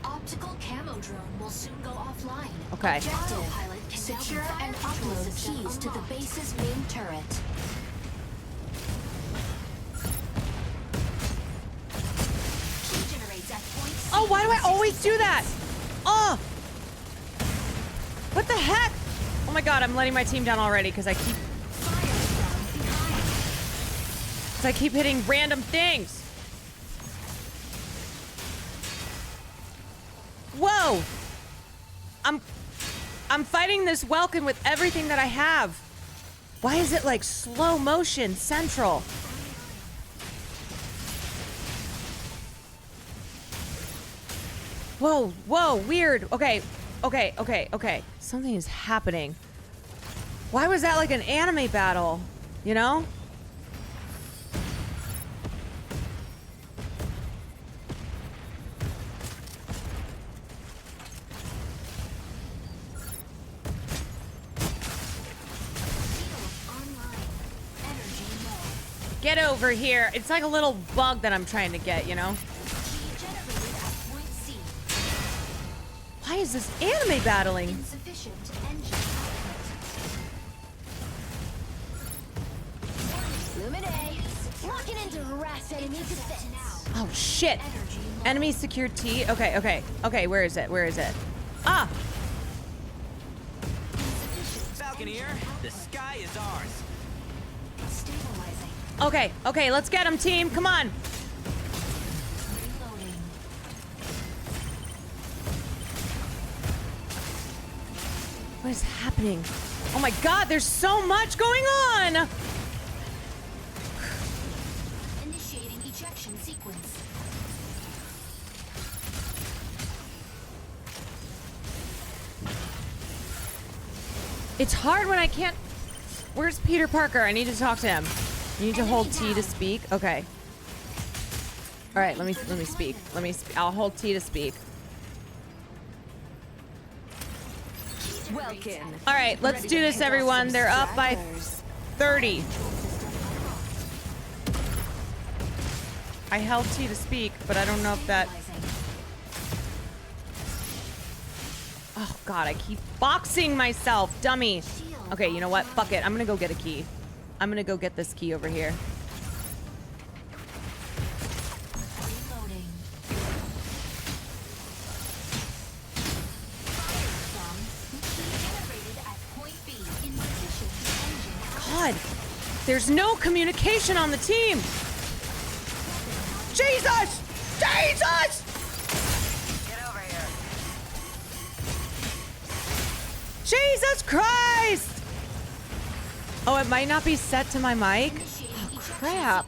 Optical camo drone will soon go offline. Okay. Autopilot can secure and upload keys to the base's main turret. Key generates at point C. Oh, why do I always do that? Oh, heck? Oh my god, I'm letting my team down already because I keep hitting random things. Whoa! I'm fighting this Welkin with everything that I have. Why is it like slow motion central? Whoa, whoa, weird. Okay. Something is happening. Why was that like an anime battle? You know? Get over here. It's like a little bug that I'm trying to get, you know? Why is this anime battling? Insufficient engine output. Locking into harass enemy defense. Oh shit. Enemy secured T. Okay. Where is it? Ah! Falconeer, the sky is ours. Okay, let's get him, team. Come on. What is happening? Oh my god, there's so much going on! Initiating ejection sequence. It's hard when I can't... Where's Peter Parker? I need to talk to him. You need to hold T to speak? Okay. Alright, let me speak. I'll hold T to speak. Alright, let's do this, everyone. They're up by 30. I held T to speak, but I don't know if that... Oh god, I keep boxing myself, dummy. Okay, you know what? Fuck it. I'm gonna go get a key. I'm gonna go get this key over here. God, there's no communication on the team. Jesus! Jesus! Get over here. Jesus Christ! Oh, it might not be set to my mic. Oh, crap.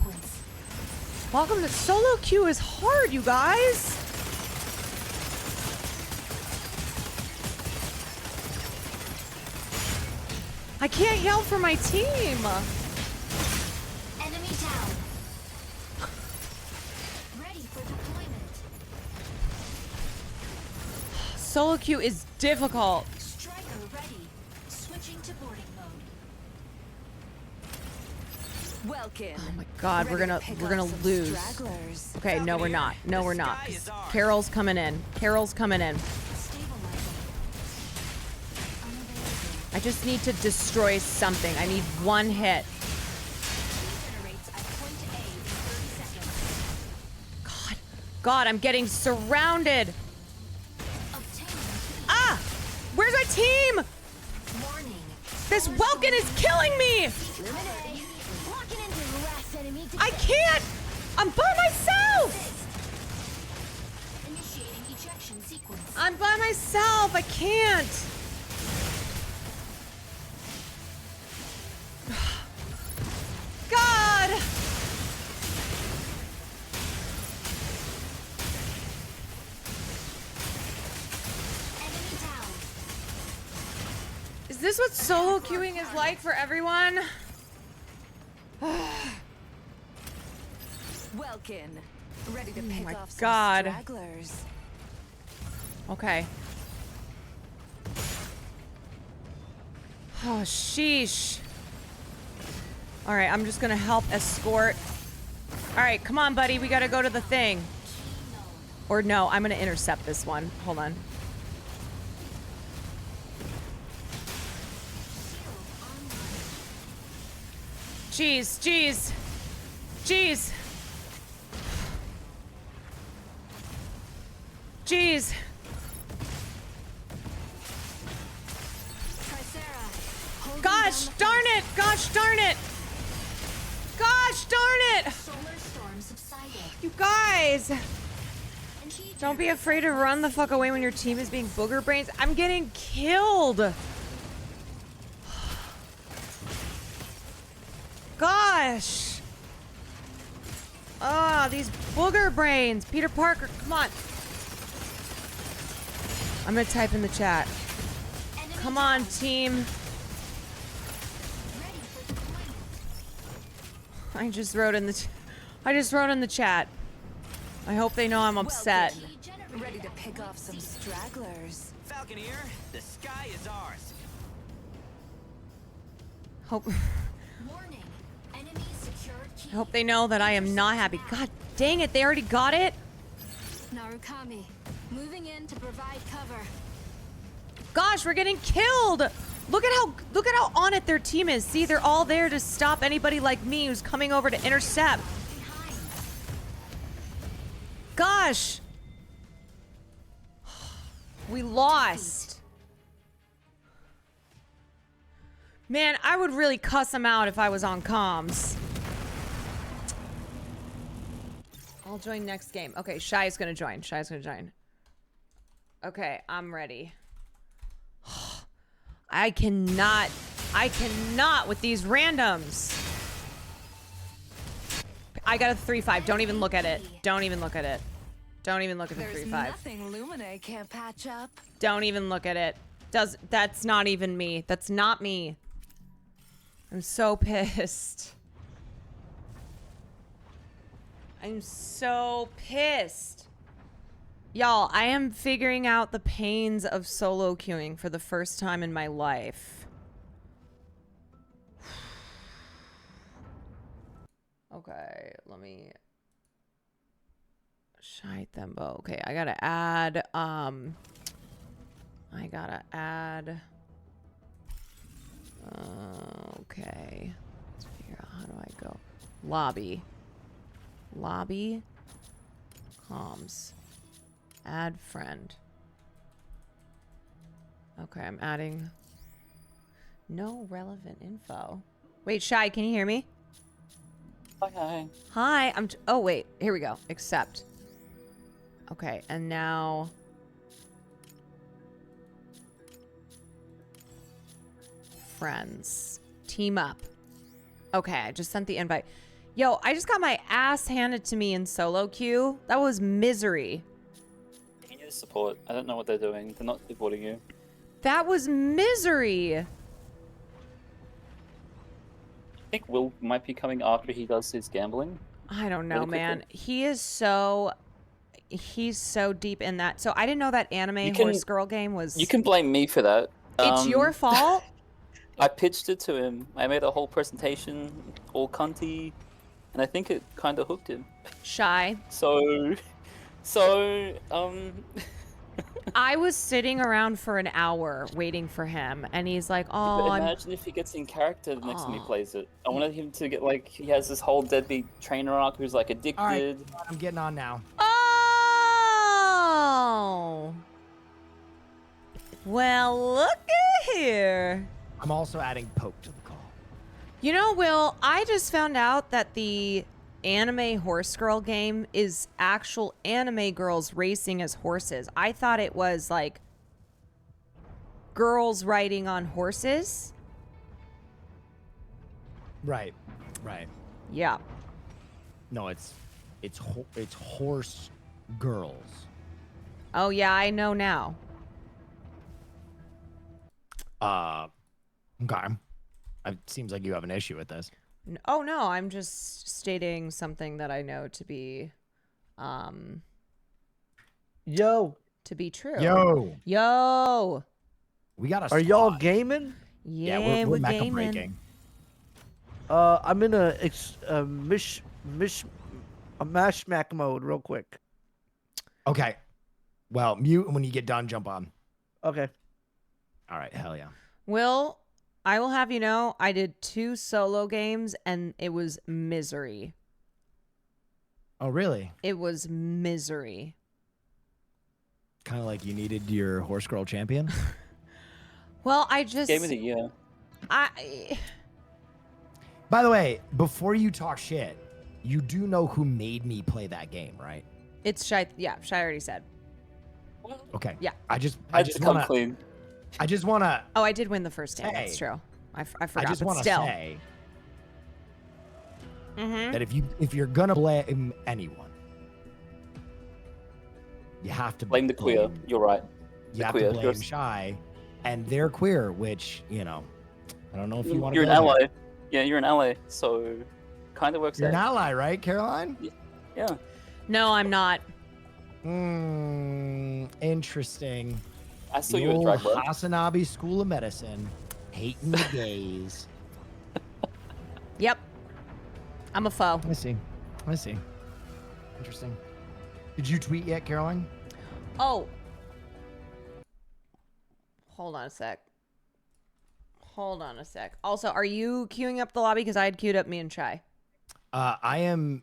Welcome to solo queue is hard, you guys. I can't yell for my team. Enemy down. Ready for deployment. Solo queue is difficult. Striker ready. Switching to boarding mode. Welcome. Oh my god, we're gonna lose. Okay, no we're not. No we're not. Carol's coming in. I just need to destroy something. I need one hit. God, I'm getting surrounded. Ah! Where's my team? This Welkin is killing me! I can't! I'm by myself! I'm by myself! I can't! God! Is this what solo queuing is like for everyone? Welkin, ready to pick off some God. stragglers. Okay. Oh, sheesh. All right, I'm just gonna help escort. All right, come on, buddy. We gotta go to the thing. Or no, I'm gonna intercept this one. Hold on. Jeez, jeez. Jeez. Jeez. Gosh darn it! Gosh darn it! Gosh darn it! You guys! Don't be afraid to run the fuck away when your team is being booger brains. I'm getting killed! Gosh! Ah, these booger brains! Peter Parker, come on! I'm gonna type in the chat. Come on, team. I just wrote in the chat. I hope they know I'm upset. Ready to pick off some stragglers. Falconeer, the sky is ours. Hope Warning. Enemy secured key. I hope they know that I am not happy. God dang it, they already got it? Narukami, moving in to provide cover. Gosh, we're getting killed! Look at how on it their team is. See, they're all there to stop anybody like me who's coming over to intercept. Gosh! We lost. Man, I would really cuss them out if I was on comms. I'll join next game. Okay, Shy's gonna join. Shy's gonna join. Okay, I'm ready. I cannot with these randoms. I got a 3-5. Don't even look at it. Don't even look at it. Don't even look at the 3-5. There's nothing Lumine can't patch up. Don't even look at it. That's not even me. That's not me. I'm so pissed. I'm so pissed. Y'all, I am figuring out the pains of solo queuing for the first time in my life. Okay, let me... Shite them both. Okay, I gotta add, okay. Let's figure out, how do I go? Lobby. Comms. Add friend. Okay, I'm adding. No relevant info. Wait, Shy, can you hear me? Hi. Hi, oh wait, here we go. Accept. Okay, and now friends. Team up. Okay, I just sent the invite. Yo, I just got my ass handed to me in solo queue. That was misery. You need support. I don't know what they're doing. They're not supporting you. That was misery. I think Will might be coming after he does his gambling. I don't know, Really man. quickly. He's so deep in that. So I didn't know that anime horse girl game was. You can blame me for that. It's your fault. I pitched it to him. I made a whole presentation, all cunty, and I think it kind of hooked him. Shy. So, I was sitting around for an hour waiting for him, and he's like, "Oh, but imagine if he gets in character the next time he plays it. I wanted him to get like he has this whole deadbeat trainer arc who's like addicted. All right, I'm getting on now. Oh. Well, look at here. I'm also adding Poke to the call. You know, Will, I just found out that the anime horse girl game is actual anime girls racing as horses. I thought it was like girls riding on horses. Right. Yeah. No, it's horse girls. Oh yeah, I know now. Okay. It seems like you have an issue with this. Oh no, I'm just stating something that I know to be Yo. To be true. Yo. We got a Are y'all gaming? Yeah, we're mecha gaming. breaking. I'm in a mash smack mode real quick. Okay. Well, mute, and when you get done, jump on. Okay. All right, hell yeah. Will, I will have you know, I did 2 solo games and it was misery. Oh, really? It was misery. Kind of like you needed your horse girl champion? Well, I just... Game of the year. By the way, before you talk shit, you do know who made me play that game, right? It's Shy. Yeah, Shy already said. Okay. Yeah. I just come wanna. clean. I just wanna. Oh, I did win the first game. That's Hey. true. I forgot. I just but wanna still. say Mm-hmm. that if you're gonna blame anyone, you have to Blame the queer. You're right. You have to blame Shy, and they're queer, which I don't know if you want to. You're an ally. Yeah, you're an ally, so kind of works You're out. an ally, right, Caroline? Yeah. No, I'm not. Interesting. I saw The you at old Drag Bro. Hasanabi School of Medicine, hating the gays. Yep. I'm a foe. I see. Interesting. Did you tweet yet, Caroline? Oh. Hold on a sec. Also, are you queuing up the lobby? Because I had queued up me and Shy. I am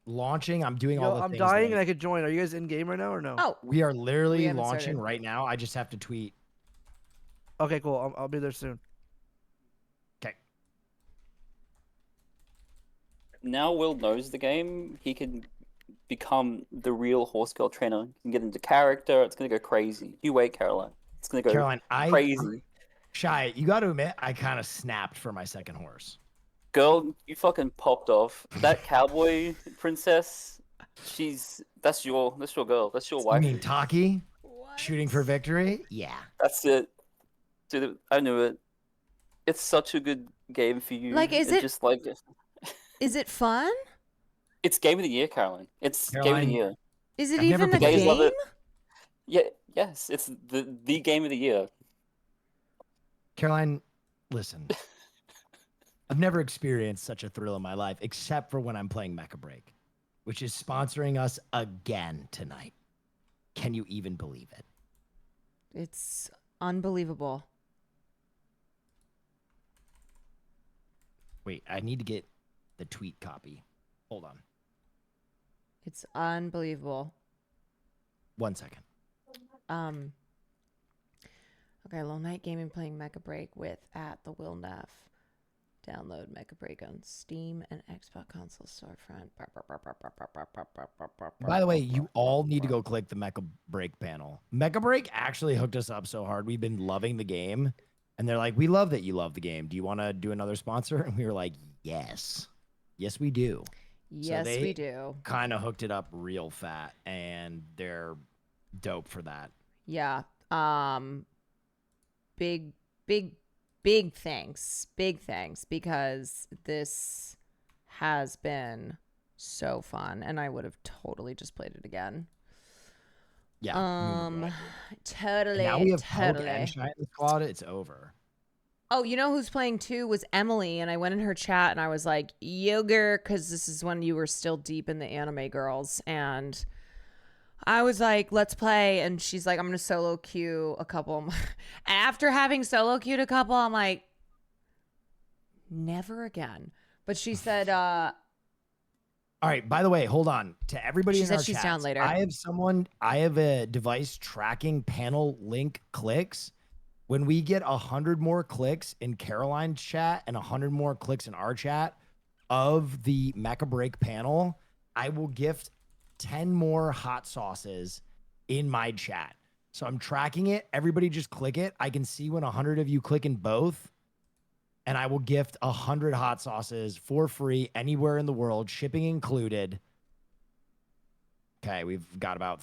launching. I'm doing all the I'm things. dying that- and I could join. Are you guys in game right now or no? Oh. We are literally We haven't launching started. right now. I just have to tweet. Okay, cool. I'll be there soon. Okay. Now Will knows the game. He can become the real horse girl trainer. He can get into character. It's gonna go crazy. You wait, Caroline. It's gonna go Caroline, crazy. Shy, you got to admit, I kind of snapped for my second horse. Girl, you fucking popped off. That cowboy princess, that's your girl. That's your wife. You mean Taki? Shooting for victory? Yeah. That's it. Dude, I knew it. It's such a good game for you. Like, is it- just like Is it fun? it's game of the year, Caroline. It's game of Caroline, the year. Is it I've never even a played it. Guys love game? it. Yeah, yes, it's the game of the year. Caroline, listen. I've never experienced such a thrill in my life, except for when I'm playing Mecha Break, which is sponsoring us again tonight. Can you even believe it? It's unbelievable. Wait, I need to get the tweet copy. Hold on. It's unbelievable. 1 second. Okay, Lone Night Gaming playing Mecha Break with @TheWillNeff. Download Mecha Break on Steam and Xbox console storefront. By the way, you all need to go click the Mecha Break panel. Mecha Break actually hooked us up so hard. We've been loving the game. And they're like, we love that you love the game. Do you want to do another sponsor? And we were like, yes. Yes, we do. Yes, we do. Kind of hooked it up real fat. And they're dope for that. Yeah. Big thanks. Big thanks, because this has been so fun and I would have totally just played it again. Yeah. Totally. Now we have Poke totally. and Shine in the squad. It's over. Oh, you know who's playing too was Emily, and I went in her chat and I was like, Yoger, because this is when you were still deep in the anime girls, and I was like, let's play, and she's like, I'm gonna solo queue a couple. After having solo queued a couple, I'm like, never again. But she said, all right, by the way, hold on. To everybody She in said our she's chats, down later. I have a device tracking panel link clicks. When we get 100 more clicks in Caroline's chat and 100 more clicks in our chat of the Mecha Break panel, I will gift 10 more hot sauces in my chat. So I'm tracking it. Everybody just click it. I can see when 100 of you click in both. And I will gift 100 hot sauces for free anywhere in the world, shipping included. Okay, we've got about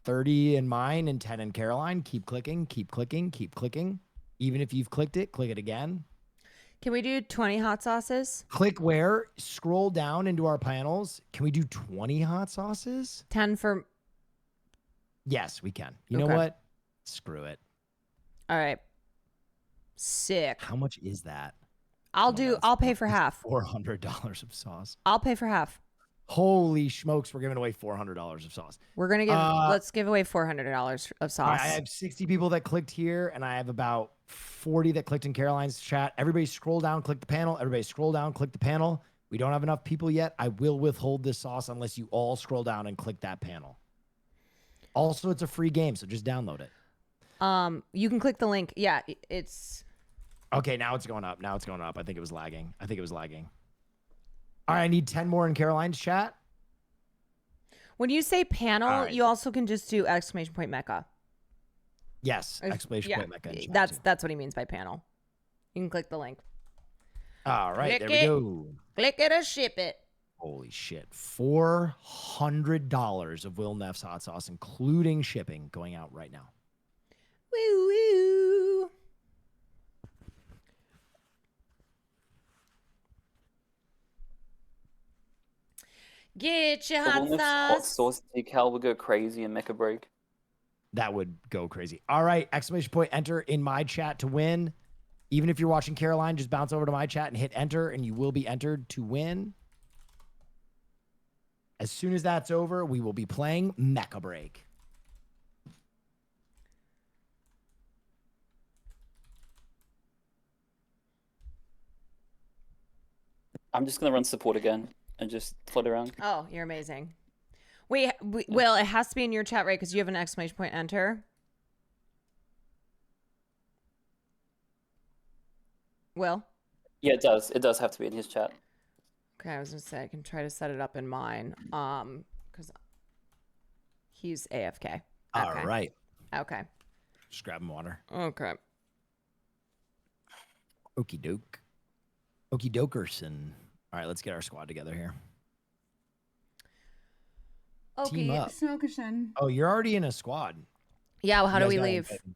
30 in mine and 10 in Caroline. Keep clicking, keep clicking, keep clicking. Even if you've clicked it, click it again. can we do 20 hot sauces? Click where? Scroll down into our panels. Can we do 20 hot sauces? 10 for... Yes, we can. You know Okay. what? Screw it. All right. Sick. How much is that? I'll pay for half. $400 of sauce. I'll pay for half. Holy smokes, we're giving away $400 of sauce. We're going to let's give away $400 of sauce. All right, I have 60 people that clicked here, and I have about 40 that clicked in Caroline's chat. Everybody scroll down, click the panel. Everybody scroll down, click the panel. We don't have enough people yet. I will withhold this sauce unless you all scroll down and click that panel. Also, it's a free game, so just download it. You can click the link. Yeah, it's... Okay, now it's going up. Now it's going up. I think it was lagging. All right, I need 10 more in Caroline's chat. When you say panel, right. you also can just do exclamation point mecha. Yes, exclamation point mecha in chat That's what he means by panel. You can click the link. All right, Click there we go. Click it or ship it. Holy shit. $400 of Will Neff's hot sauce, including shipping, going out right now. Woo woo. Get your hot Hot sauce. sauce decal would go crazy and Mecha Break. That would go crazy. All right, exclamation point enter in my chat to win. Even if you're watching Caroline, just bounce over to my chat and hit enter, and you will be entered to win. As soon as that's over, we will be playing Mecha Break. I'm just going to run support again and just float around. Oh, you're amazing. Wait, Will, it has to be in your chat, right? Because you have an exclamation point enter. Will? Yeah, it does. It does have to be in his chat. Okay, I was going to say I can try to set it up in mine. Because he's AFK. All right. Okay. Just grabbing water. Okay. Okie doke. Okie dokerson. All right, let's get our squad together here. Team Okay, up. Snowcushion. Oh, you're already in a squad. Yeah, well, how You do guys we gotta leave? invite me.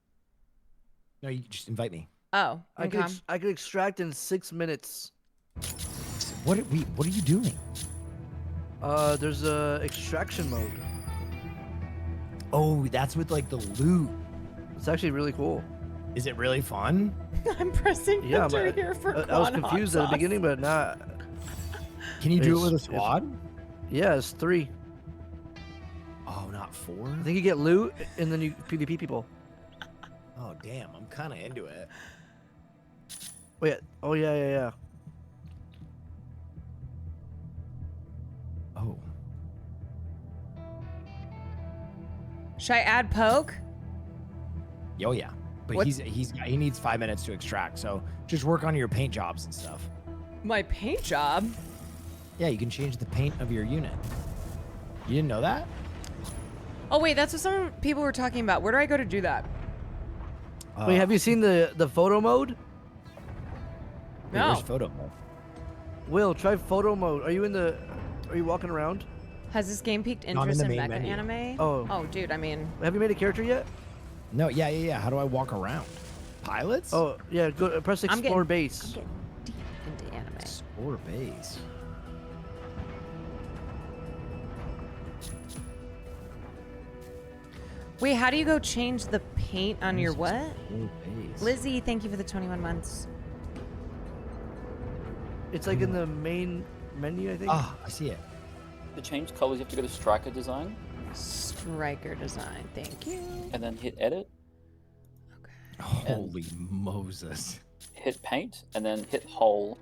No, you just invite me. Oh, I could extract in 6 minutes. What are you doing? There's a extraction mode. Oh, that's with like the loot. It's actually really cool. Is it really fun? I'm pressing enter here for I was Quan confused hot at the beginning, but not. Can you do it with a squad? Yeah, it's 3. Oh, not 4? I think you get loot and then you PvP people. Oh, damn. I'm kind of into it. Wait. Oh, yeah. Oh. Should I add poke? Oh, yeah. But What- he needs 5 minutes to extract, so just work on your paint jobs and stuff. My paint job? Yeah, you can change the paint of your unit. You didn't know that? Oh, wait, that's what some people were talking about. Where do I go to do that? Wait, have you seen the photo mode? Wait, where's photo mode? Will, try photo mode. Are you walking around? Has this game piqued Not in interest the in main mecha menu. anime? Oh. Oh, dude, I mean... Have you made a character yet? No, yeah. How do I walk around? Pilots? Oh, yeah, go press I'm explore getting- base. I'm getting deep into anime. Explore base. Wait, how do you go change the paint on your what? Explore base. Lizzie, thank you for the 21 months. It's like in the main menu, I think. Ah, I see it. To change colors, you have to go to Striker Design. Striker design, thank you. And then hit Edit. Holy Moses. Hit Paint, and then hit Hole.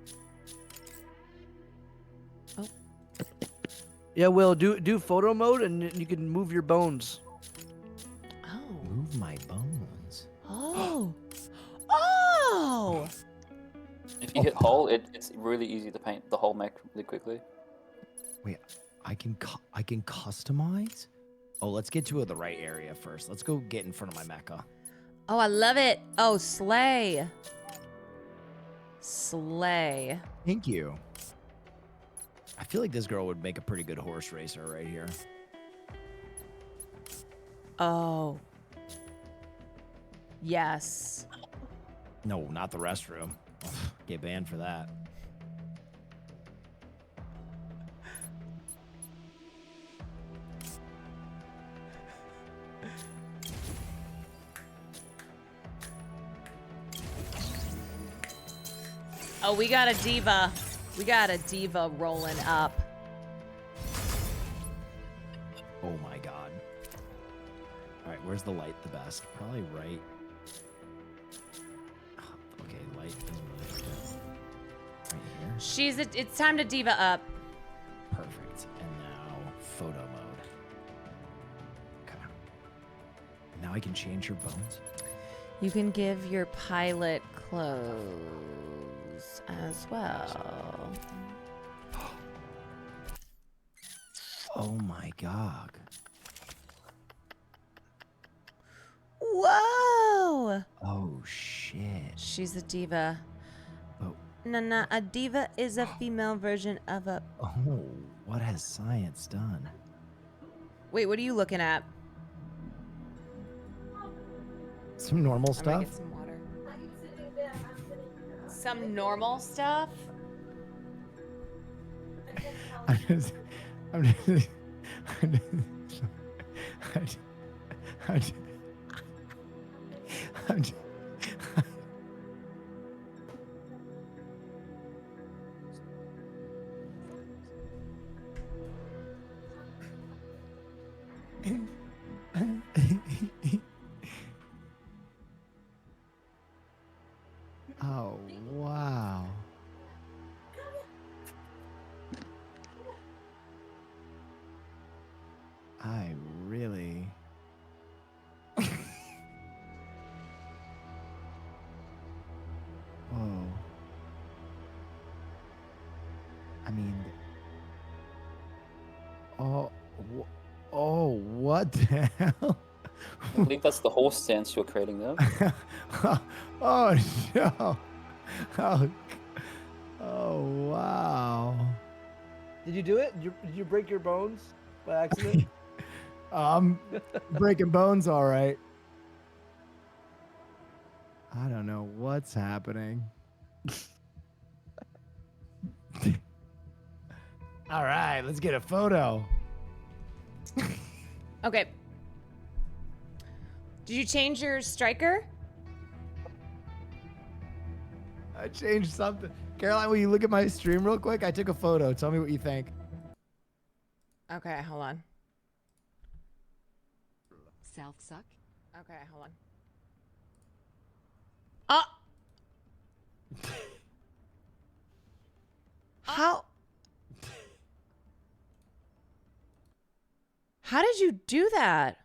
Yeah, Will, do photo mode and you can move your bones. Oh. Move my bones. Oh. Oh! If you hit Hole, it's really easy to paint the whole mech really quickly. Wait, I can customize? Oh, let's get to the right area first. Let's go get in front of my mecha. Oh, I love it. Oh, slay. Slay. Thank you. I feel like this girl would make a pretty good horse racer right here. Oh. Yes. No, not the restroom. Ugh, get banned for that. Oh, we got a diva. We got a diva rolling up. Oh my god. Alright, where's the light the best? Probably right. Okay, light doesn't really fit. Right here. It's time to diva up. Perfect. And now photo mode. Okay. Now I can change your bones. You can give your pilot clothes as well. Oh my god. Whoa! Oh shit. She's a diva. Oh. No, a diva is a female version of a... Oh, what has science done? Wait, what are you looking at? Some normal I'm gonna stuff? get some water. Some normal stuff? I'm just oh, wow. I really... Whoa. I mean... Oh, what the hell? I believe that's the horse stance you're creating there. Oh, no. Oh, wow. Did you do it? Did you break your bones by accident? Breaking bones, all right. I don't know what's happening. All right, let's get a photo. Okay. Did you change your striker? I changed something. Caroline, will you look at my stream real quick? I took a photo. Tell me what you think. Okay, hold on. South suck? Okay, hold on. Oh! How did you do that?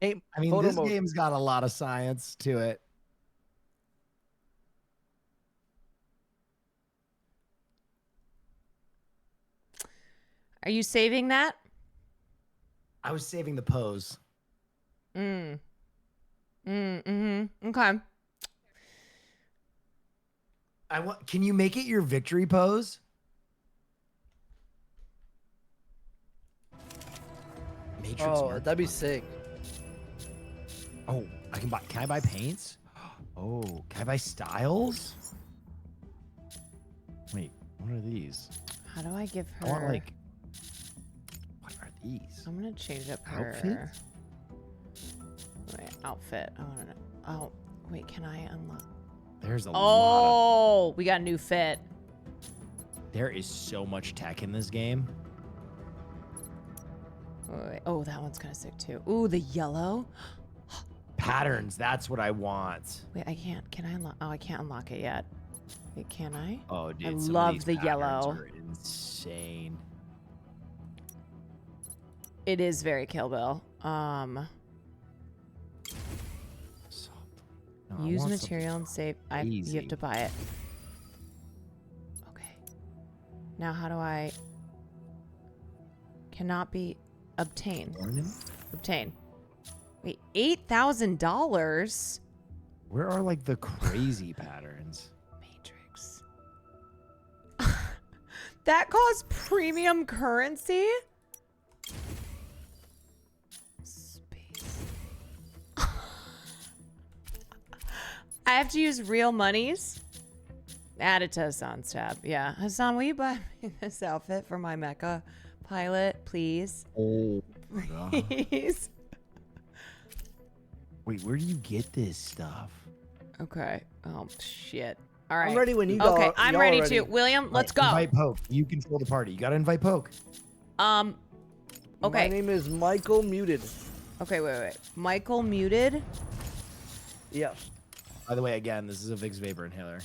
Hey, I mean, this game's got a lot of science to it. Are you saving that? I was saving the pose. Okay. Can you make it your victory pose? Matrix. Oh, that'd be sick. Oh, can I buy paints? Oh, can I buy styles? Wait, what are these? How do I give her? I want what are these? I'm gonna change up her Outfit? Wait, outfit. I want to know. Oh, wait, can I unlock? There's a lot Oh, we got a new fit. There is so much tech in this game. Wait. Oh, that one's kind of sick too. Ooh, the yellow. Patterns, that's what I want. Wait, I can't. Can I unlock? Oh, I can't unlock it yet. Wait, can I? Oh, dude, I some of love these the patterns yellow. are insane. It is very Kill Bill. No, I Use want material and save. You have to buy it. Okay. Now, how do I? Cannot be obtained. Obtain. Wait, $8,000. Where are like the crazy patterns? Matrix. That costs premium currency. Space. I have to use real monies. Add it to Hassan's tab. Yeah, Hassan, will you buy me this outfit for my mecha pilot, please? Oh, please. Wait, where do you get this stuff? Okay. Oh shit. All right. I'm ready when you go. Okay, I'm ready too. William, let's go. Invite Poke. You control the party. You gotta invite Poke. Okay. My name is Michael Muted. Okay, wait. Michael Muted. Yes. By the way, again, this is a Vicks vapor inhaler.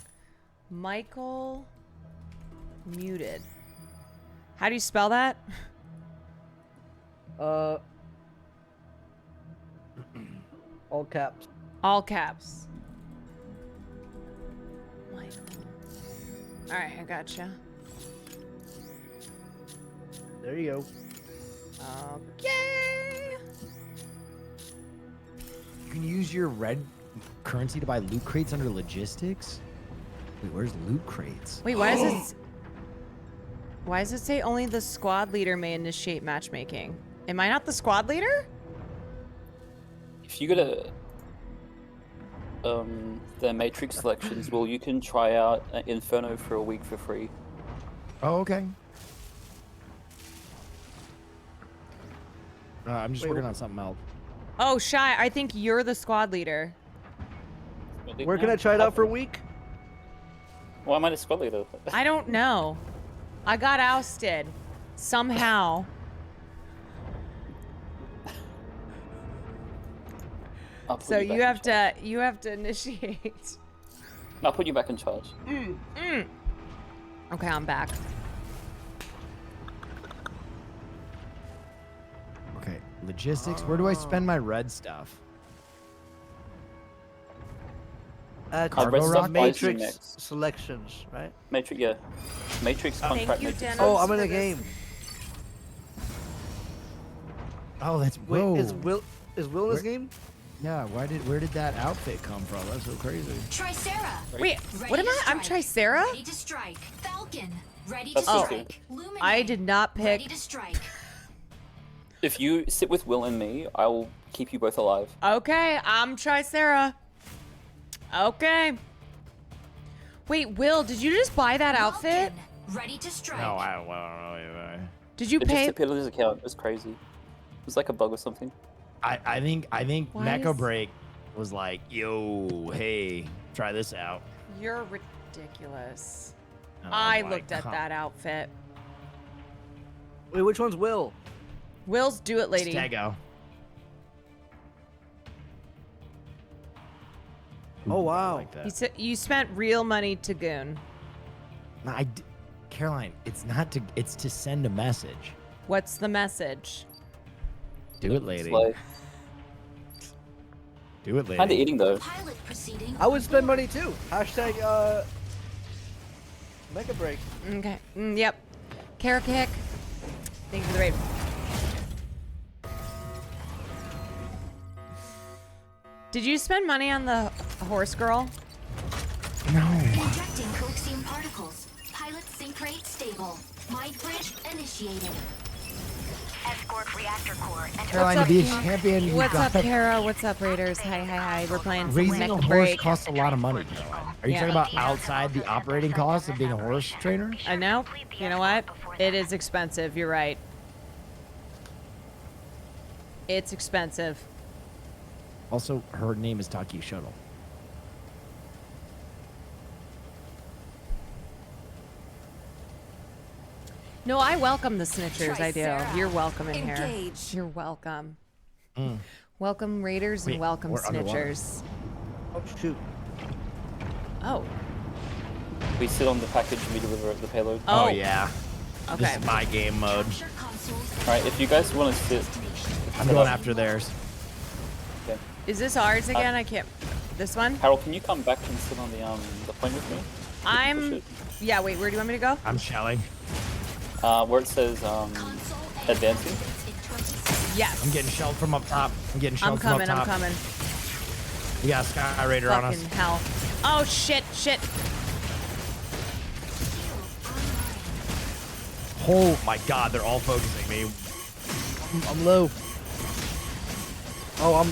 Michael Muted. How do you spell that? All caps. All caps. Michael. All right, I gotcha. There you go. Okay. You can use your red currency to buy loot crates under logistics. Wait, where's loot crates? Wait, why does it say only the squad leader may initiate matchmaking? Am I not the squad leader? If you go to the Matrix selections, well, you can try out Inferno for a week for free. Oh, okay. I'm just working on something else. Oh, Shy, I think you're the squad leader. Where can I try it out for a week? Why am I the squad leader? I don't know. I got ousted somehow. So you have to initiate. I'll put you back in charge. Okay, I'm back. Okay, logistics. Where do I spend my red stuff? Cargo rock Matrix selections, right? Matrix, yeah. Matrix contract. Matrix. Oh, I'm in a game. Oh, that's Wait, whoa. is Will in this game? Yeah. Where did that outfit come from? That's so crazy. Tricera. Wait, what am I? I'm Tricera? Ready to strike. Falcon. Ready to That's strike. I did not pick. Ready to strike. If you sit with Will and me, I will keep you both alive. Okay, I'm Tricera. Okay. Wait, Will, did you just buy that outfit? Ready to strike. No, I don't know. Did you It pay? just appeared on his account. It was crazy. It was like a bug or something. I think Why Mecha is- Break was like, yo, hey, try this out. You're ridiculous. Oh I my looked at God. that outfit. Wait, which one's Will? Will's do it, lady. Stego. Oh wow. Like that. You spent real money to goon. No, Caroline, it's not to. It's to send a message. What's the message? Do it, lady. Like, Do it, lady. kind of eating though. Pilot proceeding. I would spend money too. Hashtag Mecha Break. Okay. Yep. Carrot kick. Thank you for the raid. Did you spend money on the horse girl? No. Injecting coaxium particles. Pilot sync rate stable. Mind bridge initiated. Escort reactor core. Caroline, to be a champion, you What's up, got Kara? What's up, Raiders? Hi. We're playing some raising a Mecha horse Break. costs a lot of money, Caroline. Are you Yeah. talking about outside the operating costs of being a horse trainer? I know. You know what? It is expensive. You're right. It's expensive. Also, her name is Taki Shuttle. No, I welcome the snitchers. I do. Tricera. You're welcome in here. Engage. You're welcome. Mm. Welcome Raiders and Wait, welcome we're underwater. snitchers. Oh shoot. Oh. We sit on the package and we deliver the payload. Oh. Yeah. Okay. This is my game mode. Capture consoles. Alright, if you guys want to sit... I'm going after theirs. Okay. Is this ours again? I can't. This one? Harold, can you come back and sit on the plane with me? I'm. Yeah. Wait. Where do you want me to go? I'm shelling. Where it says advancing. Yes. I'm getting shelled from up top. I'm getting shelled I'm from up coming. I'm top. coming. We got a Sky Raider on us. Fucking hell. Oh shit! Oh my god, they're all focusing me. I'm low. Oh, I'm.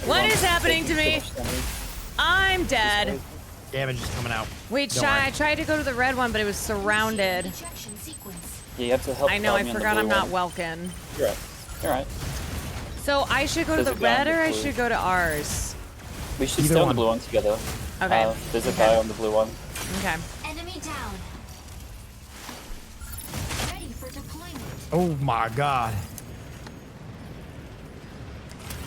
What is happening to me? I'm dead. Damage is coming out. Wait, Don't Shy. worry. I tried to go to the red one, but it was surrounded. Ejection sequence. Yeah, you have to help. I know. I me on the forgot blue I'm not one. Welkin. You're right. You're right. So I should go to There's the a guy on red the or I blue. should go to ours? We should Either stay on one. the blue one together. Okay. There's a Okay. guy on the blue one. Okay. Enemy down. Ready for deployment. Oh my god.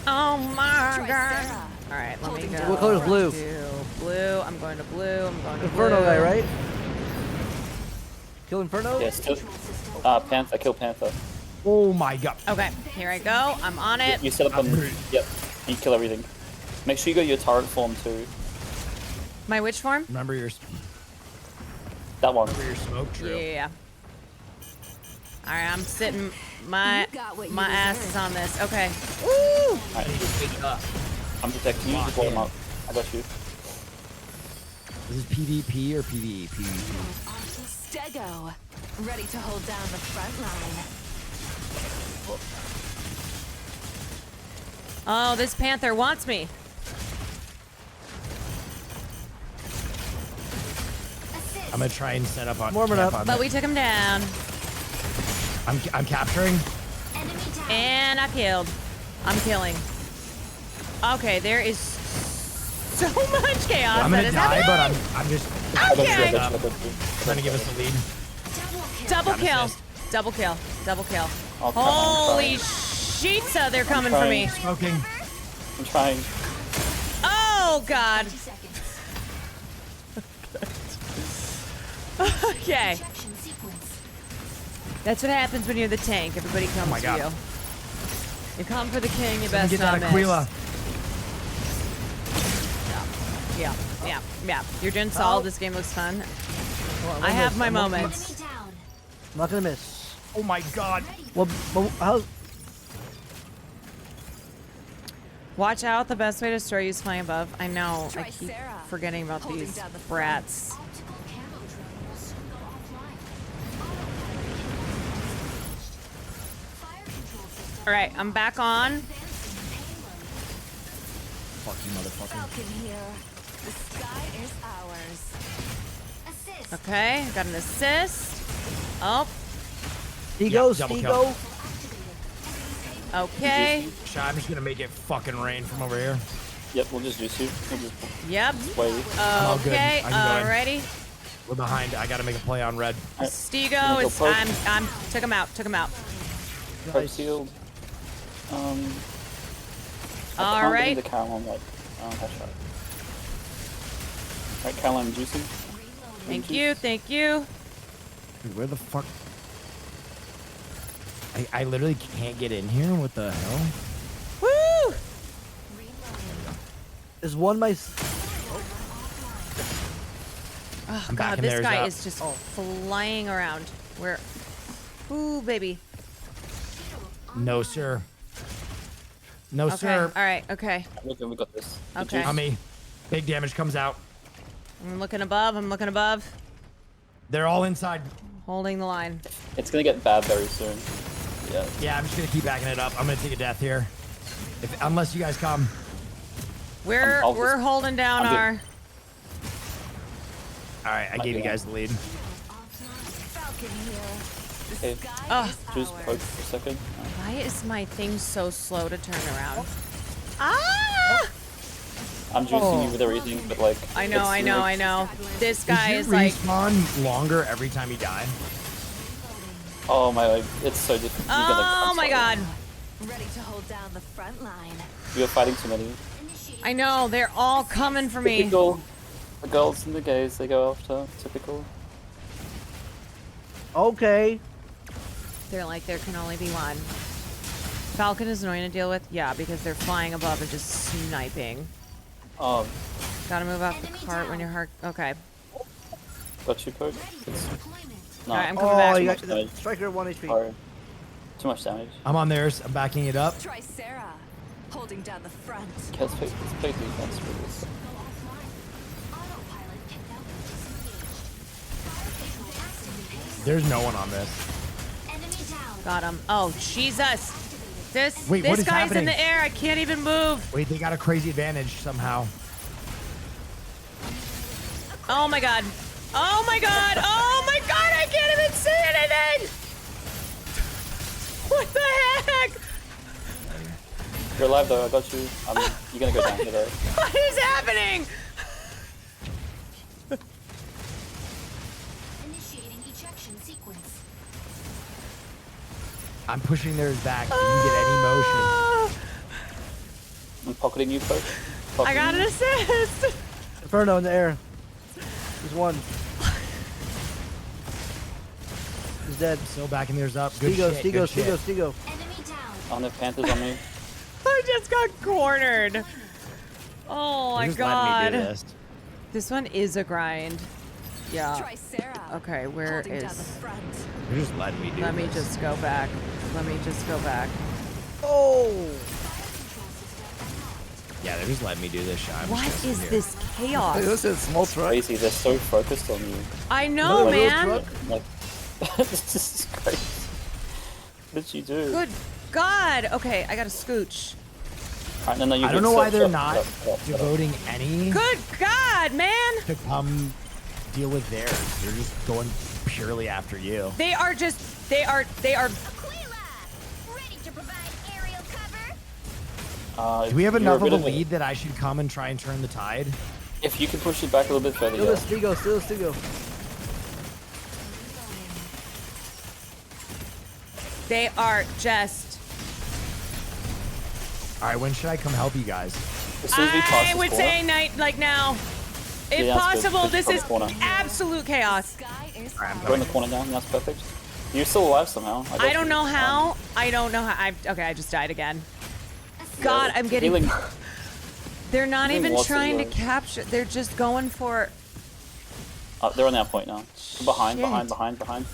Oh my god. Tricera. All right, let me go. What color's blue? To blue. I'm going to blue. I'm going to Inferno blue. guy, right? Kill Inferno? Yes. Panther. Kill Panther. Oh my god. Okay, here I go. I'm on it. You set up on. Yep. You kill everything. Make sure you got your turret form too. My which form? Remember your. That one. Remember your smoke drill. Yeah. All right, I'm sitting. My ass is on this. Okay. Woo! Right. I'm protecting you. Just blow them up. I got you. This is PvP or PvE? PvP. Stego, ready to hold down the front line. Oh, this panther wants me. I'm gonna try and set up on. Warming up. But we took him down. I'm capturing. And I killed. I'm killing. Okay, there is so much chaos. I'm gonna die, but I'm just. Okay. Trying to give us the lead. Double kill. Double kill. Double kill. Holy sheetsa, they're coming for me. Smoking. I'm trying. Oh, God. Okay. That's what happens when you're the tank. Everybody comes to you. You come for the king, you best Get not that Aquila. Yeah. You're doing solid. This game looks fun. I have my moments. I'm not gonna miss. Oh my god. Well, how? Watch out. The best way to destroy you is flying above. I know. I keep forgetting about these brats. All right, I'm back on. Fuck you, motherfucker. Okay, got an assist. Oh. Stego. Okay. I'm just gonna make it fucking rain from over here. Yep, we'll just do soup. We'll just Yep. wait. Okay, alrighty. We're behind. I gotta make a play on red. Stego is. I'm. Took him out. Took him out. Poke shield. All right. The Caroline like headshot. Right, Caroline juicing. Thank you. Thank you. Dude, where the fuck? I literally can't get in here. What the hell? Woo! Is one my? Oh I'm back God, in this there, guy Zap. is just flying around. Where? Ooh, baby. No, sir. No, Okay. sir. All right. Okay. Look, we got this. Okay. On me. Big damage comes out. I'm looking above. I'm looking above. They're all inside. Holding the line. It's gonna get bad very soon. Yeah. Yeah, I'm just gonna keep backing it up. I'm gonna take a death here. Unless you guys come. We're holding down our. All right, I gave you guys the lead. Okay. Oh. Just poke for a second. Why is my thing so slow to turn around? Ah! I'm juicing you with everything, but like. I know. This guy is like. Respawn longer every time you die. Oh my god, it's so difficult. Oh my god. Ready to hold down the front line. You're fighting too many. I know, they're all coming for me. Typical. The girls and the gays, they go after. Typical. Okay. They're like, there can only be one. Falcon is annoying to deal with? Yeah, because they're flying above and just sniping. Gotta move off the cart when you're hard. Okay. Got you, poke. Alright, I'm coming back. You got Striker 1 HP. Sorry. Too much damage. I'm on theirs. I'm backing it up. Try Sarah, holding down the front. Okay, let's play defense for this. There's no one on this. Got him. Oh, Jesus. This Wait, what is guy's happening? in the air. I can't even move. Wait, they got a crazy advantage somehow. Oh my god. Oh my god. Oh my god. I can't even see anything. What the heck? You're alive though, I got you. You're gonna go down here though. What is happening? Initiating ejection sequence. I'm pushing theirs back. So you can get any motion. I'm pocketing you, poke. I got an assist. Inferno in the air. There's one. He's dead. Still backing theirs up. Good Stigo, shit, Stigo, good Stigo, shit. Stigo. I don't have Panthers on me. I just got cornered. Oh my They're just letting me do god. this. This one is a grind. Yeah. Try Sarah. Okay, where Holding down the is... front. They're just letting me do Let me this. just go back. Let me just go back. Oh. Yeah, they're just letting me do this shit. I'm What just is here. this chaos? Hey, listen, small truck. Crazy, they're so focused on you. I know, man. Like, this is crazy. What did you do? Good God. Okay, I got a scooch. Alright, no, you're I don't good. know why Stop, they're stop, not stop, stop, stop. devoting any Good God, man. to come deal with theirs. They're just going purely after you. They are just, they are. Ready to provide aerial cover? Do we have you're enough of bit a lead that I should come and try and turn the tide? If you can push it back a little bit further, Still yeah. the Stigo, still the Stigo. They are just. All right, when should I come help you guys? As soon as we pass I this would corner, say night, like now. If Yeah, that's good. possible, Push this from is the corner. absolute chaos. go in the corner now, that's perfect. You're still alive somehow. I don't know how. I don't know how. Okay, I just died again. God, I'm getting. Healing. They're not Healing even lots of trying to healing. capture. They're just going for They're on our point now. Behind, Shit. behind.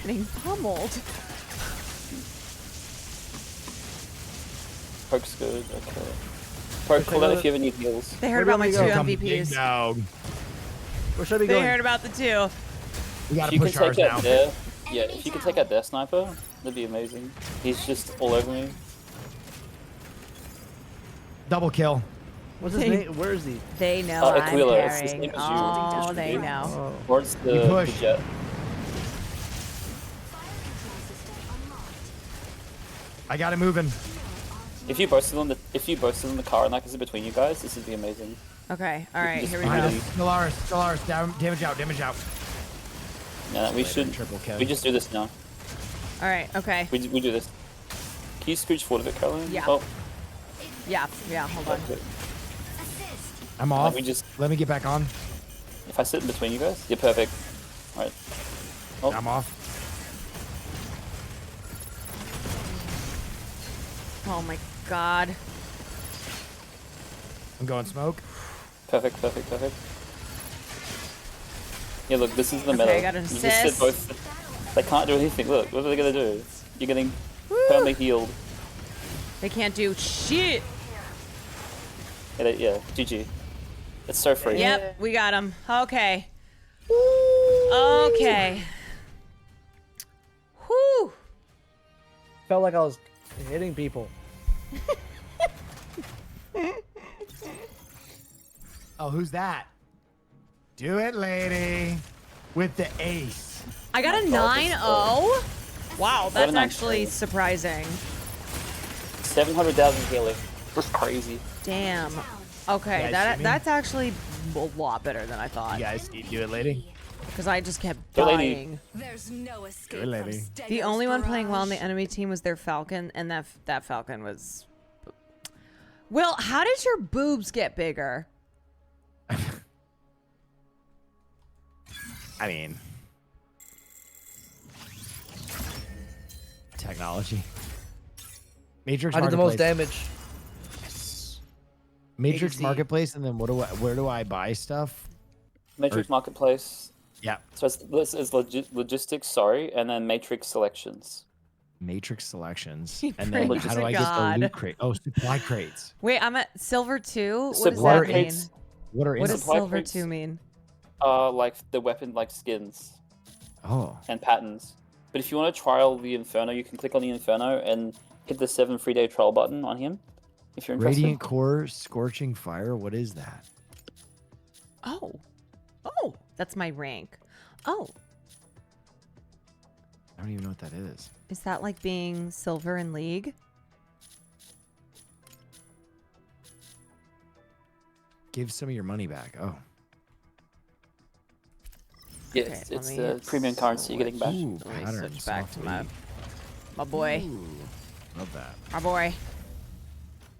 getting pummeled. Poke's good, okay. Poke, call out if you ever need heals. They heard about my two MVPs. Where should I be They going? heard about the two. We gotta If you push can ours take now. out there, yeah, if you can take out their sniper, that'd be amazing. He's just all over me. Double kill. What's his name? Where is he? They know I'm Aquila, it's the carrying. same as you. Oh, they know. Oh. Or it's We the push. jet. I got it moving. If you both still in the car and like is between you guys, this would be amazing. Okay, all right, here we Behind go. us. Stellaris, down, damage out. Yeah, we should. Triple kill. We just do this now. All right, okay. We do this. Can you scooch forward a bit, Caroline? Yeah. Oh, Yeah, hold on. okay. I'm off. we just- Let me get back on. If I sit in between you guys, you're perfect. Alright. Oh, I'm off. Oh my God. I'm going smoke. perfect. Yeah, look, this is the meta. Okay, I got an You just assist. sit both. They can't do anything. Look, what are they gonna do? You're getting permanently healed. They can't do shit. Yeah, GG. It's so free. Yep, we got him. Okay. Okay. Whew. Felt like I was hitting people. Oh, who's that? Do it, lady. With the ace. I got a 9-0. Wow, that's actually surprising. 700,000 healing. Just crazy. Damn. Okay, You guys see me? that's actually a lot better than I thought. You guys do it, lady. Because I just kept Go, lady. dying. There's no escape Good lady. from Stego's The only one playing well on the barrage. enemy team was their Falcon, and that Falcon was. Will, how did your boobs get bigger? I mean, technology. Matrix I did the most Marketplace. damage. Matrix ADC. Marketplace, and then where do I buy stuff? Matrix Marketplace. Yeah. So it's logistics, sorry, and then Matrix Selections. Matrix Selections. You And then pray how to do I get the God. loot crate? Oh, supply crates. Wait, I'm at Silver 2? What Supply does that mean? crates. What are What does Supply Silver crates. 2 mean? Like the weapon, like skins Oh. and patterns. But if you want to trial the Inferno, you can click on the Inferno and hit the 7 free-day trial button on him. If you're interested. Radiant Core, Scorching Fire. What is that? Oh. That's my rank. Oh. I don't even know what that is. Is that like being silver in League? Give some of your money back. Oh. Yeah, Okay, it's let the me premium currency you're getting back. Ooh, Let me pattern, switch back to soft my lead. boy. Ooh, love that. My boy.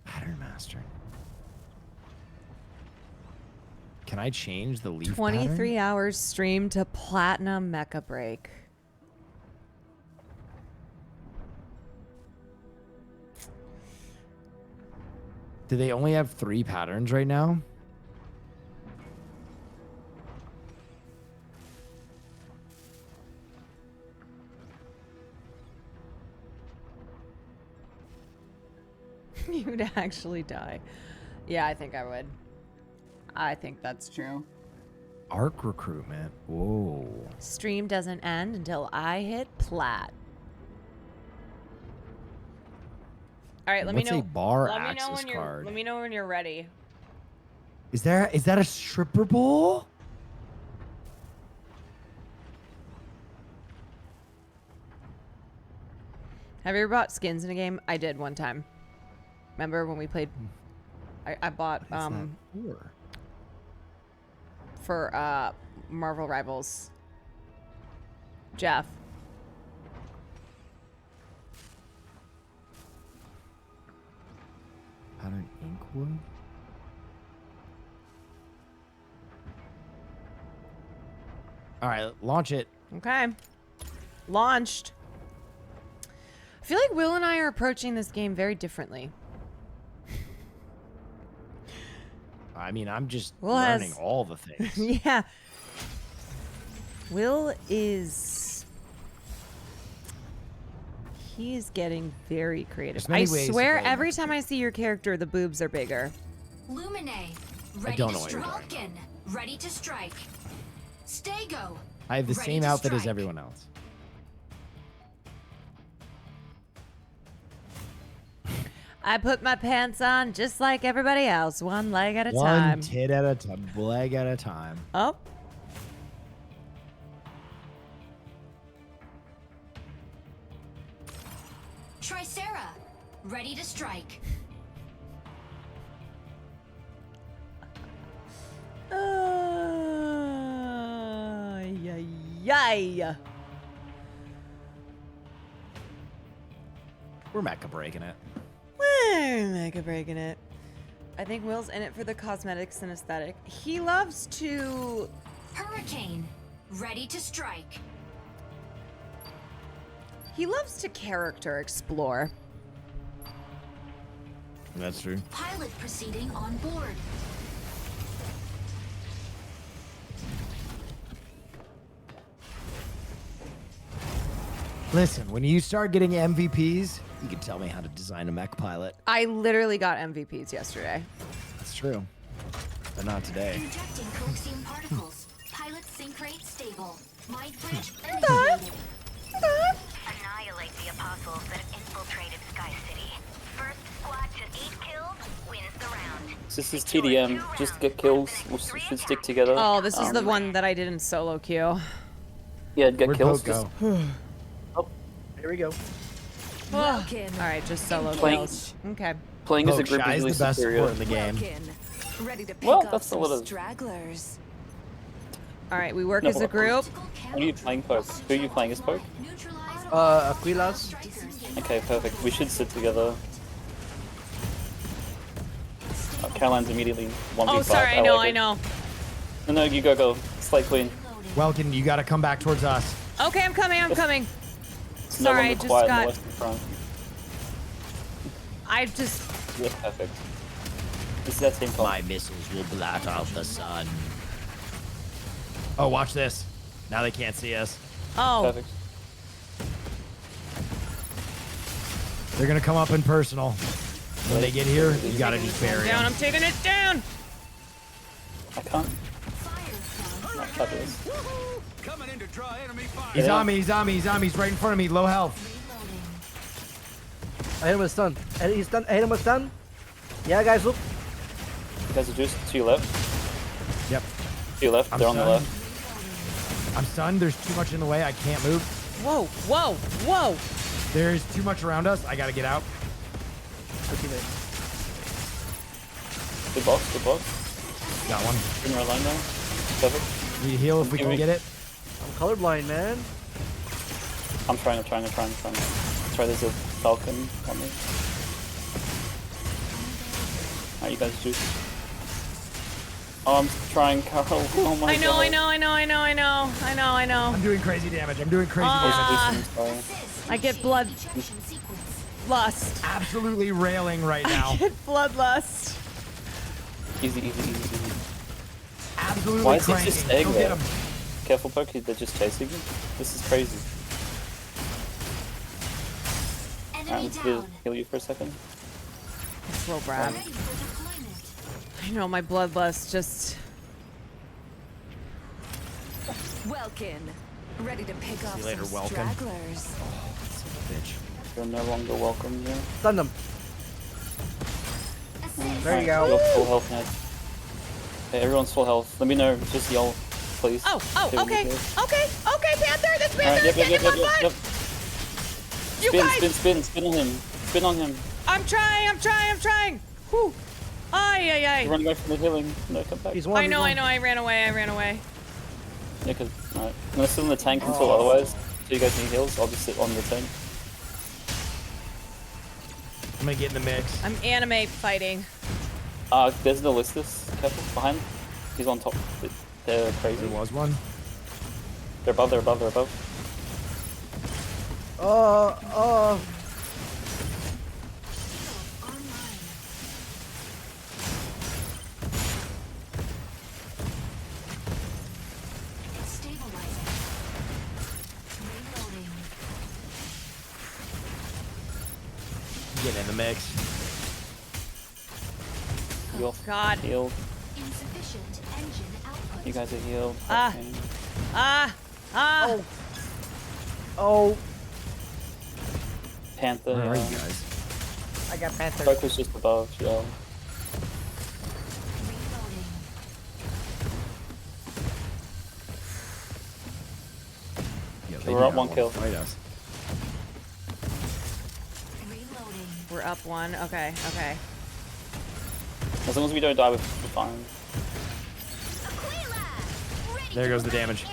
Pattern Master. Can I change the leaf 23 pattern? hours stream to Platinum Mecha Break. Do they only have 3 patterns right now? You'd actually die. Yeah, I think I would. I think that's true. Arc recruitment. Whoa. Stream doesn't end until I hit plat. All right, let me What's know. a bar let me know access when you're. card? Let me know when you're ready. Is that a stripper pole? Have you ever bought skins in a game? I did one time. Remember when we played? I bought for Marvel Rivals. Jeff. Pattern Inkwood? All right, launch it. Okay. Launched. I feel like Will and I are approaching this game very differently. I mean, I'm just Will learning has- all the things. Yeah. Will is... He is getting very creative. There's many I ways to swear, play every time I see your character, the boobs are bigger. Lumine, I ready don't to know what you're strike. talking Vulcan, ready to strike. Stego. I have the ready same to outfit as strike. everyone else. I put my pants on just like everybody else, one leg at a One time. tit at a time, leg at a time. Oh. Tricera, ready to strike. Yay. We're mecha breaking it. We're mega breaking it. I think Will's in it for the cosmetics and aesthetic. He loves to... Hurricane, ready to strike. He loves to character explore. That's true. Pilot proceeding on board. Listen, when you start getting MVPs, you can tell me how to design a mech pilot. I literally got MVPs yesterday. That's true. But not today. Injecting coaxium particles. Pilot sync rate stable. Mind bridge initiated. Annihilate the apostles that have infiltrated Sky City. First squad to 8 kills wins the round. This is TDM. Just get kills. We should stick together. Oh, this is the one that I did in solo queue. Yeah, get Where'd kills. Poke Just... go? Here we go. All right, just solo kills. Okay. Playing as a Poke, group Shy's is really the best superior. support in the game. Ready to pick Well, up that's a some lot of... stragglers. All right, we work No, as a group. What are you playing, Poke? Who are you playing as Poke? Aquilas. Okay, perfect. We should sit together. Caroline's immediately 1v5. Oh, sorry, I know. No, you go. Slay Queen. Welkin, you got to come back towards us. Okay, I'm coming. It's no Sorry, I longer just quiet in the got... Western Front. I just... Yeah, perfect. This is that same call. My missiles will blot out the sun. Oh, watch this. Now they can't see us. Oh. Perfect. They're going to come up in personal. When they get here, you got to just bury Down, them. I'm taking it down. I can't. Not fabulous. He's on me. He's right in front of me. Low health. I hit him with stun. He's done. I hit him with stun. Yeah, guys, look. You guys are just to your left. Yep. To your left. I'm They're on the stunned. left. I'm stunned. There's too much in the way. I can't move. Whoa. There's too much around us. I got to get out. Good box. Got one. In our line now. Perfect. We heal if we can get it. I'm colorblind, man. I'm trying. Sorry, there's a Falcon on me. Alright, you guys juice. Oh, I'm trying, Carol. Oh my god. I know. I'm doing crazy damage. I get blood bloodlust. Absolutely railing right now. I get bloodlust. Easy. Absolutely Why is he cranking. just staying Go there? get him. Careful, Poke, they're just chasing you. This is crazy. Alright, let's heal you for a second. Slow Brad. I know my bloodlust just. Welkin. Ready to pick up See you later, some Welkin. stragglers. Bitch. You're no longer welcome here. Stun them. There you go. You're full health now. Okay, everyone's full health. Let me know, just yell, please. Oh, okay, Panther, this Panther Alright, is getting my butt. You guys. Spin on him. Spin on him. I'm trying. Whew. Ay. You're running away from the healing. No, come back. I know, I ran away. Yeah, cause, alright. I'm gonna sit in the tank until otherwise. So you guys need heals, I'll just sit on the tank. I'm gonna get in the mix. I'm anime fighting. There's an Alistus. Careful, behind. He's on top. They're crazy. There was one. They're above. Getting in the mix. You're God. healed. Insufficient engine output. You guys are healed. Oh. Panther. Where are you guys? I got Panther. Focus just above, yeah. They We're up do one not kill. wanna fight us. We're up one. Okay. As long as we don't die, we're fine. There goes the damage.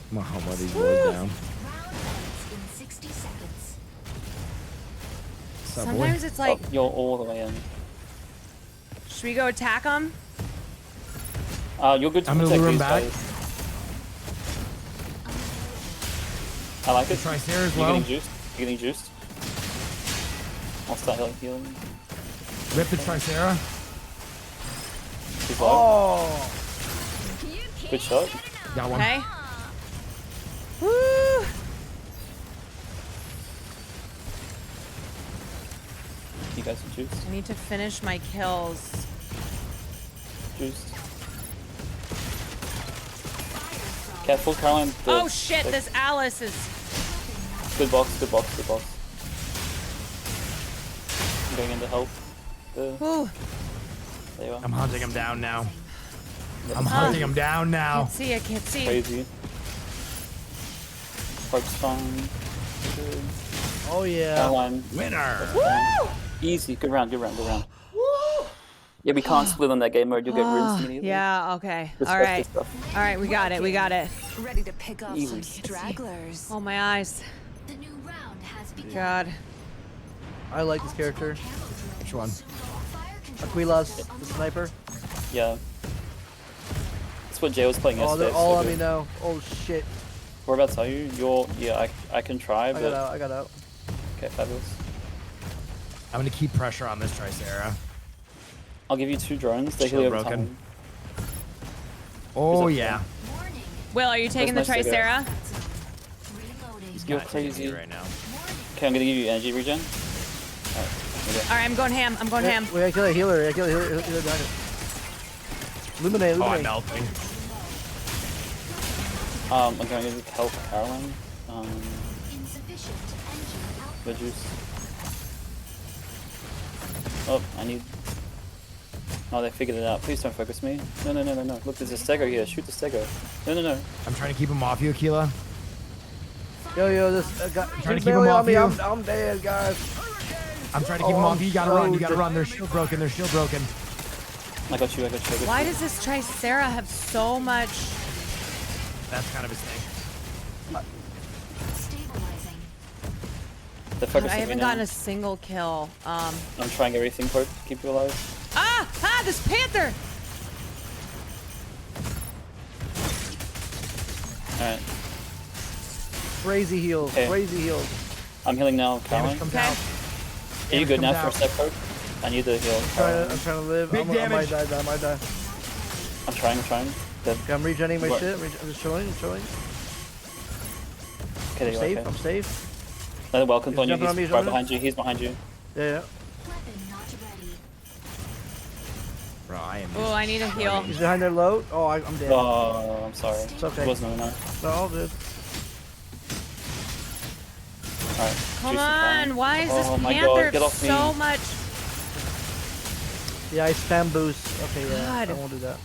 Come on, one of these boys down. What's up, boy? Sometimes it's like, You're all the way in. should we go attack them? You're good to I'm gonna protect lure him these back. guys. I like it. Tricera's You're low. getting juiced. I'll start healing. Rip the Tricera. He's low. Oh. Good shot. Got one. Okay. Woo! You guys are juiced. I need to finish my kills. Juiced. Careful, Caroline. Oh shit, this Alice is... Good box. I'm going in to help. Ooh. There you are. I'm hunting him down now. Hunting him down now. I can't see. Crazy. Poke's fine. Good. Oh yeah. Caroline. Winner. Woo! Easy. Good round. Yeah, we can't split on that game mode. You'll get rinsed immediately. Yeah, okay. Good All stuff. right, we got it. Ready to pick up Easy. some stragglers. Oh, my eyes. The new round has begun. God. I like this character. Which one? Aquila's the sniper. Yeah. That's what Jay was playing Oh, yesterday. they're all so on good. me now. Oh shit. Whereabouts are you? I can try, I but... got out. Okay, fabulous. I'm gonna keep pressure on this Tricera. I'll give you 2 drones. They heal Shield over broken. time. Oh yeah. Will, are you taking the Where's my Tricera? You're Not taking crazy. it right now. Okay, I'm gonna give you energy regen. All right, I'm going ham. We gotta kill a healer. Healer behind it. Illuminate. Oh, I'm melting. I'm going to help Caroline. The juice. Oh, I need... Oh, they figured it out. Please don't focus me. No. Look, there's a stego here. Shoot the stego. No. I'm trying to keep him off you, Aquila. Yo, this guy. I'm trying to He's keep him barely on off me. you. I'm dead, guys. I'm trying to keep him off you. You gotta run. You gotta run. They're shield broken. I got you. Why does this Tricera have so much... That's kind of his thing. They're God, focusing I me haven't now. gotten a single kill. I'm trying everything to keep you alive. This Panther! Alright. Crazy heals. Okay. Crazy heals. I'm healing now, Caroline. Okay. Are you good now for a sec, Coach? I need the heal. I'm trying to live. Big I might damage. die. I might die. I'm trying. Dead. Okay, I'm regenerating my What? shit. I'm just chilling. Okay, I'm you're safe. okay. I'm safe. Another welcome He's on you. jumping on me, He's he's right jumping. behind you. He's behind you. Yeah. Bro, I am. Oh, I need a heal. He's behind their load. Oh, I'm dead. Oh, I'm sorry. It's okay. It wasn't enough. No, all good. Alright. Come on, why is this Oh my Panther God, get off so me. much? Yeah, I spam boost. Okay, yeah. God. I won't do that.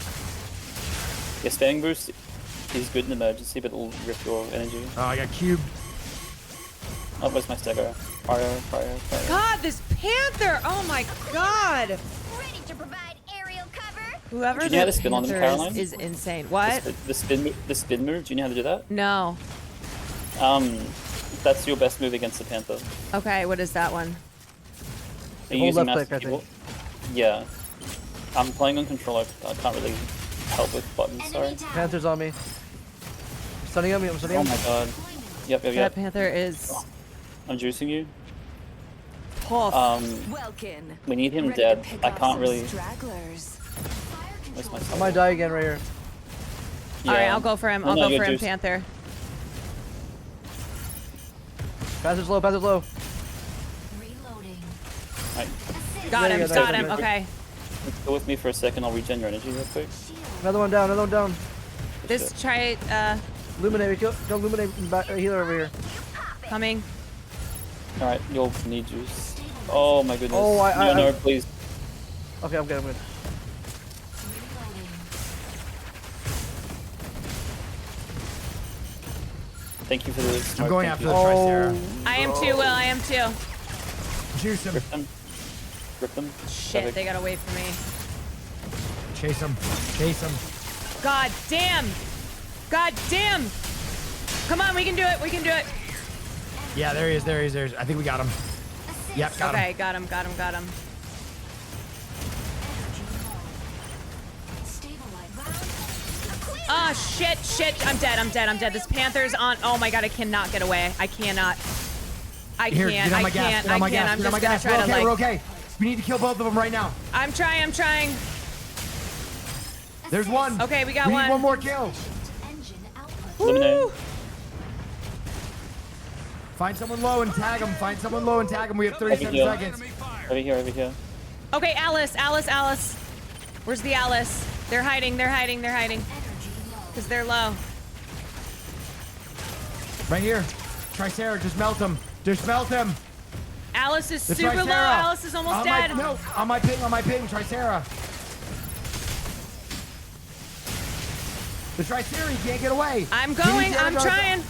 Yeah, spamming boost is good in emergency, but it'll rip your energy. Oh, I got cubed. Oh, where's my stagger? Fire. God, this Panther! Oh my God! Ready to provide aerial cover? Whoever Do you know how the to spin on them, Panther Caroline? is insane. What? The spin move. Do you know how to do that? No. That's your best move against the Panther. Okay, what is that one? Are you Hold using left mouse click, I keyboard? think. Yeah. I'm playing on controller. I can't really help with buttons. Sorry. Panther's on me. I'm stunning him. I'm stunning Oh him. my God. Yep. That Panther is I'm juicing you. tough. Welkin. We need him Ready to dead. pick I off can't some really. stragglers. Where's my I might die again right here. All right, I'll go for him. No, I'll no, go you're for him, juiced. Panther. Panther's low. Panther's low. Right. Got him. Yeah, Got nice. him. Okay. Let's go with me for a second. I'll regen your energy real quick. Another one down. Another one down. This try Illuminate. Kill Illuminate. Healer over here. coming. All right, you'll need juice. Oh my goodness. Oh, no, please. Okay, I'm good. Thank you for the smoke. I'm going Thank after you. the Tricera. I am too, Will. I am too. Juice him. Rip them. Shit, Perfect. they got away from me. Chase him. Chase him. God damn. God damn. Come on, we can do it. We can do it. Yeah, there he is. There he is. I think we got him. Yep, got him. Okay, got him. Got him. Got him. Ah, shit, shit. I'm dead. I'm dead. I'm dead. This Panther's on. Oh my God, I cannot get away. I cannot. I Here, can't. get on I my gas, can't. get on I my can't. gas, I'm get on just my gonna gas. try We're to okay, like. we're okay. We need to kill both of them right now. I'm trying. I'm trying. There's one. Okay, we got we one. need one more kill. Woo! Find someone low and tag him. Find someone low and tag him. We have 37 Over here. seconds. Over here. Okay, Alice. Where's the Alice? They're hiding. Because they're low. Right here. Tricera, just melt him. Just melt him. Alice is The super low. Tricera. Alice is almost On dead. No, on my ping, Tricera. The Tricera, he can't get away. I'm going. I'm trying.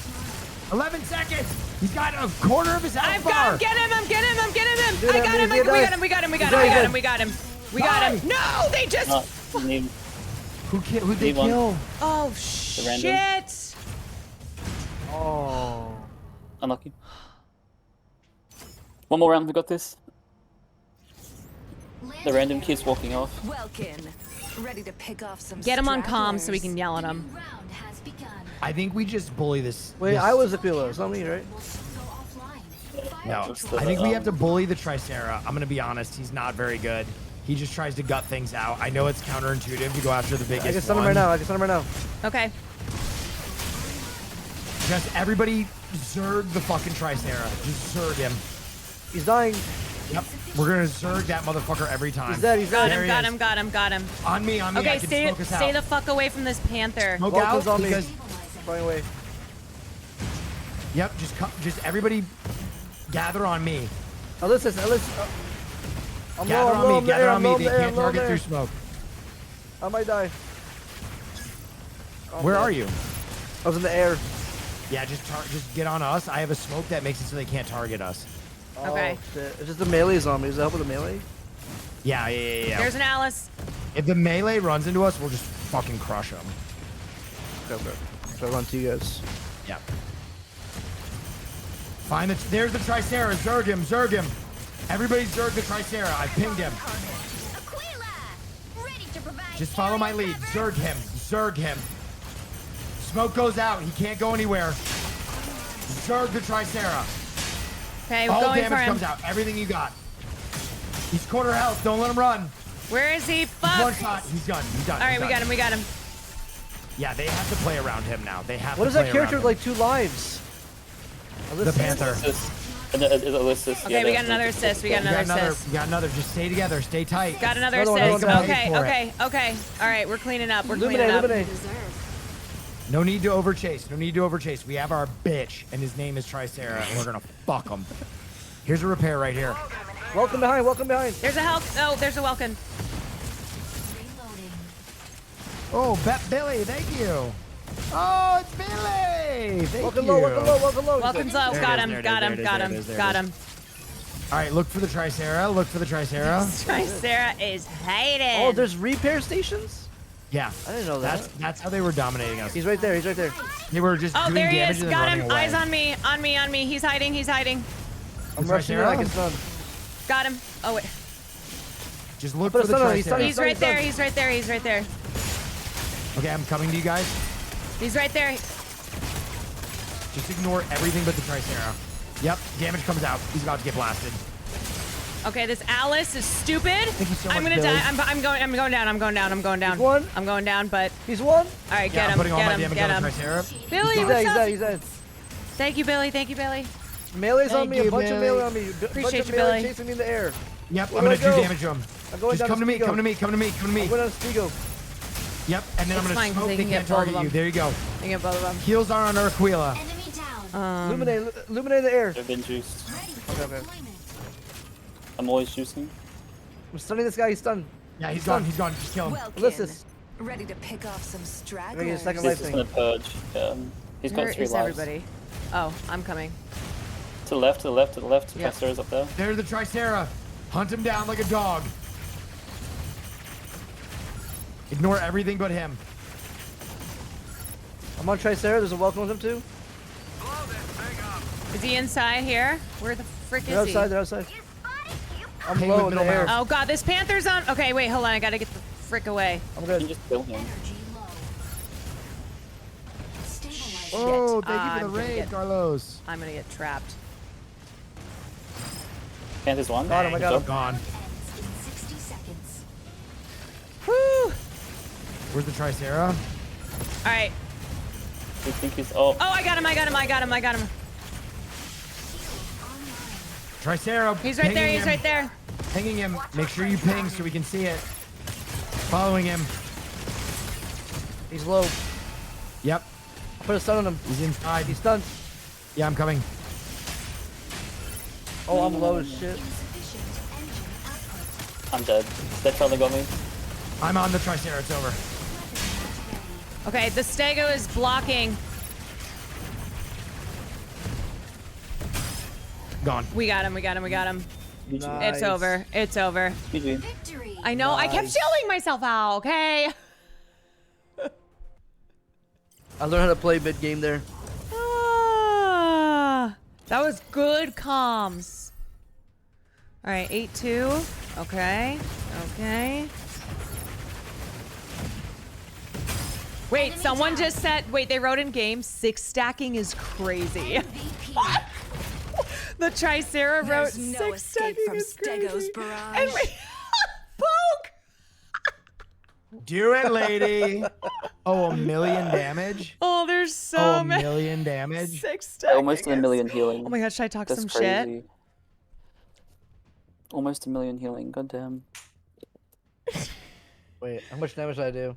11 seconds. He's got a quarter of his health I've bar. got him. Get him. I'm getting him. Dude, I got him. I'm gonna die. We got him. We got Die. him. No, they just. You need Who'd they Need one. kill? Oh, The random. shit. Oh. Unlucky. One more round. We got this. The random keeps walking off. Welkin. Ready to pick off some Get him on comm so we stragglers. can yell at him. I think we just bully this. Wait, I was the killer. It's not me, right? No, Just the, I think we have to bully the Tricera. I'm gonna be honest, he's not very good. He just tries to gut things out. I know it's counterintuitive to go after the biggest I can stun him one. right now. Okay. Just everybody zerg the fucking Tricera. Just zerg him. He's dying. Yep. We're gonna zerg that motherfucker every time. He's dead. He's dead. There he is. Got him. On me. Okay, I can smoke us stay out. the fuck away from this Panther. Smoke Welkin's out on me. because. Running away. Yep. Just everybody gather on me. Alyssa. I'm Gather low, on me. Gather on me. They can't target through smoke. I might die. Where are you? I was in the air. Yeah, just get on us. I have a smoke that makes it so they can't target us. Okay. Oh, shit. It's just the melee zombies. Help with the melee? Yeah. There's an Alice. If the melee runs into us, we'll just fucking crush them. Okay. So I run to you guys. Yeah. There's the Tricera. Zerg him. Everybody zerg the Tricera. I pinged him. Just follow my lead. Zerg him. Smoke goes out. He can't go anywhere. Zerg the Tricera. Okay, All going for damage him. comes out. Everything you got. He's quarter health. Don't let him run. Where is he? Fuck. He's one shot. He's done. He's done. All right, He's we done. got him. We got him. Yeah, they have to play around him now. They have What to is play that character around with like 2 lives? The Panther. Okay, we got another assist. We got another assist. We got another. Just stay together. Stay tight. Got another Another assist. one. Okay, For it. okay, okay. All right, we're cleaning up. We're cleaning Illuminate, up. illuminate. No need to overchase. No need to overchase. We have our bitch, and his name is Tricera, and we're gonna fuck him. Here's a repair right here. Welcome behind. Welcome behind. There's a health. Oh, there's a Welkin. Oh, Bet Billy, thank you. Oh, it's Billy. Thank Welcome you. low. Welcome low. Welcome low. Welcome's low. Got him. Got him. Got him. Got him. All right, look for the Tricera. Look for the Tricera. Tricera is hating. Oh, there's repair stations? Yeah. I didn't know that. That's how they were dominating us. He's right there. He's right there. They were just Oh, doing there he damage is. and then Got running him. away. Eyes on me. On me. On me. He's hiding. He's hiding. I'm rushing in like it's done. Got him. Oh wait. Just look Put for a the stun on him, Tricera. He's right there. He's right there. He's right there. Okay, I'm coming to you guys. He's right there. Just ignore everything but the Tricera. Yep, damage comes out. He's about to get blasted. Okay, this Alice is stupid. Thank you so I'm much, gonna Billy. die. I'm going down. I'm going down. I'm going down. He's one. I'm going down, but He's one. all right, Yeah, get I'm him. putting all my Get him. damage Get on him. the Tricera. Billy, He's what's dead. He's up? dead. He's dead. Thank you, Billy. Thank you, Billy. Melee's on Thank me. you, A bunch of Billy. melee on me. Appreciate bunch you, of melee Billy. chasing me in the air. Yep, Where I'm gonna do I do go? damage to him. I'm going Just down come to me, Spigo. come to me, come to me, come to me. I'm going down Spigo. Yep, and then I'm It's gonna fine, 'cause smoke. they They can can't get both of target you. them. There you go. I get both of them. Heals are on Urquila. Illuminate the air. I've been juiced. Okay. I'm always juicing. I'm stunning this guy. He's stunned. Yeah, he's gone. He's gone. Just kill him. Ulysses. Ready to pick off some I'm gonna get a stragglers. second This life is thing. gonna purge. He's got Where 3 is lives. everybody? Oh, I'm coming. To the left, to the left, to the left. Yep. Tricera's up there. There's the Tricera. Hunt him down like a dog. Ignore everything but him. I'm on Tricera. There's a welcome with him too. Is he inside here? Where the frick They're is he? outside. They're outside. I'm Ping low with in the middle air. mouse. Oh god, this Panther's on. Okay, wait, hold on. I gotta get the frick away. I'm You good. can just kill him. Oh, thank you I'm for the gonna raid, get- Carlos. I'm gonna get trapped. Panther's one. Got him, I got Good him. job. Gone. In 60 seconds. Whew. Where's the Tricera? All right. We think he's. Oh, Oh, I got him. I got him. I got him. I got him. Tricera. He's right there. pinging He's him. right there. Pinging him. Make sure you ping so we can see it. Following him. He's low. Yep. Put a stun on him. He's inside. He's stunned. Yeah, I'm coming. Oh, I'm low as shit. I'm dead. That finally got me. I'm on the Tricera. It's over. Okay, the Stego is blocking. Gone. We got him. We got him. We got him. Nice. It's over. It's over. GG. Victory. I know. I kept Nice. shielding myself out. Okay. I learned how to play mid game there. Ah, that was good comms. All right, 8-2. Okay. Okay. Wait, someone just said, wait, they wrote in game, 6 stacking is crazy. The Tricera wrote There's no 6 escape stacking from is Stego's crazy. barrage. And we, Poke! Do it, lady. Oh, 1 million damage. Oh, there's Oh, so 1 many. million damage. 6 stacking. Almost a million healing. Oh my god, should I talk That's some crazy. shit? Almost a million healing. Goddamn. Wait, how much damage did I do?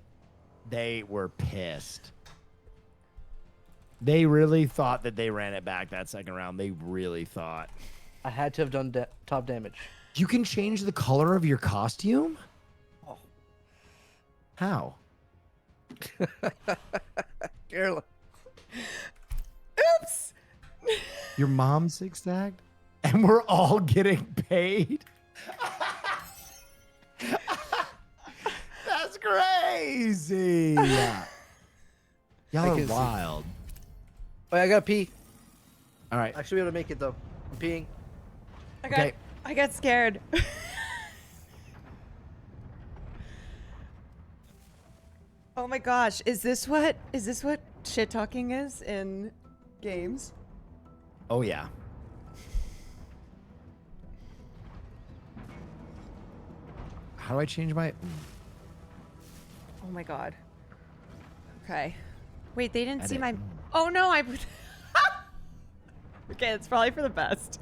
They were pissed. They really thought that they ran it back that second round. They really thought. I had to have done top damage. You can change the color of your costume? Oh. How? Carolyn. Oops. Your mom 6-stacked? And we're all getting paid? That's crazy. Y'all are can see. wild. Wait, I gotta pee. All right. I should be able to make it though. I'm peeing. I got scared. Oh my gosh, is this what shit talking is in games? Oh, yeah. How do I change my... Oh my god. Okay. Wait, they didn't see Edit. my... Oh no, I... Okay, it's probably for the best.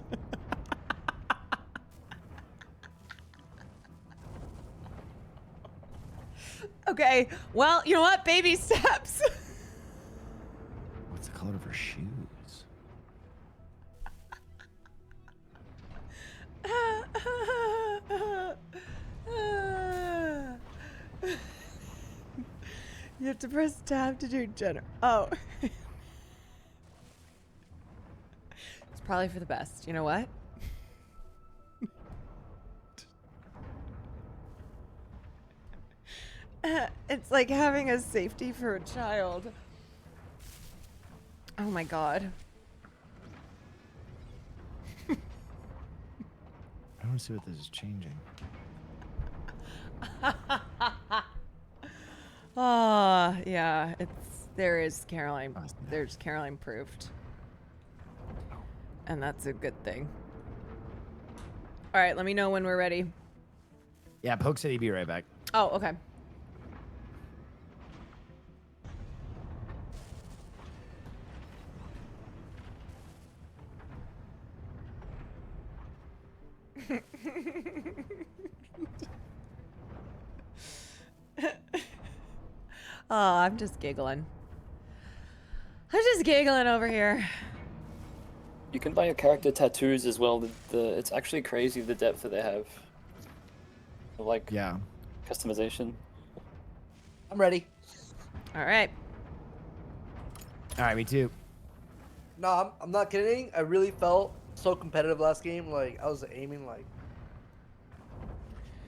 Okay, well, you know what? Baby steps. What's the color of her shoes? You have to press tab to do general. Oh. It's probably for the best. You know what? It's like having a safety for a child. Oh my god. I want to see what this is changing. Oh, yeah, there is Caroline. There's Caroline proved. And that's a good thing. All right, let me know when we're ready. Yeah, Poke said he'd be right back. Oh, okay. Oh, I'm just giggling. I'm just giggling over here. You can buy your character tattoos as well. It's actually crazy the depth that they have. Like, yeah, customization. I'm ready. All right. All right, me too. No, I'm not kidding. I really felt so competitive last game. Like I was aiming like.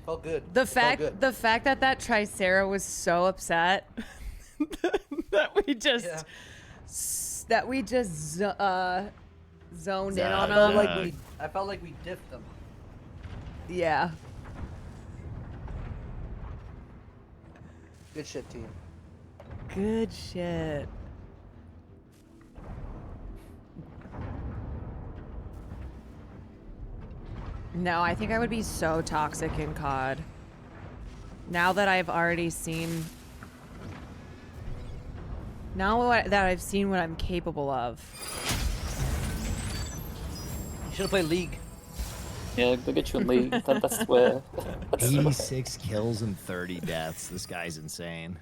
Felt good. The fact that Tricera was so upset that we just zoned in on him. I felt like we diffed them. Yeah. Good shit, team. Good shit. No, I think I would be so toxic in COD. Now that I've already seen... that I've seen what I'm capable of. You should have played League. Yeah, go get you a League. That's where... 86 kills and 30 deaths. This guy's insane.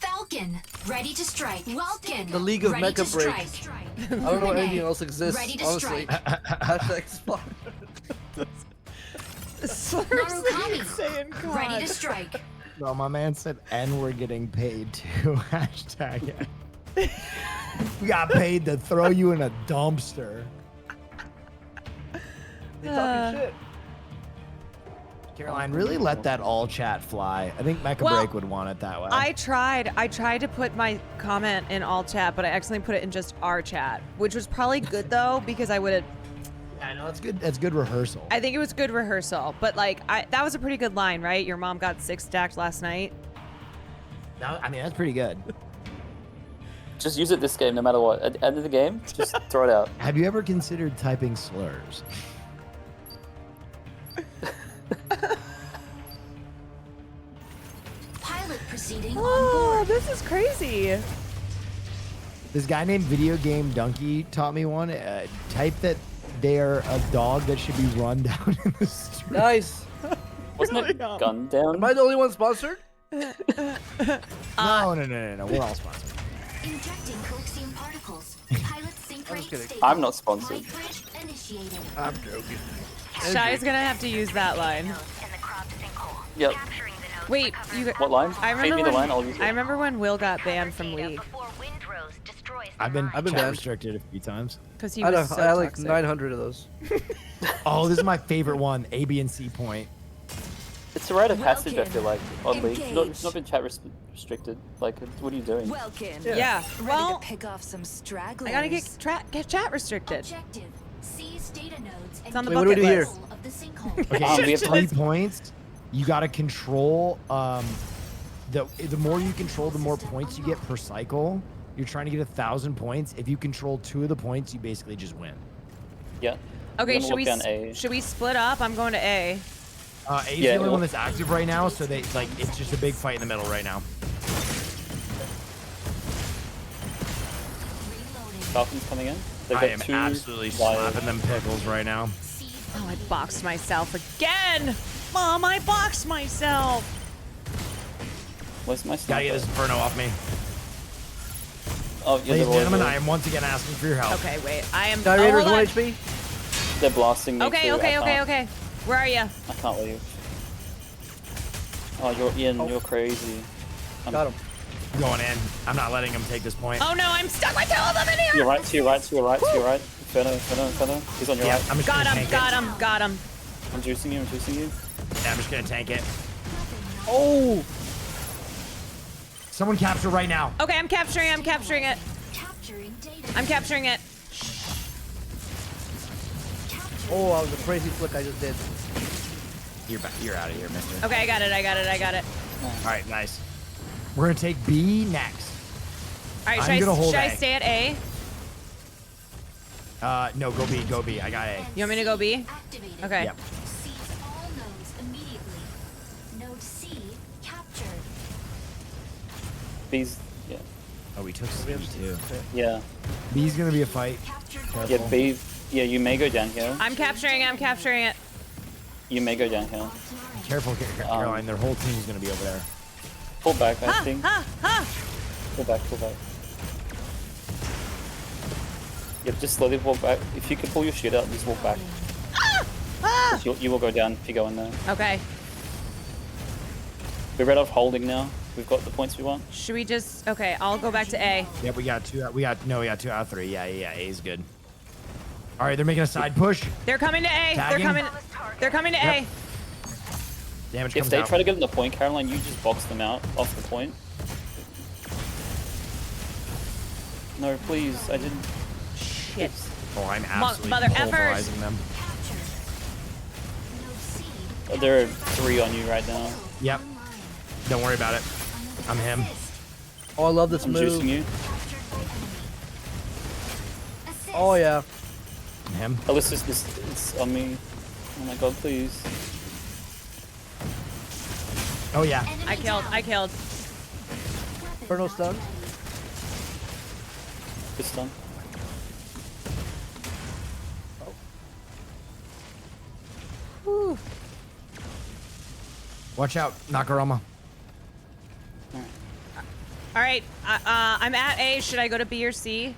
Falcon, ready to strike. Welcome. The League of ready Mecha to Break. strike. I don't know anything else exists, Ready to honestly. strike. Hashtag spawn. Narukami, ready to strike. No, my man said, and we're getting paid too. Hashtag it. We got paid to throw you in a dumpster. They talking shit. Caroline, really let that all chat fly. I think Mecha Break would want it that way. I tried to put my comment in all chat, but I accidentally put it in just our chat, which was probably good though, because I would have... Yeah, no, that's good. That's good rehearsal. I think it was good rehearsal, but like, that was a pretty good line, right? Your mom got 6 stacked last night. I mean, that's pretty good. Just use it this game, no matter what. At the end of the game, just throw it out. Have you ever considered typing slurs? Pilot proceeding Oh, on board. this is crazy. This guy named Video Game Donkey taught me one. Type that they're a dog that should be run down in the street. Nice. Wasn't it gunned down? Am I the only one sponsored? No. We're all sponsored. Injecting coaxium particles. Pilot sync rate stable. I'm not sponsored. Light bridge initiated. I'm joking. Shy's gonna have to use that line. Yep. Wait, you. What line? I Feed me remember the line, I'll when. use it. I remember when Will got banned from League I've been chat chat restricted a few times. because he I was so had like toxic. 900 of those. Oh, this is my favorite one. A, B, and C point. It's a rite of passage, I feel Welcome. like, on League. Engage. It's not been chat restricted. Like, what are you doing? Welcome. Yeah. Ready Well, to pick off some stragglers. I gotta get chat restricted. Objective. Seize data nodes and It's on the Wait, what do we bucket do here? list. control of the sinkhole. Okay, We have 3 points. You gotta control. The more you control, the more points you get per cycle. You're trying to get 1,000 points. If you control 2 of the points, you basically just win. Yeah. Okay, should we split up? I'm going to A. A's the only one that's active right now, so it's just a big fight in the middle right now. Falcon's coming in. I am absolutely slapping them pickles right now. Oh, I boxed myself again! Mom, I boxed myself! Where's my sniper? Gotta get this Inferno off me. Oh, ladies and gentlemen, I am once again asking for your help. Okay, wait. I am... Gyrator's hold on. 1 HP. They're blasting me Okay, too. okay. Where are you? I can't leave. Oh, you're Ian, you're crazy. Got him. I'm going in. I'm not letting him take this point. Oh no, I'm stuck with 2 of them in here! To your right, to your right, to your right, to your right. Inferno. He's on your right. I'm just Got him. I'm juicing you. Yeah, I'm just gonna tank it. Oh! Someone capture right now. Okay, I'm capturing it. I'm capturing it. Oh, that was a crazy flick I just did. You're out of here, mister. Okay, I got it. All right, nice. We're gonna take B next. All right, should I stay at A? No, go B. I got A. You want me to go B? Okay. Yep. Seize all nodes immediately. Node C captured. B's, yeah. Oh, we took C too. Yeah. B's gonna be a fight. Careful. Yeah, B. Yeah, you may go down here. I'm capturing it. You may go down here. Careful, Caroline. Their whole team's gonna be over there. Pull back, I think. Ha! Pull back. Yep, just slowly walk back. If you can pull your shit out, just walk back. You will go down if you go in there. Okay. We're red off holding now. We've got the points we want. Should we just... Okay, I'll go back to A. Yep, we got 2 out of 3. Yeah, A's good. All right, they're making a side push. They're coming to A. Tagging. They're coming to A. Damage If comes they out. try to get in the point, Caroline, you just box them out off the point. No, please, I didn't. Shit. Oh, I'm absolutely Mother effers. pulverizing them. There are 3 on you right now. Yep. Don't worry about it. I'm him. Oh, I love this I'm move. juicing you. Oh, yeah. I'm him. Alyssa's it's on me. Oh my god, please. Oh, yeah. I killed. Inferno stun. Good stun. Whew. Watch out, Nakarama. All right, I'm at A. Should I go to B or C?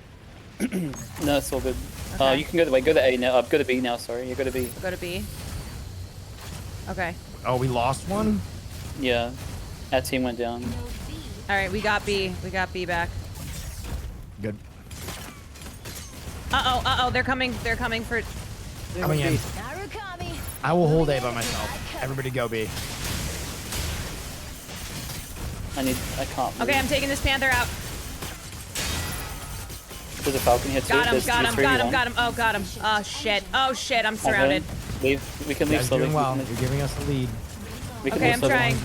No, it's all good. Okay. You can go to A now. Go to B now. Sorry, you go to B. Go to B. Okay. Oh, we lost one? Yeah, our team went down. All right, we got B. We got B back. Good. Uh-oh. They're coming for... Coming in. I will hold A by myself. Everybody go B. I can't move. Okay, I'm taking this Panther out. There's a Falcon here too. Got him. There's 2, 3, 1. Oh, got him. Oh, shit. I'm surrounded. Leave. We can leave Guys slowly. doing well. You're giving us the lead. We can Okay, leave I'm slowly. trying.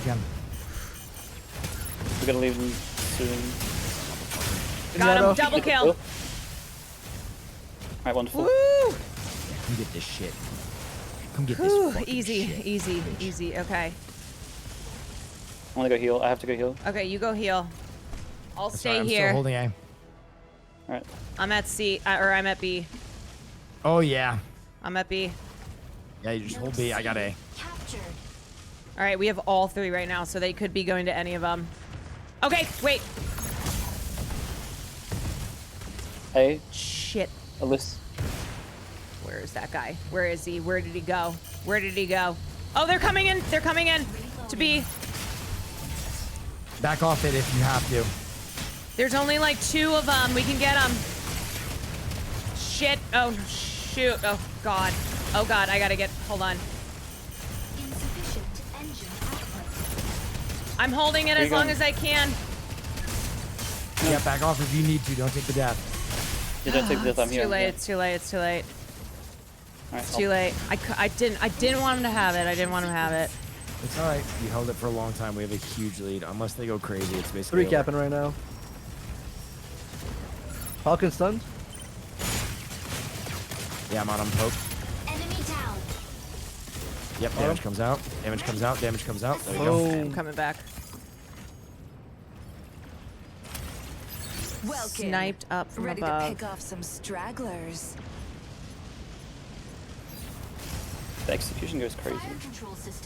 We're gonna leave them soon. Got him. Double kill. Alright, wonderful. Woo! Come get this shit. Come get this Whew, fucking shit. easy. Okay. I wanna go heal. I have to go heal. Okay, you go heal. I'll That's stay right, I'm here. still holding A. Alright. I'm at C, or I'm at B. Oh, yeah. I'm at B. Yeah, you just hold B. I got A. All right, we have all 3 right now, so they could be going to any of them. Okay, wait. Hey. Shit. Alyssa. Where is that guy? Where is he? Where did he go? Oh, they're coming in. To B. Back off it if you have to. There's only like 2 of them. We can get them. Shit. Oh, shoot. Oh, God. I gotta get... Hold on. I'm holding it as long as I can. Yeah, back off if you need to. Don't take the death. You don't take the death. I'm here. It's too late. Alright, It's too late. I didn't want him to have it. It's all right. We held it for a long time. We have a huge lead. Unless they go crazy, it's basically Recapping right now. Falcon stunned. Yeah, I'm on him. Poke. Enemy down. Yep, damage comes out. Damage comes out. Damage comes out. There we go. Okay, I'm coming back. Welcome. Sniped up from Ready above. to pick off some stragglers. The execution goes crazy.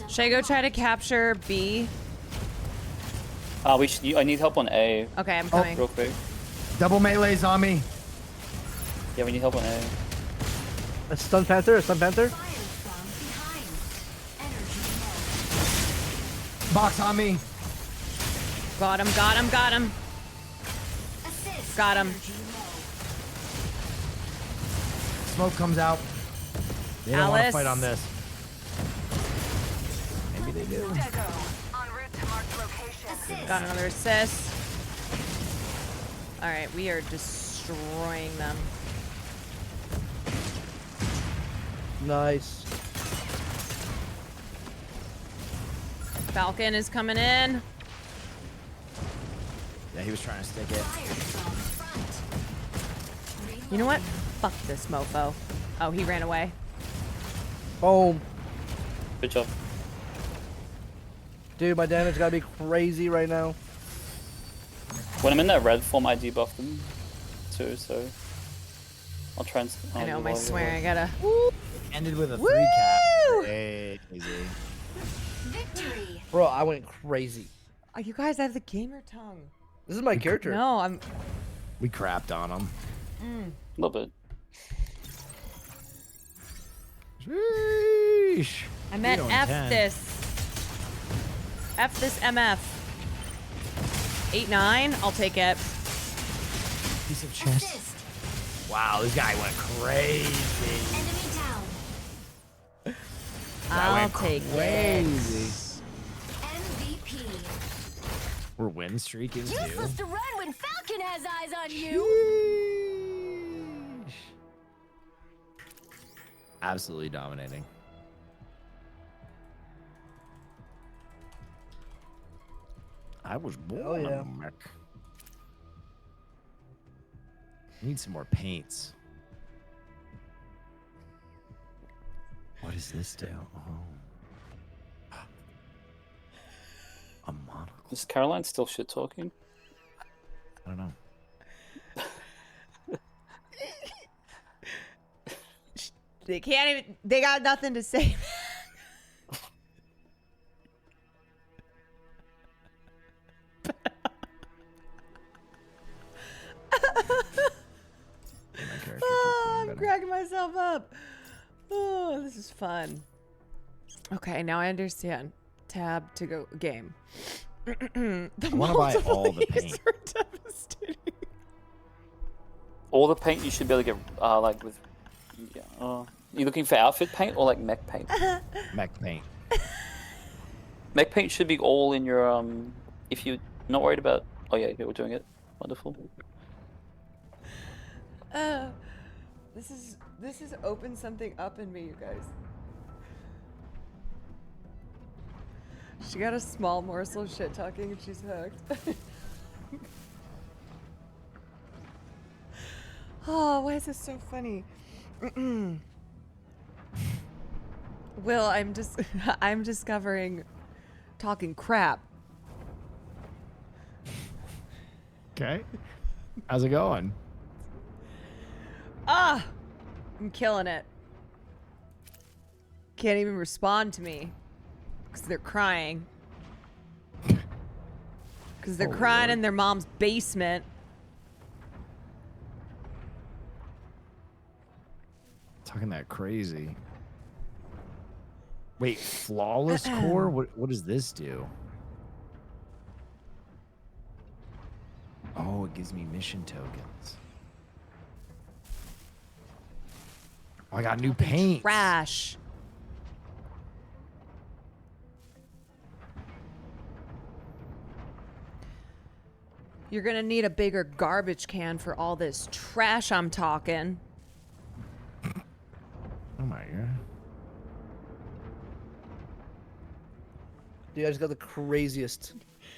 Should I go try to capture B? I need help on A. Okay, I'm coming. Real quick. Double melee's on me. Yeah, we need help on A. A stun panther. A stun panther. Box on me. Got him, got him, got him. Got him. Smoke comes out. They don't want to Alice. fight on this. Maybe they do. Got another assist. Alright, we are destroying them. Nice. Falcon is coming in. Yeah, he was trying to stick it. You know what? Fuck this mofo. Oh, he ran away. Boom. Good job. Dude, my damage gotta be crazy right now. When I'm in that red form, I debuff them too, so I'll try and. I know, my swear, I gotta. Ended with a Woo! 3 cap. Crazy. Victory. Bro, I went crazy. Oh, you guys have the gamer tongue. This is my character. No, I'm. We crapped on him. A little bit. Sheesh. I meant F this. F this MF. 8-9. I'll take it. Piece of chest. Wow, this guy went crazy. Enemy down. I'll take crazy. MVP. We're win streaking too. Useless to run when Falcon has eyes on you. Sheesh. Absolutely dominating. I was born a mech. Need some more paints. What does this do? Oh. A monocle. Is Caroline still shit talking? I don't know. They can't even. They got nothing to say. Oh, I'm cracking myself up. Oh, this is fun. Okay, now I understand. Tab to go game. I want to buy all the paint. All the paint you should be able to get, like with. Yeah, you looking for outfit paint or like mech paint? Mech paint. Mech paint should be all in your if you're not worried about. Oh yeah, we're doing it. Wonderful. This has opened something up in me, you guys. She got a small morsel of shit talking and she's hooked. Oh, why is this so funny? Will, I'm discovering talking crap. Okay. How's it going? Ah! I'm killing it. Can't even respond to me. Because they're crying. Because they're crying in their mom's basement. Talking that crazy. Wait, flawless core? What does this do? Oh, it gives me mission tokens. Oh, I got new paint. Trash. You're gonna need a bigger garbage can for all this trash I'm talking. Oh my god. Dude, I just got the craziest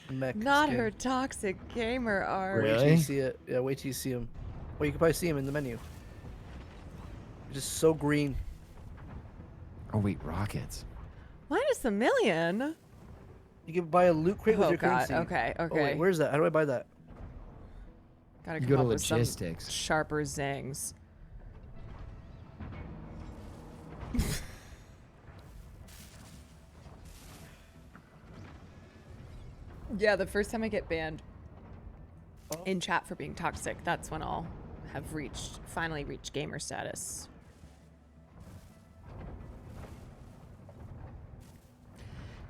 mech Not skin. her toxic gamer art. Wait till you see it. Yeah, wait till you see him. Well, you can probably see him in the menu. Just so green. Oh wait, rockets. -1,000,000. You can buy a loot crate with Oh, your God. currency. Okay, Oh, okay. wait, where's that? How do I buy that? Gotta You come go to up with some logistics. sharper zings. Yeah, the first time I get banned in chat for being toxic, that's when I'll have finally reached gamer status.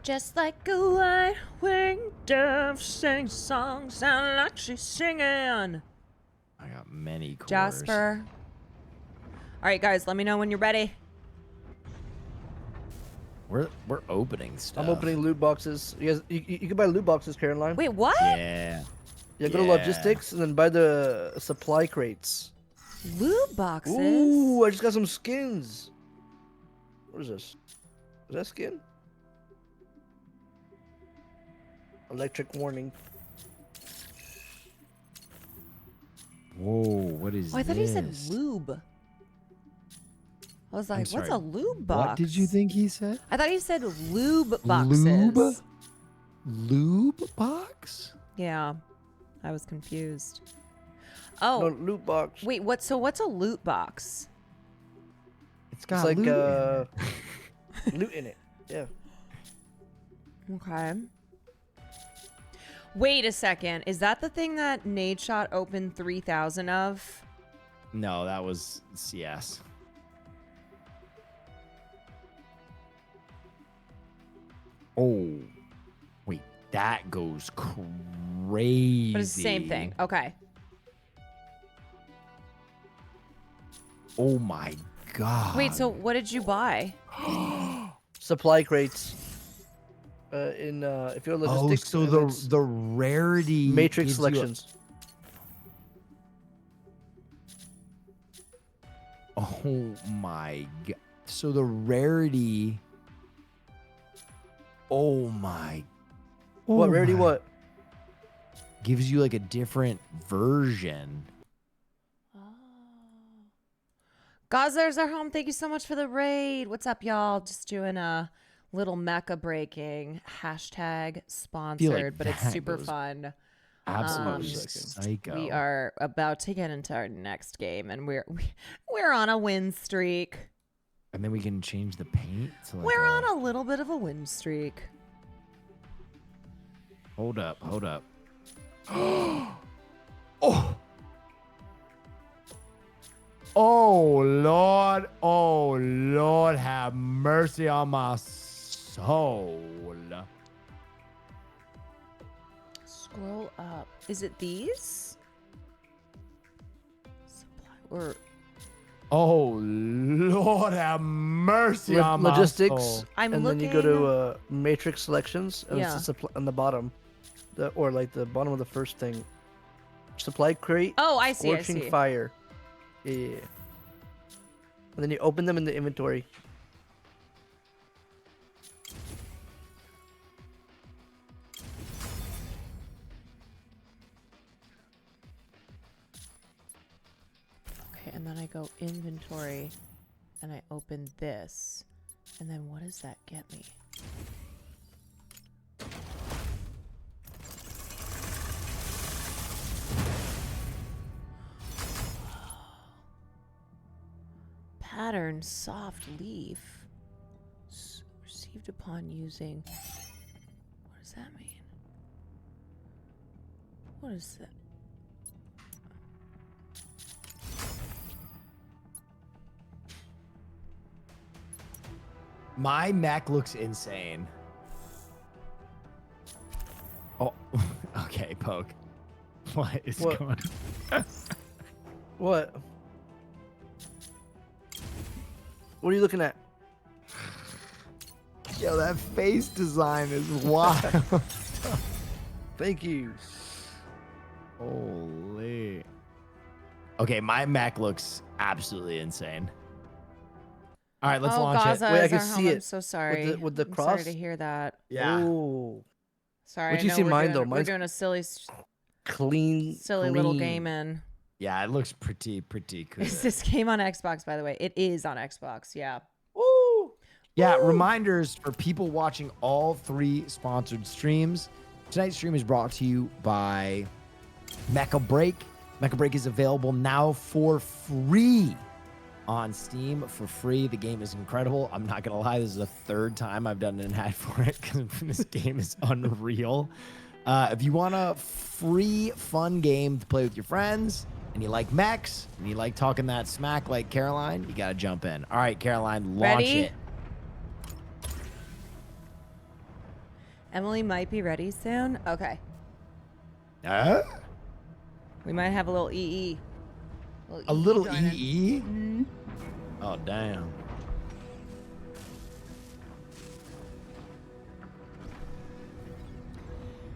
Just like a white-winged dove sings songs sound like she's singing. I got many cores. Jasper. All right, guys, let me know when you're ready. We're opening stuff. I'm opening loot boxes. You can buy loot boxes, Caroline. Wait, what? Yeah. Yeah, go to logistics and then buy the supply crates. Loot boxes? Ooh, I just got some skins. What is this? Is that skin? Electric warning. Whoa, what is Oh, I thought this? he said lube. I was like, what's sorry, a lube box? What did you think he said? I thought he said lube boxes. Lube? Lube box? Yeah, I was confused. Oh, No, loot box. wait, what's a loot box? It's got like loot in it. loot in it. Yeah. Okay. Wait a second. Is that the thing that Nade Shot opened 3,000 of? No, that was CS. Oh, wait, that goes crazy. But it's the same thing. Okay. Oh my god. Wait, so what did you buy? Supply crates. If you're logistics. Oh, so the rarity matrix gives you a- selections. Oh my god. So the rarity. Oh my. What rarity? my- What? Gives you like a different version. Gozlers are home. Thank you so much for the raid. What's up, y'all? Just doing a little mecha breaking hashtag sponsored, but it's that super goes fun. Absolutely psycho. We are about to get into our next game, and we're on a win streak. And then we can change the paint. To like We're on a little bit of a win streak. Hold up. Oh Lord, have mercy on my soul. Scroll up. Is it these? Supply or Oh Lord, have mercy on my Logistics. soul. And then you go to matrix selections, and Yeah. it's on the bottom, or like the bottom of the first thing. Supply crate. Oh, I see. Scorching fire. Yeah. And then you open them in the inventory. Okay, and then I go inventory, and I open this, and then what does that get me? Pattern soft leaf received upon using. What does that mean? What is that? My mech looks insane. Oh, okay, Poke. What is What? going on? What? What are you looking at? Yo, that face design is wild. Thank you. Holy. Okay, my mech looks absolutely insane. All right, let's launch Gaza it. Wait, I is can our see home. I'm it. so sorry. With the I'm cross? sorry to hear that. Yeah. Ooh. Sorry. Where'd I you know see we're mine, doing, though? We're Mine's doing a silly Clean. little clean. game in. Yeah, it looks pretty cool. Is this game on Xbox, by the way? It is on Xbox, yeah. Woo! Yeah, reminders for people watching all 3 sponsored streams. Tonight's stream is brought to you by Mecha Break. Mecha Break is available now for free on Steam for free. The game is incredible. I'm not going to lie. This is the 3rd time I've done an ad for it because this game is unreal. If you want a free, fun game to play with your friends and you like mechs and you like talking that smack like Caroline, you got to jump in. All right, Caroline, launch Ready? it. Emily might be ready soon. Okay. We might have a little EE. A little joining. EE? Mhm. Oh, damn.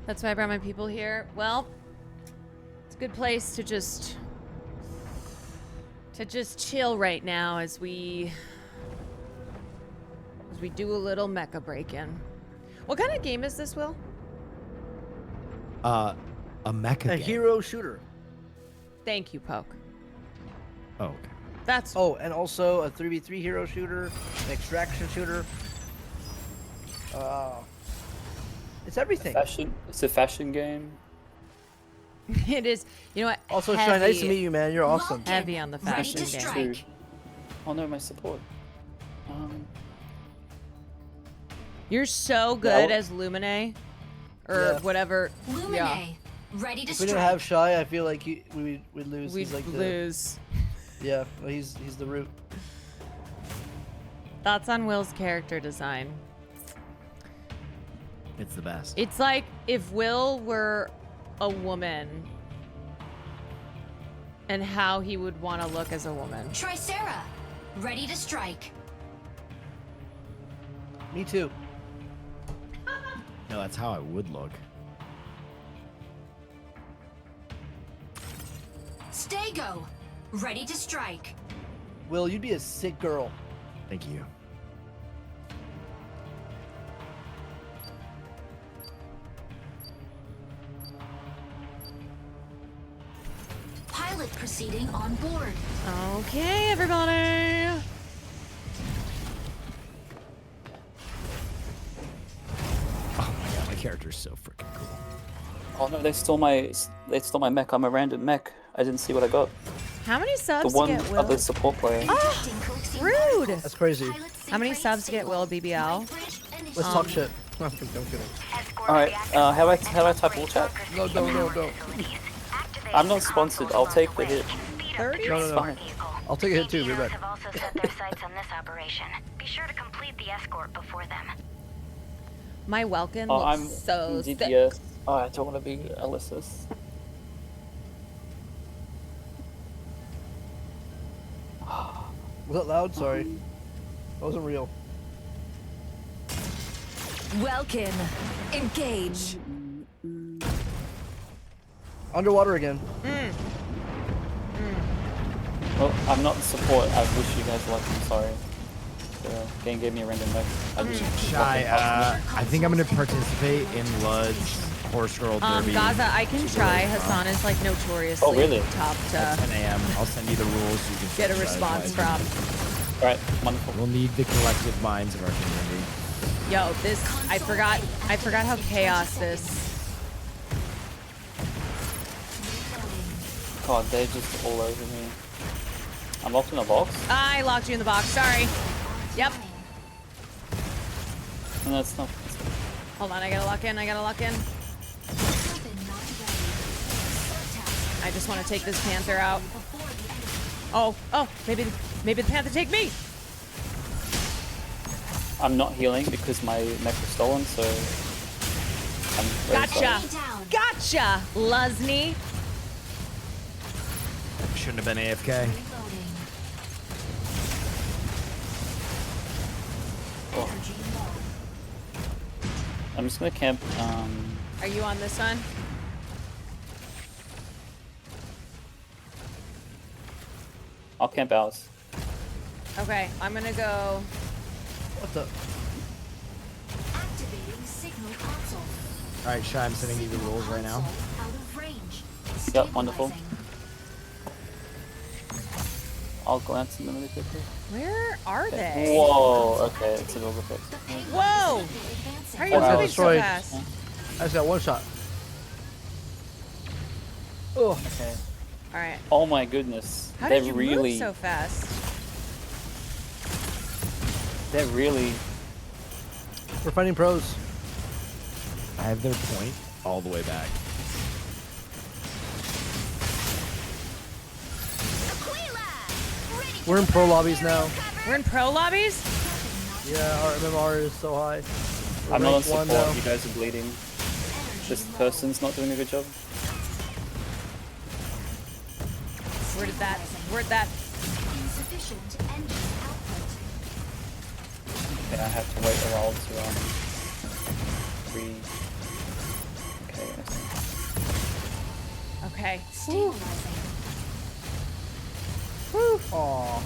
That's why I brought my people here. Well, it's a good place to just chill right now as we do a little mecha break-in. What kind of game is this, Will? A mecha A game. hero shooter. Thank you, Poke. Oh, okay. That's and also a 3v3 hero shooter, an extraction shooter. It's everything. It's a fashion game. It is. You know what? Also, Shine, nice to meet you, man. You're awesome. Heavy on the fashion game. Oh no, my support. You're so good as Lumine, or whatever. Lumine, Yeah. ready to If we didn't have Shy, I feel like we'd lose. We'd he's like lose. Yeah, well, he's the root. Thoughts on Will's character design? It's the best. It's like if Will were a woman and how he would want to look as a woman. Tricera, ready to strike. Me too. No, that's how I would look. Stego, ready to strike. Will, you'd be a sick girl. Thank you. Pilot proceeding on board. Okay, everybody. Oh my god, my character's so freaking cool. Oh no, they stole my mech. I'm a random mech. I didn't see what I got. How many The subs one get Will? other support player. Oh, rude. That's crazy. How many subs to get Will BBL? Let's talk shit. I'm kidding. Alright, how I type all chat? No. I'm not sponsored. I'll take the hit. 30? No. It's fine. I'll take a hit too. Be back. Have also set their sights on this operation. Be sure to complete the escort before them. My Welkin Oh, looks I'm so sick. DPS. Oh, I don't want to be Alyssus. Was that loud? Sorry. That wasn't real. Welkin, engage. Underwater again. Well, I'm not in support. I wish you guys luck. I'm sorry. The game gave me a random mech. I just Shy, I think I'm gonna participate in Lud's Horse Girl Derby. Gaza, I can try. Hassan is like notoriously Oh, really? top At to 10 a.m. I'll send you the rules so you can get a try to response play. from. Alright, wonderful. We'll need the collective minds of our community. Yo, this I forgot how chaos this. God, they're just all over me. I'm locked in a box. I locked you in the box. Sorry. Yep. And that's not. Hold on, I gotta lock in. I just want to take this panther out. Oh, maybe the panther take me. I'm not healing because my mech was stolen, so. I'm very sorry. Gotcha, Lusney. Shouldn't have been AFK. Oh. I'm just gonna camp. Are you on this one? I'll camp ours. Okay, I'm gonna go. What the? Activating signal console. Alright, Shy, I'm sending you the rules right now. Out of range. Yep, wonderful. I'll glance at them really quickly. Where are they? Whoa, okay, it's a little bit. Whoa! How are you Wow. moving so Destroyed. fast? I just got one shot. Oh. Okay. All right. Oh my goodness. How They're did you really, move so fast? They're really. We're fighting pros. I have their point all the way back. We're in pro lobbies now. We're in pro lobbies? Yeah, our MMR is so high. We're I'm not on ranked one support. now. You guys are bleeding. This person's not doing a good job. Where'd that? Insufficient engine output. Okay, I have to wait a while to Okay. Stabilizing. Woo. Aw.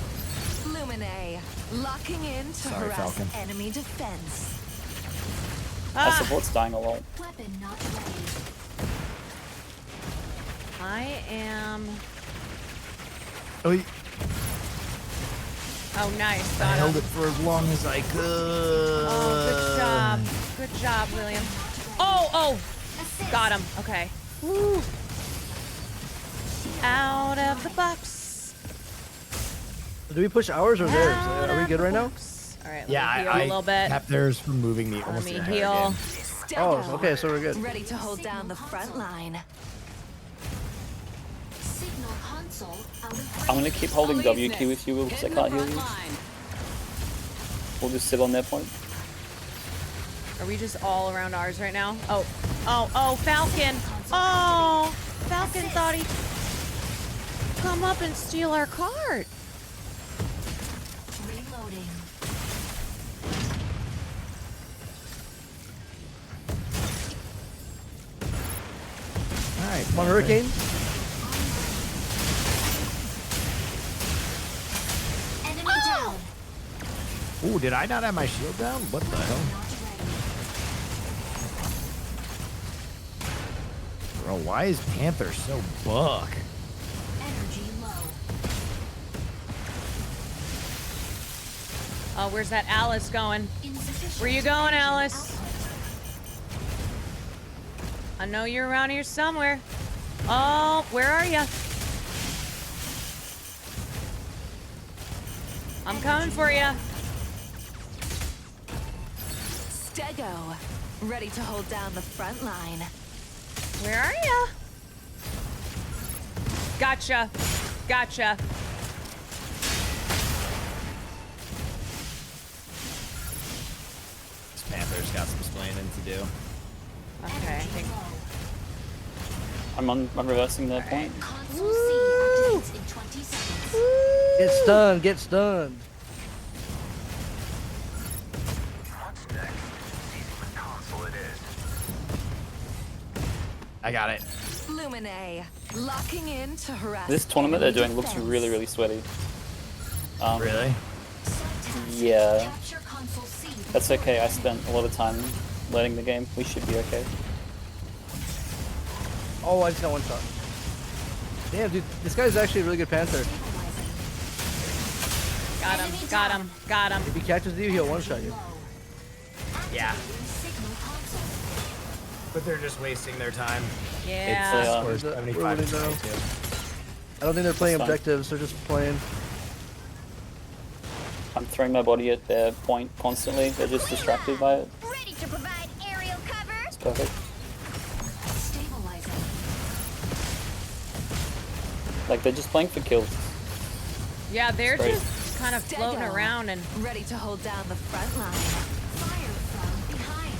Lumine, locking in to Sorry, harass Falcon. enemy defense. Our support's dying a lot. Weapon not ready. I am. Oh, Oh, nice. I Got held him. it for as long as I could. Oh, good job. Good job, William. Oh. Got him. Okay. Woo. Out of the box. Do we push ours or theirs? Are we good right now? All right. Let Yeah, me heal I a little bit. kept theirs from moving me Let almost me the entire heal. game. Oh, okay, so we're good. Ready to hold down the front line. Signal console out of I'm gonna keep holding W key with you because I can't heal you. We'll just sit on their point. Are we just all around ours right now? Oh, Falcon. Oh, Falcon thought he'd come up and steal our cart. reloading. All right, Come on, Hurricane. Enemy down. Ooh, did I not have my shield down? What the hell? Bro, why is Panther so buck? Energy low. Oh, where's that Alice going? Insufficient. Where you going, Alice? I know you're around here somewhere. Oh, where are you? I'm coming for you. Stego, ready to hold down the front line. Where are you? Gotcha. This Panther's got some explaining to do. Okay, I think. I'm reversing their point. Console C activates in 20 seconds. Get stunned, get stunned. I got it. Lumine, locking in to harass. This tournament they're enemy doing looks defense. really, really sweaty. Really? Yeah. Capture console C. That's okay. I spent a lot of time learning the game. We should be okay. Oh, I just got one shot. Damn, dude, this guy's actually a really good Panther. Got him. If he catches you, he'll one-shot you. Yeah. But they're just wasting their time. Yeah. It's Really 75 to no. 22. I don't think they're playing That's fine. objectives, they're just playing. I'm throwing my body at their point constantly. They're just distracted by it. Ready to provide aerial cover? It's perfect. Stabilizing. Like they're just playing for kills. Yeah, they're Great. just kind of floating Stego, around and. ready to hold down the front line. Fire from behind.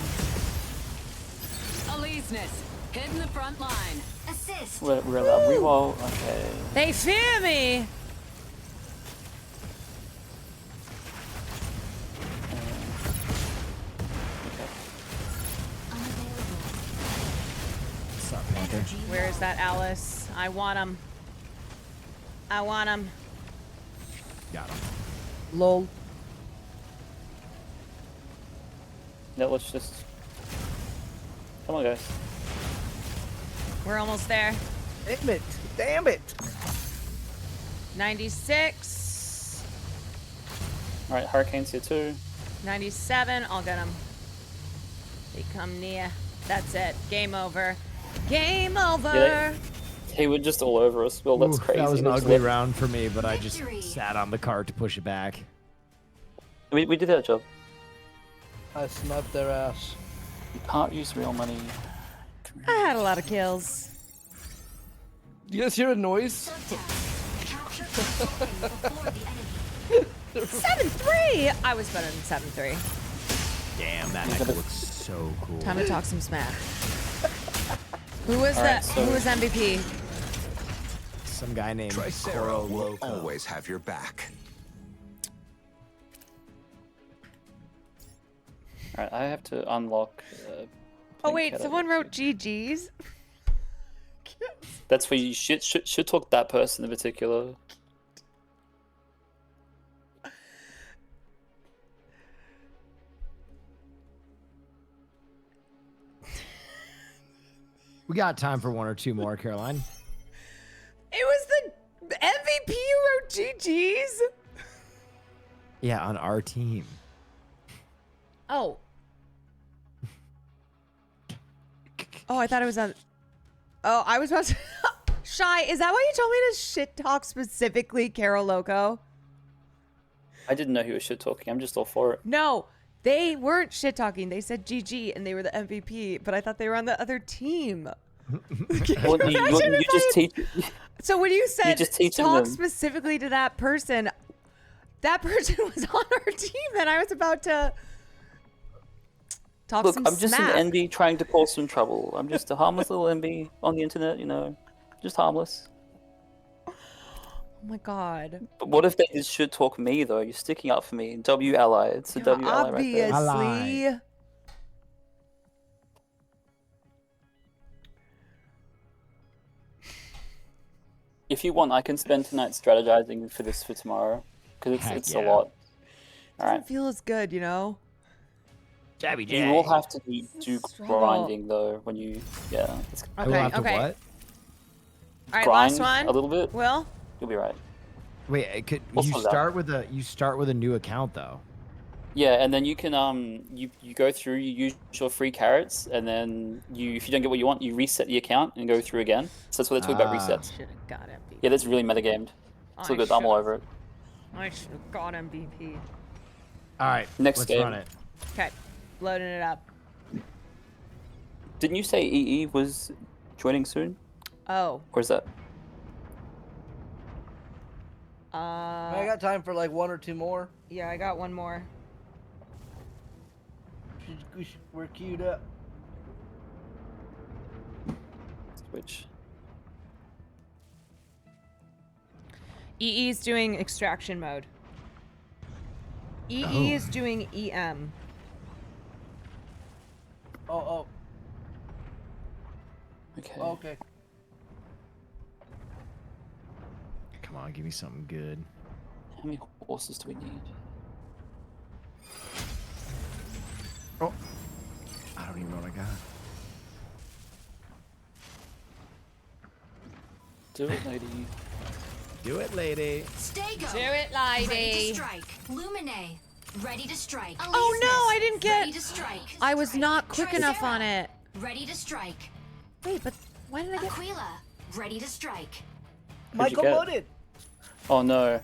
Aleseness, hitting the front line. Assist. We will. Okay. They fear me. What's up, Panther? Where is that Alice? I want him. Got him. Lol. Yeah, let's just. Come on, guys. We're almost there. Damn it. Damn it. 96. Alright, Hurricane's here too. 97. I'll get him. They come near. That's it. Game over. Game over. Yeah, he was just all over us. Well, that's crazy. That was an He just ugly left. round for me, but I just sat on the cart to push it back. We did that job. I sniped their ass. You can't use real money. I had a lot of kills. You guys hear a noise? 7-3. I was better than 7-3. Damn, that mecha looks so cool. Time to talk some smack. Who was All right, Who was MVP? Some guy named Tricero will always have your back. Alright, I have to unlock. Oh wait, someone wrote GG's. That's where you should talk that person in particular. We got time for one or two more, Caroline. It was the MVP who wrote GG's. Yeah, on our team. Oh. Oh, I thought it was on. Oh, I was about to. Shy, is that why you told me to shit talk specifically Carol Loco? I didn't know he was shit talking. I'm just all for it. No, they weren't shit talking. They said GG and they were the MVP, but I thought they were on the other team. Well, you just teach. So when you said just teaching talk them. specifically to that person was on our team, and I was about to talk Look, some I'm just smack. an NB trying to cause some trouble. I'm just a harmless little NB on the internet, you know, just harmless. Oh my god. But what if they just should talk me though? You're sticking up for me. W ally. It's a W ally right there. Obviously. If you want, I can spend tonight strategizing for this for tomorrow, because it's a lot. All right. Doesn't feel as good, you know? Jabby You will have to do grinding though when you It's, Okay, okay. What? All right, grind last one. a little bit. Will? You'll be right. Wait, could What's you with that? start with a new account though? Yeah, and then you can you go through, you use your free carrots, and then if you don't get what you want, you reset the account and go through again. So that's what they talk about resets. Should have got MVP. Yeah, that's really metagamed. It's all I good. I'm all over it. I should have got MVP. All right, Next let's game. run it. Okay, loading it up. Didn't you say EE was joining soon? Oh. Or is that? I got time for like one or two more. Yeah, I got one more. We're queued up. Switch. EE's doing extraction mode. EE is doing EM. Oh. Okay. Okay. Come on, give me something good. How many horses do we need? Oh, I don't even know what I got. Do it, lady. Do it, lady. Stego. Do it, lady. Ready to strike. Lumine. Ready to strike. Oh no, I didn't get. Ready to strike. I was not quick enough on it. Ready to strike. Wait, but why did I get? Aquila. Ready to strike. Who'd you Michael get? loaded. Oh no.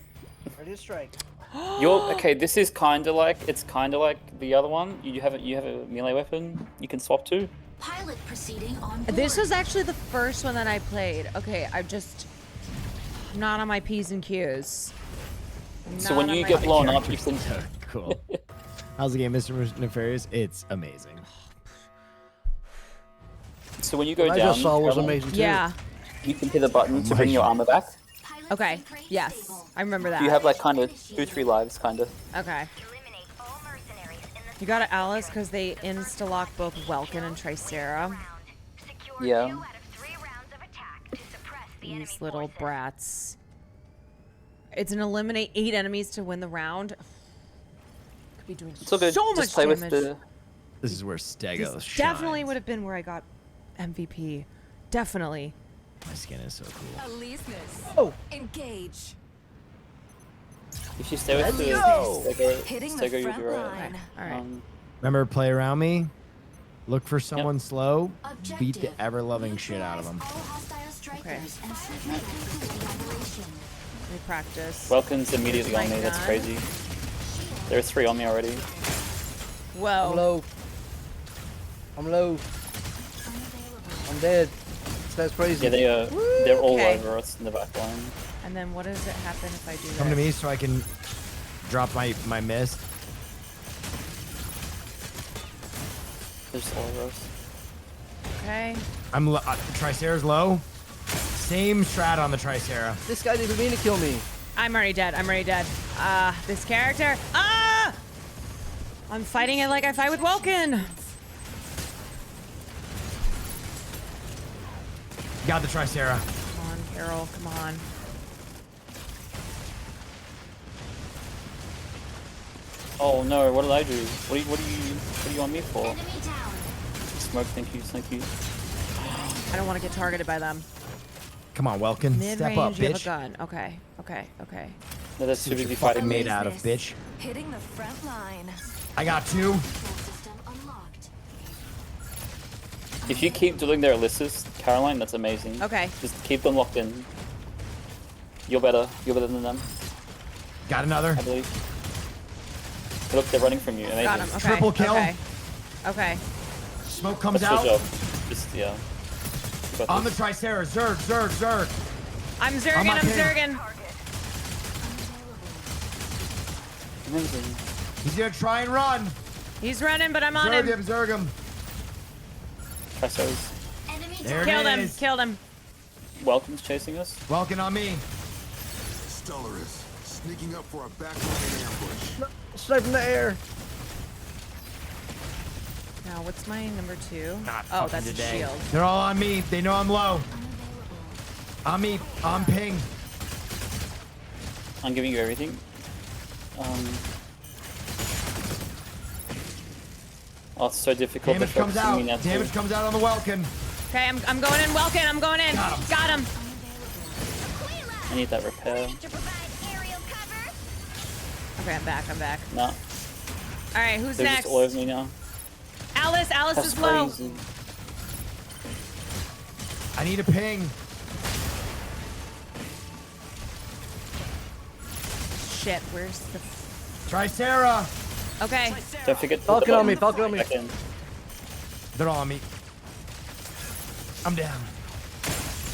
Ready to strike. You're okay. This is kind of like the other one. You have a melee weapon you can swap to. Pilot proceeding on board. This was actually the first one that I played. Okay, I'm not on my P's and Q's. So when you get blown up, you can. Cool. How's the game, Mr. Nefarious? It's amazing. So when you go What I down, just saw was amazing too. Yeah. you can hit a button to bring your armor back. Okay. Yes, I remember that. You have like kind of 2-3 lives, kind of. Okay. You got it, Alice, because they insta-lock both Welkin and Tricera. Yeah. These little brats. It's an eliminate 8 enemies to win the round. Could be doing So good. so much Just play damage. with the. This is where Stego This shines. definitely would have been where I got MVP. Definitely. My skin is so cool. Aleseness. Oh. Engage. If you stay with the Stego, you'll be right. Alright. Remember, play around me. Look for someone slow. Beat the ever-loving shit out of them. Okay. We practice. Welcome's immediately on me. That's crazy. There are 3 on me already. Whoa. I'm low. I'm low. I'm dead. That's crazy. Yeah, they're all over us in the back line. And then what does it happen if I do Come to this? me so I can drop my mist. There's all over us. Okay. I'm Tricera's low. Same strat on the Tricera. This guy didn't mean to kill me. I'm already dead. This character. I'm fighting it like I fight with Welkin. Got the Tricera. Come on, Carol. Come on. Oh no! What did I do? What do you want me for? Smoke. Thank you. I don't want to get targeted by them. Come on, Welkin. Step up, Mid-range, you have a bitch. gun. Okay. No, that's See too what busy you're fucking fighting me. made out of, bitch. Hitting the front line. I got 2. If you keep doing their assist, Caroline, that's amazing. Okay. Just keep them locked in. You're better. You're better than them. Got another. I believe. Look, they're running from you. Amazing. Got him. Okay. Triple kill. Okay. Smoke comes That's out. your job. Just, yeah. On the Tricera. Zerg. I'm Zerging. Amazing. He's gonna try and run. He's running, but I'm on him. Zerg him. Triceras. There it is. Killed him. Welcome's chasing us. Welkin on me. Stellaris, sneaking up for a backline ambush. Snipe in the air. Now, what's my number 2? Not Oh, fucking that's today. a shield. They're all on me. They know I'm low. On me. On ping. I'm giving you everything. Oh, it's so difficult. Damage They're comes focusing out. me now, too. Damage comes out on the Welkin. Okay, I'm going in. Welkin, I'm going in. Got him. I need that repair. Okay, I'm back. No. All right, who's They're next? just all over me now. Alice That's is low. crazy. I need a ping. Shit, where's the... Tricera. Okay. Don't forget to Falcon on me. They're all on me. I'm down.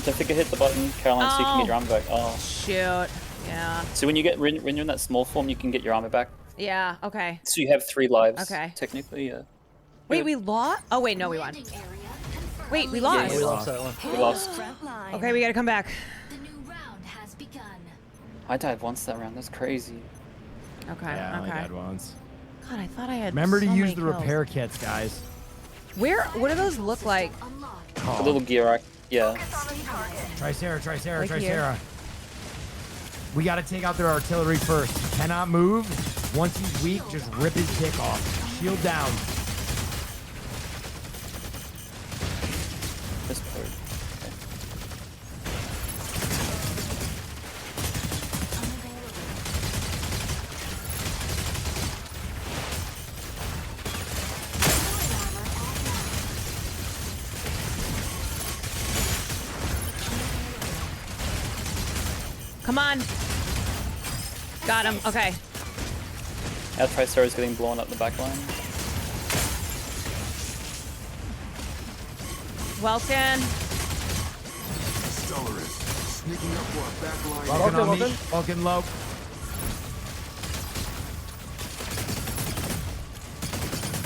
Don't forget to hit the button, Caroline, so you can get your armor back. Oh. Shoot. Yeah. So when you're in that small form, you can get your armor back. Yeah, okay. So you have 3 lives. Okay. Technically, yeah. Wait, we lost? Oh, wait, no, we won. Wait, we lost. Yeah, we lost that one. We lost. Okay, we gotta come back. I died once that round. That's crazy. Okay, Yeah, I only okay. died once. God, I thought I had Remember to so use many the kills. repair kits, guys. What do those look like? A little gear, yeah. Tricera. Right here. We gotta take out their artillery first. He cannot move. Once he's weak, just rip his dick off. Shield down. This part. Come on. Got him. Okay. Our Tricera is getting blown up the back line. Welkin. Stellaris, sneaking up for a backline. Welkin on me. Welkin low.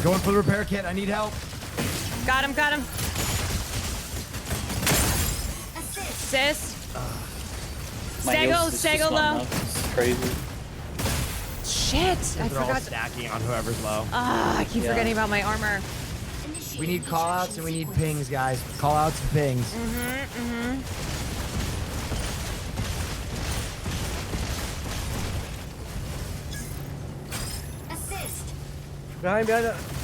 Going for the repair kit. I need help. Got him. Assist. Stego low. It's crazy. Shit. I They're all forgot. stacking on whoever's low. I keep forgetting about my armor. We need callouts and we need pings, guys. Callouts and pings. Behind.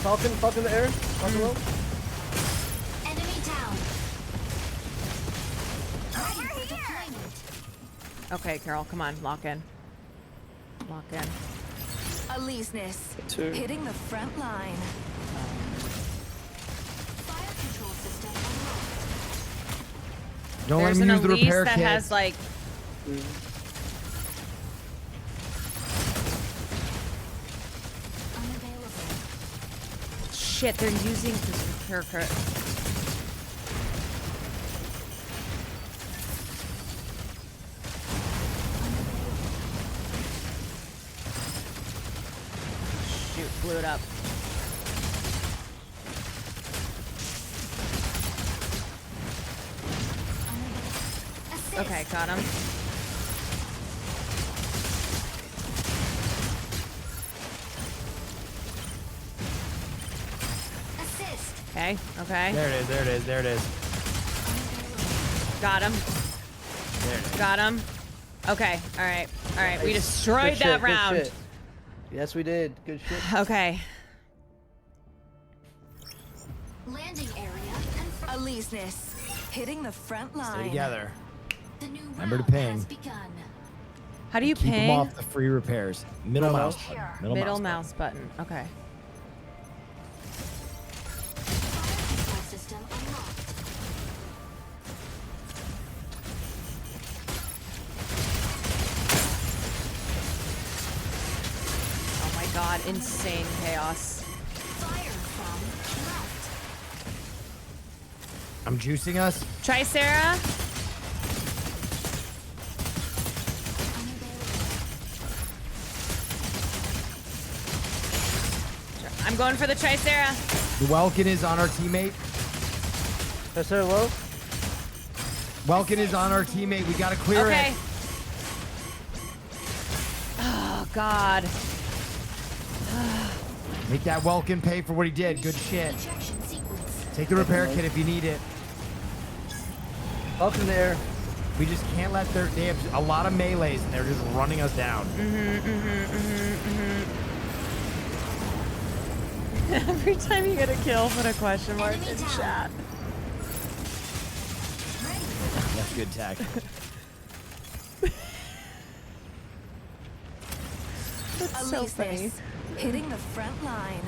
Falcon in the air. Falcon low. Okay, Carol, come on, lock in. Lock in. Aleseness. Two. Hitting the front line. Fire control system unlocked. Don't There's let an him use the Elise repair that kit. has like. Shit, they're using this repair kit. Shoot, blew it up. Okay, got him. Assist. Okay, okay. There it is, there it is, there it is. Got him. There it is. Got him. Okay, alright. Alright, we Nice. destroyed Good that shit, good round. shit. Yes, we did. Good shit. Okay. Landing area Aleseness. Hitting the front line. Stay together. The new Remember to round ping. has begun. How do you Keep ping? them off the free repairs. Middle Middle mouse mouse. button. Middle mouse button. Okay. Fire control system unlocked. Oh my god, insane chaos. Fire from left. I'm juicing us. Try Sarah. I'm going for the Tricera. The Welkin is on our teammate. Yes, sir, low. Welkin is on our teammate. We gotta clear Okay. it. Oh god. Make that Welkin pay for what he did. Good shit. Ejection sequence. Take the repair kit if you need it. Up in the air. We just can't let they have a lot of melees and they're just running us down. Every time you get a kill, put a question mark in chat. That's good tech. That's so funny. Aleseness. Hitting the front line.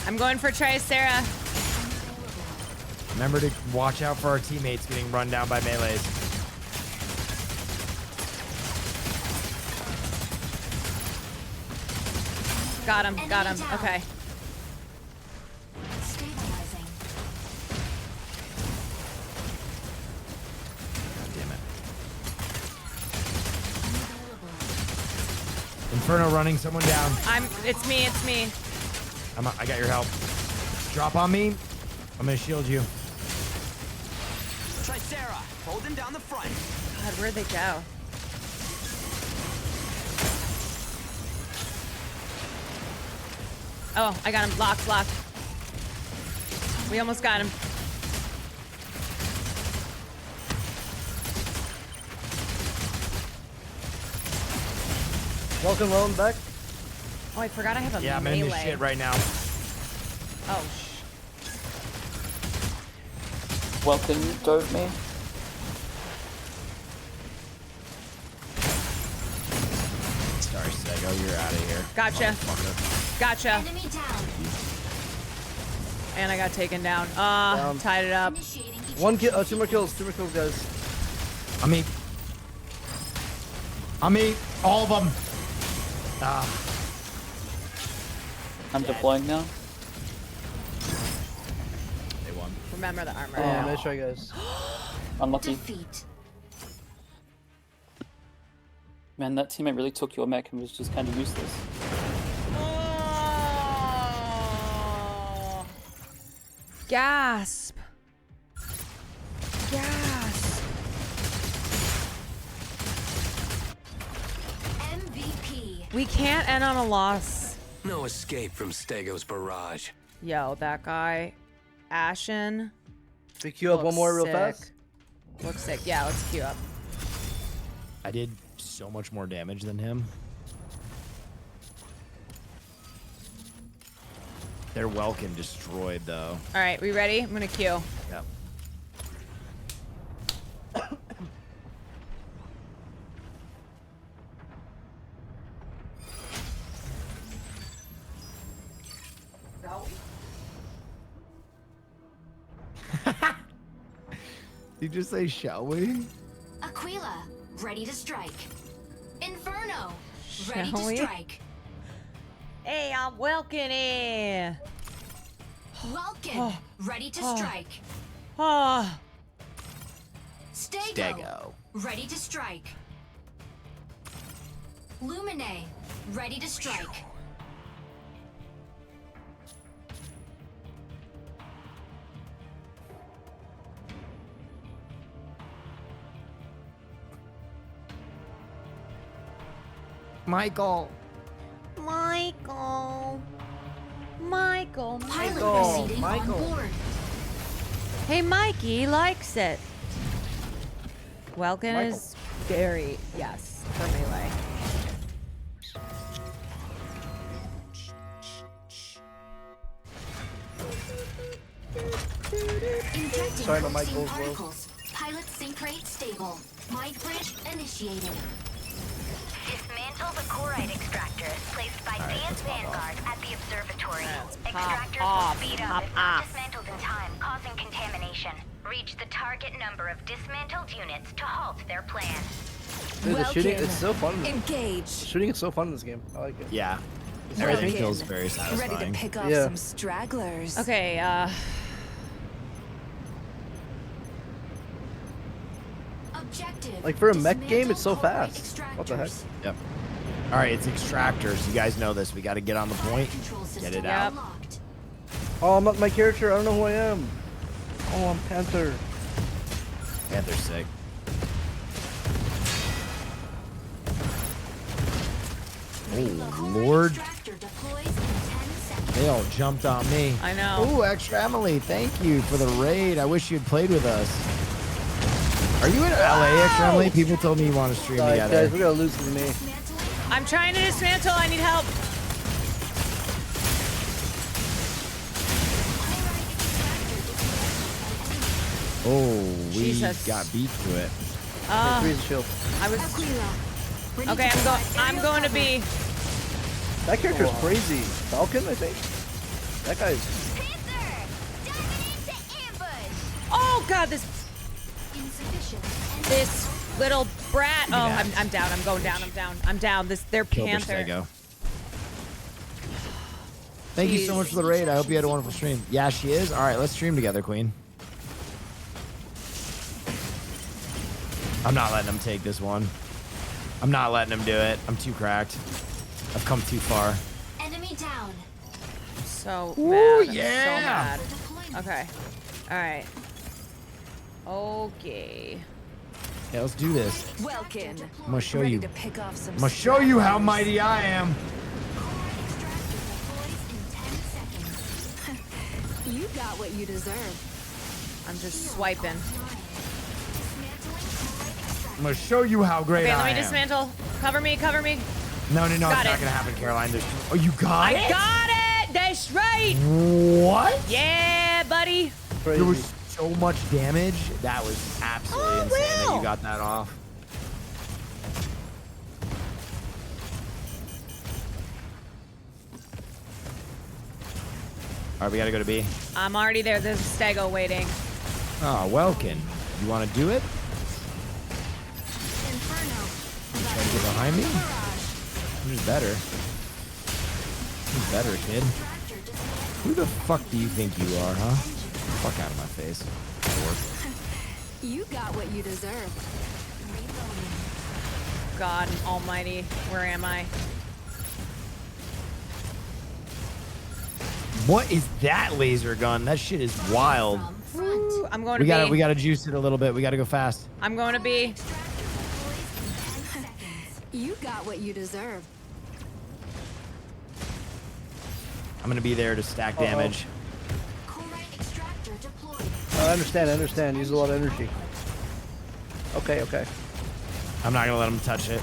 I'm going for Tricera. Remember to watch out for our teammates getting run down by melees. Got him, got him. Okay. Stabilizing. God damn it. Inferno running someone down. It's me, it's me. I got your help. Drop on me. I'm gonna shield you. Tricera, holding down the front. God, where'd they go? Oh, I got him. Locked, locked. We almost got him. Welcome, low, back. Oh, I forgot I have a Yeah, I'm melee. in this shit right now. Oh, Welcome, dove me. Sorry, Stego, you're out of here. Gotcha. Motherfucker. Gotcha. Enemy down. And I got taken down. Down. Tied it up. Initiating One kill, two more kills, guys. I mean, all of them. I'm deploying now. They won. Remember the armor. Yeah, nice try, guys. Unlucky. defeat. Man, that teammate really took your mech and was just kind of useless. Gasp. Gasp. MVP. We can't end on a loss. No escape from Stego's barrage. Yo, that guy, Ashen. We queue up one more real sick. fast. Looks sick. Yeah, let's queue up. I did so much more damage than him. Their Welkin destroyed though. All right, we ready? I'm gonna queue. Yep. Did you just say, shall we? Aquila, ready to strike. Inferno, ready Shall to we? strike. Hey, I'm Welkin here. Welkin, ready to strike. Oh. Stego, ready to strike. Lumine, ready to strike. Michael. Michael. Pilot proceeding on board. Hey, Mikey likes it. Welkin is very, yes, for melee. Injecting Sorry, my mic unseen goes low. particles. Pilot sync rate stable. Mind bridge initiated. Dismantle the chloride extractors placed by Thea's Vanguard at the observatory. Pop Extractors off, will speed pop up if not off. dismantled in time, causing contamination. Reach the target number of dismantled units to halt their plan. Dude, the shooting, it's so fun. Engage. Shooting is so fun in this game. I like it. Yeah. It's Everything like- feels very satisfying. Ready to pick off Yeah. some stragglers. Okay, Objective. Like for a mech game, it's so fast. What the heck? Yep. All right, it's extractors. You guys know this. We got to get on the point. Get it out. Oh, I'm not my character. I don't know who I am. Oh, I'm Panther. Panther's sick. Oh, Lord. They all jumped on me. I know. Oh, Extra Emily, thank you for the raid. I wish you'd played with us. Are you in LA, Extra Emily? People told me you want to stream together. Guys, we're gonna lose to me. I'm trying to dismantle. I need help. Oh, we Jesus. got beat to it. I was. Okay, I'm going to be. That character's crazy. Falcon, I think. That guy's. Oh God, this little brat. Oh, I'm down. I'm going down. I'm down. They're Panther. Stego. Thank you so much for the raid. I hope you had a wonderful stream. Yeah, she is. All right, let's stream together, Queen. I'm not letting him take this one. I'm not letting him do it. I'm too cracked. I've come too far. Enemy down. So Ooh, mad. yeah. So mad. Okay. All right. Okay. Yeah, let's do this. Welkin. I'm gonna show Ready you. to pick off some I'm gonna show you how mighty I am. You got what you deserve. I'm just swiping. I'm gonna show you how great Okay, I am. let me dismantle. Cover me. Cover me. No, it's Got not it. gonna happen, Caroline. Oh, you got it? I got it. That's right. What? Yeah, buddy. There was so much damage. That was absolutely insane that you got that off. All right, we gotta go to B. I'm already there. There's a Stego waiting. Oh, Welkin. You want to do it? You try to get behind me? Who's better? Who's better, kid? Who the fuck do you think you are, huh? Fuck out of my face. You got what you deserve. God almighty. Where am I? What is that laser gun? That shit is wild. Ooh, I'm going to We gotta juice it a little bit. We gotta go fast. I'm going to be. You got what you deserve. I'm gonna be there to stack damage. I understand. Use a lot of energy. Okay. I'm not gonna let him touch it.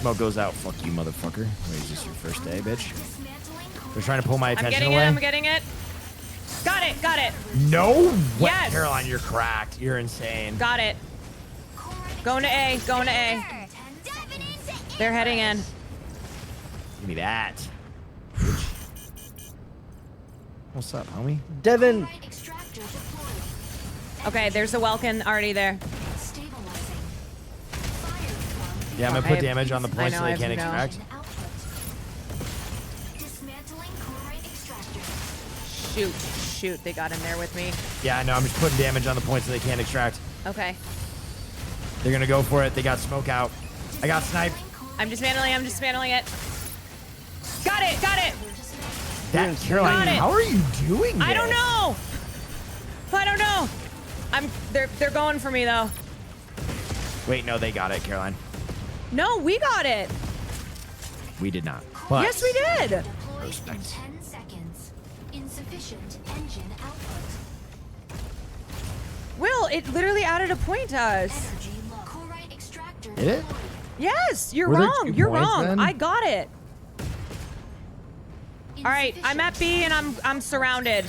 smoke goes out. Fuck you, motherfucker. Wait, is this your first day, bitch? They're trying to pull my I'm attention getting away. it. I'm getting it. Got it. Got it. No way. Yes. Caroline, you're cracked. You're insane. Got it. Going to A. Going to A. They're heading in. Give me that. What's up, homie? Devin. Okay, there's a Welkin already there. Yeah, I'm gonna put damage on the points so they can't extract. Shoot. Shoot. They got in there with me. Yeah, I know. I'm just putting damage on the points so they can't extract. Okay. They're gonna go for it. They got smoke out. I got sniped. I'm dismantling. I'm dismantling it. Got it. Got it. That Caroline, how are you doing this? I don't know. I don't know. They're going for me though. Wait, no, they got it, Caroline. No, we got it. We did not. But yes, we did. Respect. 10 seconds. Insufficient engine output. Will, it literally added a point to us. Did it? Yes, you're Were there wrong. 2 You're points wrong. then? I got it. All right, I'm at B and I'm surrounded.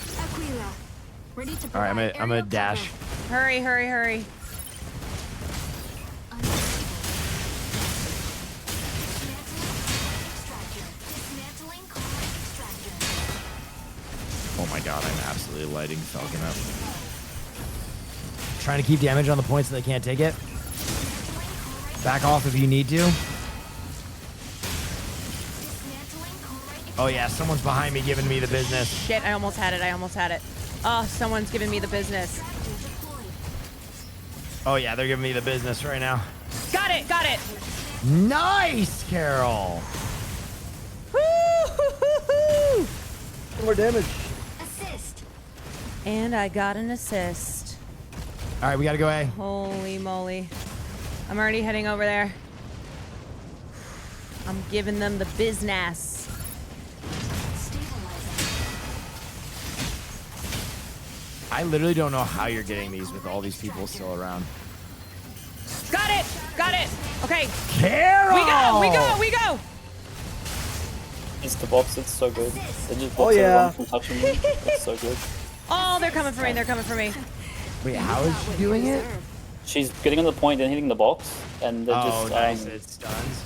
All right, I'm gonna dash. Hurry, hurry, hurry. Oh my god, I'm absolutely lighting Falcon up. Trying to keep damage on the points so they can't take it. Back off if you need to. Oh yeah, someone's behind me giving me the business. Shit, I almost had it. I almost had it. Oh, someone's giving me the business. Oh yeah, they're giving me the business right now. Got it, got it. Nice, Carol. Woo-hoo-hoo-hoo. More damage. Assist. And I got an assist. All right, we gotta go A. Holy moly. I'm already heading over there. I'm giving them the business. I literally don't know how you're getting these with all these people still around. Got it! Got it! Okay. Carol! We go! We go! We go! It's the box, it's so good. They just Oh, box yeah. everyone from touching me. It's so good. Oh, they're coming for me. They're coming for me. Wait, how is she doing it? She's getting on the point and hitting the box, and they're just nice. It stuns.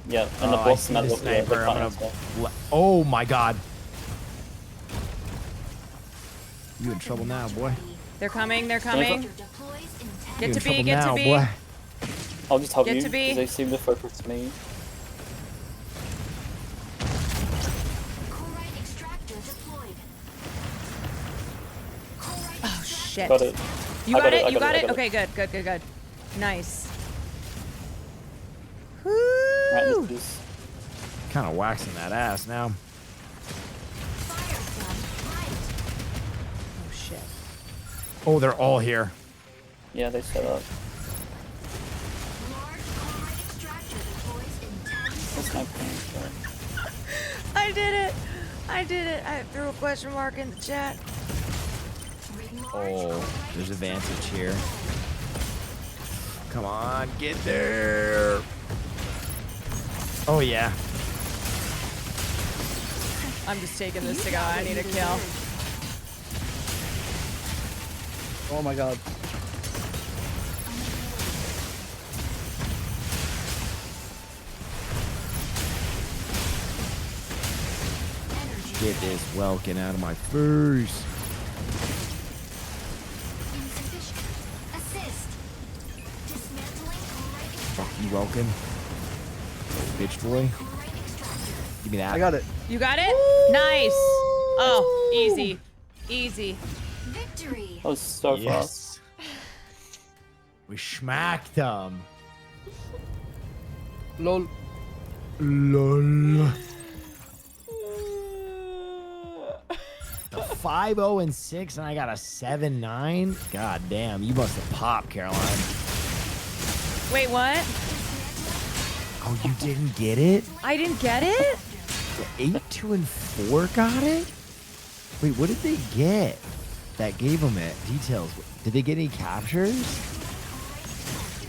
yeah, and the I box see matter the what the sniper. I'm finance gonna... Oh my god. You in trouble now, boy. They're coming. They're coming. Get You to in B. trouble Get now, to B. boy. I'll just help Get you to B. because they seem to focus me. Oh shit. Got it. You I got it? I You got it? I Okay, good. Good, good, good. Nice. Right, Woo! this is- Kind of waxing that ass now. Oh shit. Oh, they're all here. yeah, they set up. That's my point. I did it. I did it. I threw a question mark in the chat. Oh, there's advantage here. Come on, get there. Oh, yeah. I'm just taking this to go. I need a kill. Oh my god. Get this Welkin out of my face. Fuck you, Welkin. Bitch boy. Give me that. I got it. You got it? Nice. Oh, easy. Easy. Victory. That was so fast. Yes. We schmacked them. Lol. Lol. The 5-0-6 and I got a 7-9. God damn, you must have popped, Caroline. Wait, what? Oh, you didn't get it? I didn't get it? 8-2-4 got it? Wait, what did they get that gave them it? Details. Did they get any captures?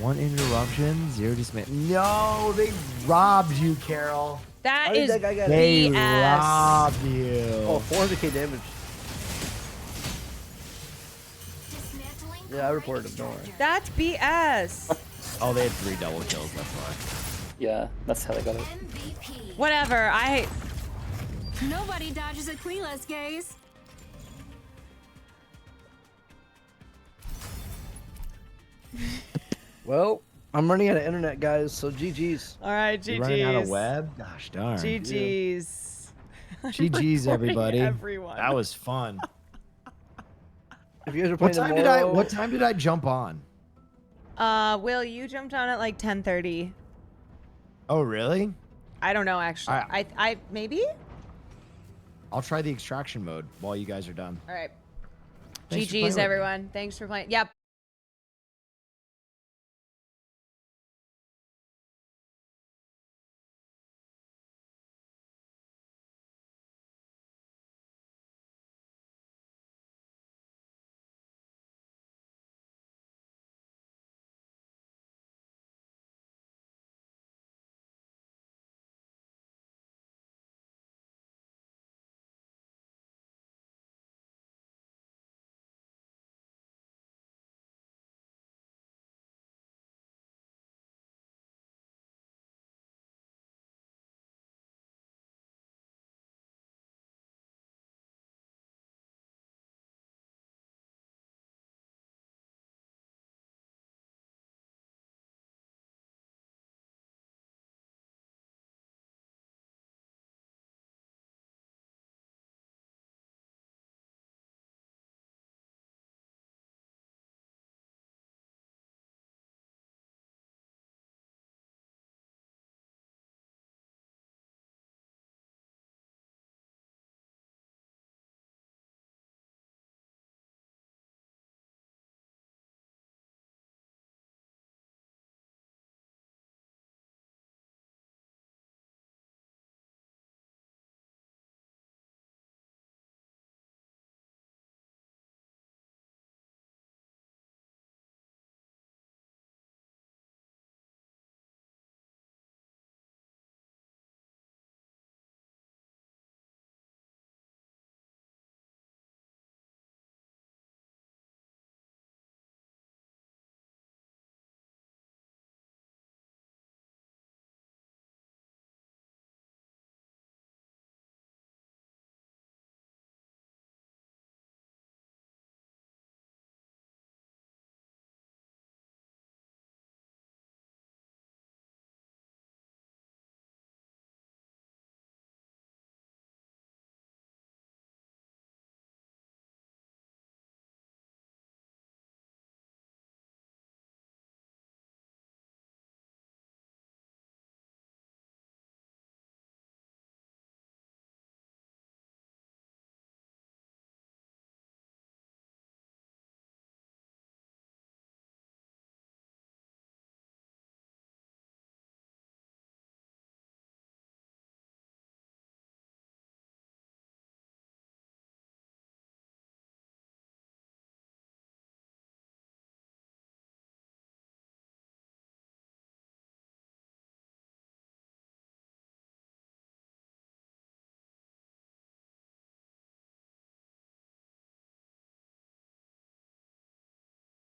1 interruption, 0 dismiss. No, they robbed you, Carol. That is They BS. robbed you. Oh, 400k damage. Yeah, I reported him. Don't worry. That's BS. Oh, they had 3 double kills. That's why. Yeah, that's how they got it. Whatever. Nobody dodges a Quillas, gaze. Well, I'm running out of internet, guys. So GG's. All right, GG's. You're running out of web? Gosh darn. GG's. GG's, everybody. Everyone. That was fun. If you guys are What playing time tomorrow, what time did I jump on? Will, you jumped on at like 10:30. Oh, really? I don't know actually. I maybe? I'll try the extraction mode while you guys are done. All right. Thanks for playing GG's with me. everyone. Thanks for playing. Yep.